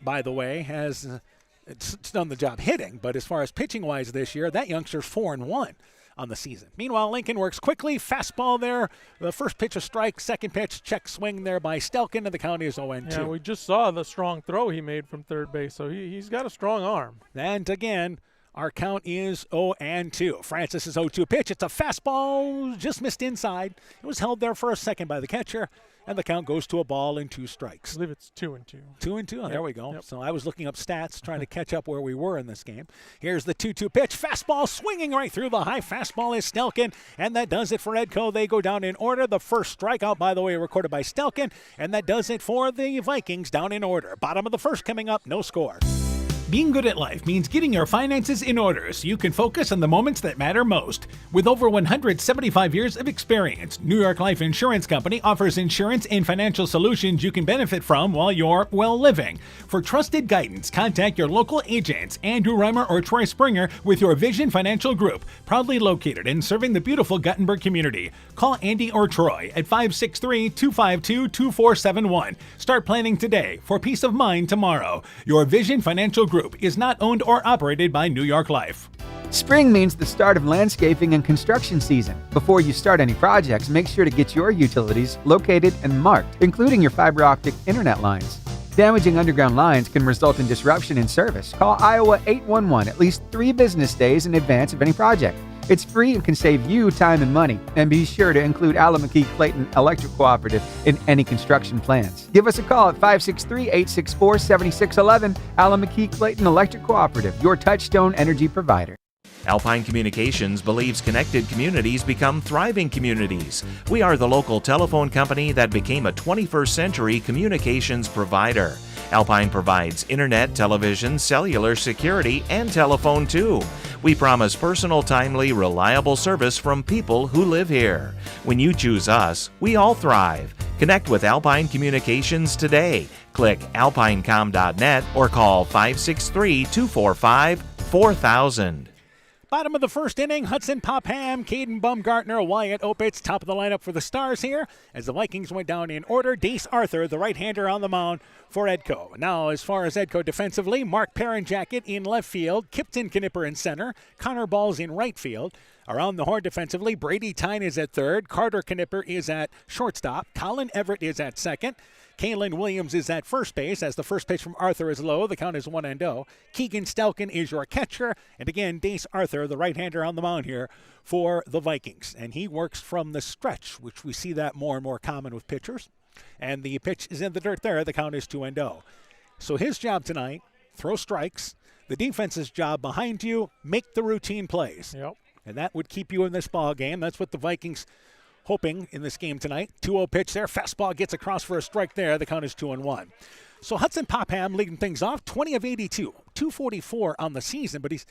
by the way, has it's done the job hitting, but as far as pitching-wise this year, that youngster's 4-1 on the season. Meanwhile, Lincoln works quickly. Fastball there. The first pitch a strike. Second pitch, check swing there by Stelkin, and the count is 0-2. Yeah, we just saw the strong throw he made from third base, so he's got a strong arm. And again, our count is 0-2. Francis's 0-2 pitch. It's a fastball, just missed inside. It was held there for a second by the catcher, and the count goes to a ball and 2 strikes. I believe it's 2-2. 2-2. Yep. There we go. Yep. So I was looking up stats, trying to catch up where we were in this game. Here's the 2-2 pitch. Fastball swinging right through the high fastball is Stelkin, and that does it for Edco. They go down in order. The first strikeout, by the way, recorded by Stelkin, and that does it for the Vikings down in order. Bottom of the first coming up, no score. Being good at life means getting your finances in order so you can focus on the moments that matter most. With over 175 years of experience, New York Life Insurance Company offers insurance and financial solutions you can benefit from while you're, well, living. For trusted guidance, contact your local agents, Andrew Reimer or Troy Springer, with your Vision Financial Group, proudly located and serving the beautiful Guttenberg community. Call Andy or Troy at 563-252-2471. Start planning today for peace of mind tomorrow. Your Vision Financial Group is not owned or operated by New York Life. Spring means the start of landscaping and construction season. Before you start any projects, make sure to get your utilities located and marked, including your fiber optic internet lines. Damaging underground lines can result in disruption in service. Call Iowa 811 at least 3 business days in advance of any project. It's free and can save you time and money. And be sure to include Alameda Clayton Electric Cooperative in any construction plans. Give us a call at 563-864-7611. Alameda Clayton Electric Cooperative, your touchstone energy provider. Alpine Communications believes connected communities become thriving communities. We are the local telephone company that became a 21st century communications provider. Alpine provides internet, television, cellular, security, and telephone too. We promise personal, timely, reliable service from people who live here. When you choose us, we all thrive. Connect with Alpine Communications today. Click alpinecom.net or call 563-245-4000. Bottom of the first inning, Hudson Popham, Caden Baumgartner, Wyatt Opitz, top of the lineup for the Stars here. As the Vikings went down in order, Dace Arthur, the right-hander on the mound for Edco. Now, as far as Edco defensively, Mark Perrinjacket in left field, Kipton Knipper in center, Connor Balls in right field. Around the horn defensively, Brady Tyne is at third, Carter Knipper is at shortstop, Colin Everett is at second. Kaylin Williams is at first base as the first pitch from Arthur is low. The count is 1-0. Keegan Stelkin is your catcher. And again, Dace Arthur, the right-hander on the mound here for the Vikings. And he works from the stretch, which we see that more and more common with pitchers. And the pitch is in the dirt there. The count is 2-0. So his job tonight, throw strikes. The defense's job behind you, make the routine plays. Yep. And that would keep you in this ball game. That's what the Vikings hoping in this game tonight. 2-0 pitch there. Fastball gets across for a strike there. The count is 2-1. So Hudson Popham leading things off, 20 of 82, 244 on the season, but he's,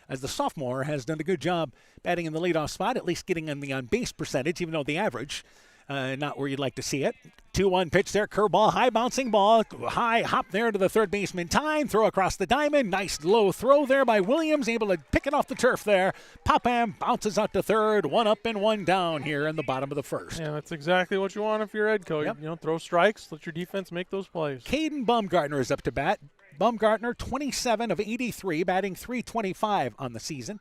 as the sophomore, has done a good job batting in the leadoff spot, at least getting in the on-base percentage, even though the average, not where you'd like to see it. 2-1 pitch there, curveball, high bouncing ball, high hop there to the third baseman Tyne, throw across the diamond, nice low throw there by Williams, able to pick it off the turf there. Popham bounces out to third, 1 up and 1 down here in the bottom of the first. Yeah, that's exactly what you want if you're Edco. Yep. You know, throw strikes, let your defense make those plays. Caden Baumgartner is up to bat. Baumgartner, 27 of 83, batting .325 on the season.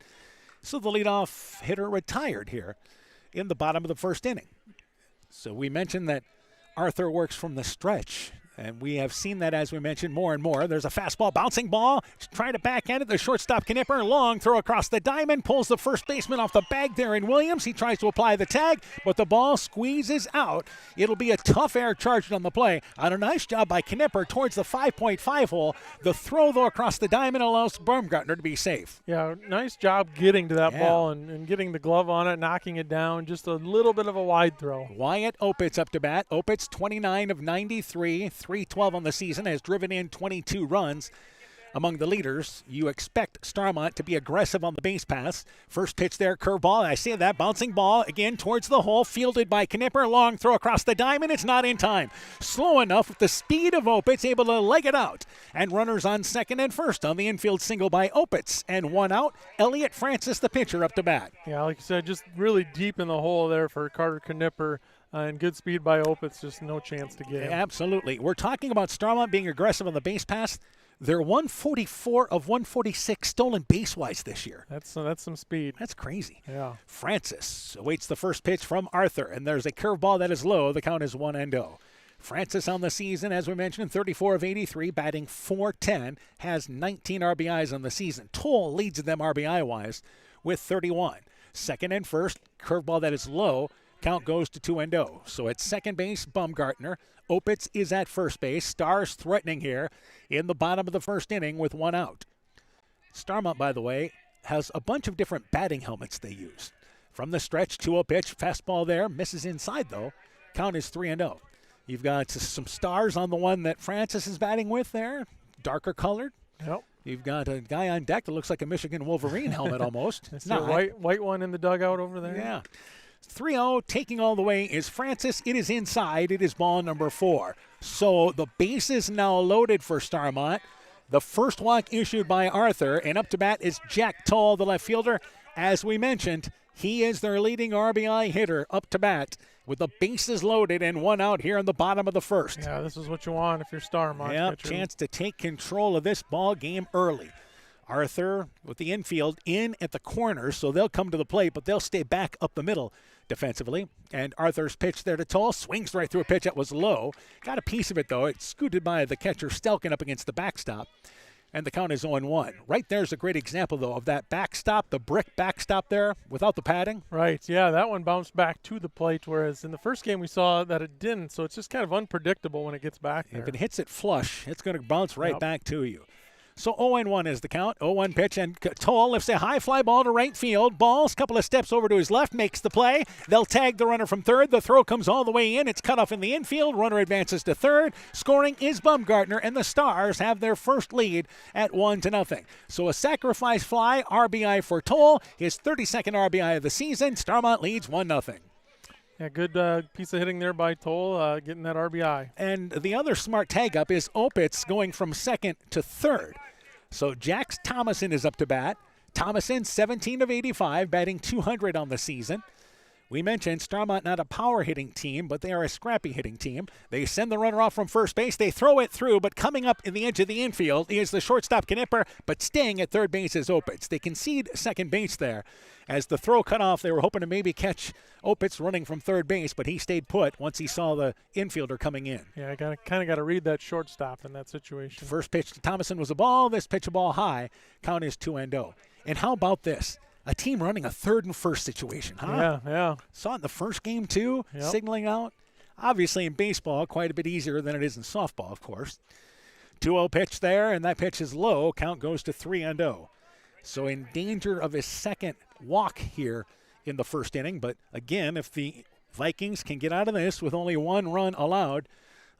So the leadoff hitter retired here in the bottom of the first inning. So we mentioned that Arthur works from the stretch. And we have seen that, as we mentioned, more and more. There's a fastball, bouncing ball, trying to backhand it. The shortstop, Knipper, long throw across the diamond, pulls the first baseman off the bag there in Williams. He tries to apply the tag, but the ball squeezes out. It'll be a tough air charged on the play. On a nice job by Knipper towards the 5.5 hole. The throw, though, across the diamond allows Baumgartner to be safe. Yeah, nice job getting to that ball and getting the glove on it, knocking it down. Just a little bit of a wide throw. Wyatt Opitz up to bat. Opitz 29 of 93, 312 on the season, has driven in 22 runs. Among the leaders, you expect Starmont to be aggressive on the base pass. First pitch there, curveball. I see that bouncing ball again towards the hole, fielded by Knipper. Long throw across the diamond. It's not in time. Slow enough with the speed of Opitz, able to leg it out. And runners on second and first on the infield single by Opitz. And one out. Elliot Francis, the pitcher, up to bat. Yeah, like you said, just really deep in the hole there for Carter Knipper. And good speed by Opitz, just no chance to get him. Absolutely. We're talking about Starmont being aggressive on the base pass. They're 144 of 146 stolen base-wise this year. That's some speed. That's crazy. Yeah. Francis awaits the first pitch from Arthur, and there's a curveball that is low. The count is 1-0. Francis on the season, as we mentioned, 34 of 83, batting .410, has 19 RBIs on the season. Toll leads them RBI-wise with 31. Second and first, curveball that is low. Count goes to 2-0. So at second base, Baumgartner. Opitz is at first base. Stars threatening here in the bottom of the first inning with one out. Starmont, by the way, has a bunch of different batting helmets they use. From the stretch, 2-0 pitch, fastball there, misses inside though. Count is 3-0. You've got some stars on the one that Francis is batting with there, darker colored. Yep. You've got a guy on deck that looks like a Michigan Wolverine helmet almost. It's not white one in the dugout over there. Yeah. 3-0, taking all the way is Francis. It is inside. It is ball number 4. So the base is now loaded for Starmont. The first walk issued by Arthur, and up to bat is Jack Toll, the left fielder. As we mentioned, he is their leading RBI hitter up to bat with the bases loaded and one out here in the bottom of the first. Yeah, this is what you want if you're Starmont. Yep, chance to take control of this ball game early. Arthur with the infield in at the corner, so they'll come to the plate, but they'll stay back up the middle defensively. And Arthur's pitch there to Toll, swings right through a pitch that was low. Got a piece of it, though. It's scooted by the catcher Stelkin up against the backstop. And the count is 0-1. Right there's a great example, though, of that backstop, the brick backstop there without the padding. Right, yeah, that one bounced back to the plate, whereas in the first game we saw that it didn't, so it's just kind of unpredictable when it gets back there. If it hits it flush, it's going to bounce right back to you. So 0-1 is the count. 0-1 pitch, and Toll lifts a high fly ball to right field. Ball's a couple of steps over to his left, makes the play. They'll tag the runner from third. The throw comes all the way in. It's cut off in the infield. Runner advances to third. Scoring is Baumgartner, and the Stars have their first lead at 1-0. So a sacrifice fly, RBI for Toll, his 32nd RBI of the season. Starmont leads 1-0. Yeah, good piece of hitting there by Toll, getting that RBI. And the other smart tag up is Opitz going from second to third. So Jax Thomason is up to bat. Thomason, 17 of 85, batting .200 on the season. We mentioned Starmont not a power hitting team, but they are a scrappy hitting team. They send the runner off from first base. They throw it through, but coming up in the edge of the infield is the shortstop Knipper, but staying at third base is Opitz. They concede second base there. As the throw cut off, they were hoping to maybe catch Opitz running from third base, but he stayed put once he saw the infielder coming in. Yeah, I kind of got to read that shortstop in that situation. First pitch to Thomason was a ball. This pitch a ball high. Count is 2-0. And how about this? A team running a third and first situation, huh? Yeah. Saw it in the first game, too, Yep. signaling out. Obviously, in baseball, quite a bit easier than it is in softball, of course. 2-0 pitch there, and that pitch is low. Count goes to 3-0. So in danger of his second walk here in the first inning. But again, if the Vikings can get out of this with only one run allowed,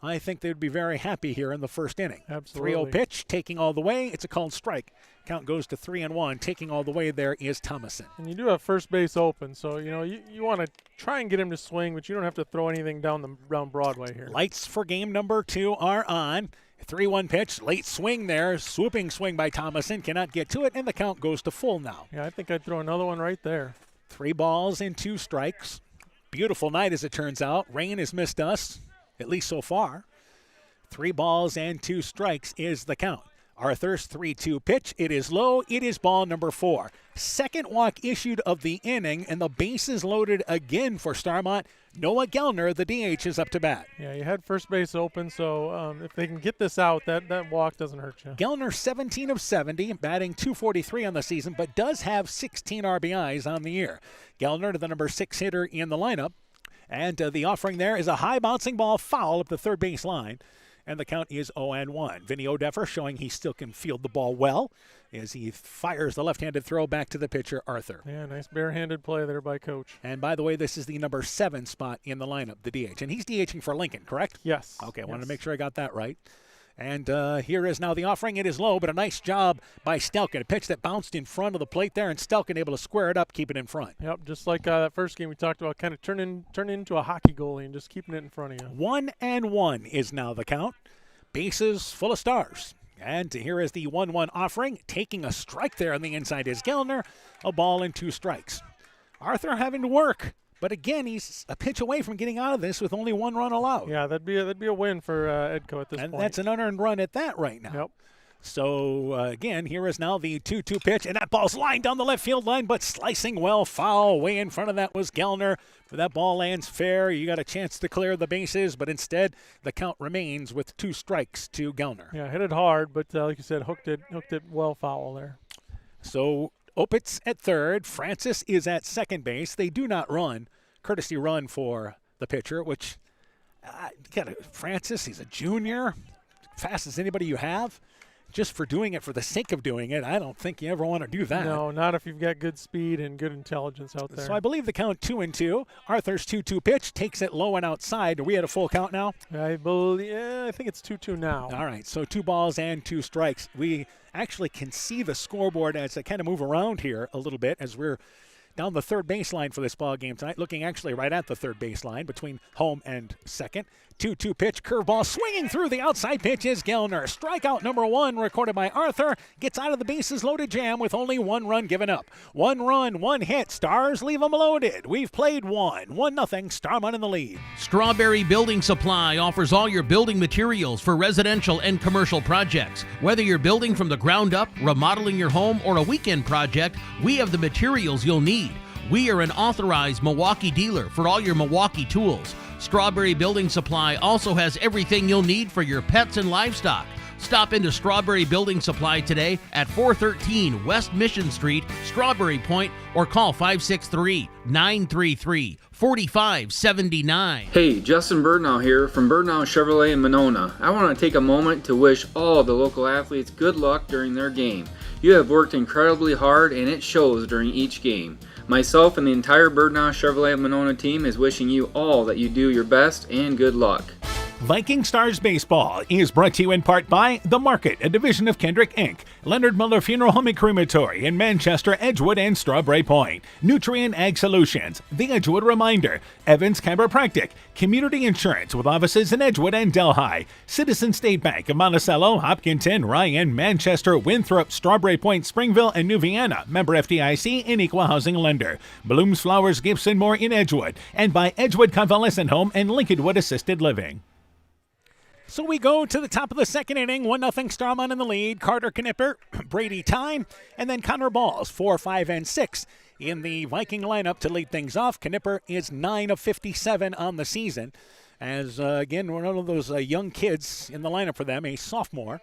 I think they'd be very happy here in the first inning. Absolutely. 3-0 pitch, taking all the way. It's a called strike. Count goes to 3-1. Taking all the way there is Thomason. And you do have first base open, so you want to try and get him to swing, but you don't have to throw anything down Broadway here. Lights for game number 2 are on. 3-1 pitch, late swing there. Swooping swing by Thomason. Cannot get to it, and the count goes to full now. Yeah, I think I'd throw another one right there. 3 balls and 2 strikes. Beautiful night as it turns out. Rain has missed us, at least so far. 3 balls and 2 strikes is the count. Arthur's 3-2 pitch. It is low. It is ball number 4. Second walk issued of the inning, and the bases loaded again for Starmont. Noah Gellner, the DH, is up to bat. Yeah, you had first base open, so if they can get this out, that walk doesn't hurt you. Gellner, 17 of 70, batting .243 on the season, but does have 16 RBIs on the year. Gellner, the number 6 hitter in the lineup. And the offering there is a high bouncing ball foul up the third base line. And the count is 0-1. Vinny O'Deffer showing he still can field the ball well as he fires the left-handed throw back to the pitcher, Arthur. Yeah, nice barehanded play there by Coach. And by the way, this is the number 7 spot in the lineup, the DH. And he's DHing for Lincoln, correct? Yes. Okay, I wanted to make sure I got that right. And here is now the offering. It is low, but a nice job by Stelkin. A pitch that bounced in front of the plate there, and Stelkin able to square it up, keep it in front. Yep, just like that first game we talked about, kind of turning into a hockey goalie and just keeping it in front of you. 1-1 is now the count. Bases full of stars. And here is the 1-1 offering. Taking a strike there on the inside is Gellner. A ball and 2 strikes. Arthur having to work. But again, he's a pitch away from getting out of this with only 1 run allowed. Yeah, that'd be a win for Edco at this point. And that's an unearned run at that right now. Yep. So, again, here is now the 2-2 pitch, and that ball's lined down the left field line, but slicing well foul. Way in front of that was Gellner. But that ball lands fair. You got a chance to clear the bases, but instead the count remains with 2 strikes to Gellner. Yeah, hit it hard, but like you said, hooked it well foul there. So, Opitz at third. Francis is at second base. They do not run. Courtesy run for the pitcher, which, Francis, he's a junior. Fast as anybody you have. Just for doing it for the sake of doing it, I don't think you ever want to do that. No, not if you've got good speed and good intelligence out there. So I believe the count 2-2. Arthur's 2-2 pitch takes it low and outside. Are we at a full count now? I think it's 2-2 now. All right, so 2 balls and 2 strikes. We actually can see the scoreboard as I kind of move around here a little bit as we're down the third baseline for this ball game tonight, looking actually right at the third baseline between home and second. 2-2 pitch, curveball swinging through the outside pitch is Gellner. Strikeout number 1 recorded by Arthur. Gets out of the bases loaded jam with only 1 run given up. 1 run, 1 hit. Stars leave them loaded. We've played 1. 1-0. Starmont in the lead. Strawberry Building Supply offers all your building materials for residential and commercial projects. Whether you're building from the ground up, remodeling your home, or a weekend project, we have the materials you'll need. We are an authorized Milwaukee dealer for all your Milwaukee tools. Strawberry Building Supply also has everything you'll need for your pets and livestock. Stop into Strawberry Building Supply today at 413 West Mission Street, Strawberry Point, or call 563-933-4579. Hey, Justin Birdnow here from Birdnow Chevrolet in Monona. I want to take a moment to wish all the local athletes good luck during their game. You have worked incredibly hard and it shows during each game. Myself and the entire Birdnow Chevrolet Monona team is wishing you all that you do your best and good luck. Viking Stars Baseball is brought to you in part by The Market, a division of Kendrick Inc., Leonard Miller Funeral Home and Crematory in Manchester, Edgewood, and Strawberry Point, Nutrient Ag Solutions, The Edgewood Reminder, Evans Chiropractic, Community Insurance with offices in Edgewood and Delhi, Citizen State Bank of Monticello, Hopkinton, Ryan, Manchester, Winthrop, Strawberry Point, Springville, and New Vienna, member FDIC and equal housing lender, Blooms Flowers, Gifts, and more in Edgewood, and by Edgewood Convalescent Home and Lincolnwood Assisted Living. So we go to the top of the second inning, 1-0 Starmont in the lead. Carter Knipper, Brady Tyne, and then Connor Balls, 4, 5, and 6 in the Viking lineup to lead things off. Knipper is 9 of 57 on the season. As, again, one of those young kids in the lineup for them, a sophomore.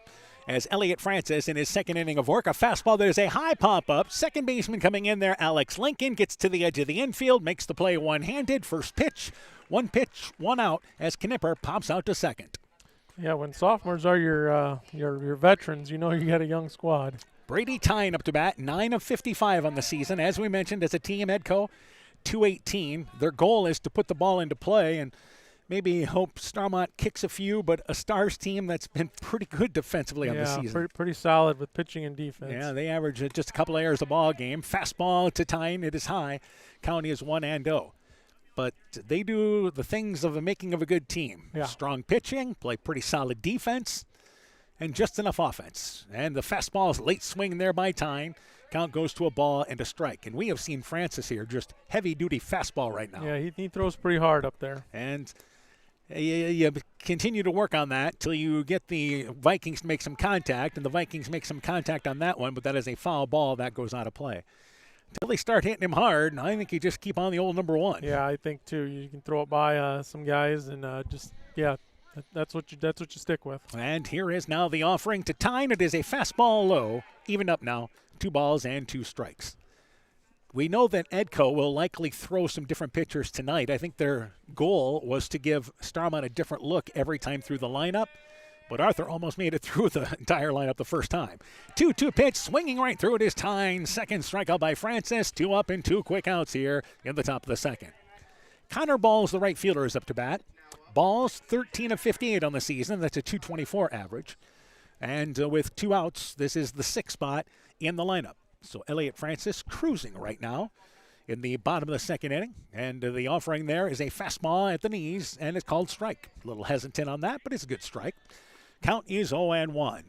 As Elliott Francis in his second inning of work, a fastball that is a high pop-up. Second baseman coming in there, Alex Lincoln, gets to the edge of the infield, makes the play one-handed. First pitch, 1 out as Knipper pops out to second. Yeah, when sophomores are your veterans, you know you got a young squad. Brady Tyne up to bat, 9 of 55 on the season. As we mentioned, as a team, Edco, 218. Their goal is to put the ball into play and maybe hope Starmont kicks a few, but a Stars team that's been pretty good defensively on the season. Pretty solid with pitching and defense. Yeah, they average just a couple of errors a ball game. Fastball to Tyne, it is high. Count is 1-0. But they do the things of the making of a good team. Yeah. Strong pitching, play pretty solid defense, and just enough offense. And the fastball is late swing there by Tyne. Count goes to a ball and a strike. And we have seen Francis here, just heavy-duty fastball right now. Yeah, he throws pretty hard up there. And You continue to work on that till you get the Vikings to make some contact, and the Vikings make some contact on that one, but that is a foul ball. That goes out of play. Until they start hitting him hard, I think you just keep on the old number one. Yeah, I think too. You can throw it by some guys and that's what you stick with. And here is now the offering to Tyne. It is a fastball low, even up now, 2 balls and 2 strikes. We know that Edco will likely throw some different pitchers tonight. I think their goal was to give Starmont a different look every time through the lineup. But Arthur almost made it through the entire lineup the first time. 2-2 pitch, swinging right through it is Tyne. Second strikeout by Francis. 2 up and 2 quick outs here in the top of the second. Connor Balls, the right fielder, is up to bat. Balls, 13 of 58 on the season. That's a .224 average. And with 2 outs, this is the 6th spot in the lineup. So Elliot Francis cruising right now in the bottom of the second inning. And the offering there is a fastball at the knees, and it's called strike. A little hesitant on that, but it's a good strike. Count is 0-1.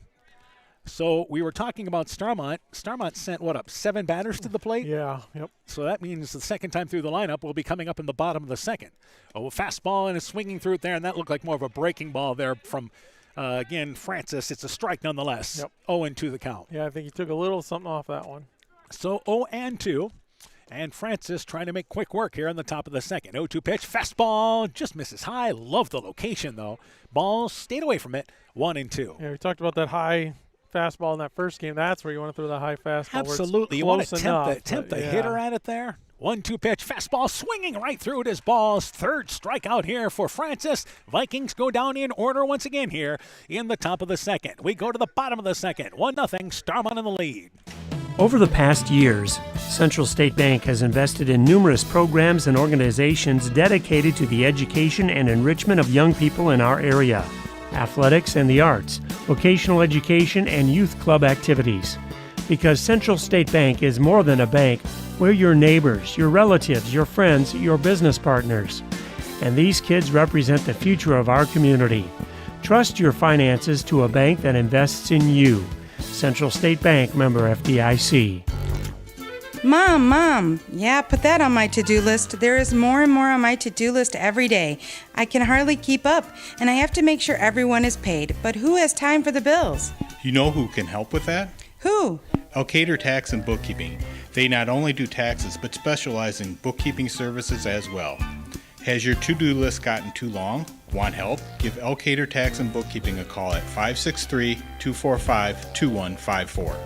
So we were talking about Starmont. Starmont sent, 7 batters to the plate? Yeah, yep. So that means the second time through the lineup will be coming up in the bottom of the second. Oh, a fastball and it's swinging through it there, and that looked like more of a breaking ball there from, again, Francis. It's a strike nonetheless. Yep. 0-2 the count. Yeah, I think he took a little something off that one. So 0-2. And Francis trying to make quick work here on the top of the second. 0-2 pitch, fastball, just misses high. Love the location, though. Ball stayed away from it, 1-2. Yeah, we talked about that high fastball in that first game. That's where you want to throw the high fastball. Absolutely. You want to tempt the hitter at it there. 1-2 pitch, fastball swinging right through it is Balls. Third strikeout here for Francis. Vikings go down in order once again here in the top of the second. We go to the bottom of the second. 1-0, Starmont in the lead. Over the past years, Central State Bank has invested in numerous programs and organizations dedicated to the education and enrichment of young people in our area. Athletics and the arts, vocational education, and youth club activities. Because Central State Bank is more than a bank, we're your neighbors, your relatives, your friends, your business partners. And these kids represent the future of our community. Trust your finances to a bank that invests in you. Central State Bank, member FDIC. Mom, yeah, put that on my to-do list. There is more and more on my to-do list every day. I can hardly keep up, and I have to make sure everyone is paid. But who has time for the bills? You know who can help with that? Who? Elkader Tax and Bookkeeping. They not only do taxes, but specialize in bookkeeping services as well. Has your to-do list gotten too long? Want help? Give Elkader Tax and Bookkeeping a call at 563-245-2154.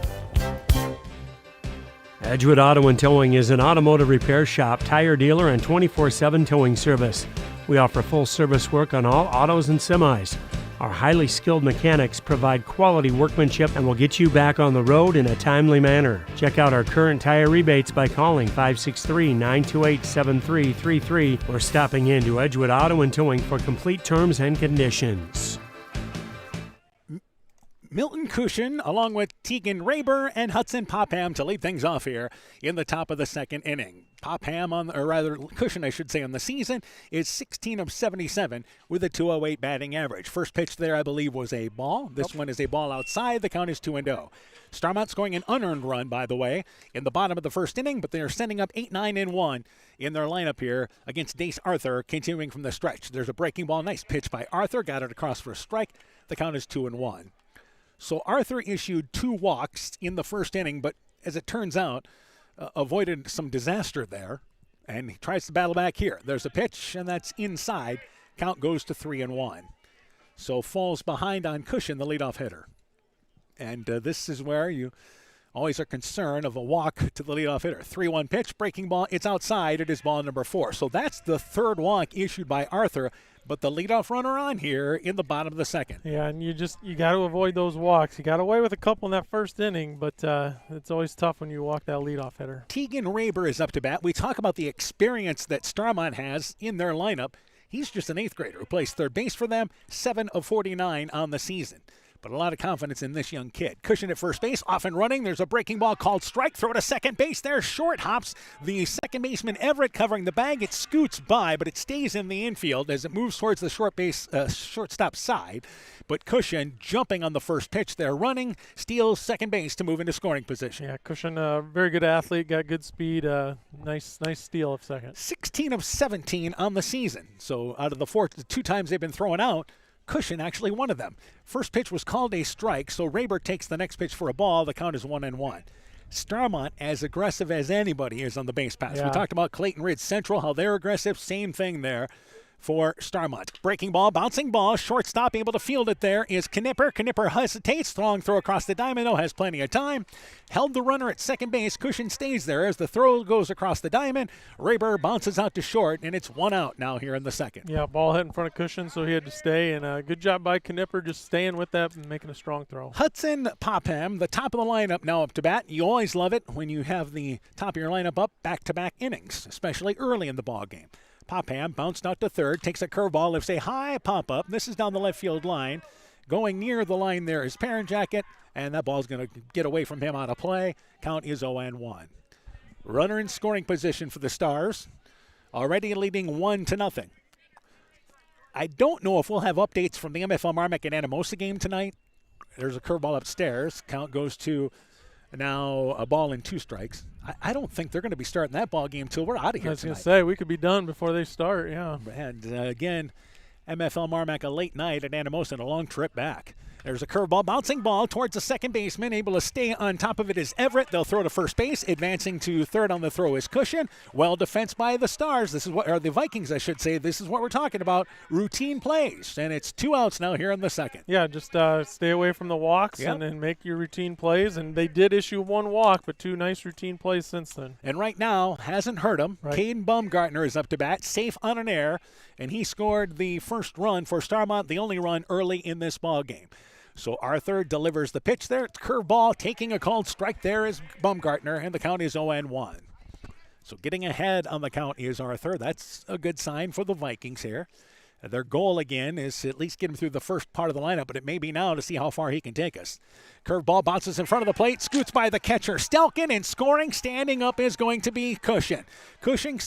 Edgewood Auto and Towing is an automotive repair shop, tire dealer, and 24/7 towing service. We offer full service work on all autos and semis. Our highly skilled mechanics provide quality workmanship and will get you back on the road in a timely manner. Check out our current tire rebates by calling 563-928-7333 or stopping in to Edgewood Auto and Towing for complete terms and conditions. Milton Cushion, along with Tegan Raber and Hudson Popham to lead things off here in the top of the second inning. Cushion, on the season is 16 of 77 with a 208 batting average. First pitch there, I believe, was a ball. This one is a ball outside. The count is 2-0. Starmont scoring an unearned run, by the way, in the bottom of the first inning, but they are sending up 8-9-1 in their lineup here against Dace Arthur, continuing from the stretch. There's a breaking ball. Nice pitch by Arthur. Got it across for a strike. The count is 2-1. So Arthur issued 2 walks in the first inning, but as it turns out, avoided some disaster there, and he tries to battle back here. There's a pitch, and that's inside. Count goes to 3-1. So falls behind on Cushion, the leadoff hitter. And this is where you always are concerned of a walk to the leadoff hitter. 3-1 pitch, breaking ball. It's outside. It is ball number 4. So that's the third walk issued by Arthur, but the leadoff runner on here in the bottom of the second. Yeah, and you got to avoid those walks. You got away with a couple in that first inning, but it's always tough when you walk that leadoff hitter. Tegan Raber is up to bat. We talk about the experience that Starmont has in their lineup. He's just an 8th grader who plays third base for them, 7 of 49 on the season. But a lot of confidence in this young kid. Cushion at first base, off and running. There's a breaking ball called strike. Throw to second base there. Short hops the second baseman Everett covering the bag. It scoots by, but it stays in the infield as it moves towards the shortstop side. But Cushion jumping on the first pitch there, running, steals second base to move into scoring position. Yeah, Cushion, very good athlete, got good speed. Nice steal of second. 16 of 17 on the season. So out of the 2 times they've been thrown out, Cushion actually one of them. First pitch was called a strike, so Raber takes the next pitch for a ball. The count is 1-1. Starmont as aggressive as anybody is on the base pass. Yeah. We talked about Clayton Ridge Central, how they're aggressive. Same thing there for Starmont. Breaking ball, bouncing ball, shortstop able to field it there is Knipper. Knipper hesitates, long throw across the diamond, though has plenty of time. Held the runner at second base. Cushion stays there as the throw goes across the diamond. Raber bounces out to short, and it's 1 out now here in the second. Yeah, ball hit in front of Cushion, so he had to stay, and good job by Knipper just staying with that and making a strong throw. Hudson Popham, the top of the lineup now up to bat. You always love it when you have the top of your lineup up back-to-back innings, especially early in the ball game. Popham bounced out to third, takes a curveball, lifts a high pop-up. This is down the left field line. Going near the line there is Parent Jacket, and that ball's going to get away from him out of play. Count is 0-1. Runner in scoring position for the Stars, already leading 1-0. I don't know if we'll have updates from the MFL Marmac and Anamosa game tonight. There's a curveball upstairs. Count goes to now a ball and 2 strikes. I don't think they're going to be starting that ball game till we're out of here I was going tonight. to say, we could be done before they start, yeah. And again, MFL Marmac a late night at Anamosa and a long trip back. There's a curveball, bouncing ball towards the second baseman. Able to stay on top of it is Everett. They'll throw to first base. Advancing to third on the throw is Cushion. Well defensed by the Stars. This is what, or the Vikings, I should say. This is what we're talking about. Routine plays. And it's 2 outs now here in the second. Yeah, just stay away from the walks and make your routine plays. And they did issue 1 walk, but 2 nice routine plays since then. And right now, hasn't hurt him. Right. Caden Baumgartner is up to bat, safe on an error. And he scored the first run for Starmont, the only run early in this ball game. So Arthur delivers the pitch there. It's curveball, taking a called strike there is Baumgartner, and the count is 0-1. So getting ahead on the count is Arthur. That's a good sign for the Vikings here. Their goal, again, is to at least get him through the first part of the lineup, but it may be now to see how far he can take us. Curveball bounces in front of the plate, scoots by the catcher. Stelkin, and scoring, standing up is going to be Cushion. Cushion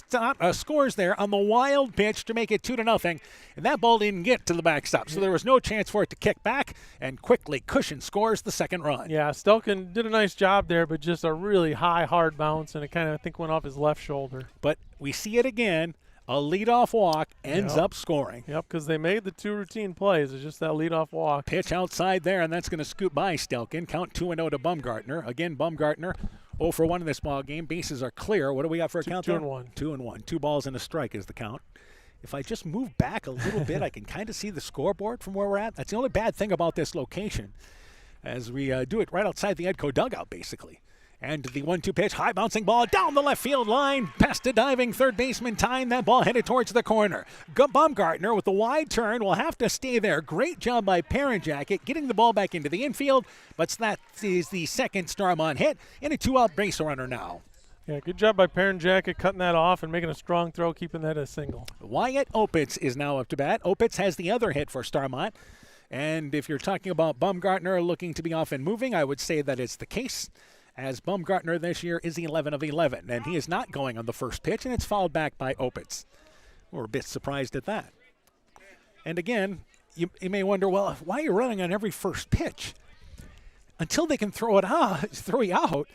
scores there on the wild pitch to make it 2-0, and that ball didn't get to the backstop, so there was no chance for it to kick back, and quickly Cushion scores the second run. Yeah, Stelkin did a nice job there, but just a really high, hard bounce, and it kind of, I think, went off his left shoulder. But we see it again. A leadoff walk ends up scoring. Yep, because they made the 2 routine plays. It's just that leadoff walk. Pitch outside there, and that's going to scoot by Stelkin. Count 2-0 to Baumgartner. Again, Baumgartner 0 for 1 in this ball game. Bases are clear. What do we got for a count there? 2-1. 2-1. 2 balls and a strike is the count. If I just move back a little bit, I can kind of see the scoreboard from where we're at. That's the only bad thing about this location, as we do it right outside the Edco dugout, basically. And the 1-2 pitch, high bouncing ball down the left field line, past a diving third baseman tying that ball headed towards the corner. Baumgartner with the wide turn will have to stay there. Great job by Parent Jacket getting the ball back into the infield, but that is the second Starmont hit and a 2-out base runner now. Yeah, good job by Parent Jacket cutting that off and making a strong throw, keeping that a single. Wyatt Opitz is now up to bat. Opitz has the other hit for Starmont. And if you're talking about Baumgartner looking to be off and moving, I would say that it's the case, as Baumgartner this year is 11 of 11, and he is not going on the first pitch, and it's fouled back by Opitz. We're a bit surprised at that. And again, you may wonder, well, why are you running on every first pitch? Until they can throw you out,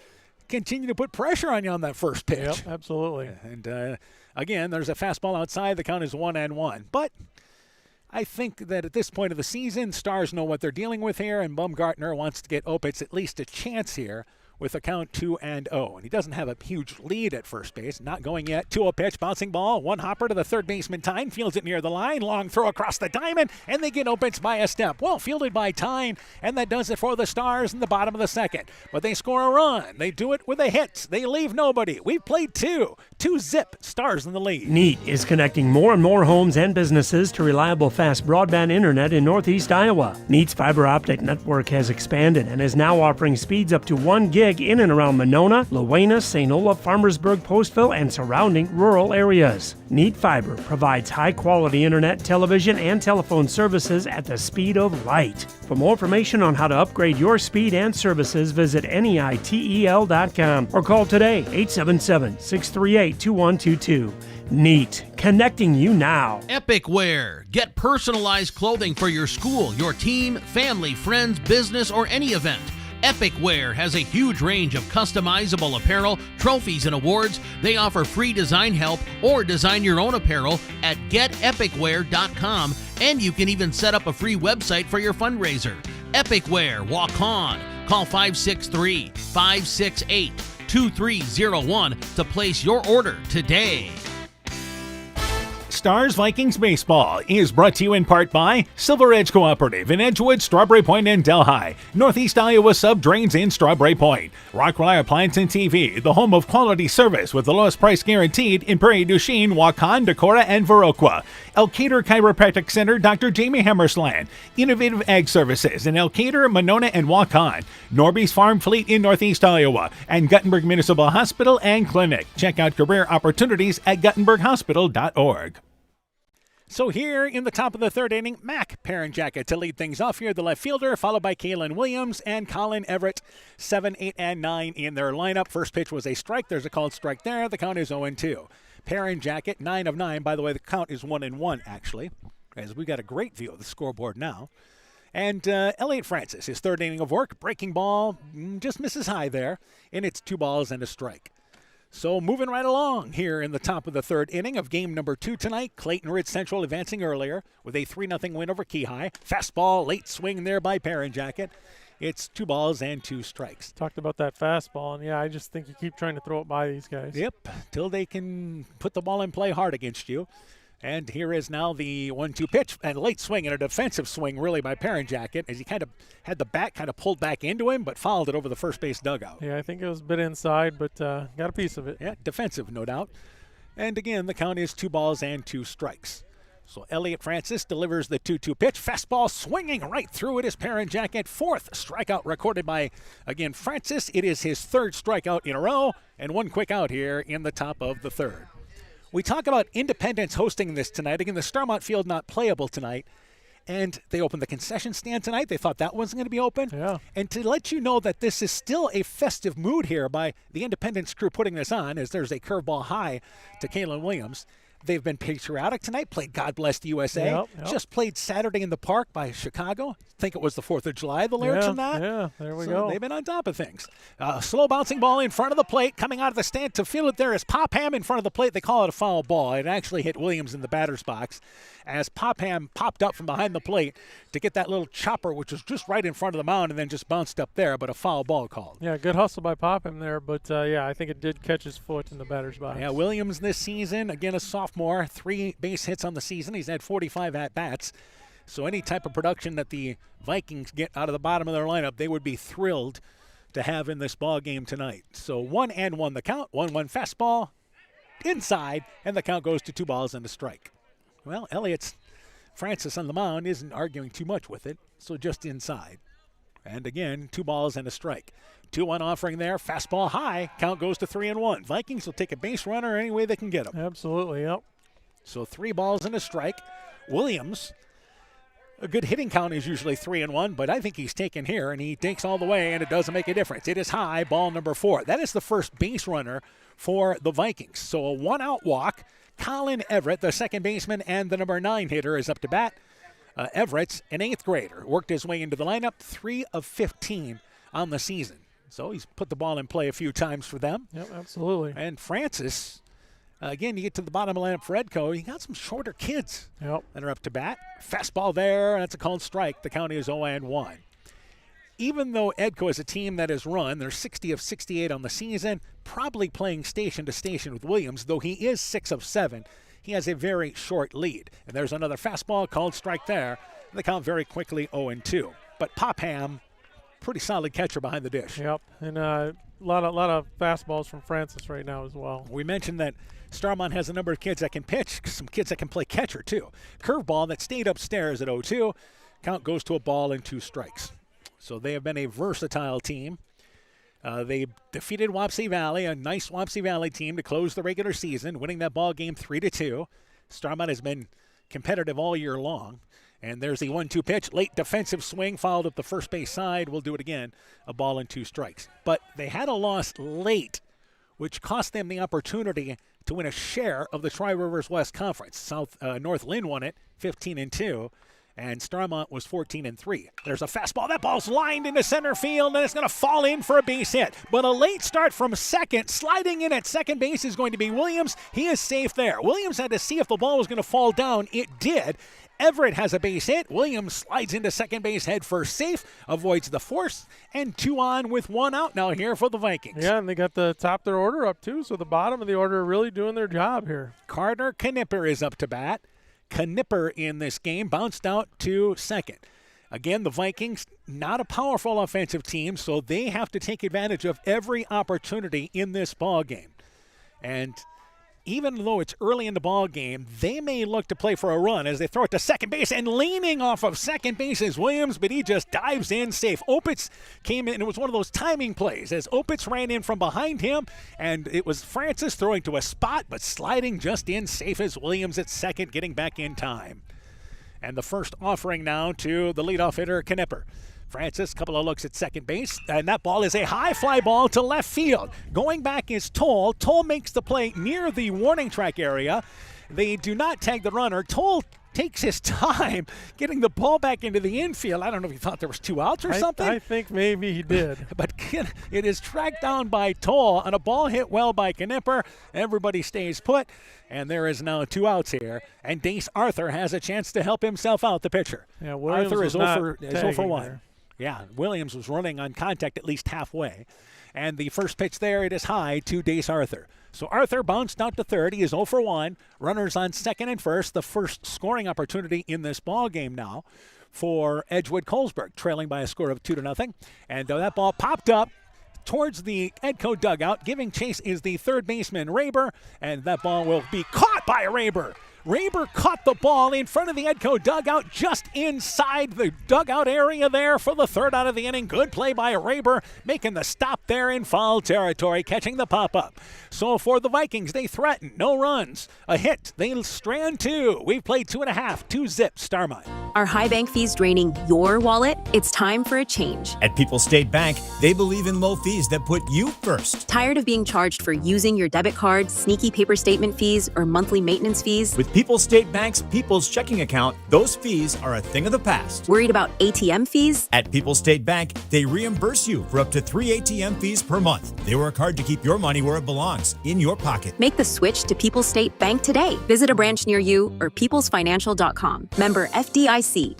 continue to put pressure on you on that first pitch. Yep, absolutely. And again, there's a fastball outside. The count is 1-1. But I think that at this point of the season, Stars know what they're dealing with here, and Baumgartner wants to get Opitz at least a chance here with a count 2-0. And he doesn't have a huge lead at first base. Not going yet. 2-0 pitch, bouncing ball. One hopper to the third baseman, Tyne. Fields it near the line. Long throw across the diamond, and they get Opitz by a step. Well fielded by Tyne, and that does it for the Stars in the bottom of the second. But they score a run. They do it with a hit. They leave nobody. We've played 2-zip. Stars in the lead. NEAT is connecting more and more homes and businesses to reliable, fast broadband internet in Northeast Iowa. NEAT's fiber optic network has expanded and is now offering speeds up to 1 gig gig in and around Monona, Luena, St. Olaf, Farmersburg, Postville, and surrounding rural areas. Neat Fiber provides high-quality internet, television, and telephone services at the speed of light. For more information on how to upgrade your speed and services, visit NEITEL.com or call today 877-638-2122. Neat, connecting you now. Epic Wear. Get personalized clothing for your school, your team, family, friends, business, or any event. Epic Wear has a huge range of customizable apparel, trophies, and awards. They offer free design help or design your own apparel at getepicwear.com, and you can even set up a free website for your fundraiser. Epic Wear, walk on. Call 563-568-2301 to place your order today. Stars Vikings Baseball is brought to you in part by Silver Edge Cooperative in Edgewood, Strawberry Point, and Delhi. Northeast Iowa Sub-Drains in Strawberry Point. Rockwell Appliance and TV, the home of quality service with the lowest price guaranteed in Prairie du Chien, Waukon, Decorah, and Viroqua. Elkader Chiropractic Center, Dr. Jamie Hammersland. Innovative Ag Services in Elkader, Monona, and Waukon. Norby's Farm Fleet in Northeast Iowa. And Guttenberg Municipal Hospital and Clinic. Check out career opportunities at guttenberghospital.org. So here in the top of the third inning, Mac Parent Jacket to lead things off here, the left fielder, followed by Kalen Williams and Colin Everett, 7, 8, and 9 in their lineup. First pitch was a strike. There's a called strike there. The count is 0-2. Parent Jacket, 9 of 9. By the way, the count is 1-1, actually, as we got a great view of the scoreboard now. And Elliot Francis, his third inning of work, breaking ball, just misses high there, and it's 2 balls and a strike. So moving right along here in the top of the third inning of game number 2 tonight. Clayton Ridge Central advancing earlier with a 3-0 win over Keyhigh. Fastball, late swing there by Parent Jacket. It's 2 balls and 2 strikes. Talked about that fastball, and yeah, I just think you keep trying to throw it by these guys. Yep, till they can put the ball in play hard against you. And here is now the 1-2 pitch and late swing and a defensive swing really by Parent Jacket as he kind of had the bat kind of pulled back into him but fouled it over the first base dugout. Yeah, I think it was a bit inside, but got a piece of it. Yeah, defensive, no doubt. And again, the count is 2 balls and 2 strikes. So Elliot Francis delivers the 2-2 pitch. Fastball swinging right through it is Parent Jacket. 4th strikeout recorded by, again, Francis. It is his 3rd strikeout in a row and 1 quick out here in the top of the 3rd. We talk about Independence hosting this tonight. Again, the Starmont field not playable tonight. And they opened the concession stand tonight. They thought that wasn't going to be open. Yeah. And to let you know that this is still a festive mood here by the Independence crew putting this on, as there's a curveball high to Kalen Williams. They've been patriotic tonight, played God Bless the USA. Yep. Just played Saturday in the Park by Chicago. I think it was the 4th of July, the lyrics in that. Yeah, there we go. They've been on top of things. Slow bouncing ball in front of the plate. Coming out of the stand to field it there is Popham in front of the plate. They call it a foul ball. It actually hit Williams in the batter's box as Popham popped up from behind the plate to get that little chopper, which was just right in front of the mound and then just bounced up there, but a foul ball called. Yeah, good hustle by Popham there, but yeah, I think it did catch his foot in the batter's box. Yeah, Williams this season, again a sophomore, 3 base hits on the season. He's had 45 at-bats. So any type of production that the Vikings get out of the bottom of their lineup, they would be thrilled to have in this ball game tonight. So 1-1 the count, 1-1 fastball inside, and the count goes to 2 balls and a strike. Well, Francis on the mound isn't arguing too much with it, so just inside. And again, 2 balls and a strike. 2-1 offering there, fastball high, count goes to 3-1. Vikings will take a base runner any way they can get him. Absolutely, yep. So 3 balls and a strike. Williams, a good hitting count is usually 3-1, but I think he's taken here, and he takes all the way, and it doesn't make a difference. It is high, ball number 4. That is the first base runner for the Vikings. So a 1-out walk. Colin Everett, the second baseman, and the number 9 hitter is up to bat. Everett's an 8th grader. Worked his way into the lineup, 3 of 15 on the season. So he's put the ball in play a few times for them. Yep, absolutely. And Francis, again, you get to the bottom of the lineup for Edco. You got some shorter kids that are up to bat. Fastball there, and that's a called strike. The count is 0-1. Even though Edco is a team that has run, they're 60 of 68 on the season, probably playing station to station with Williams, though he is 6 of 7. He has a very short lead. And there's another fastball, called strike there. The count very quickly 0-2. But Popham, pretty solid catcher behind the dish. Yep, and a lot of fastballs from Francis right now as well. We mentioned that Starmont has a number of kids that can pitch, some kids that can play catcher too. Curveball that stayed upstairs at 0-2. Count goes to a ball and 2 strikes. So they have been a versatile team. They defeated Wapsie Valley, a nice Wapsie Valley team, to close the regular season, winning that ball game 3-2. Starmont has been competitive all year long. And there's the 1-2 pitch. Late defensive swing fouled up the first base side. We'll do it again. A ball and 2 strikes. But they had a loss late, which cost them the opportunity to win a share of the Tri-Rivers West Conference. North Lynn won it 15-2. And Starmont was 14-3. There's a fastball. That ball's lined into center field, and it's going to fall in for a base hit. But a late start from second. Sliding in at second base is going to be Williams. He is safe there. Williams had to see if the ball was going to fall down. It did. Everett has a base hit. Williams slides into second base head first, safe, avoids the force, and 2 on with 1 out now here for the Vikings. Yeah, and they got the top of their order up too, so the bottom of the order are really doing their job here. Carter Knipper is up to bat. Knipper in this game bounced out to second. Again, the Vikings, not a powerful offensive team, so they have to take advantage of every opportunity in this ball game. And even though it's early in the ball game, they may look to play for a run as they throw it to second base, and leaning off of second base is Williams, but he just dives in safe. Opitz came in, and it was one of those timing plays as Opitz ran in from behind him, and it was Francis throwing to a spot, but sliding just in safe as Williams at second, getting back in time. And the first offering now to the leadoff hitter, Knipper. Francis, couple of looks at second base, and that ball is a high fly ball to left field. Going back is Toll. Toll makes the play near the warning track area. They do not tag the runner. Toll takes his time getting the ball back into the infield. I don't know if he thought there was 2 outs or something. I think maybe he did. But it is tracked down by Toll on a ball hit well by Knipper. Everybody stays put, and there is now 2 outs here. And Dace Arthur has a chance to help himself out, the pitcher. Yeah, Williams Arthur is 0 for 1. There. Yeah, Williams was running on contact at least halfway. And the first pitch there, it is high to Dace Arthur. So Arthur bounced out to third. He is 0 for 1. Runners on second and first. The first scoring opportunity in this ball game now for Edgewood Colesburg, trailing by a score of 2-0. And that ball popped up towards the Edco dugout. Giving chase is the third baseman, Raber, and that ball will be caught by Raber. Raber caught the ball in front of the Edco dugout, just inside the dugout area there for the third out of the inning. Good play by Raber, making the stop there in foul territory, catching the pop-up. So for the Vikings, they threaten. No runs. A hit. They strand 2. We've played 2.5. 2-zip, Starmont. Are high bank fees draining your wallet? It's time for a change. At People's State Bank, they believe in low fees that put you first. Tired of being charged for using your debit card, sneaky paper statement fees, or monthly maintenance fees? With People's State Bank's People's Checking Account, those fees are a thing of the past. Worried about ATM fees? At People's State Bank, they reimburse you for up to 3 ATM fees per month. They work hard to keep your money where it belongs, in your pocket. Make the switch to People's State Bank today. Visit a branch near you or peoplesfinancial.com. Member FDIC.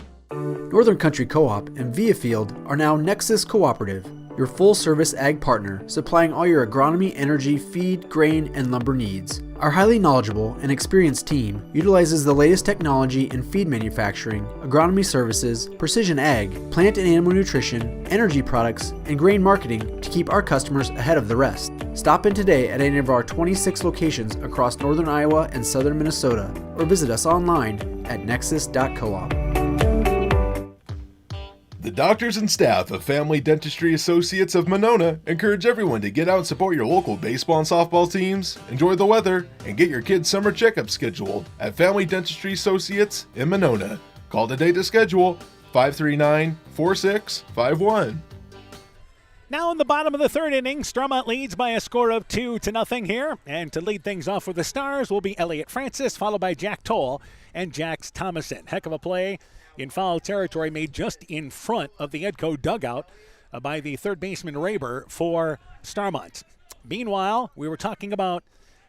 Northern Country Co-op and Viafield are now Nexus Cooperative, your full-service ag partner supplying all your agronomy, energy, feed, grain, and lumber needs. Our highly knowledgeable and experienced team utilizes the latest technology in feed manufacturing, agronomy services, precision ag, plant and animal nutrition, energy products, and grain marketing to keep our customers ahead of the rest. Stop in today at any of our 26 locations across northern Iowa and southern Minnesota, or visit us online at nexus.coop. The doctors and staff of Family Dentistry Associates of Monona encourage everyone to get out and support your local baseball and softball teams, enjoy the weather, and get your kids' summer checkups scheduled at Family Dentistry Associates in Monona. Call today to schedule 539-4651. Now in the bottom of the third inning, Starmont leads by a score of 2-0 here. And to lead things off with the Stars will be Elliot Francis, followed by Jack Toll and Jax Thomason. Heck of a play in foul territory made just in front of the Edco dugout by the third baseman Raber for Starmont. Meanwhile, we were talking about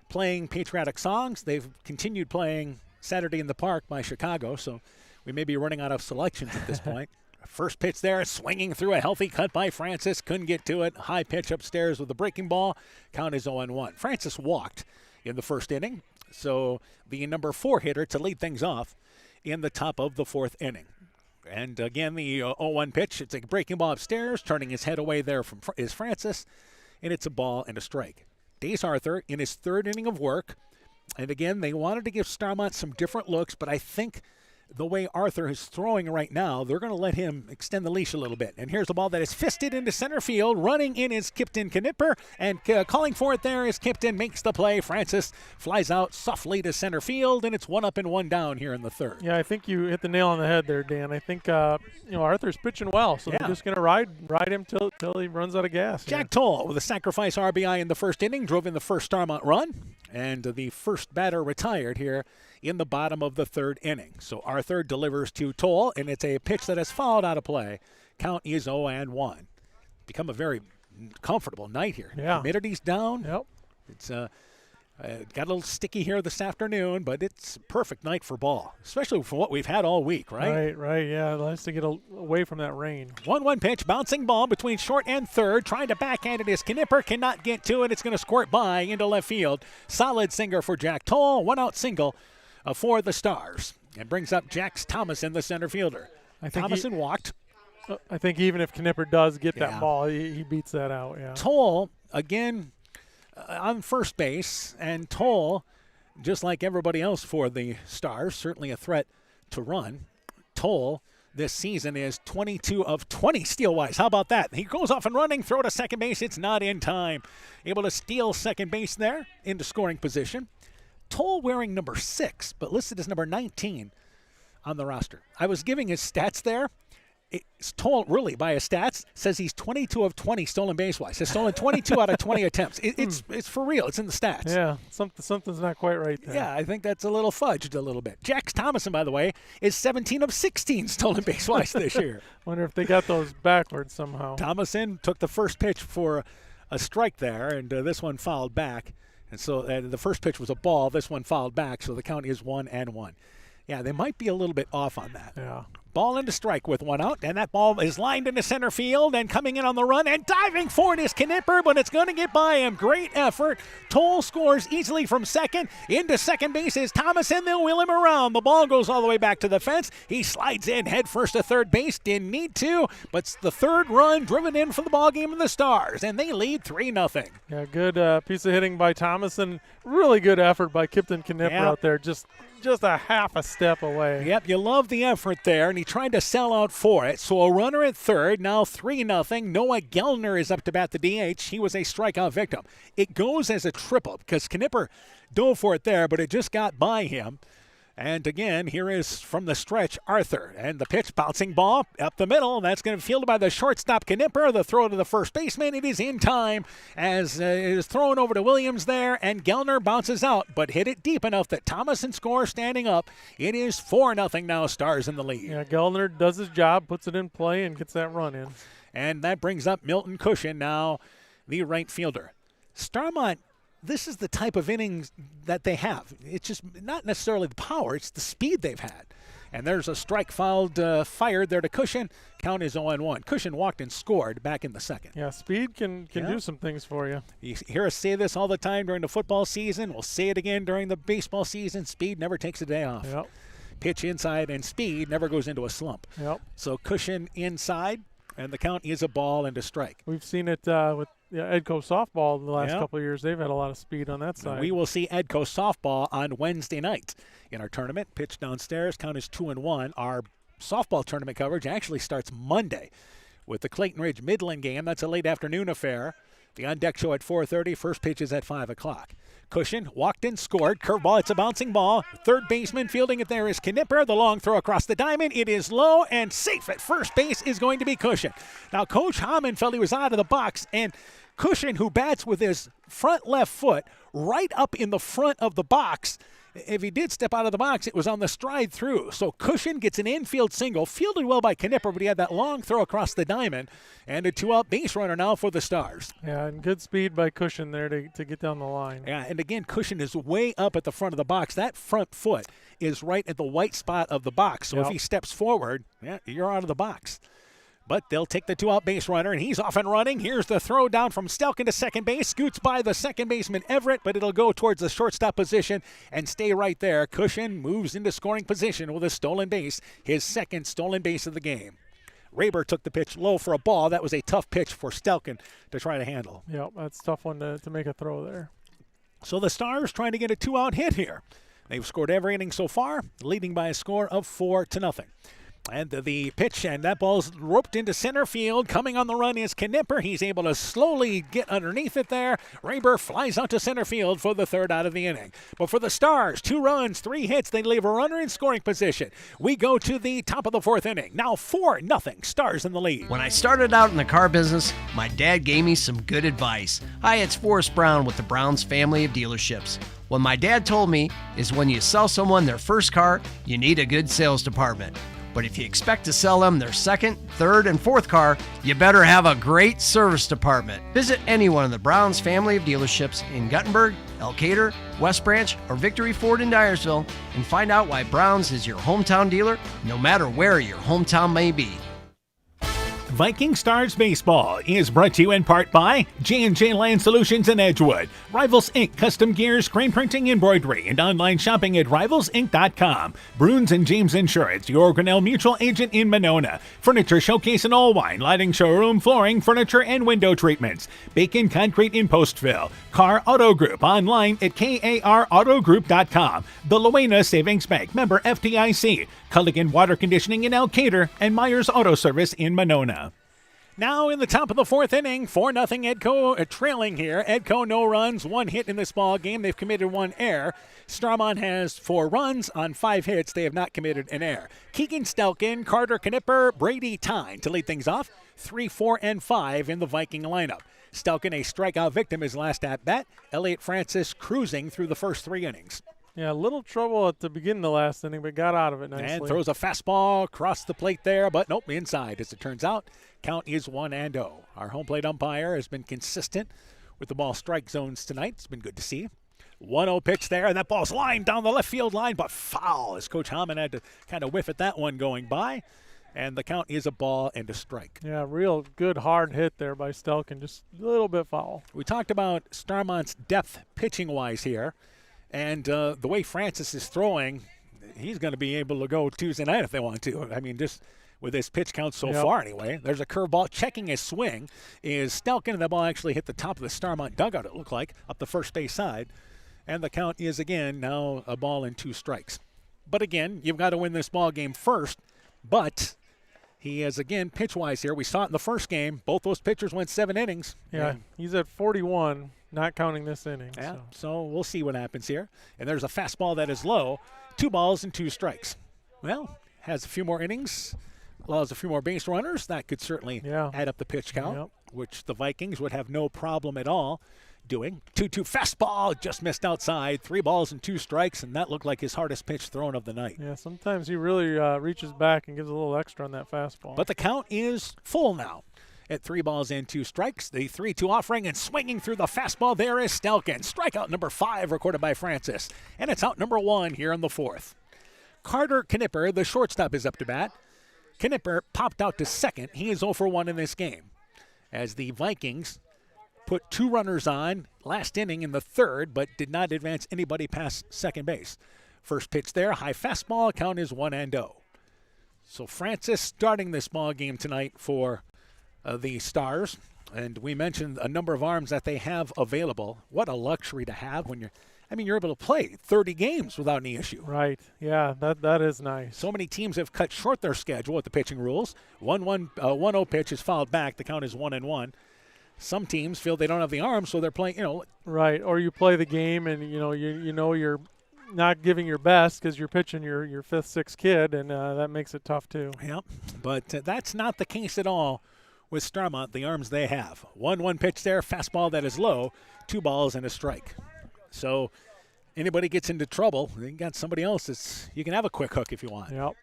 playing patriotic songs. They've continued playing Saturday in the Park by Chicago, so we may be running out of selections at this point. First pitch there, swinging through a healthy cut by Francis. Couldn't get to it. High pitch upstairs with the breaking ball. Count is 0-1. Francis walked in the first inning, so the number 4 hitter to lead things off in the top of the fourth inning. And again, the 0-1 pitch. It's a breaking ball upstairs, turning his head away there from is Francis, and it's a ball and a strike. Dace Arthur in his third inning of work. And again, they wanted to give Starmont some different looks, but I think the way Arthur is throwing right now, they're going to let him extend the leash a little bit. And here's the ball that is fisted into center field. Running in is Kipton Knipper, and calling for it there is Kipton, makes the play. Francis flies out softly to center field, and it's 1 up and 1 down here in the third. Yeah, I think you hit the nail on the head there, Dan. I think Arthur's pitching well, so they're just going to ride him till he runs out of gas. Jack Toll with a sacrifice RBI in the first inning, drove in the first Starmont run, and the first batter retired here in the bottom of the third inning. So Arthur delivers to Toll, and it's a pitch that has fouled out of play. Count is 0-1. Become a very comfortable night here. Yeah. Humidity's down. Yep. It's got a little sticky here this afternoon, but it's a perfect night for ball, especially for what we've had all week, right? Right, yeah. Nice to get away from that rain. 1-1 pitch, bouncing ball between short and third. Trying to backhand it is Knipper, cannot get to it. It's going to squirt by into left field. Solid singer for Jack Toll. 1-out single for the Stars. And brings up Jax Thomason, the center fielder. Thomason walked. I think even if Knipper does get that ball, he beats that out. Yeah. Toll, again, on first base, and Toll, just like everybody else for the Stars, certainly a threat to run. Toll this season is 22 of 20 steal-wise. How about that? He goes off and running, throw to second base. It's not in time. Able to steal second base there into scoring position. Toll wearing number 6, but listed as number 19 on the roster. I was giving his stats there. It's Toll, really, by his stats, says he's 22 of 20 stolen base-wise. He's stolen 22 out of 20 attempts. It's for real. It's in the stats. Yeah, something's not quite right there. Yeah, I think that's a little fudged a little bit. Jax Thomason, by the way, is 17 of 16 stolen base-wise this year. Wonder if they got those backwards somehow. Thomason took the first pitch for a strike there, and this one fouled back. And so the first pitch was a ball. This one fouled back, so the count is 1-1. Yeah, they might be a little bit off on that. Yeah. Ball into strike with 1 out, and that ball is lined into center field, and coming in on the run and diving for it is Knipper, but it's going to get by him. Great effort. Toll scores easily from second. Into second base is Thomason. They'll wheel him around. The ball goes all the way back to the fence. He slides in head first to third base. Didn't need to, but it's the third run driven in for the ball game of the Stars, and they lead 3-0. Yeah, good piece of hitting by Thomason. Really good effort by Kipton Knipper out there. Just a half a step away. Yep, you love the effort there, and he tried to sell out for it. So a runner at third, now 3-0. Noah Gellner is up to bat the DH. He was a strikeout victim. It goes as a triple because Knipper dove for it there, but it just got by him. And again, here is from the stretch, Arthur. And the pitch, bouncing ball up the middle. That's going to be fielded by the shortstop, Knipper. The throw to the first baseman. It is in time as it is thrown over to Williams there. And Gellner bounces out, but hit it deep enough that Thomason scores standing up. It is 4-0 now, Stars in the lead. Yeah, Gellner does his job, puts it in play, and gets that run in. And that brings up Milton Cushion, now the right fielder. Starmont, this is the type of innings that they have. It's just not necessarily the power, it's the speed they've had. And there's a strike fired there to Cushion. Count is 0-1. Cushion walked and scored back in the second. Yeah, speed can do some things for you. You hear us say this all the time during the football season. We'll say it again during the baseball season. Speed never takes a day off. Yep. Pitch inside, and speed never goes into a slump. Yep. So Cushion inside, and the count is a ball and a strike. We've seen it with Edco softball the last couple of years. They've had a lot of speed on that side. We will see Edco softball on Wednesday night in our tournament. Pitch downstairs. Count is 2-1. Our softball tournament coverage actually starts Monday with the Clayton Ridge Midland game. That's a late afternoon affair. The on-deck show at 4:30. First pitch is at 5 o'clock. Cushion walked and scored. Curveball, it's a bouncing ball. Third baseman fielding it there is Knipper. The long throw across the diamond. It is low and safe at first base is going to be Cushion. Now, Coach Hammond felt he was out of the box, and Cushion, who bats with his front left foot right up in the front of the box, if he did step out of the box, it was on the stride through. So Cushion gets an infield single, fielded well by Knipper, but he had that long throw across the diamond, and a 2-out base runner now for the Stars. Yeah, and good speed by Cushion there to get down the line. Yeah, and again, Cushion is way up at the front of the box. That front foot is right at the white spot of the box. So if he steps forward, you're out of the box. But they'll take the 2-out base runner, and he's off and running. Here's the throw down from Stelkin to second base. Scoots by the second baseman, Everett, but it'll go towards the shortstop position and stay right there. Cushion moves into scoring position with a stolen base, his second stolen base of the game. Raber took the pitch low for a ball. That was a tough pitch for Stelkin to try to handle. Yep, that's a tough one to make a throw there. So the Stars trying to get a 2-out hit here. They've scored every inning so far, leading by a score of 4-0. And the pitch, and that ball's roped into center field. Coming on the run is Knipper. He's able to slowly get underneath it there. Raber flies out to center field for the third out of the inning. But for the Stars, 2 runs, 3 hits. They leave a runner in scoring position. We go to the top of the 4th inning. Now 4-0. Stars in the lead. When I started out in the car business, my dad gave me some good advice. Hi, it's Forrest Brown with the Brown's family of dealerships. What my dad told me is when you sell someone their first car, you need a good sales department. But if you expect to sell them their second, third, and fourth car, you better have a great service department. Visit any one of the Browns family of dealerships in Guttenberg, Elkader, West Branch, or Victory Ford in Dyersville and find out why Browns is your hometown dealer, no matter where your hometown may be. Viking Stars Baseball is brought to you in part by J&J Land Solutions in Edgewood, Rivals Inc. Custom Gear, Screen Printing, Embroidery, and online shopping at rivalsinc.com. Bruins and James Insurance, your Grinnell Mutual agent in Monona. Furniture Showcase in Allwine, lighting showroom, flooring, furniture, and window treatments. Bacon Concrete in Postville. Car Auto Group, online at karautogroup.com. The Luena Savings Bank, member FDIC. Culligan Water Conditioning in Elkader, and Myers Auto Service in Monona. Now in the top of the 4th inning, 4-0 Edco trailing here. Edco no runs, 1 hit in this ball game. They've committed 1 error. Starmont has 4 runs on 5 hits. They have not committed an error. Keegan Stelkin, Carter Knipper, Brady Tyne to lead things off. 3, 4, and 5 in the Viking lineup. Stelkin a strikeout victim his last at-bat. Elliott Francis cruising through the first 3 innings. Yeah, a little trouble at the beginning of the last inning, but got out of it nicely. And throws a fastball across the plate there, but nope, inside as it turns out. Count is 1-0. Our home plate umpire has been consistent with the ball strike zones tonight. It's been good to see. 1-0 pitch there, and that ball's lined down the left field line, but foul as Coach Hammond had to kind of whiff at that one going by. And the count is a ball and a strike. Yeah, real good hard hit there by Stelkin, just a little bit foul. We talked about Starmont's depth pitching-wise here. And the way Francis is throwing, he's going to be able to go Tuesday night if they want to. I mean, just with his pitch count so far anyway. There's a curveball. Checking his swing is Stelkin, and the ball actually hit the top of the Starmont dugout, it looked like, up the first base side. And the count is, again, now a ball and 2 strikes. But, again, you've got to win this ball game first. But he is, again, pitch-wise here. We saw it in the first game. Both those pitchers went 7 innings. Yeah, he's at 41. Not counting this inning. Yeah, so we'll see what happens here. And there's a fastball that is low. 2 balls and 2 strikes. Well, has a few more innings, allows a few more base runners. That could certainly add up the pitch count, which the Vikings would have no problem at all doing. 2-2 fastball, just missed outside. 3 balls and 2 strikes, and that looked like his hardest pitch thrown of the night. Yeah, sometimes he really reaches back and gives a little extra on that fastball. But the count is full now. At 3 balls and 2 strikes, the 3-2 offering, and swinging through the fastball there is Stelkin. Strikeout number 5 recorded by Francis. And it's out number 1 here in the 4th. Carter Knipper, the shortstop, is up to bat. Knipper popped out to second. He is 0 for 1 in this game. As the Vikings put 2 runners on last inning in the 3rd, but did not advance anybody past second base. First pitch there, high fastball, count is 1-0. So Francis starting this ball game tonight for the Stars, and we mentioned a number of arms that they have available. What a luxury to have when you're able to play 30 games without any issue. Right. Yeah, that is nice. So many teams have cut short their schedule with the pitching rules. 1-0 pitch is fouled back. The count is 1-1. Some teams feel they don't have the arms, so they're playing. Right. Or you play the game, and you're not giving your best because you're pitching your 5th, 6th kid, and that makes it tough too. Yeah, but that's not the case at all with Starmont, the arms they have. 1-1 pitch there, fastball that is low, 2 balls and a strike. So anybody gets into trouble, you got somebody else you can have a quick hook if you want. Yep.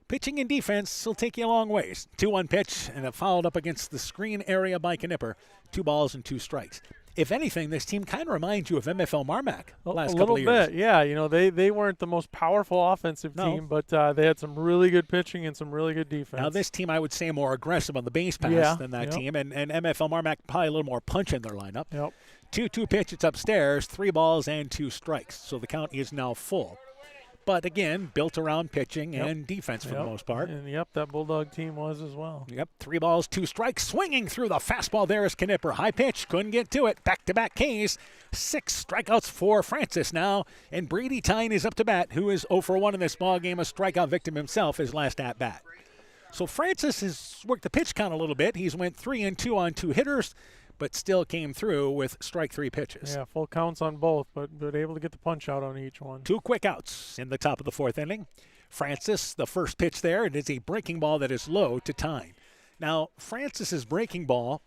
Pitching and defense will take you a long ways. 2-1 pitch, and it fouled up against the screen area by Knipper. 2 balls and 2 strikes. If anything, this team kind of reminds you of MFL Marmac the last couple of years. A little bit, yeah. They weren't the most powerful offensive team, but they had some really good pitching and some really good defense. Now, this team, I would say, more aggressive on the base pass than that team, and MFL Marmac probably a little more punch in their lineup. Yep. 2-2 pitch, it's upstairs, 3 balls and 2 strikes. So the count is now full. but again, built around pitching and defense for the most part. And that Bulldog team was as well. 3 balls, 2 strikes. Swinging through the fastball there is Knipper. High pitch, couldn't get to it. Back-to-back Ks. 6 strikeouts for Francis now. And Brady Tyne is up to bat, who is 0 for 1 in this ball game, a strikeout victim himself, his last at-bat. So Francis has worked the pitch count a little bit. He's went 3 and 2 on 2 hitters, but still came through with strike 3 pitches. Yeah, full counts on both, but able to get the punch out on each one. 2 quick outs in the top of the 4th inning. Francis, the first pitch there, it is a breaking ball that is low to Tyne. Now, Francis's breaking ball,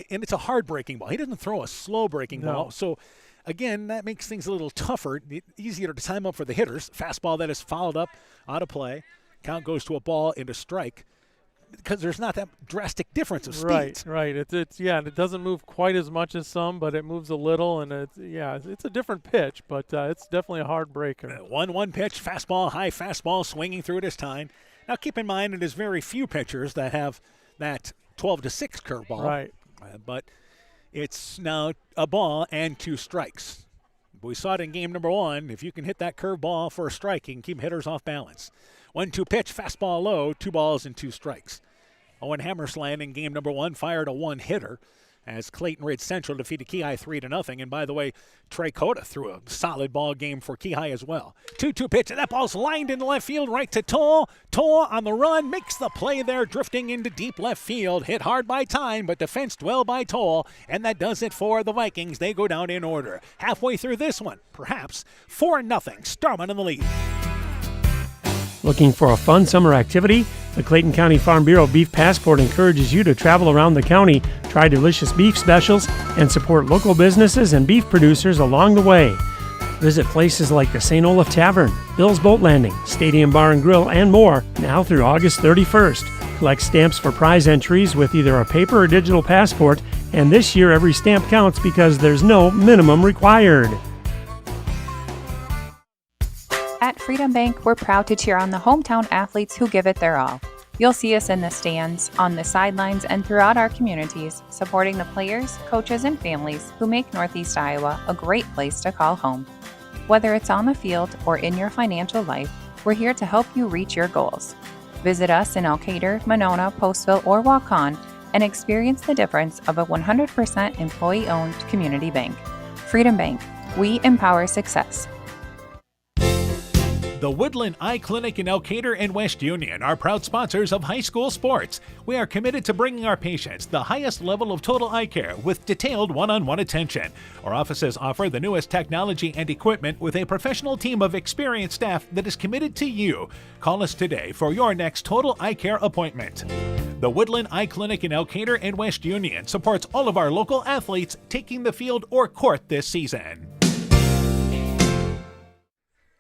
and it's a hard breaking ball. He doesn't throw a slow breaking ball. So, again, that makes things a little tougher, easier to time up for the hitters. Fastball that is fouled up, out of play. Count goes to a ball and a strike, because there's not that drastic difference of speed. Right. It doesn't move quite as much as some, but it moves a little, and it's a different pitch, but it's definitely a hard breaker. 1-1 pitch, fastball, high fastball, swinging through it is Tyne. Now keep in mind, it is very few pitchers that have that 12-6 curveball. Right. But it's now a ball and 2 strikes. We saw it in game number 1. If you can hit that curveball for a strike, you can keep hitters off balance. 1-2 pitch, fastball low, 2 balls and 2 strikes. Owen Hammersland in game number 1 fired a 1-hitter as Clayton Ridge Central defeated Keyhigh 3-0. And by the way, Trey Cota threw a solid ball game for Keyhigh as well. 2-2 pitch, and that ball's lined into left field, right to Toll. Toll on the run, makes the play there, drifting into deep left field. Hit hard by Tyne, but defensed well by Toll. And that does it for the Vikings. They go down in order. Halfway through this one, perhaps 4-0, Starmont in the lead. Looking for a fun summer activity? The Clayton County Farm Bureau Beef Passport encourages you to travel around the county, try delicious beef specials, and support local businesses and beef producers along the way. Visit places like the St. Olaf Tavern, Bill's Boat Landing, Stadium Bar and Grill, and more now through August 31st. Collect stamps for prize entries with either a paper or digital passport, and this year every stamp counts because there's no minimum required. At Freedom Bank, we're proud to cheer on the hometown athletes who give it their all. You'll see us in the stands, on the sidelines, and throughout our communities, supporting the players, coaches, and families who make Northeast Iowa a great place to call home. Whether it's on the field or in your financial life, we're here to help you reach your goals. Visit us in Elkader, Monona, Postville, or Waukon and experience the difference of a 100% employee-owned community bank. Freedom Bank, we empower success. The Woodland Eye Clinic in Elkader and West Union are proud sponsors of high school sports. We are committed to bringing our patients the highest level of total eye care with detailed one-on-one attention. Our offices offer the newest technology and equipment with a professional team of experienced staff that is committed to you. Call us today for your next total eye care appointment. The Woodland Eye Clinic in Elkader and West Union supports all of our local athletes taking the field or court this season.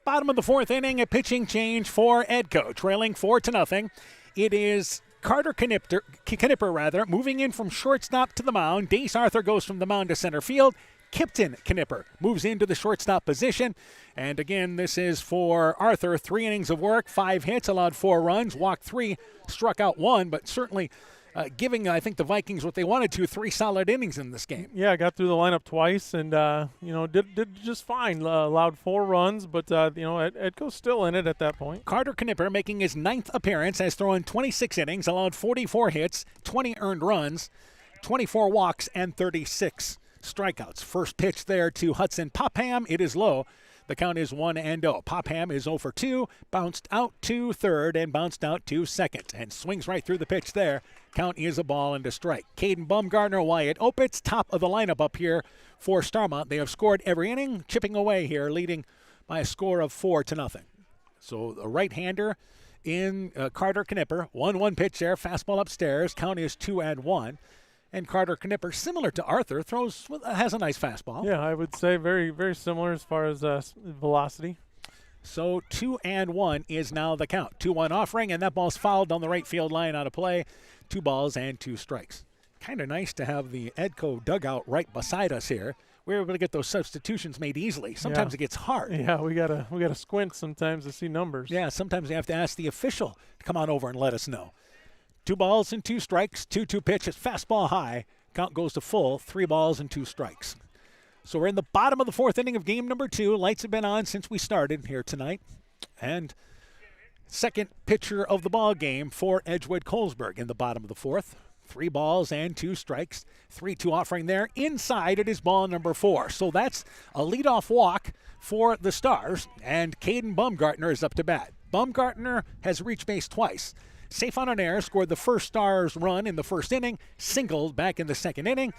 Bottom of the 4th inning, a pitching change for Edco, trailing 4-0. It is Carter Knipper, moving in from shortstop to the mound. Dace Arthur goes from the mound to center field. Kipton Knipper moves into the shortstop position. And again, this is for Arthur. 3 innings of work, 5 hits, allowed 4 runs, walked 3, struck out 1, but certainly giving, I think, the Vikings what they wanted to, 3 solid innings in this game. Yeah, got through the lineup twice and, did just fine. Allowed 4 runs, but, Edco's still in it at that point. Carter Knipper making his 9th appearance, has thrown 26 innings, allowed 44 hits, 20 earned runs, 24 walks, and 36 strikeouts. First pitch there to Hudson Popham. It is low. The count is 1-0. Popham is 0 for 2, bounced out to third and bounced out to second, and swings right through the pitch there. Count is a ball and a strike. Caden Bumgardner, Wyatt Opitz, top of the lineup up here for Starmont. They have scored every inning, chipping away here, leading by a score of 4-0. So the right-hander in Carter Knipper. 1-1 pitch there, fastball upstairs. Count is 2-1. And Carter Knipper, similar to Arthur, has a nice fastball. Yeah, I would say very, very similar as far as velocity. So 2-1 is now the count. 2-1 offering, and that ball's fouled on the right field line out of play. 2 balls and 2 strikes. Kind of nice to have the Edco dugout right beside us here. We're able to get those substitutions made easily. Sometimes it gets hard. Yeah, we gotta squint sometimes to see numbers. Yeah, sometimes you have to ask the official to come on over and let us know. 2 balls and 2 strikes, 2-2 pitch, it's fastball high. Count goes to full, 3 balls and 2 strikes. So we're in the bottom of the 4th inning of game number 2. Lights have been on since we started here tonight. And second pitcher of the ball game for Edgewood-Colesburg in the bottom of the fourth. 3 balls and 2 strikes. 3-2 offering there. Inside it is ball number 4. So that's a leadoff walk for the Stars, and Caden Baumgartner is up to bat. Baumgartner has reached base twice. Safe on an error, scored the first Stars run in the first inning, singled back in the second inning.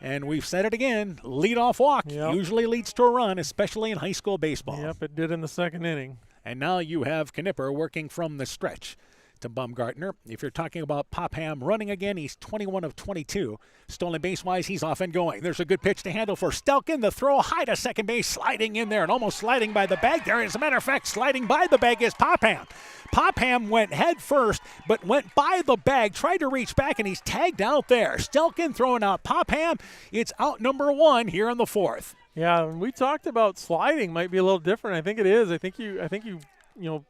And we've said it again, leadoff walk usually leads to a run, especially in high school baseball. Yep, it did in the second inning. And now you have Knipper working from the stretch to Baumgartner. If you're talking about Popham running again, he's 21 of 22. Stolen base-wise, he's off and going. There's a good pitch to handle for Stelkin. The throw high to second base, sliding in there and almost sliding by the bag there. As a matter of fact, sliding by the bag is Popham. Popham went head first, but went by the bag, tried to reach back, and he's tagged out there. Stelkin throwing out Popham. It's out number 1 here in the fourth. Yeah, we talked about sliding might be a little different. I think it is. I think you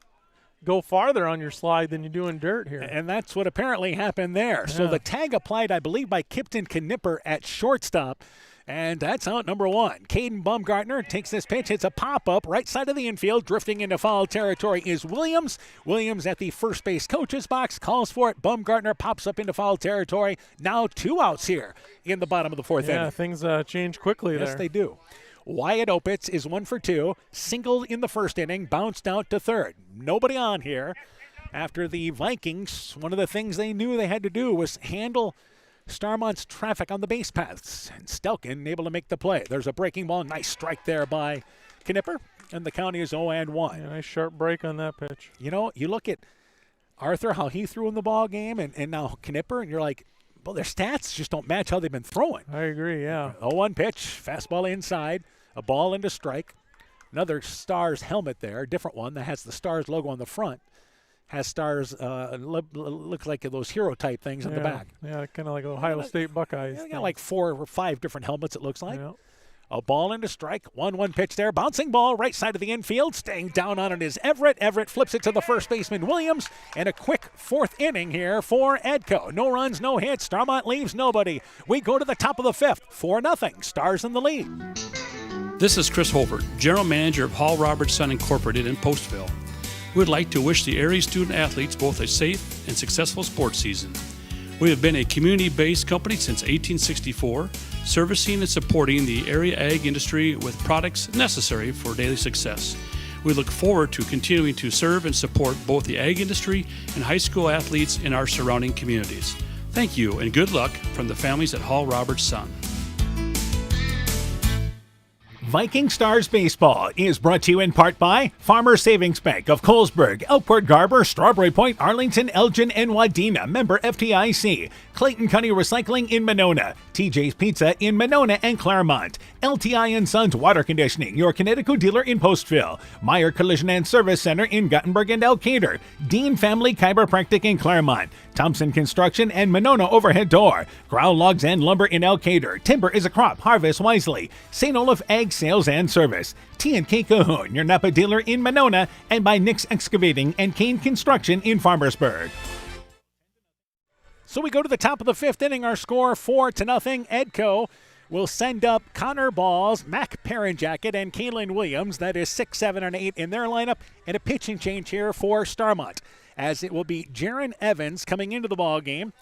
go farther on your slide than you do in dirt here. And that's what apparently happened there. Yeah. So the tag applied, I believe, by Kipton Knipper at shortstop. And that's out number 1. Caden Baumgartner takes this pitch. It's a pop-up right side of the infield. Drifting into foul territory is Williams. Williams at the first base coach's box. Calls for it. Baumgartner pops up into foul territory. Now 2 outs here in the bottom of the fourth inning. Yeah, things change quickly there. Yes, they do. Wyatt Opitz is 1 for 2. Singled in the first inning. Bounced out to third. Nobody on here. After the Vikings, one of the things they knew they had to do was handle Starmont's traffic on the base paths. And Stelkin able to make the play. There's a breaking ball. Nice strike there by Knipper. And the count is 0-1. Yeah, nice sharp break on that pitch. You know, you look at Arthur, how he threw in the ball game, and now Knipper, and you're like, well, their stats just don't match how they've been throwing. I agree, yeah. 0-1 pitch, fastball inside, a ball into strike. Another Stars helmet there, different one that has the Stars logo on the front. Has Stars, looks like those hero type things in the back. Yeah, kind of like Ohio State Buckeyes. Got like 4 or 5 different helmets, it looks like. Yeah. A ball into strike, 1-1 pitch there. Bouncing ball right side of the infield. Staying down on it is Everett. Everett flips it to the first baseman, Williams. And a quick 4th inning here for Edco. No runs, no hits. Starmont leaves nobody. We go to the top of the 5th. 4-0. Stars in the lead. This is Chris Holbert, General Manager of Hall Roberts Son Incorporated in Postville. We would like to wish the area student-athletes both a safe and successful sports season. We have been a community-based company since 1864, servicing and supporting the area ag industry with products necessary for daily success. We look forward to continuing to serve and support both the ag industry and high school athletes in our surrounding communities. Thank you and good luck from the families at Hall Roberts Son. Viking Stars Baseball is brought to you in part by Farmer Savings Bank of Colesburg, Elkport Garber, Strawberry Point, Arlington, Elgin, and Wadena. Member FDIC. Clayton County Recycling in Monona. TJ's Pizza in Monona and Claremont. LTI & Sons Water Conditioning, your Connecticut dealer in Postville. Meyer Collision and Service Center in Gothenburg and Elkader. Dean Family Chiropractic in Claremont. Thompson Construction and Monona Overhead Door. Ground Logs and Lumber in Elkader. Timber is a crop. Harvest wisely. St. Olaf Ag Sales and Service. T&K Cahoon, your Napa dealer in Monona, and by Nick's Excavating and Kane Construction in Farmersburg. So we go to the top of the 5th inning. Our score 4-0. Edco will send up Connor Balls, Mac Perrinjacket, and Kaylin Williams. That is 6, 7, and 8 in their lineup. And a pitching change here for Starmont, as it will be Jaron Evans coming into the ball game.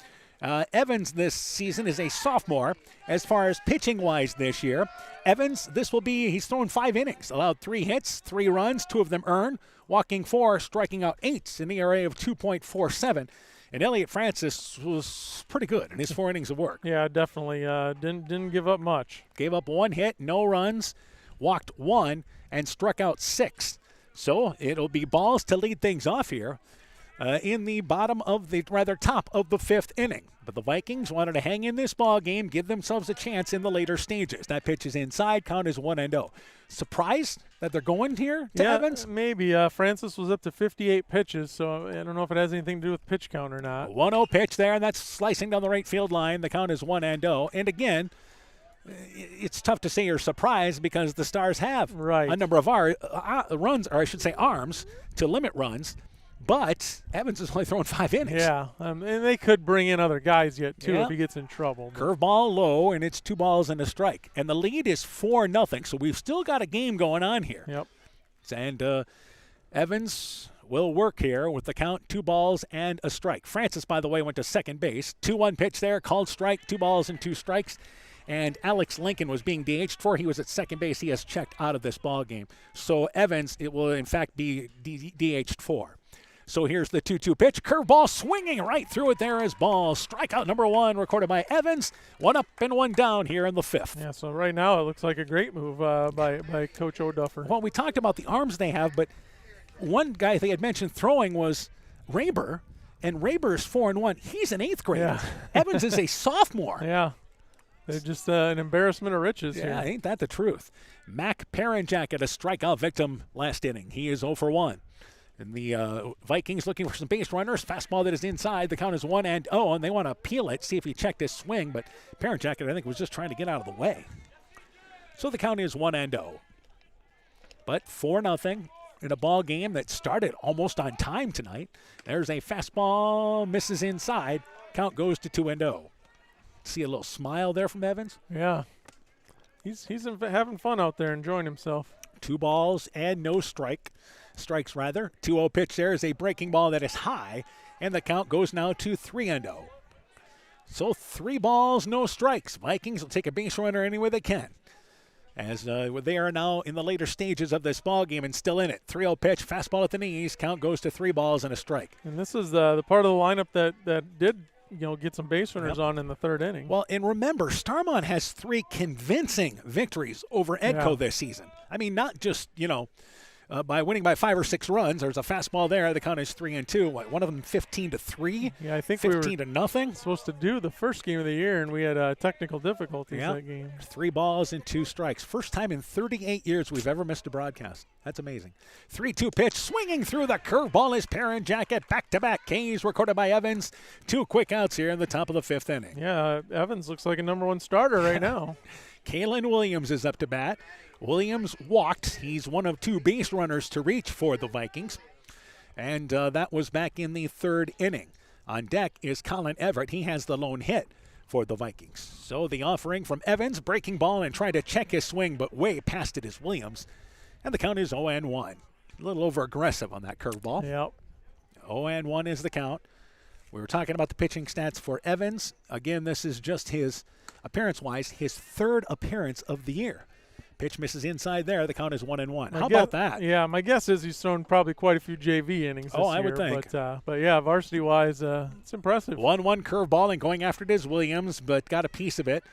Evans this season is a sophomore. As far as pitching-wise this year, Evans, he's thrown 5 innings, allowed 3 hits, 3 runs, 2 of them earned, walking 4, striking out 8 in the ERA of 2.47. And Elliot Francis was pretty good in his 4 innings of work. Yeah, definitely. Didn't give up much. Gave up 1 hit, no runs, walked 1, and struck out 6. So it'll be Balls to lead things off here in the top of the 5th inning. But the Vikings wanted to hang in this ball game, give themselves a chance in the later stages. That pitch is inside, count is 1-0. Surprised that they're going here to Evans? Maybe. Francis was up to 58 pitches, so I don't know if it has anything to do with pitch count or not. 1-0 pitch there, and that's slicing down the right field line. The count is 1-0. And again, it's tough to say you're surprised because the Stars have a number of arms to limit runs. But Evans is only throwing 5 innings. Yeah, and they could bring in other guys yet, too, if he gets in trouble. Curveball low, and it's 2 balls and a strike. And the lead is 4-0, so we've still got a game going on here. Yep. And Evans will work here with the count, 2 balls and a strike. Francis, by the way, went to second base. 2-1 pitch there, called strike, 2 balls and 2 strikes. And Alex Lincoln was being DH'd for. He was at second base. He has checked out of this ball game. So Evans, it will in fact be DH'd for. So here's the 2-2 pitch. Curveball swinging right through it there as ball. Strikeout number 1 recorded by Evans. 1 up and 1 down here in the 5th. Yeah, so right now it looks like a great move by Coach O'Duffer. Well, we talked about the arms they have, but one guy they had mentioned throwing was Raber, and Raber's 4-1. He's an 8th grader. Yeah. Evans is a sophomore. Yeah. They're just an embarrassment of riches Yeah, here. ain't that the truth? Mac Parenjack, a strikeout victim last inning. He is 0 for 1. And the Vikings looking for some base runners. Fastball that is inside. The count is 1-0, and they want to peel it, see if he checked his swing. But Parenjack, I think, was just trying to get out of the way. So the count is 1-0. But 4-0 in a ball game that started almost on time tonight. There's a fastball, misses inside. Count goes to 2-0. See a little smile there from Evans? Yeah. He's having fun out there, enjoying himself. 2 balls and no strikes. 2-0 pitch there is a breaking ball that is high, and the count goes now to 3-0. So 3 balls, no strikes. Vikings will take a base runner any way they can. As they are now in the later stages of this ball game and still in it. 3-0 pitch, fastball at the knees. Count goes to 3 balls and a strike. And this is the part of the lineup that did get some base runners on in the 3rd inning. Well, and remember, Starmont has 3 convincing victories over Edco this season. I mean, not just, by winning by 5 or 6 runs. There's a fastball there. The count is 3-2. One of them 15-3. Yeah, I think 15-0. Supposed to do the first game of the year, and we had technical difficulties that game. 3 balls and 2 strikes. First time in 38 years we've ever missed a broadcast. That's amazing. 3-2 pitch, swinging through the curveball is Parenjack. Back-to-back Ks recorded by Evans. 2 quick outs here in the top of the 5th inning. Yeah, Evans looks like a #1 starter right now. Kalen Williams is up to bat. Williams walked. He's one of 2 base runners to reach for the Vikings. And that was back in the 3rd inning. On deck is Colin Everett. He has the lone hit for the Vikings. So the offering from Evans, breaking ball and trying to check his swing, but way past it is Williams. And the count is 0-1. A little over-aggressive on that curveball. Yep. 0-1 is the count. We were talking about the pitching stats for Evans. Again, this is just his, appearance-wise, his 3rd appearance of the year. Pitch misses inside there. The count is 1-1. How about that? Yeah, my guess is he's thrown probably quite a few JV innings this year. I would think. But yeah, varsity-wise, it's impressive. 1-1 curveball, and going after it is Williams, but got a piece of it.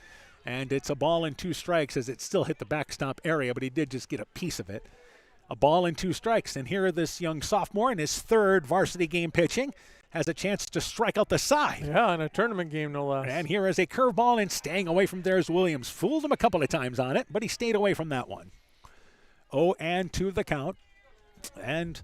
And it's a ball and 2 strikes as it still hit the backstop area, but he did just get a piece of it. A ball and 2 strikes. And here this young sophomore in his 3rd varsity game pitching has a chance to strike out the side. Yeah, in a tournament game, no less. And here is a curveball, and staying away from there is Williams. Fooled him a couple of times on it, but he stayed away from that one. 0-2 the count. And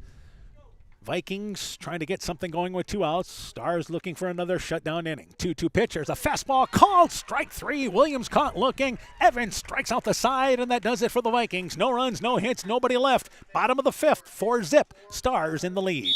Vikings trying to get something going with 2 outs. Stars looking for another shutdown inning. 2-2 pitch. There's a fastball called. Strike 3. Williams caught looking. Evans strikes out the side, and that does it for the Vikings. No runs, no hits, nobody left. Bottom of the 5th. 4-zip. Stars in the lead.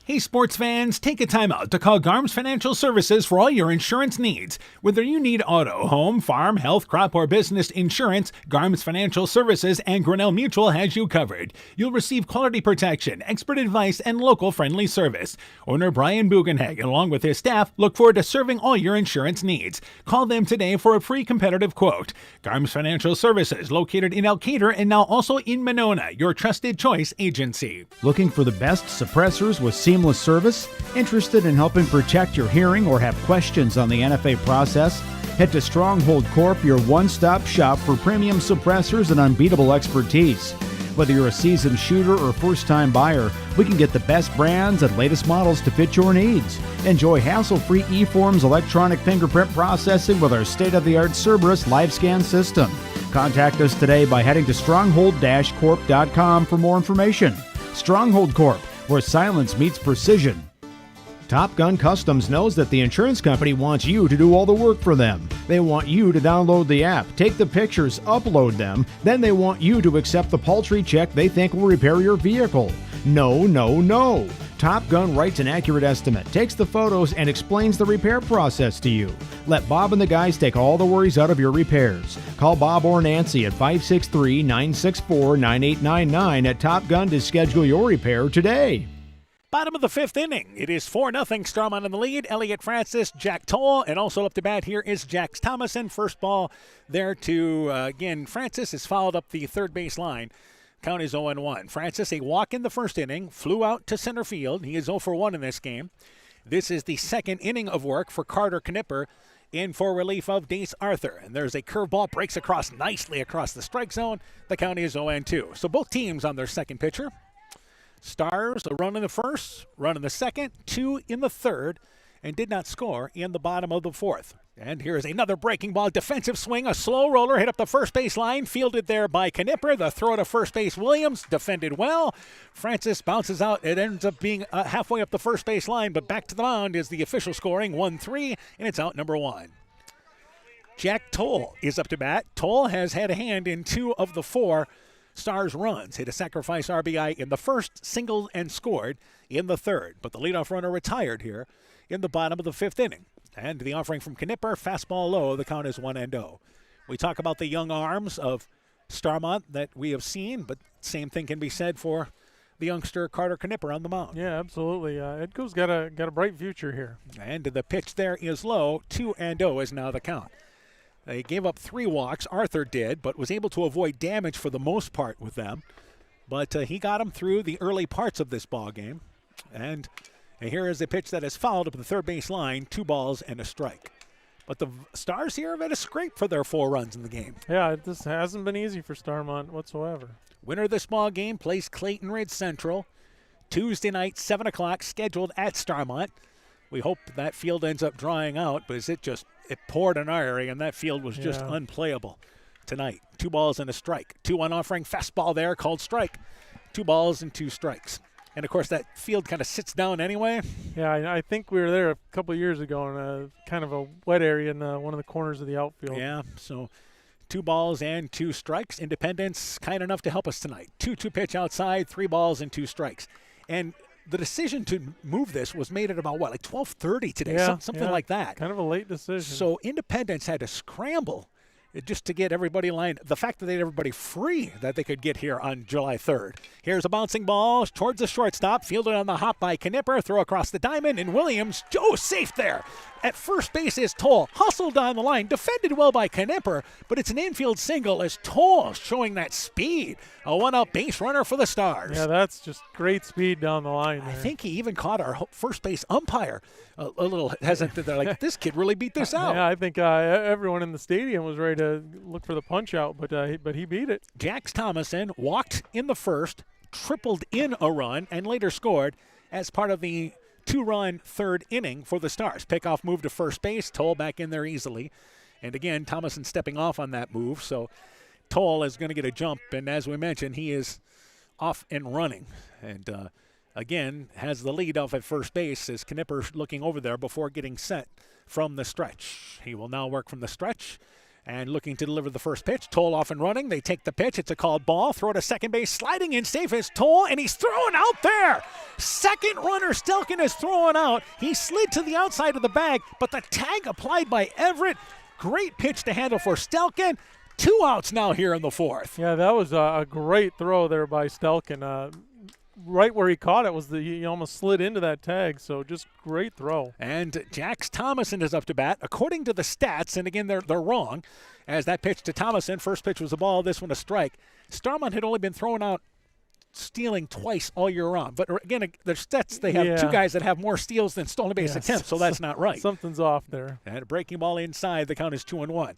Hey sports fans, take a time out to call Garms Financial Services for all your insurance needs. Whether you need auto, home, farm, health, crop, or business insurance, Garms Financial Services and Grinnell Mutual has you covered. You'll receive quality protection, expert advice, and local friendly service. Owner Brian Bugenhag, along with his staff, look forward to serving all your insurance needs. Call them today for a free competitive quote. Garms Financial Services, located in Elkader and now also in Monona, your trusted choice agency. Looking for the best suppressors with seamless service? Interested in helping protect your hearing or have questions on the NFA process? Head to Stronghold Corp, your one-stop shop for premium suppressors and unbeatable expertise. Whether you're a seasoned shooter or first-time buyer, we can get the best brands and latest models to fit your needs. Enjoy hassle-free eForms electronic fingerprint processing with our state-of-the-art Cerberus live scan system. Contact us today by heading to stronghold-corp.com for more information. Stronghold Corp, where silence meets precision. Top Gun Customs knows that the insurance company wants you to do all the work for them. They want you to download the app, take the pictures, upload them, then they want you to accept the paltry check they think will repair your vehicle. No, no, no. Top Gun writes an accurate estimate, takes the photos, and explains the repair process to you. Let Bob and the guys take all the worries out of your repairs. Call Bob or Nancy at 563-964-9899 at Top Gun to schedule your repair today. Bottom of the fifth inning. It is 4-0. Starmont in the lead. Elliott Francis, Jack Toll, and also up to bat here is Jax Thomason. First ball there to, again, Francis is fouled up the third base line. Count is 0-1. Francis, a walk in the first inning, flew out to center field. He is 0 for 1 in this game. This is the second inning of work for Carter Knipper in for relief of Dace Arthur. And there's a curveball, breaks across nicely across the strike zone. The count is 0-2. So both teams on their second pitcher. Stars, a run in the first, run in the second, 2 in the third, and did not score in the bottom of the fourth. And here's another breaking ball, defensive swing, a slow roller, hit up the first base line, fielded there by Knipper. The throw to first base, Williams, defended well. Francis bounces out. It ends up being halfway up the first base line, but back to the mound is the official scoring, 1-3, and it's out number 1. Jack Toll is up to bat. Toll has had a hand in 2 of the 4 Stars runs. Hit a sacrifice RBI in the first, singled and scored in the third. But the leadoff runner retired here in the bottom of the fifth inning. And the offering from Knipper, fastball low, the count is 1-0. We talk about the young arms of Starmont that we have seen, but same thing can be said for the youngster Carter Knipper on the mound. Yeah, absolutely. Edco's got a bright future here. And the pitch there is low, 2-0 is now the count. They gave up 3 walks, Arthur did, but was able to avoid damage for the most part with them. But he got them through the early parts of this ball game. And here is a pitch that is fouled up the third base line, 2 balls and a strike. But the Stars here have had a scrape for their 4 runs in the game. Yeah, this hasn't been easy for Starmont whatsoever. Winner of this ball game plays Clayton Ridge Central Tuesday night, 7 o'clock, scheduled at Starmont. We hope that field ends up drying out, but it poured in our area, and that field was just unplayable tonight. 2 balls and a strike. 2-1 offering, fastball there, called strike. 2 balls and 2 strikes. And, of course, that field kind of sits down anyway. Yeah, I think we were there a couple of years ago in a kind of a wet area in one of the corners of the outfield. Yeah, so 2 balls and 2 strikes. Independence kind enough to help us tonight. 2-2 pitch outside, 3 balls and 2 strikes. And the decision to move this was made at about, what, like 12:30 today, something like that. Kind of a late decision. So Independence had to scramble just to get everybody lined. The fact that they had everybody free that they could get here on July 3rd. Here's a bouncing ball towards the shortstop, fielded on the hop by Knipper, throw across the diamond, and Williams, safe there. At first base is Toll, hustled down the line, defended well by Knipper, but it's an infield single as Toll showing that speed. A 1-out base runner for the Stars. Yeah, that's just great speed down the line there. I think he even caught our first base umpire a little hesitant. They're like, this kid really beat this out. Yeah, I think everyone in the stadium was ready to look for the punch out, but he beat it. Jax Thomason walked in the first, tripled in a run, and later scored as part of the 2-run third inning for the Stars. Pickoff move to first base, Toll back in there easily. And again, Thomason stepping off on that move, so Toll is going to get a jump, and as we mentioned, he is off and running. And again, has the lead off at first base as Knipper looking over there before getting set from the stretch. He will now work from the stretch and looking to deliver the first pitch. Toll off and running. They take the pitch. It's a called ball. Throw to second base. Sliding in safe is Toll, and he's thrown out there. Second runner, Stelkin, is thrown out. He slid to the outside of the bag, but the tag applied by Everett. Great pitch to handle for Stelkin. 2 outs now here in the fourth. Yeah, that was a great throw there by Stelkin. Right where he caught it he almost slid into that tag, so just great throw. And Jax Thomason is up to bat. According to the stats, and again, they're wrong, as that pitch to Thomason, first pitch was a ball, this one a strike. Starmont had only been thrown out stealing twice all year round. But again, their stats, they have 2 guys that have more steals than stolen base attempts, so that's not right. Something's off there. And a breaking ball inside, the count is 2-1.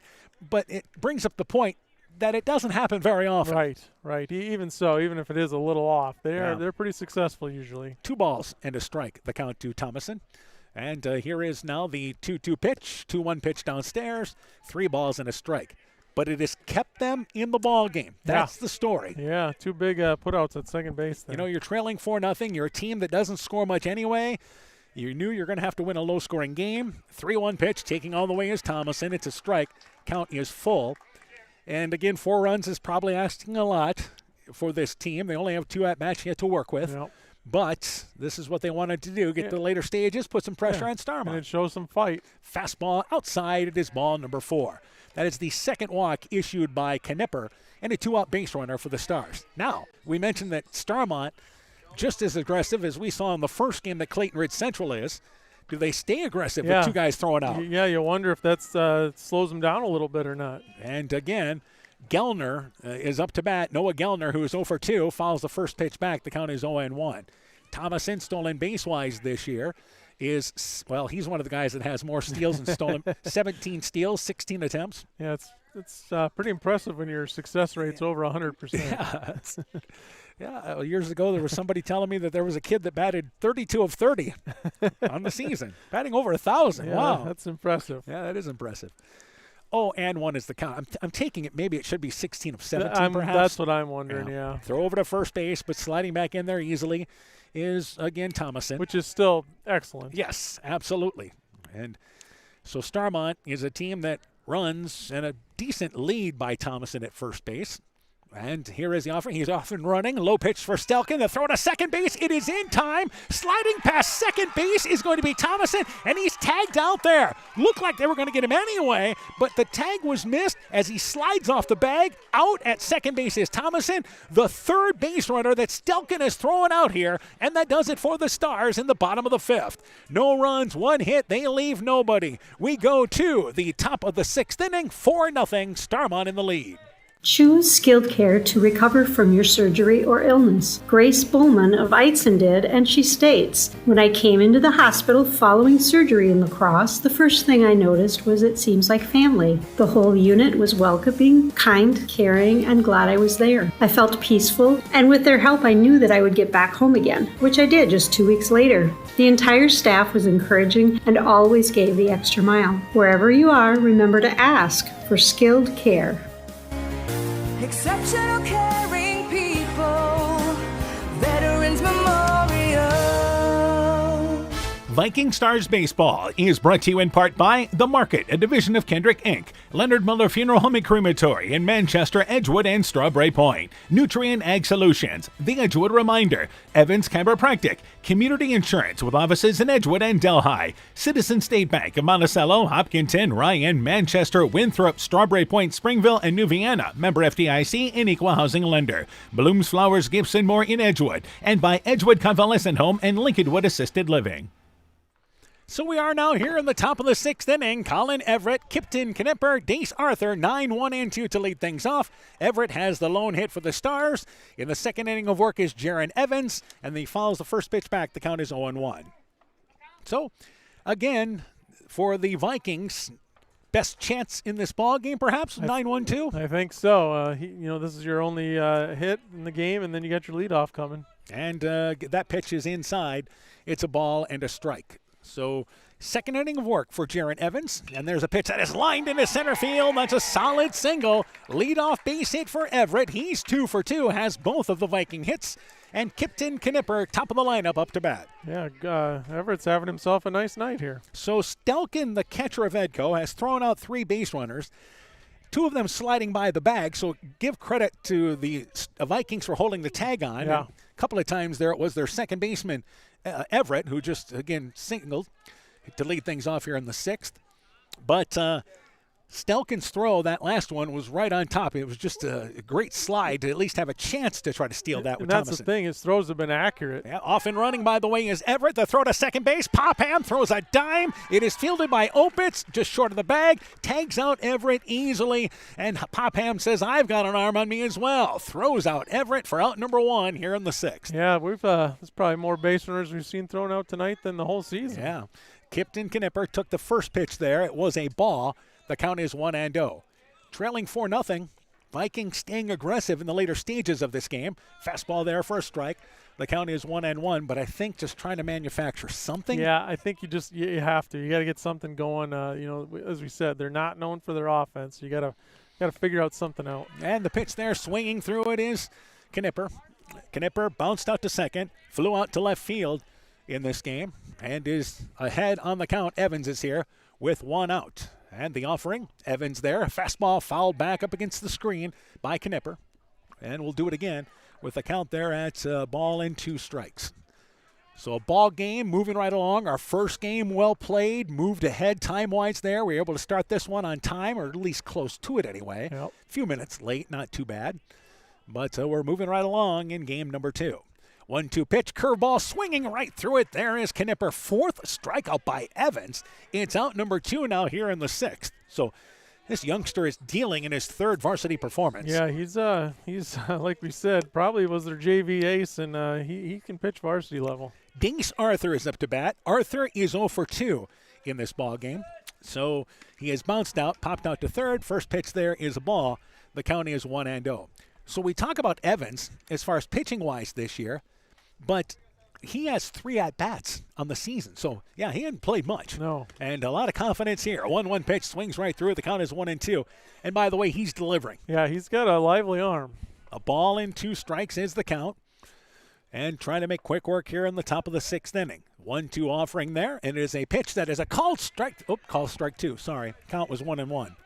But it brings up the point that it doesn't happen very often. Right. Even so, even if it is a little off, they're pretty successful usually. 2 balls and a strike, the count to Thomason. And here is now the 2-2 pitch, 2-1 pitch downstairs, 3 balls and a strike. But it has kept them in the ball game. That's the story. Yeah, 2 big putouts at second base there. You know, you're trailing 4-0. You're a team that doesn't score much anyway. You knew you're going to have to win a low-scoring game. 3-1 pitch, taking all the way is Thomason. It's a strike. Count is full. And again, 4 runs is probably asking a lot for this team. They only have 2 at-bats yet to work with. Yep. But this is what they wanted to do, get to the later stages, put some pressure on Starmont. And it shows some fight. Fastball outside. It is ball number 4. That is the second walk issued by Knipper and a 2-out base runner for the Stars. Now, we mentioned that Starmont, just as aggressive as we saw in the first game that Clayton Ridge Central is. Do they stay aggressive with 2 guys throwing out? Yeah, you wonder if that slows them down a little bit or not. And again, Gellner is up to bat. Noah Gellner, who is 0 for 2, fouls the first pitch back. The count is 0-1. Thomason, stolen base-wise this year, he's one of the guys that has more steals and stolen. 17 steals, 16 attempts. Yeah, it's pretty impressive when your success rate's over 100%. Yeah, years ago there was somebody telling me that there was a kid that batted 32 of 30 on the season, batting over 1,000. Yeah, wow, that's impressive. Yeah, that is impressive. 0-1 is the count. I'm taking it. Maybe it should be 16 of 17, perhaps. That's what I'm wondering. Yeah. Throw over to first base, but sliding back in there easily is again Thomason, which is still excellent. Yes, absolutely. And so Starmont is a team that runs and a decent lead by Thomason at first base. And here is the offering. He's off and running. Low pitch for Stelkin. The throw to second base. It is in time. Sliding past second base is going to be Thomason, and he's tagged out there. Looked like they were going to get him anyway, but the tag was missed as he slides off the bag. Out at second base is Thomason, the third base runner that Stelkin is throwing out here, and that does it for the Stars in the bottom of the 5th. No runs, 1 hit. They leave nobody. We go to the top of the 6th inning. 4-0. Starmont in the lead. Choose skilled care to recover from your surgery or illness. Grace Bowman of Eitzen did, and she states, "When I came into the hospital following surgery in La Crosse, the first thing I noticed was it seems like family. The whole unit was welcoming, kind, caring, and glad I was there. I felt peaceful, and with their help I knew that I would get back home again, which I did just 2 weeks later. The entire staff was encouraging and always gave the extra mile. Wherever you are, remember to ask for skilled care." Exceptional caring people, Veterans Memorial. Viking Stars Baseball is brought to you in part by The Market, a division of Kendrick Inc., Leonard Miller Funeral Home and Crematory in Manchester, Edgewood, and Strawberry Point, Nutrient Ag Solutions, The Edgewood Reminder, Evans Chiropractic, Community Insurance with offices in Edgewood and Delhi, Citizen State Bank of Monticello, Hopkinton, Ryan, Manchester, Winthrop, Strawberry Point, Springville, and New Vienna, member FDIC and equal housing lender, Blooms Flowers, Gifts and More in Edgewood, and by Edgewood Convalescent Home and Lincolnwood Assisted Living. So we are now here in the top of the 6th inning. Colin Everett, Kipton Knipper, Dace Arthur, 9-1-2 to lead things off. Everett has the lone hit for the Stars. In the second inning of work is Jaron Evans, and he follows the first pitch back. The count is 0-1. So, again, for the Vikings, best chance in this ball game, perhaps 9-1-2. I think so. This is your only hit in the game, and then you got your leadoff coming. And that pitch is inside. It's a ball and a strike. So, second inning of work for Jaron Evans. And there's a pitch that is lined into center field. That's a solid single. Leadoff base hit for Everett. He's 2 for 2, has both of the Viking hits. And Kipton Knipper, top of the lineup, up to bat. Yeah, Everett's having himself a nice night here. So, Stelkin, the catcher of Edco, has thrown out 3 base runners. 2 of them sliding by the bag, so give credit to the Vikings for holding the tag on. Yeah. A couple of times there it was their second baseman, Everett, who just, again, singled to lead things off here in the 6th. But Stelkin's throw, that last one, was right on top. It was just a great slide to at least have a chance to try to steal that with Thomason. Thomason. The thing, his throws have been accurate. Yeah, off and running, by the way, is Everett. The throw to second base. Popham throws a dime. It is fielded by Opitz, just short of the bag. Tags out Everett easily, and Popham says, "I've got an arm on me as well." Throws out Everett for out number 1 here in the 6th. Yeah, there's probably more base runners we've seen thrown out tonight than the whole season. Yeah. Kipton Knipper took the first pitch there. It was a ball. The count is 1-0. Trailing 4-0. Vikings staying aggressive in the later stages of this game. Fastball there for a strike. The count is 1-1, but I think just trying to manufacture something. Yeah, I think you have to. You got to get something going. As we said, they're not known for their offense. You got to figure out something out. And the pitch there, swinging through it, is Knipper. Knipper bounced out to second, flew out to left field in this game, and is ahead on the count. Evans is here with 1 out. And the offering, Evans there, fastball fouled back up against the screen by Knipper. And we'll do it again with the count there at ball and 2 strikes. So a ball game moving right along. Our first game well played, moved ahead time-wise there. We were able to start this one on time, or at least close to it anyway. Yep. A few minutes late, not too bad. But we're moving right along in game number 2. 1-2 pitch, curveball swinging right through it. There is Knipper. Fourth strikeout by Evans. It's out number 2 now here in the 6th. So this youngster is dealing in his third varsity performance. Yeah, he's like we said, probably was their JV ace, and he can pitch varsity level. Dace Arthur is up to bat. Arthur is 0 for 2 in this ball game. So he has bounced out, popped out to third. First pitch there is a ball. The count is 1-0. So we talk about Evans as far as pitching-wise this year, but he has 3 at-bats on the season. So, yeah, he hadn't played much. No. And a lot of confidence here. 1-1 pitch, swings right through it. The count is 1-2. And by the way, he's delivering. Yeah, he's got a lively arm. A ball and 2 strikes is the count. And trying to make quick work here in the top of the 6th inning. 1-2 offering there, and it is a pitch that is a called strike. Oh, called strike 2. Sorry. Count was 1-1.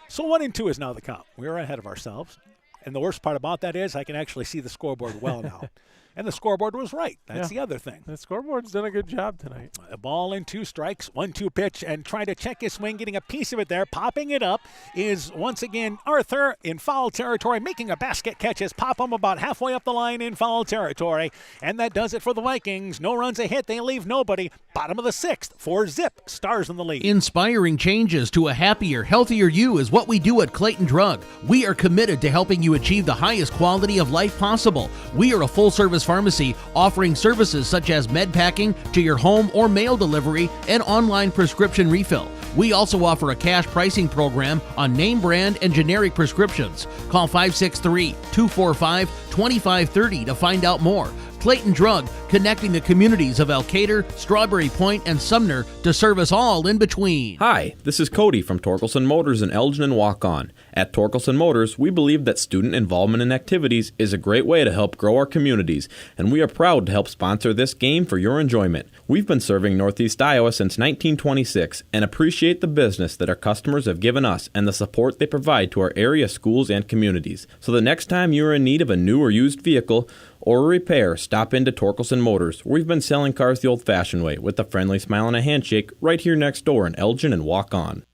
So 1-2 is now the count. We're ahead of ourselves. And the worst part about that is I can actually see the scoreboard well now. And the scoreboard was right. That's the other thing. The scoreboard's done a good job tonight. A ball and 2 strikes, 1-2 pitch, and trying to check his swing, getting a piece of it there. Popping it up is once again Arthur in foul territory, making a basket catch. His pop him about halfway up the line in foul territory. And that does it for the Vikings. No runs a hit. They leave nobody. Bottom of the 6th for Zip. Stars in the lead. Inspiring changes to a happier, healthier you is what we do at Clayton Drug. We are committed to helping you achieve the highest quality of life possible. We are a full-service pharmacy offering services such as med packing to your home or mail delivery and online prescription refill. We also offer a cash pricing program on name brand and generic prescriptions. Call 563-245-2530 to find out more. Clayton Drug, connecting the communities of Elkader, Strawberry Point, and Sumner to service all in between. Hi, this is Cody from Torkelson Motors in Elgin and Walk-On. At Torkelson Motors, we believe that student involvement in activities is a great way to help grow our communities, and we are proud to help sponsor this game for your enjoyment. We've been serving Northeast Iowa since 1926 and appreciate the business that our customers have given us and the support they provide to our area schools and communities. So the next time you are in need of a new or used vehicle or a repair, stop into Torkelson Motors. We've been selling cars the old-fashioned way with a friendly smile and a handshake right here next door in Elgin and Walk-On.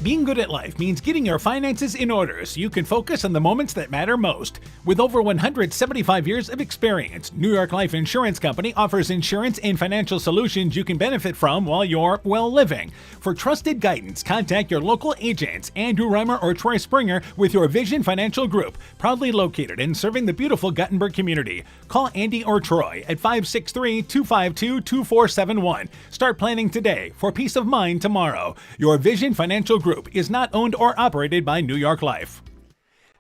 Being good at life means getting your finances in order so you can focus on the moments that matter most. With over 175 years of experience, New York Life Insurance Company offers insurance and financial solutions you can benefit from while you're well living. For trusted guidance, contact your local agents, Andrew Reimer or Troy Springer with your Vision Financial Group, proudly located and serving the beautiful Guttenberg community. Call Andy or Troy at 563-252-2471. Start planning today for peace of mind tomorrow. Your Vision Financial Group is not owned or operated by New York Life.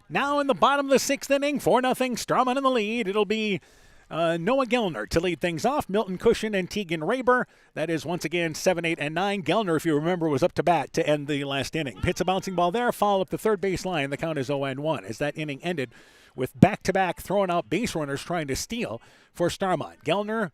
Now in the bottom of the 6th inning, 4-0, Starmont in the lead. It'll be Noah Gellner to lead things off. Milton Cushion and Tegan Raber. That is once again 7, 8, and 9. Gellner, if you remember, was up to bat to end the last inning. Hits a bouncing ball there, foul up the third base line. The count is 0-1 as that inning ended with back-to-back throwing out base runners trying to steal for Starmont. Gellner,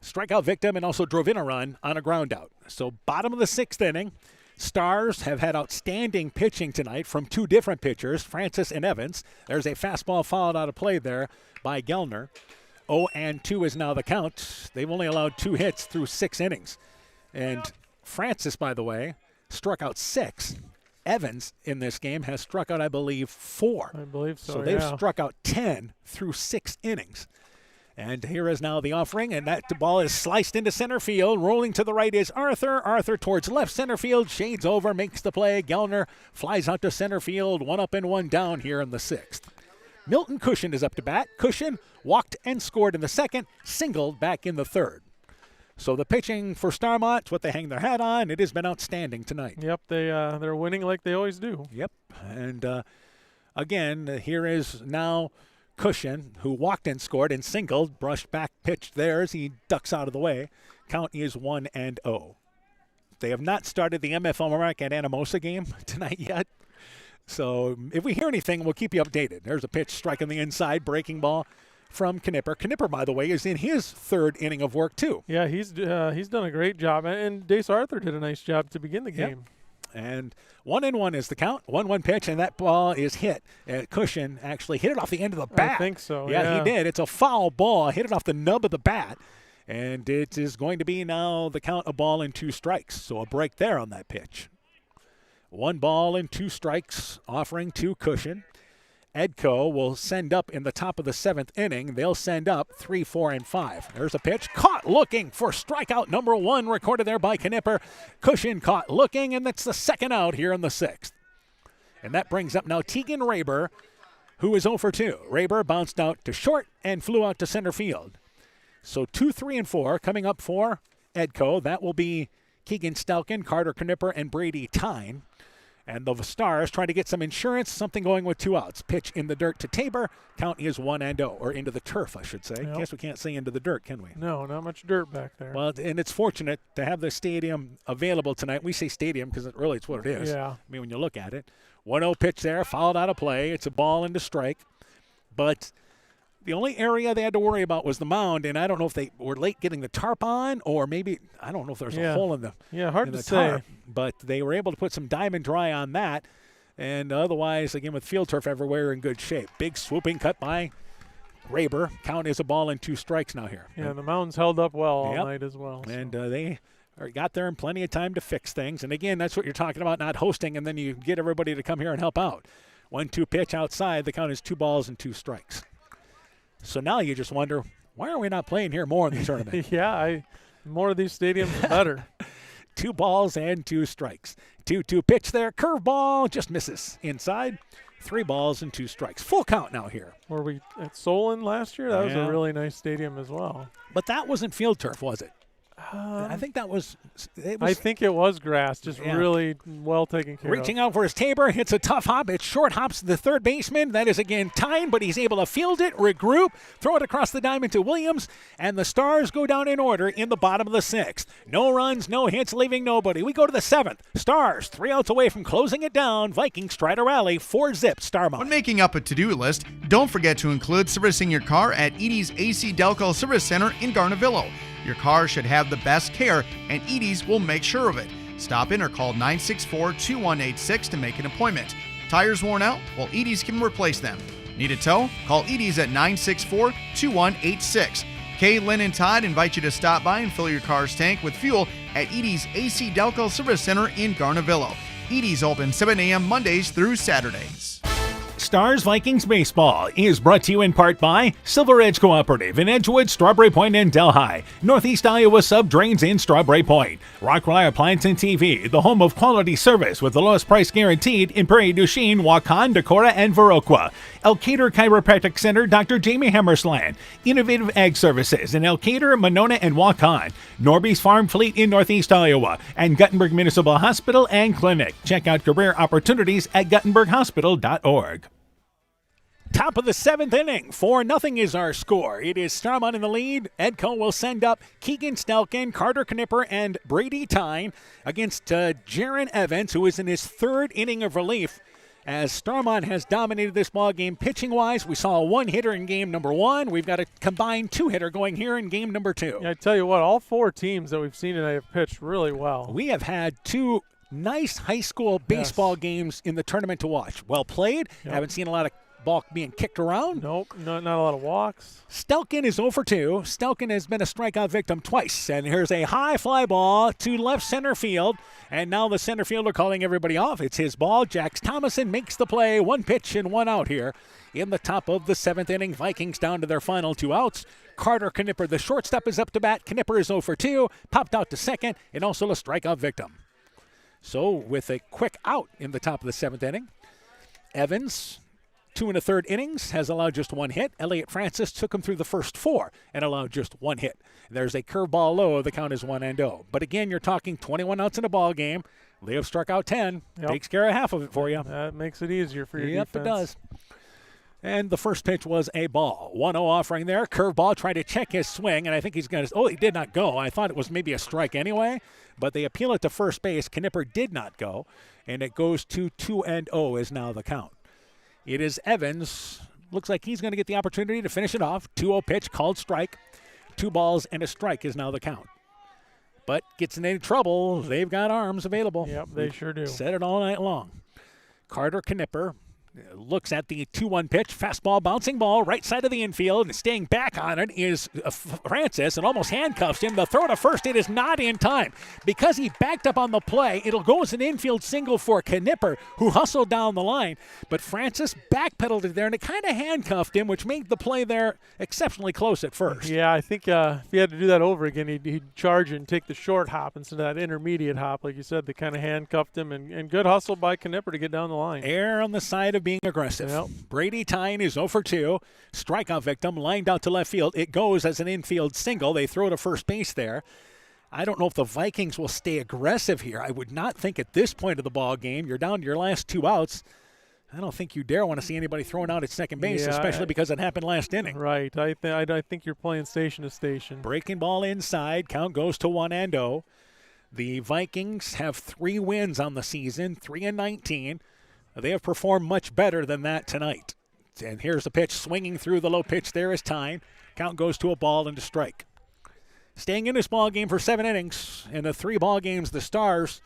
strikeout victim, and also drove in a run on a ground out. So bottom of the 6th inning. Stars have had outstanding pitching tonight from 2 different pitchers, Francis and Evans. There's a fastball fouled out of play there by Gellner. 0-2 is now the count. They've only allowed 2 hits through 6 innings. And Francis, by the way, struck out 6. Evans in this game has struck out, I believe, 4. I believe so, So they've struck out 10 through 6 innings. And here is now the offering, and that ball is sliced into center field. Rolling to the right is Arthur. Arthur towards left center field, shades over, makes the play. Gellner flies out to center field, 1 up and 1 down here in the 6th. Milton Cushion is up to bat. Cushion walked and scored in the 2nd, singled back in the 3rd. So the pitching for Starmont, what they hang their hat on, it has been outstanding tonight. Yep, they're winning like they always do. Yep, and again, here is now Cushion, who walked and scored and singled, brushed back, pitched there as he ducks out of the way. Count is 1-0. They have not started the MFL Marquette Anamosa game tonight yet. So if we hear anything, we'll keep you updated. There's a pitch striking the inside, breaking ball from Knipper. Knipper, by the way, is in his 3rd inning of work too. Yeah, he's done a great job, and Dace Arthur did a nice job to begin the game. Yep. And 1-1 is the count. 1-1 pitch, and that ball is hit. Cushion actually hit it off the end of the bat. I think so. Yeah, he did. It's a foul ball. Hit it off the nub of the bat. And it is going to be now the count, a ball and 2 strikes. So a break there on that pitch. 1 ball and 2 strikes, offering 2 cushion. Edco will send up in the top of the 7th inning. They'll send up 3, 4, and 5. There's a pitch. Caught looking for strikeout number 1, recorded there by Knipper. Cushion caught looking, and that's the second out here in the 6th. And that brings up now Tegan Raber, who is 0 for 2. Raber bounced out to short and flew out to center field. So 2, 3, and 4 coming up for Edco. That will be Keegan Stelkin, Carter Knipper, and Brady Tyne. And the Stars trying to get some insurance, something going with 2 outs. Pitch in the dirt to Tabor. Count is 1-0, or into the turf, I should say. Yep. Guess we can't say into the dirt, can we? No, not much dirt back there. Well, and it's fortunate to have the stadium available tonight. We say stadium because it's what it is. Yeah. I mean, when you look at it. 1-0 pitch there, fouled out of play. It's a ball into strike. But the only area they had to worry about was the mound, and I don't know if they were late getting the tarp on, or maybe, I don't know if there's a hole in the hard to tarp, say. but they were able to put some diamond dry on that, and otherwise, again, with field turf everywhere, in good shape. Big swooping cut by Raber. Count is a ball and 2 strikes now here. Yeah, the mound's held up well all night as well. And they got there in plenty of time to fix things, and again, that's what you're talking about, not hosting, and then you get everybody to come here and help out. 1-2 pitch outside. The count is 2 balls and 2 strikes. So now you just wonder, why are we not playing here more in the tournament? More of these stadiums, the better. 2 balls and 2 strikes. 2-2 pitch there. Curveball just misses inside. 3 balls and 2 strikes. Full count now here. Were we at Solon last year? That was a really nice stadium as well. But that wasn't field turf, was it? I think that was. I think it was grass, just really well taken care of. Reaching out for his Tabor, hits a tough hop. It short hops to the third baseman. That is again Tyne, but he's able to field it, regroup, throw it across the diamond to Williams, and the Stars go down in order in the bottom of the 6th. No runs, no hits, leaving nobody. We go to the 7th. Stars 3 outs away from closing it down. Vikings try to rally 4-zip Starmont. When making up a to-do list, don't forget to include servicing your car at Edie's AC Delco Service Center in Garnavillo. Your car should have the best care, and Edie's will make sure of it. Stop in or call 964-2186 to make an appointment. Tires worn out? Well, Edie's can replace them. Need a tow? Call Edie's at 964-2186. Kay, Lynn, and Todd invite you to stop by and fill your car's tank with fuel at Edie's AC Delco Service Center in Garnavillo. Edie's open 7 a.m. Mondays through Saturdays. Stars Vikings Baseball is brought to you in part by Silver Edge Cooperative in Edgewood, Strawberry Point, and Delhi. Northeast Iowa Sub Drains in Strawberry Point. Rockwell Appliance and TV, the home of quality service with the lowest price guaranteed in Prairie du Chien, Waukon, Decorah, and Viroqua. Elkader Chiropractic Center, Dr. Jamie Hammersland. Innovative Ag Services in Elkader, Monona, and Waukon. Norby's Farm Fleet in Northeast Iowa. And Guttenberg Municipal Hospital and Clinic. Check out career opportunities at guttenberghospital.org. Top of the 7th inning, 4-0 is our score. It is Starmont in the lead. Edco will send up Keegan Stelkin, Carter Knipper, and Brady Tyne against Jaron Evans, who is in his 3rd inning of relief. As Starmont has dominated this ball game pitching-wise, we saw a 1-hitter in game number 1. We've got a combined 2-hitter going here in game number 2. Yeah, I tell you what, all 4 teams that we've seen tonight have pitched really well. We have had 2 nice high school baseball games in the tournament to watch. Well played. Haven't seen a lot of ball being kicked around. Nope, not a lot of walks. Stelkin is 0 for 2. Stelkin has been a strikeout victim twice. And here's a high fly ball to left center field. And now the center fielder calling everybody off. It's his ball. Jax Thomason makes the play. 1 pitch and 1 out here in the top of the 7th inning. Vikings down to their final 2 outs. Carter Knipper, the shortstop, is up to bat. Knipper is 0 for 2. Popped out to second and also a strikeout victim. So with a quick out in the top of the 7th inning, Evans, 2 1/3 innings, has allowed just 1 hit. Elliott Francis took him through the first 4 and allowed just 1 hit. There's a curveball low. The count is 1-0. But again, you're talking 21 outs in a ball game. They have struck out 10. Takes care of half of it for you. That makes it easier for your defense. Yep, it does. And the first pitch was a ball. 1-0 offering there. Curveball, trying to check his swing, and I think he's going to. Oh, he did not go. I thought it was maybe a strike anyway, but they appeal it to first base. Knipper did not go, and it goes to 2-0 is now the count. It is Evans. Looks like he's going to get the opportunity to finish it off. 2-0 pitch, called strike. 2 balls and a strike is now the count. But gets in any trouble, they've got arms available. Yep, they sure do. Said it all night long. Carter Knipper Looks at the 2-1 pitch, fastball, bouncing ball, right side of the infield, and staying back on it is Francis, and almost handcuffs him. The throw to first, it is not in time. Because he backed up on the play, it'll go as an infield single for Knipper, who hustled down the line. But Francis backpedaled it there, and it kind of handcuffed him, which made the play there exceptionally close at first. Yeah, I think if he had to do that over again, he'd charge and take the short hop instead of that intermediate hop. Like you said, they kind of handcuffed him, and good hustle by Knipper to get down the line. Err on the side of being aggressive. Yep. Brady Tyne is 0 for 2. Strikeout victim lined out to left field. It goes as an infield single. They throw to first base there. I don't know if the Vikings will stay aggressive here. I would not think at this point of the ball game, you're down to your last 2 outs. I don't think you dare want to see anybody thrown out at second base, especially because it happened last inning. Right. I think you're playing station to station. Breaking ball inside. Count goes to 1-0. The Vikings have 3 wins on the season, 3-19. They have performed much better than that tonight. And here's the pitch swinging through the low pitch. There is Tyne. Count goes to a ball and a strike. Staying in this ball game for 7 innings. In the 3 ball games, the Stars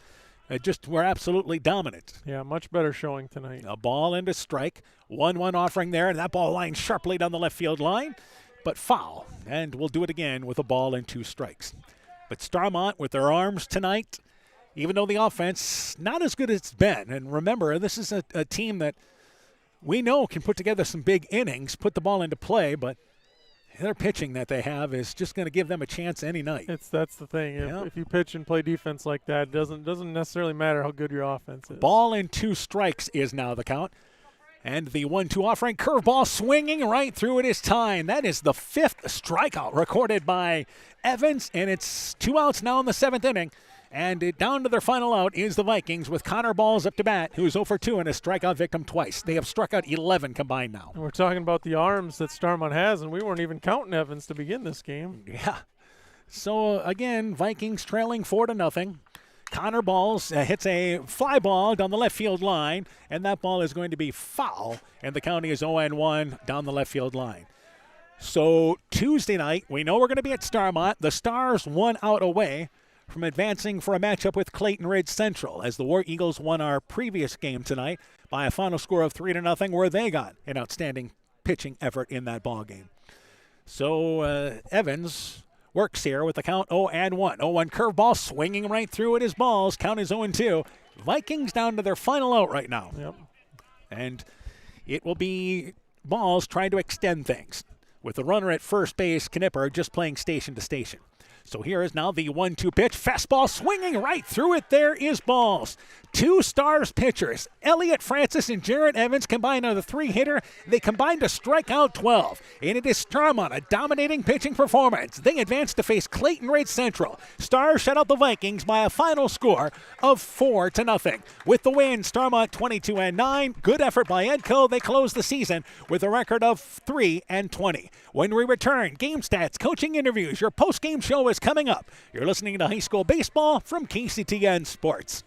just were absolutely dominant. Yeah, much better showing tonight. A ball and a strike. 1-1 offering there, and that ball lines sharply down the left field line, but foul. And we'll do it again with a ball and 2 strikes. But Starmont with their arms tonight, even though the offense not as good as it's been. And remember, this is a team that we know can put together some big innings, put the ball into play, but their pitching that they have is just going to give them a chance any night. That's the thing. If you pitch and play defense like that, it doesn't necessarily matter how good your offense is. Ball and 2 strikes is now the count. And the 1-2 offering, curveball swinging right through it is Tyne. That is the 5th strikeout recorded by Evans, and it's 2 outs now in the 7th inning. And down to their final out is the Vikings with Connor Balls up to bat, who's 0 for 2 and a strikeout victim twice. They have struck out 11 combined now. And we're talking about the arms that Starmont has, and we weren't even counting Evans to begin this game. Yeah. So, again, Vikings trailing 4-0. Connor Balls hits a fly ball down the left field line, and that ball is going to be foul, and the county is 0-1 down the left field line. So, Tuesday night, we know we're going to be at Starmont. The Stars 1 out away from advancing for a matchup with Clayton Ridge Central, as the War Eagles won our previous game tonight by a final score of 3-0, where they got an outstanding pitching effort in that ball game. So Evans works here with the count 0-1. 0-1 curveball swinging right through at his balls. Count is 0-2. Vikings down to their final out right now. Yep. And it will be Balls trying to extend things, with the runner at first base, Knipper, just playing station to station. So here is now the 1-2 pitch. Fastball swinging right through it. There is Balls. 2 Stars pitchers, Elliott Francis and Jarrett Evans, combined on the 3-hitter. They combined to strike out 12. And it is Starmont, a dominating pitching performance. They advance to face Clayton Ridge Central. Stars shut out the Vikings by a final score of 4-0. With the win, Starmont 22-9. Good effort by Edco. They close the season with a record of 3-20. When we return, game stats, coaching interviews, your post-game show is coming up. You're listening to High School Baseball from KCTN Sports.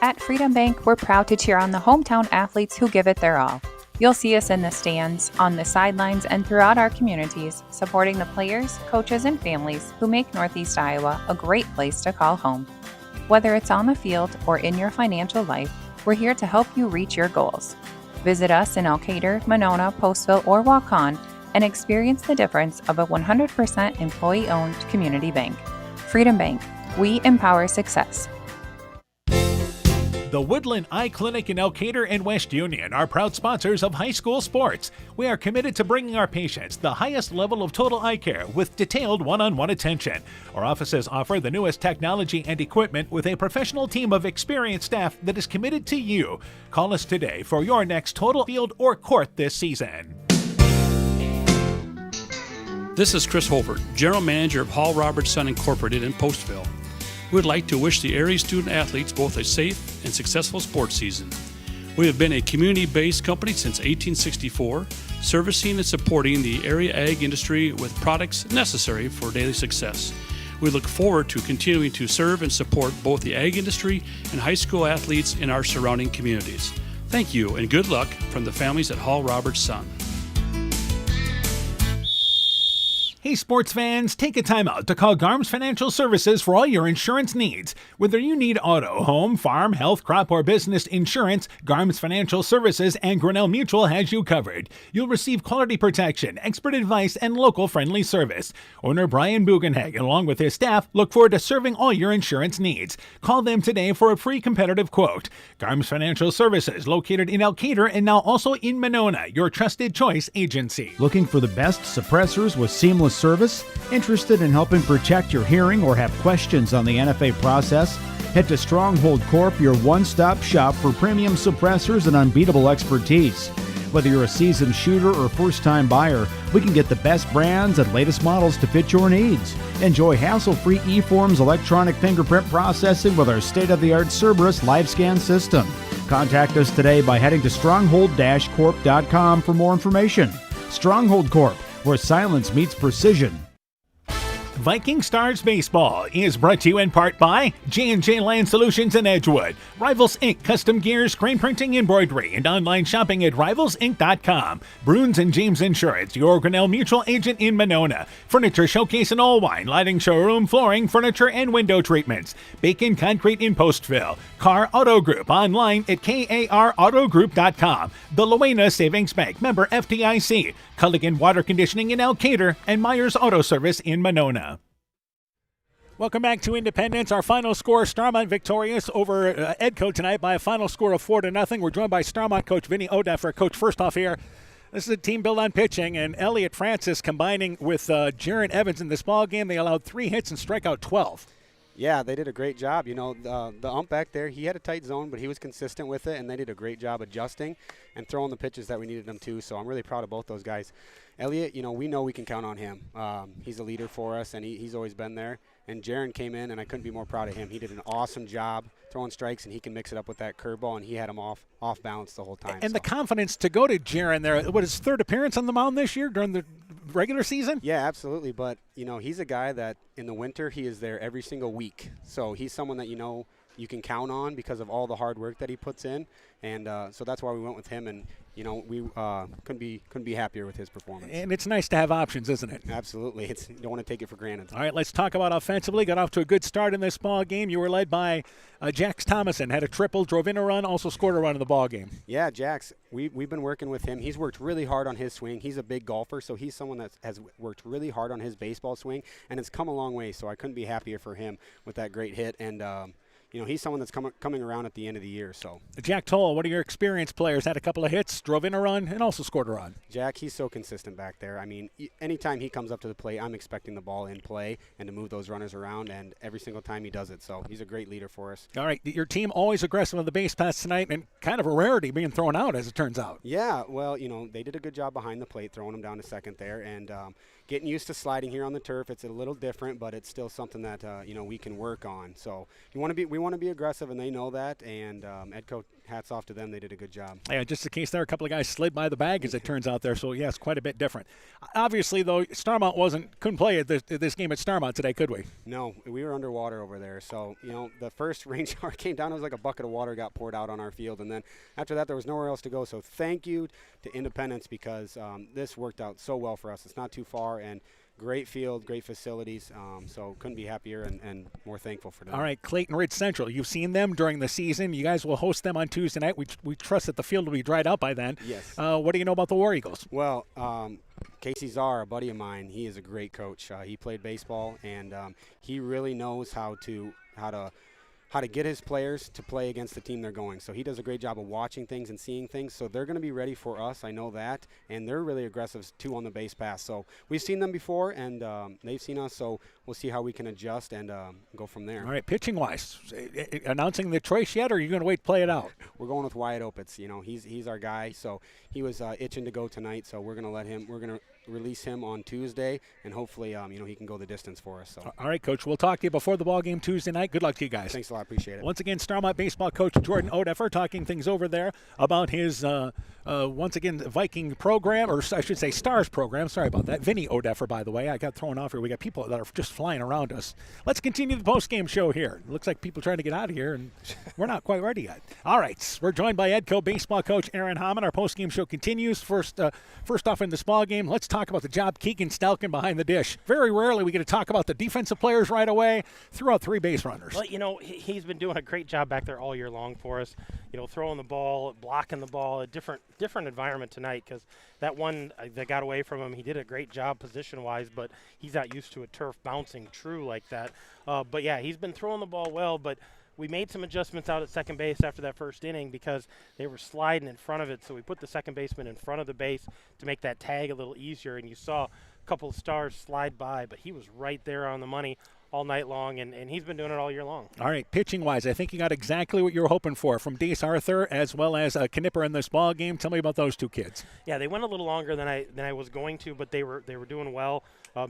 At Freedom Bank, we're proud to cheer on the hometown athletes who give it their all. You'll see us in the stands, on the sidelines, and throughout our communities, supporting the players, coaches, and families who make Northeast Iowa a great place to call home. Whether it's on the field or in your financial life, we're here to help you reach your goals. Visit us in Elkader, Monona, Postville, or Waukon and experience the difference of a 100% employee-owned community bank. Freedom Bank. We empower success. The Woodland Eye Clinic in Elkader and West Union are proud sponsors of high school sports. We are committed to bringing our patients the highest level of total eye care with detailed one-on-one attention. Our offices offer the newest technology and equipment with a professional team of experienced staff that is committed to you. Call us today for your next total field or court this season. This is Chris Holbert, General Manager of Hall Robertson Incorporated in Postville. We would like to wish the area student athletes both a safe and successful sports season. We have been a community-based company since 1864, servicing and supporting the area ag industry with products necessary for daily success. We look forward to continuing to serve and support both the ag industry and high school athletes in our surrounding communities. Thank you and good luck from the families at Hall Robertson. Hey sports fans, take a time out to call Garms Financial Services for all your insurance needs. Whether you need auto, home, farm, health, crop, or business insurance, Garms Financial Services and Grinnell Mutual has you covered. You'll receive quality protection, expert advice, and local friendly service. Owner Brian Bugenhagen, along with his staff, look forward to serving all your insurance needs. Call them today for a free competitive quote. Garms Financial Services, located in Elkader and now also in Monona, your trusted choice agency. Looking for the best suppressors with seamless service? Interested in helping protect your hearing or have questions on the NFA process? Head to Stronghold Corp, your one-stop shop for premium suppressors and unbeatable expertise. Whether you're a seasoned shooter or first-time buyer, we can get the best brands and latest models to fit your needs. Enjoy hassle-free eForms electronic fingerprint processing with our state-of-the-art Cerberus live scan system. Contact us today by heading to stronghold-corp.com for more information. Stronghold Corp, where silence meets precision. Viking Stars Baseball is brought to you in part by J&J Land Solutions in Edgewood, Rivals Inc. Custom Gears, Screen Printing, Embroidery, and online shopping at rivalsinc.com. Bruins and James Insurance, your Grinnell Mutual agent in Monona. Furniture Showcase in Allwine, lighting showroom, flooring, furniture, and window treatments. Bacon Concrete in Postville. Car Auto Group, online at karautogroup.com. The Luena Savings Bank, member FDIC. Culligan Water Conditioning in Elkader, and Myers Auto Service in Monona. Welcome back to Independence. Our final score, Starmont victorious over Edco tonight by a final score of 4-0. We're joined by Starmont coach Vinny Odeffer. Coach, first off here, this is a team built on pitching, and Elliott Francis combining with Jaron Evans in this ball game. They allowed 3 hits and struck out 12. Yeah, they did a great job. You know, the ump back there, he had a tight zone, but he was consistent with it, and they did a great job adjusting and throwing the pitches that we needed them to. So I'm really proud of both those guys. Elliott, you know, we know we can count on him. He's a leader for us, and he's always been there. And Jaron came in, and I couldn't be more proud of him. He did an awesome job throwing strikes, and he can mix it up with that curveball, and he had him off balance the whole time. And the confidence to go to Jaron there. What, his third appearance on the mound this year during the regular season? Yeah, absolutely. But, you know, he's a guy that in the winter he is there every single week. So he's someone that, you know, you can count on because of all the hard work that he puts in. And so that's why we went with him. And, you know, we couldn't be happier with his performance. And it's nice to have options, isn't it? Absolutely. You don't want to take it for granted. All right, let's talk about offensively. Got off to a good start in this ball game. You were led by Jax Thomason. Had a triple, drove in a run, also scored a run in the ball game. Yeah, Jax, we've been working with him. He's worked really hard on his swing. He's a big golfer, so he's someone that has worked really hard on his baseball swing, and it's come a long way. So I couldn't be happier for him with that great hit. And you know, he's someone that's coming around at the end of the year. So Jack Toll, one of your experienced players, had a couple of hits, drove in a run, and also scored a run. Jack, he's so consistent back there. I mean, anytime he comes up to the plate, I'm expecting the ball in play and to move those runners around, and every single time he does it. So he's a great leader for us. All right, your team always aggressive on the base paths tonight, and kind of a rarity being thrown out, as it turns out. Yeah, well, you know, they did a good job behind the plate, throwing them down to second there, and getting used to sliding here on the turf. It's a little different, but it's still something that you know, we can work on. So we want to be aggressive, and they know that. And Edco, hats off to them. They did a good job. Yeah, just in case there, a couple of guys slid by the bag, as it turns out there. So yes, quite a bit different. Obviously, though, Starmont couldn't play at this game at Starmont today, could we? No, we were underwater over there. So you know, the first rain shower came down. It was like a bucket of water got poured out on our field, and then after that, there was nowhere else to go. So thank you to Independence, because this worked out so well for us. It's not too far, and great field, great facilities, so couldn't be happier and more thankful for them. All right, Clayton Ridge Central. You've seen them during the season. You guys will host them on Tuesday night. We trust that the field will be dried out by then. Yes. What do you know about the War Eagles? Well, Casey Czar, a buddy of mine, he is a great coach. He played baseball, and he really knows how to get his players to play against the team they're going. So he does a great job of watching things and seeing things. So they're going to be ready for us. I know that. And they're really aggressive, too, on the base pass. So we've seen them before, and they've seen us. So we'll see how we can adjust and go from there. All right, pitching-wise, announcing the choice yet, or are you going to wait to play it out? We're going with Wyatt Opitz. You know, he's our guy. So he was itching to go tonight. So we're going to release him on Tuesday, and hopefully, you know, he can go the distance for us. So. All right, Coach. We'll talk to you before the ball game Tuesday night. Good luck to you guys. Thanks a lot. Appreciate it. Once again, Starmont baseball coach Jordan Odeffer talking things over there about his, once again, Viking program, or I should say Stars program. Sorry about that. Vinny Odeffer, by the way. I got thrown off here. We got people that are just flying around us. Let's continue the post-game show here. It looks like people trying to get out of here, and we're not quite ready yet. All right, we're joined by Edco baseball coach Aaron Hammond. Our post-game show continues. First off in this ball game, let's talk talk about the job Keegan Stelkin behind the dish. Very rarely we get to talk about the defensive players right away. Threw out 3 base runners. Well, he's been doing a great job back there all year long for us. Throwing the ball, blocking the ball, a different environment tonight because that one that got away from him, he did a great job position-wise, but he's not used to a turf bouncing true like that. But, yeah, he's been throwing the ball well, but we made some adjustments out at second base after that first inning because they were sliding in front of it, so we put the second baseman in front of the base to make that tag a little easier, and you saw a couple of stars slide by, but he was right there on the money all night long, and he's been doing it all year long. All right, pitching-wise, I think you got exactly what you were hoping for from Dace Arthur as well as Knipper in this ball game. Tell me about those 2 kids. Yeah, they went a little longer than I was going to, but they were doing well.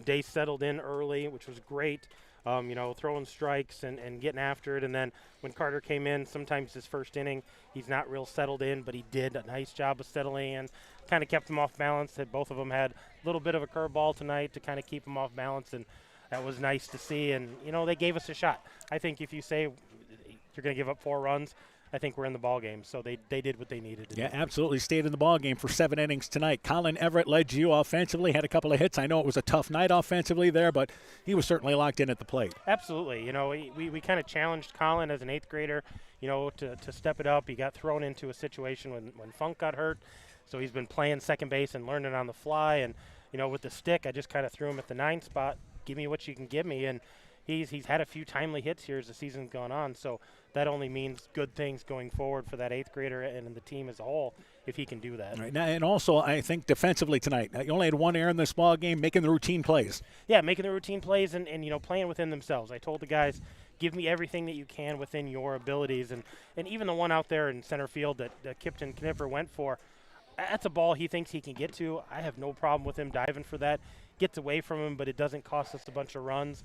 Dace settled in early, which was great. Throwing strikes and getting after it. And then when Carter came in, sometimes his first inning, he's not real settled in, but he did a nice job of settling in. Kind of kept them off balance. Both of them had a little bit of a curveball tonight to kind of keep them off balance, and that was nice to see. And, they gave us a shot. I think if you say you're going to give up 4 runs, I think we're in the ball game. So they did what they needed to do. Yeah, absolutely. Stayed in the ball game for 7 innings tonight. Colin Everett led you offensively, had a couple of hits. I know it was a tough night offensively there, but he was certainly locked in at the plate. Absolutely. We kind of challenged Colin as an 8th grader, to step it up. He got thrown into a situation when Funk got hurt. So he's been playing second base and learning on the fly. And, with the stick, I just kind of threw him at the 9 spot. Give me what you can give me. And he's had a few timely hits here as the season's gone on. So that only means good things going forward for that 8th grader and the team as a whole if he can do that. Right. Now, and also, I think defensively tonight, you only had 1 error in this ball game, making the routine plays. Yeah, making the routine plays and playing within themselves. I told the guys, give me everything that you can within your abilities. And even the one out there in center field that Kipton Knipper went for, that's a ball he thinks he can get to. I have no problem with him diving for that. Gets away from him, but it doesn't cost us a bunch of runs.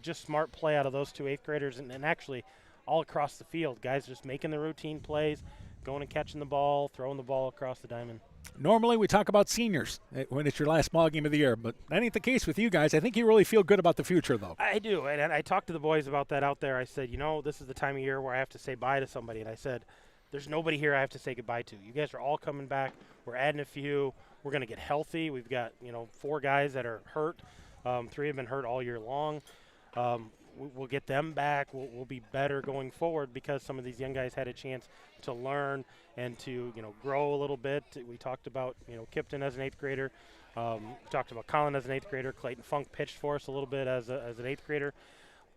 Just smart play out of those 2 8th graders and actually all across the field. Guys just making the routine plays, going and catching the ball, throwing the ball across the diamond. Normally we talk about seniors when it's your last ball game of the year, but that ain't the case with you guys. I think you really feel good about the future, though. I do, and I talked to the boys about that out there. I said, this is the time of year where I have to say bye to somebody, and I said, there's nobody here I have to say goodbye to. You guys are all coming back. We're adding a few. We're going to get healthy. We've got, 4 guys that are hurt. 3 have been hurt all year long. We'll get them back. We'll be better going forward because some of these young guys had a chance to learn and to, grow a little bit. We talked about, Kipton as an 8th grader. We talked about Colin as an 8th grader. Clayton Funk pitched for us a little bit as an 8th grader.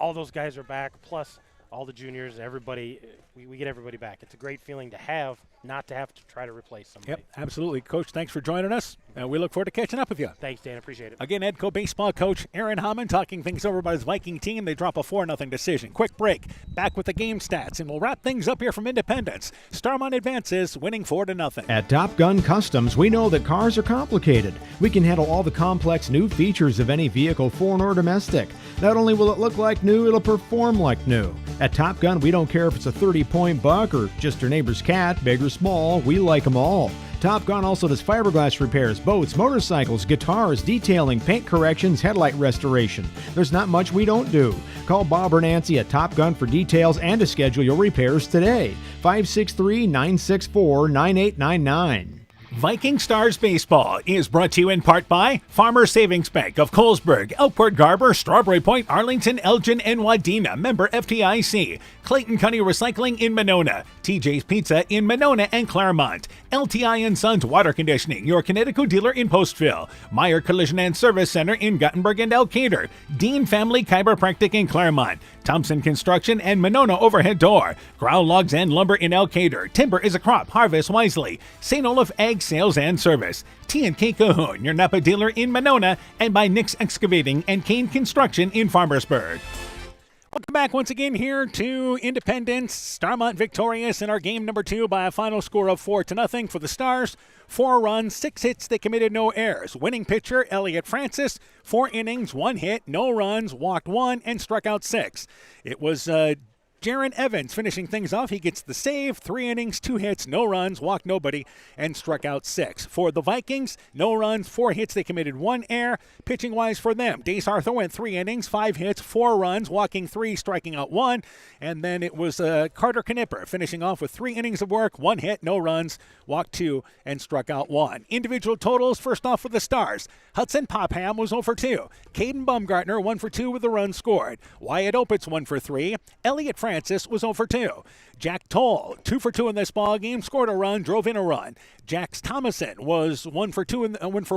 All those guys are back, plus all the juniors, everybody. We get everybody back. It's a great feeling to have, not to have to try to replace somebody. Yep, absolutely. Coach, thanks for joining us. We look forward to catching up with you. Thanks, Dan. Appreciate it. Again, Edco baseball coach Aaron Hammond talking things over about his Viking team. They drop a 4-0 decision. Quick break. Back with the game stats, and we'll wrap things up here from Independence. Starmont advances, winning 4-0. At Top Gun Customs, we know that cars are complicated. We can handle all the complex new features of any vehicle, foreign or domestic. Not only will it look like new, it'll perform like new. At Top Gun, we don't care if it's a 30-point buck or just your neighbor's cat, big or small, we like them all. Top Gun also does fiberglass repairs, boats, motorcycles, guitars, detailing, paint corrections, headlight restoration. There's not much we don't do. Call Bob or Nancy at Top Gun for details and to schedule your repairs today. 563-964-9899. Viking Stars Baseball is brought to you in part by Farmer Savings Bank of Colesburg, Elkport Garber, Strawberry Point, Arlington, Elgin, and Wadena. Member FDIC. Clayton County Recycling in Monona. TJ's Pizza in Monona and Claremont. LTI & Sons Water Conditioning, your Connecticut dealer in Postville. Meyer Collision and Service Center in Gothenburg and Elkader. Dean Family Chiropractic in Claremont. Thompson Construction and Monona Overhead Door. Growl Logs and Lumber in Elkader. Timber is a crop. Harvest wisely. St. Olaf Egg Sales and Service. T&K Cahoon, your Napa dealer in Monona, and by Nick's Excavating and Kane Construction in Farmersburg. Welcome back once again here to Independence. Starmont victorious in our game number 2 by a final score of 4-0 for the Stars. 4 runs, 6 hits, they committed no errors. Winning pitcher, Elliot Francis, 4 innings, 1 hit, no runs, walked 1, and struck out 6. It was Jaron Evans finishing things off. He gets the save, 3 innings, 2 hits, no runs, walked nobody, and struck out 6. For the Vikings, no runs, 4 hits. They committed 1 error. Pitching-wise for them, Dace Arthur went 3 innings, 5 hits, 4 runs, walking 3, striking out 1. And then it was Carter Knipper finishing off with 3 innings of work, 1 hit, no runs, walked 2, and struck out 1. Individual totals, first off for the Stars. Hudson Popham was 0 for 2. Caden Bumgartner 1 for 2 with a run scored. Wyatt Opitz 1 for 3. Elliott Francis was 0 for 2. Jack Toll 2 for 2 in this ball game, scored a run, drove in a run. Jax Thomason was 1 for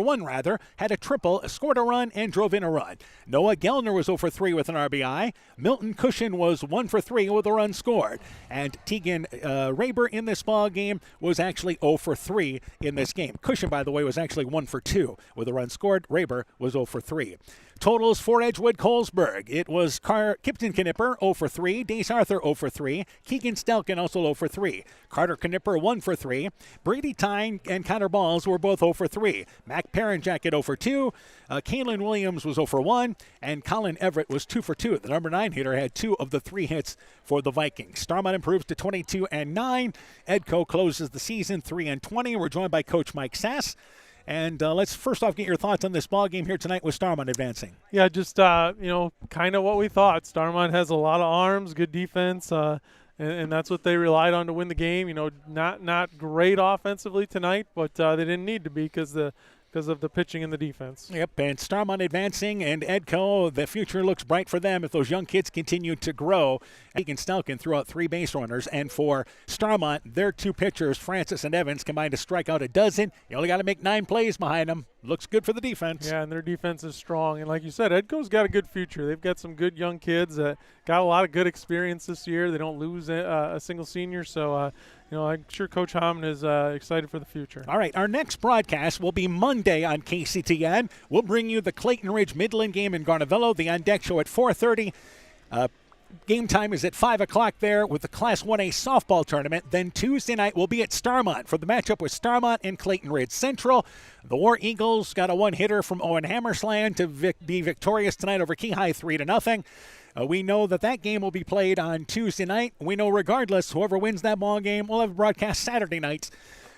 1 rather, had a triple, scored a run, and drove in a run. Noah Gellner was 0 for 3 with an RBI. Milton Cushion was 1 for 3 with a run scored. And Tegan Raber in this ball game was actually 0 for 3 in this game. Cushion, by the way, was actually 1 for 2 with a run scored. Raber was 0 for 3. Totals for Edgewood Colesburg. It was Kipton Knipper 0 for 3. Dace Arthur 0 for 3. Keegan Stelkin also 0 for 3. Carter Knipper 1 for 3. Brady Tyne and Connor Balls were both 0 for 3. Mac Perrinjack at 0 for 2. Kalen Williams was 0 for 1. And Colin Everett was 2 for 2. The number 9 hitter had 2 of the 3 hits for the Vikings. Starmont improves to 22-9. Edco closes the season 3-20. We're joined by Coach Mike Sass. And let's first off get your thoughts on this ball game here tonight with Starmont advancing. Yeah, just, kind of what we thought. Starmont has a lot of arms, good defense, and that's what they relied on to win the game. Not great offensively tonight, but they didn't need to be because of the pitching and the defense. Yep, and Starmont advancing, and Edco, the future looks bright for them if those young kids continue to grow. Keegan Stelkin threw out 3 base runners, and for Starmont, their 2 pitchers, Francis and Evans, combined to strike out a dozen. You only got to make 9 plays behind them. Looks good for the defense. Yeah, and their defense is strong. And like you said, Edco's got a good future. They've got some good young kids that got a lot of good experience this year. They don't lose a single senior, so I'm sure Coach Hammond is excited for the future. All right, our next broadcast will be Monday on KCTN. We'll bring you the Clayton Ridge Midland game in Garnavillo, the On Deck Show at 4:30. Game time is at 5 o'clock there with the Class 1A softball tournament. Then Tuesday night we'll be at Starmont for the matchup with Starmont and Clayton Ridge Central. The War Eagles got a 1-hitter from Owen Hammersland to be victorious tonight over Keyhigh 3-0. We know that game will be played on Tuesday night. We know regardless, whoever wins that ball game will have a broadcast Saturday nights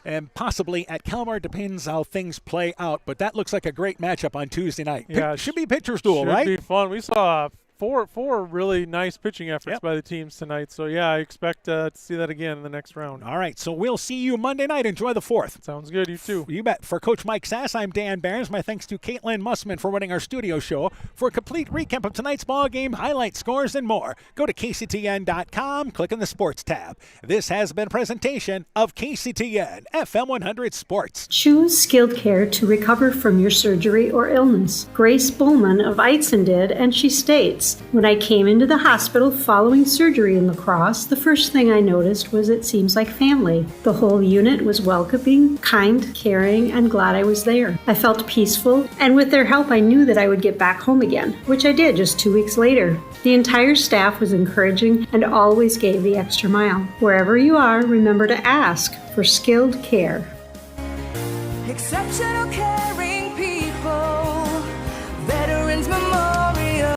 and possibly at Kalmar. Depends how things play out. But that looks like a great matchup on Tuesday night. Yeah, should be pitcher's duel, right? Should be fun. We saw four really nice pitching efforts by the teams tonight. So, yeah, I expect to see that again in the next round. All right, so we'll see you Monday night. Enjoy the 4th. Sounds good. You too. You bet. For Coach Mike Sass, I'm Dan Barnes. My thanks to Caitlin Mussman for running our studio show. For a complete recap of tonight's ball game, highlight scores, and more, go to KCTN.com, click on the Sports tab. This has been a presentation of KCTN FM 100 Sports. Choose skilled care to recover from your surgery or illness. Grace Bowman of Eitzen did, and she states, when I came into the hospital following surgery in La Crosse, the first thing I noticed was it seems like family. The whole unit was welcoming, kind, caring, and glad I was there. I felt peaceful, and with their help I knew that I would get back home again, which I did just 2 weeks later. The entire staff was encouraging and always gave the extra mile. Wherever you are, remember to ask for skilled care. Exceptional care.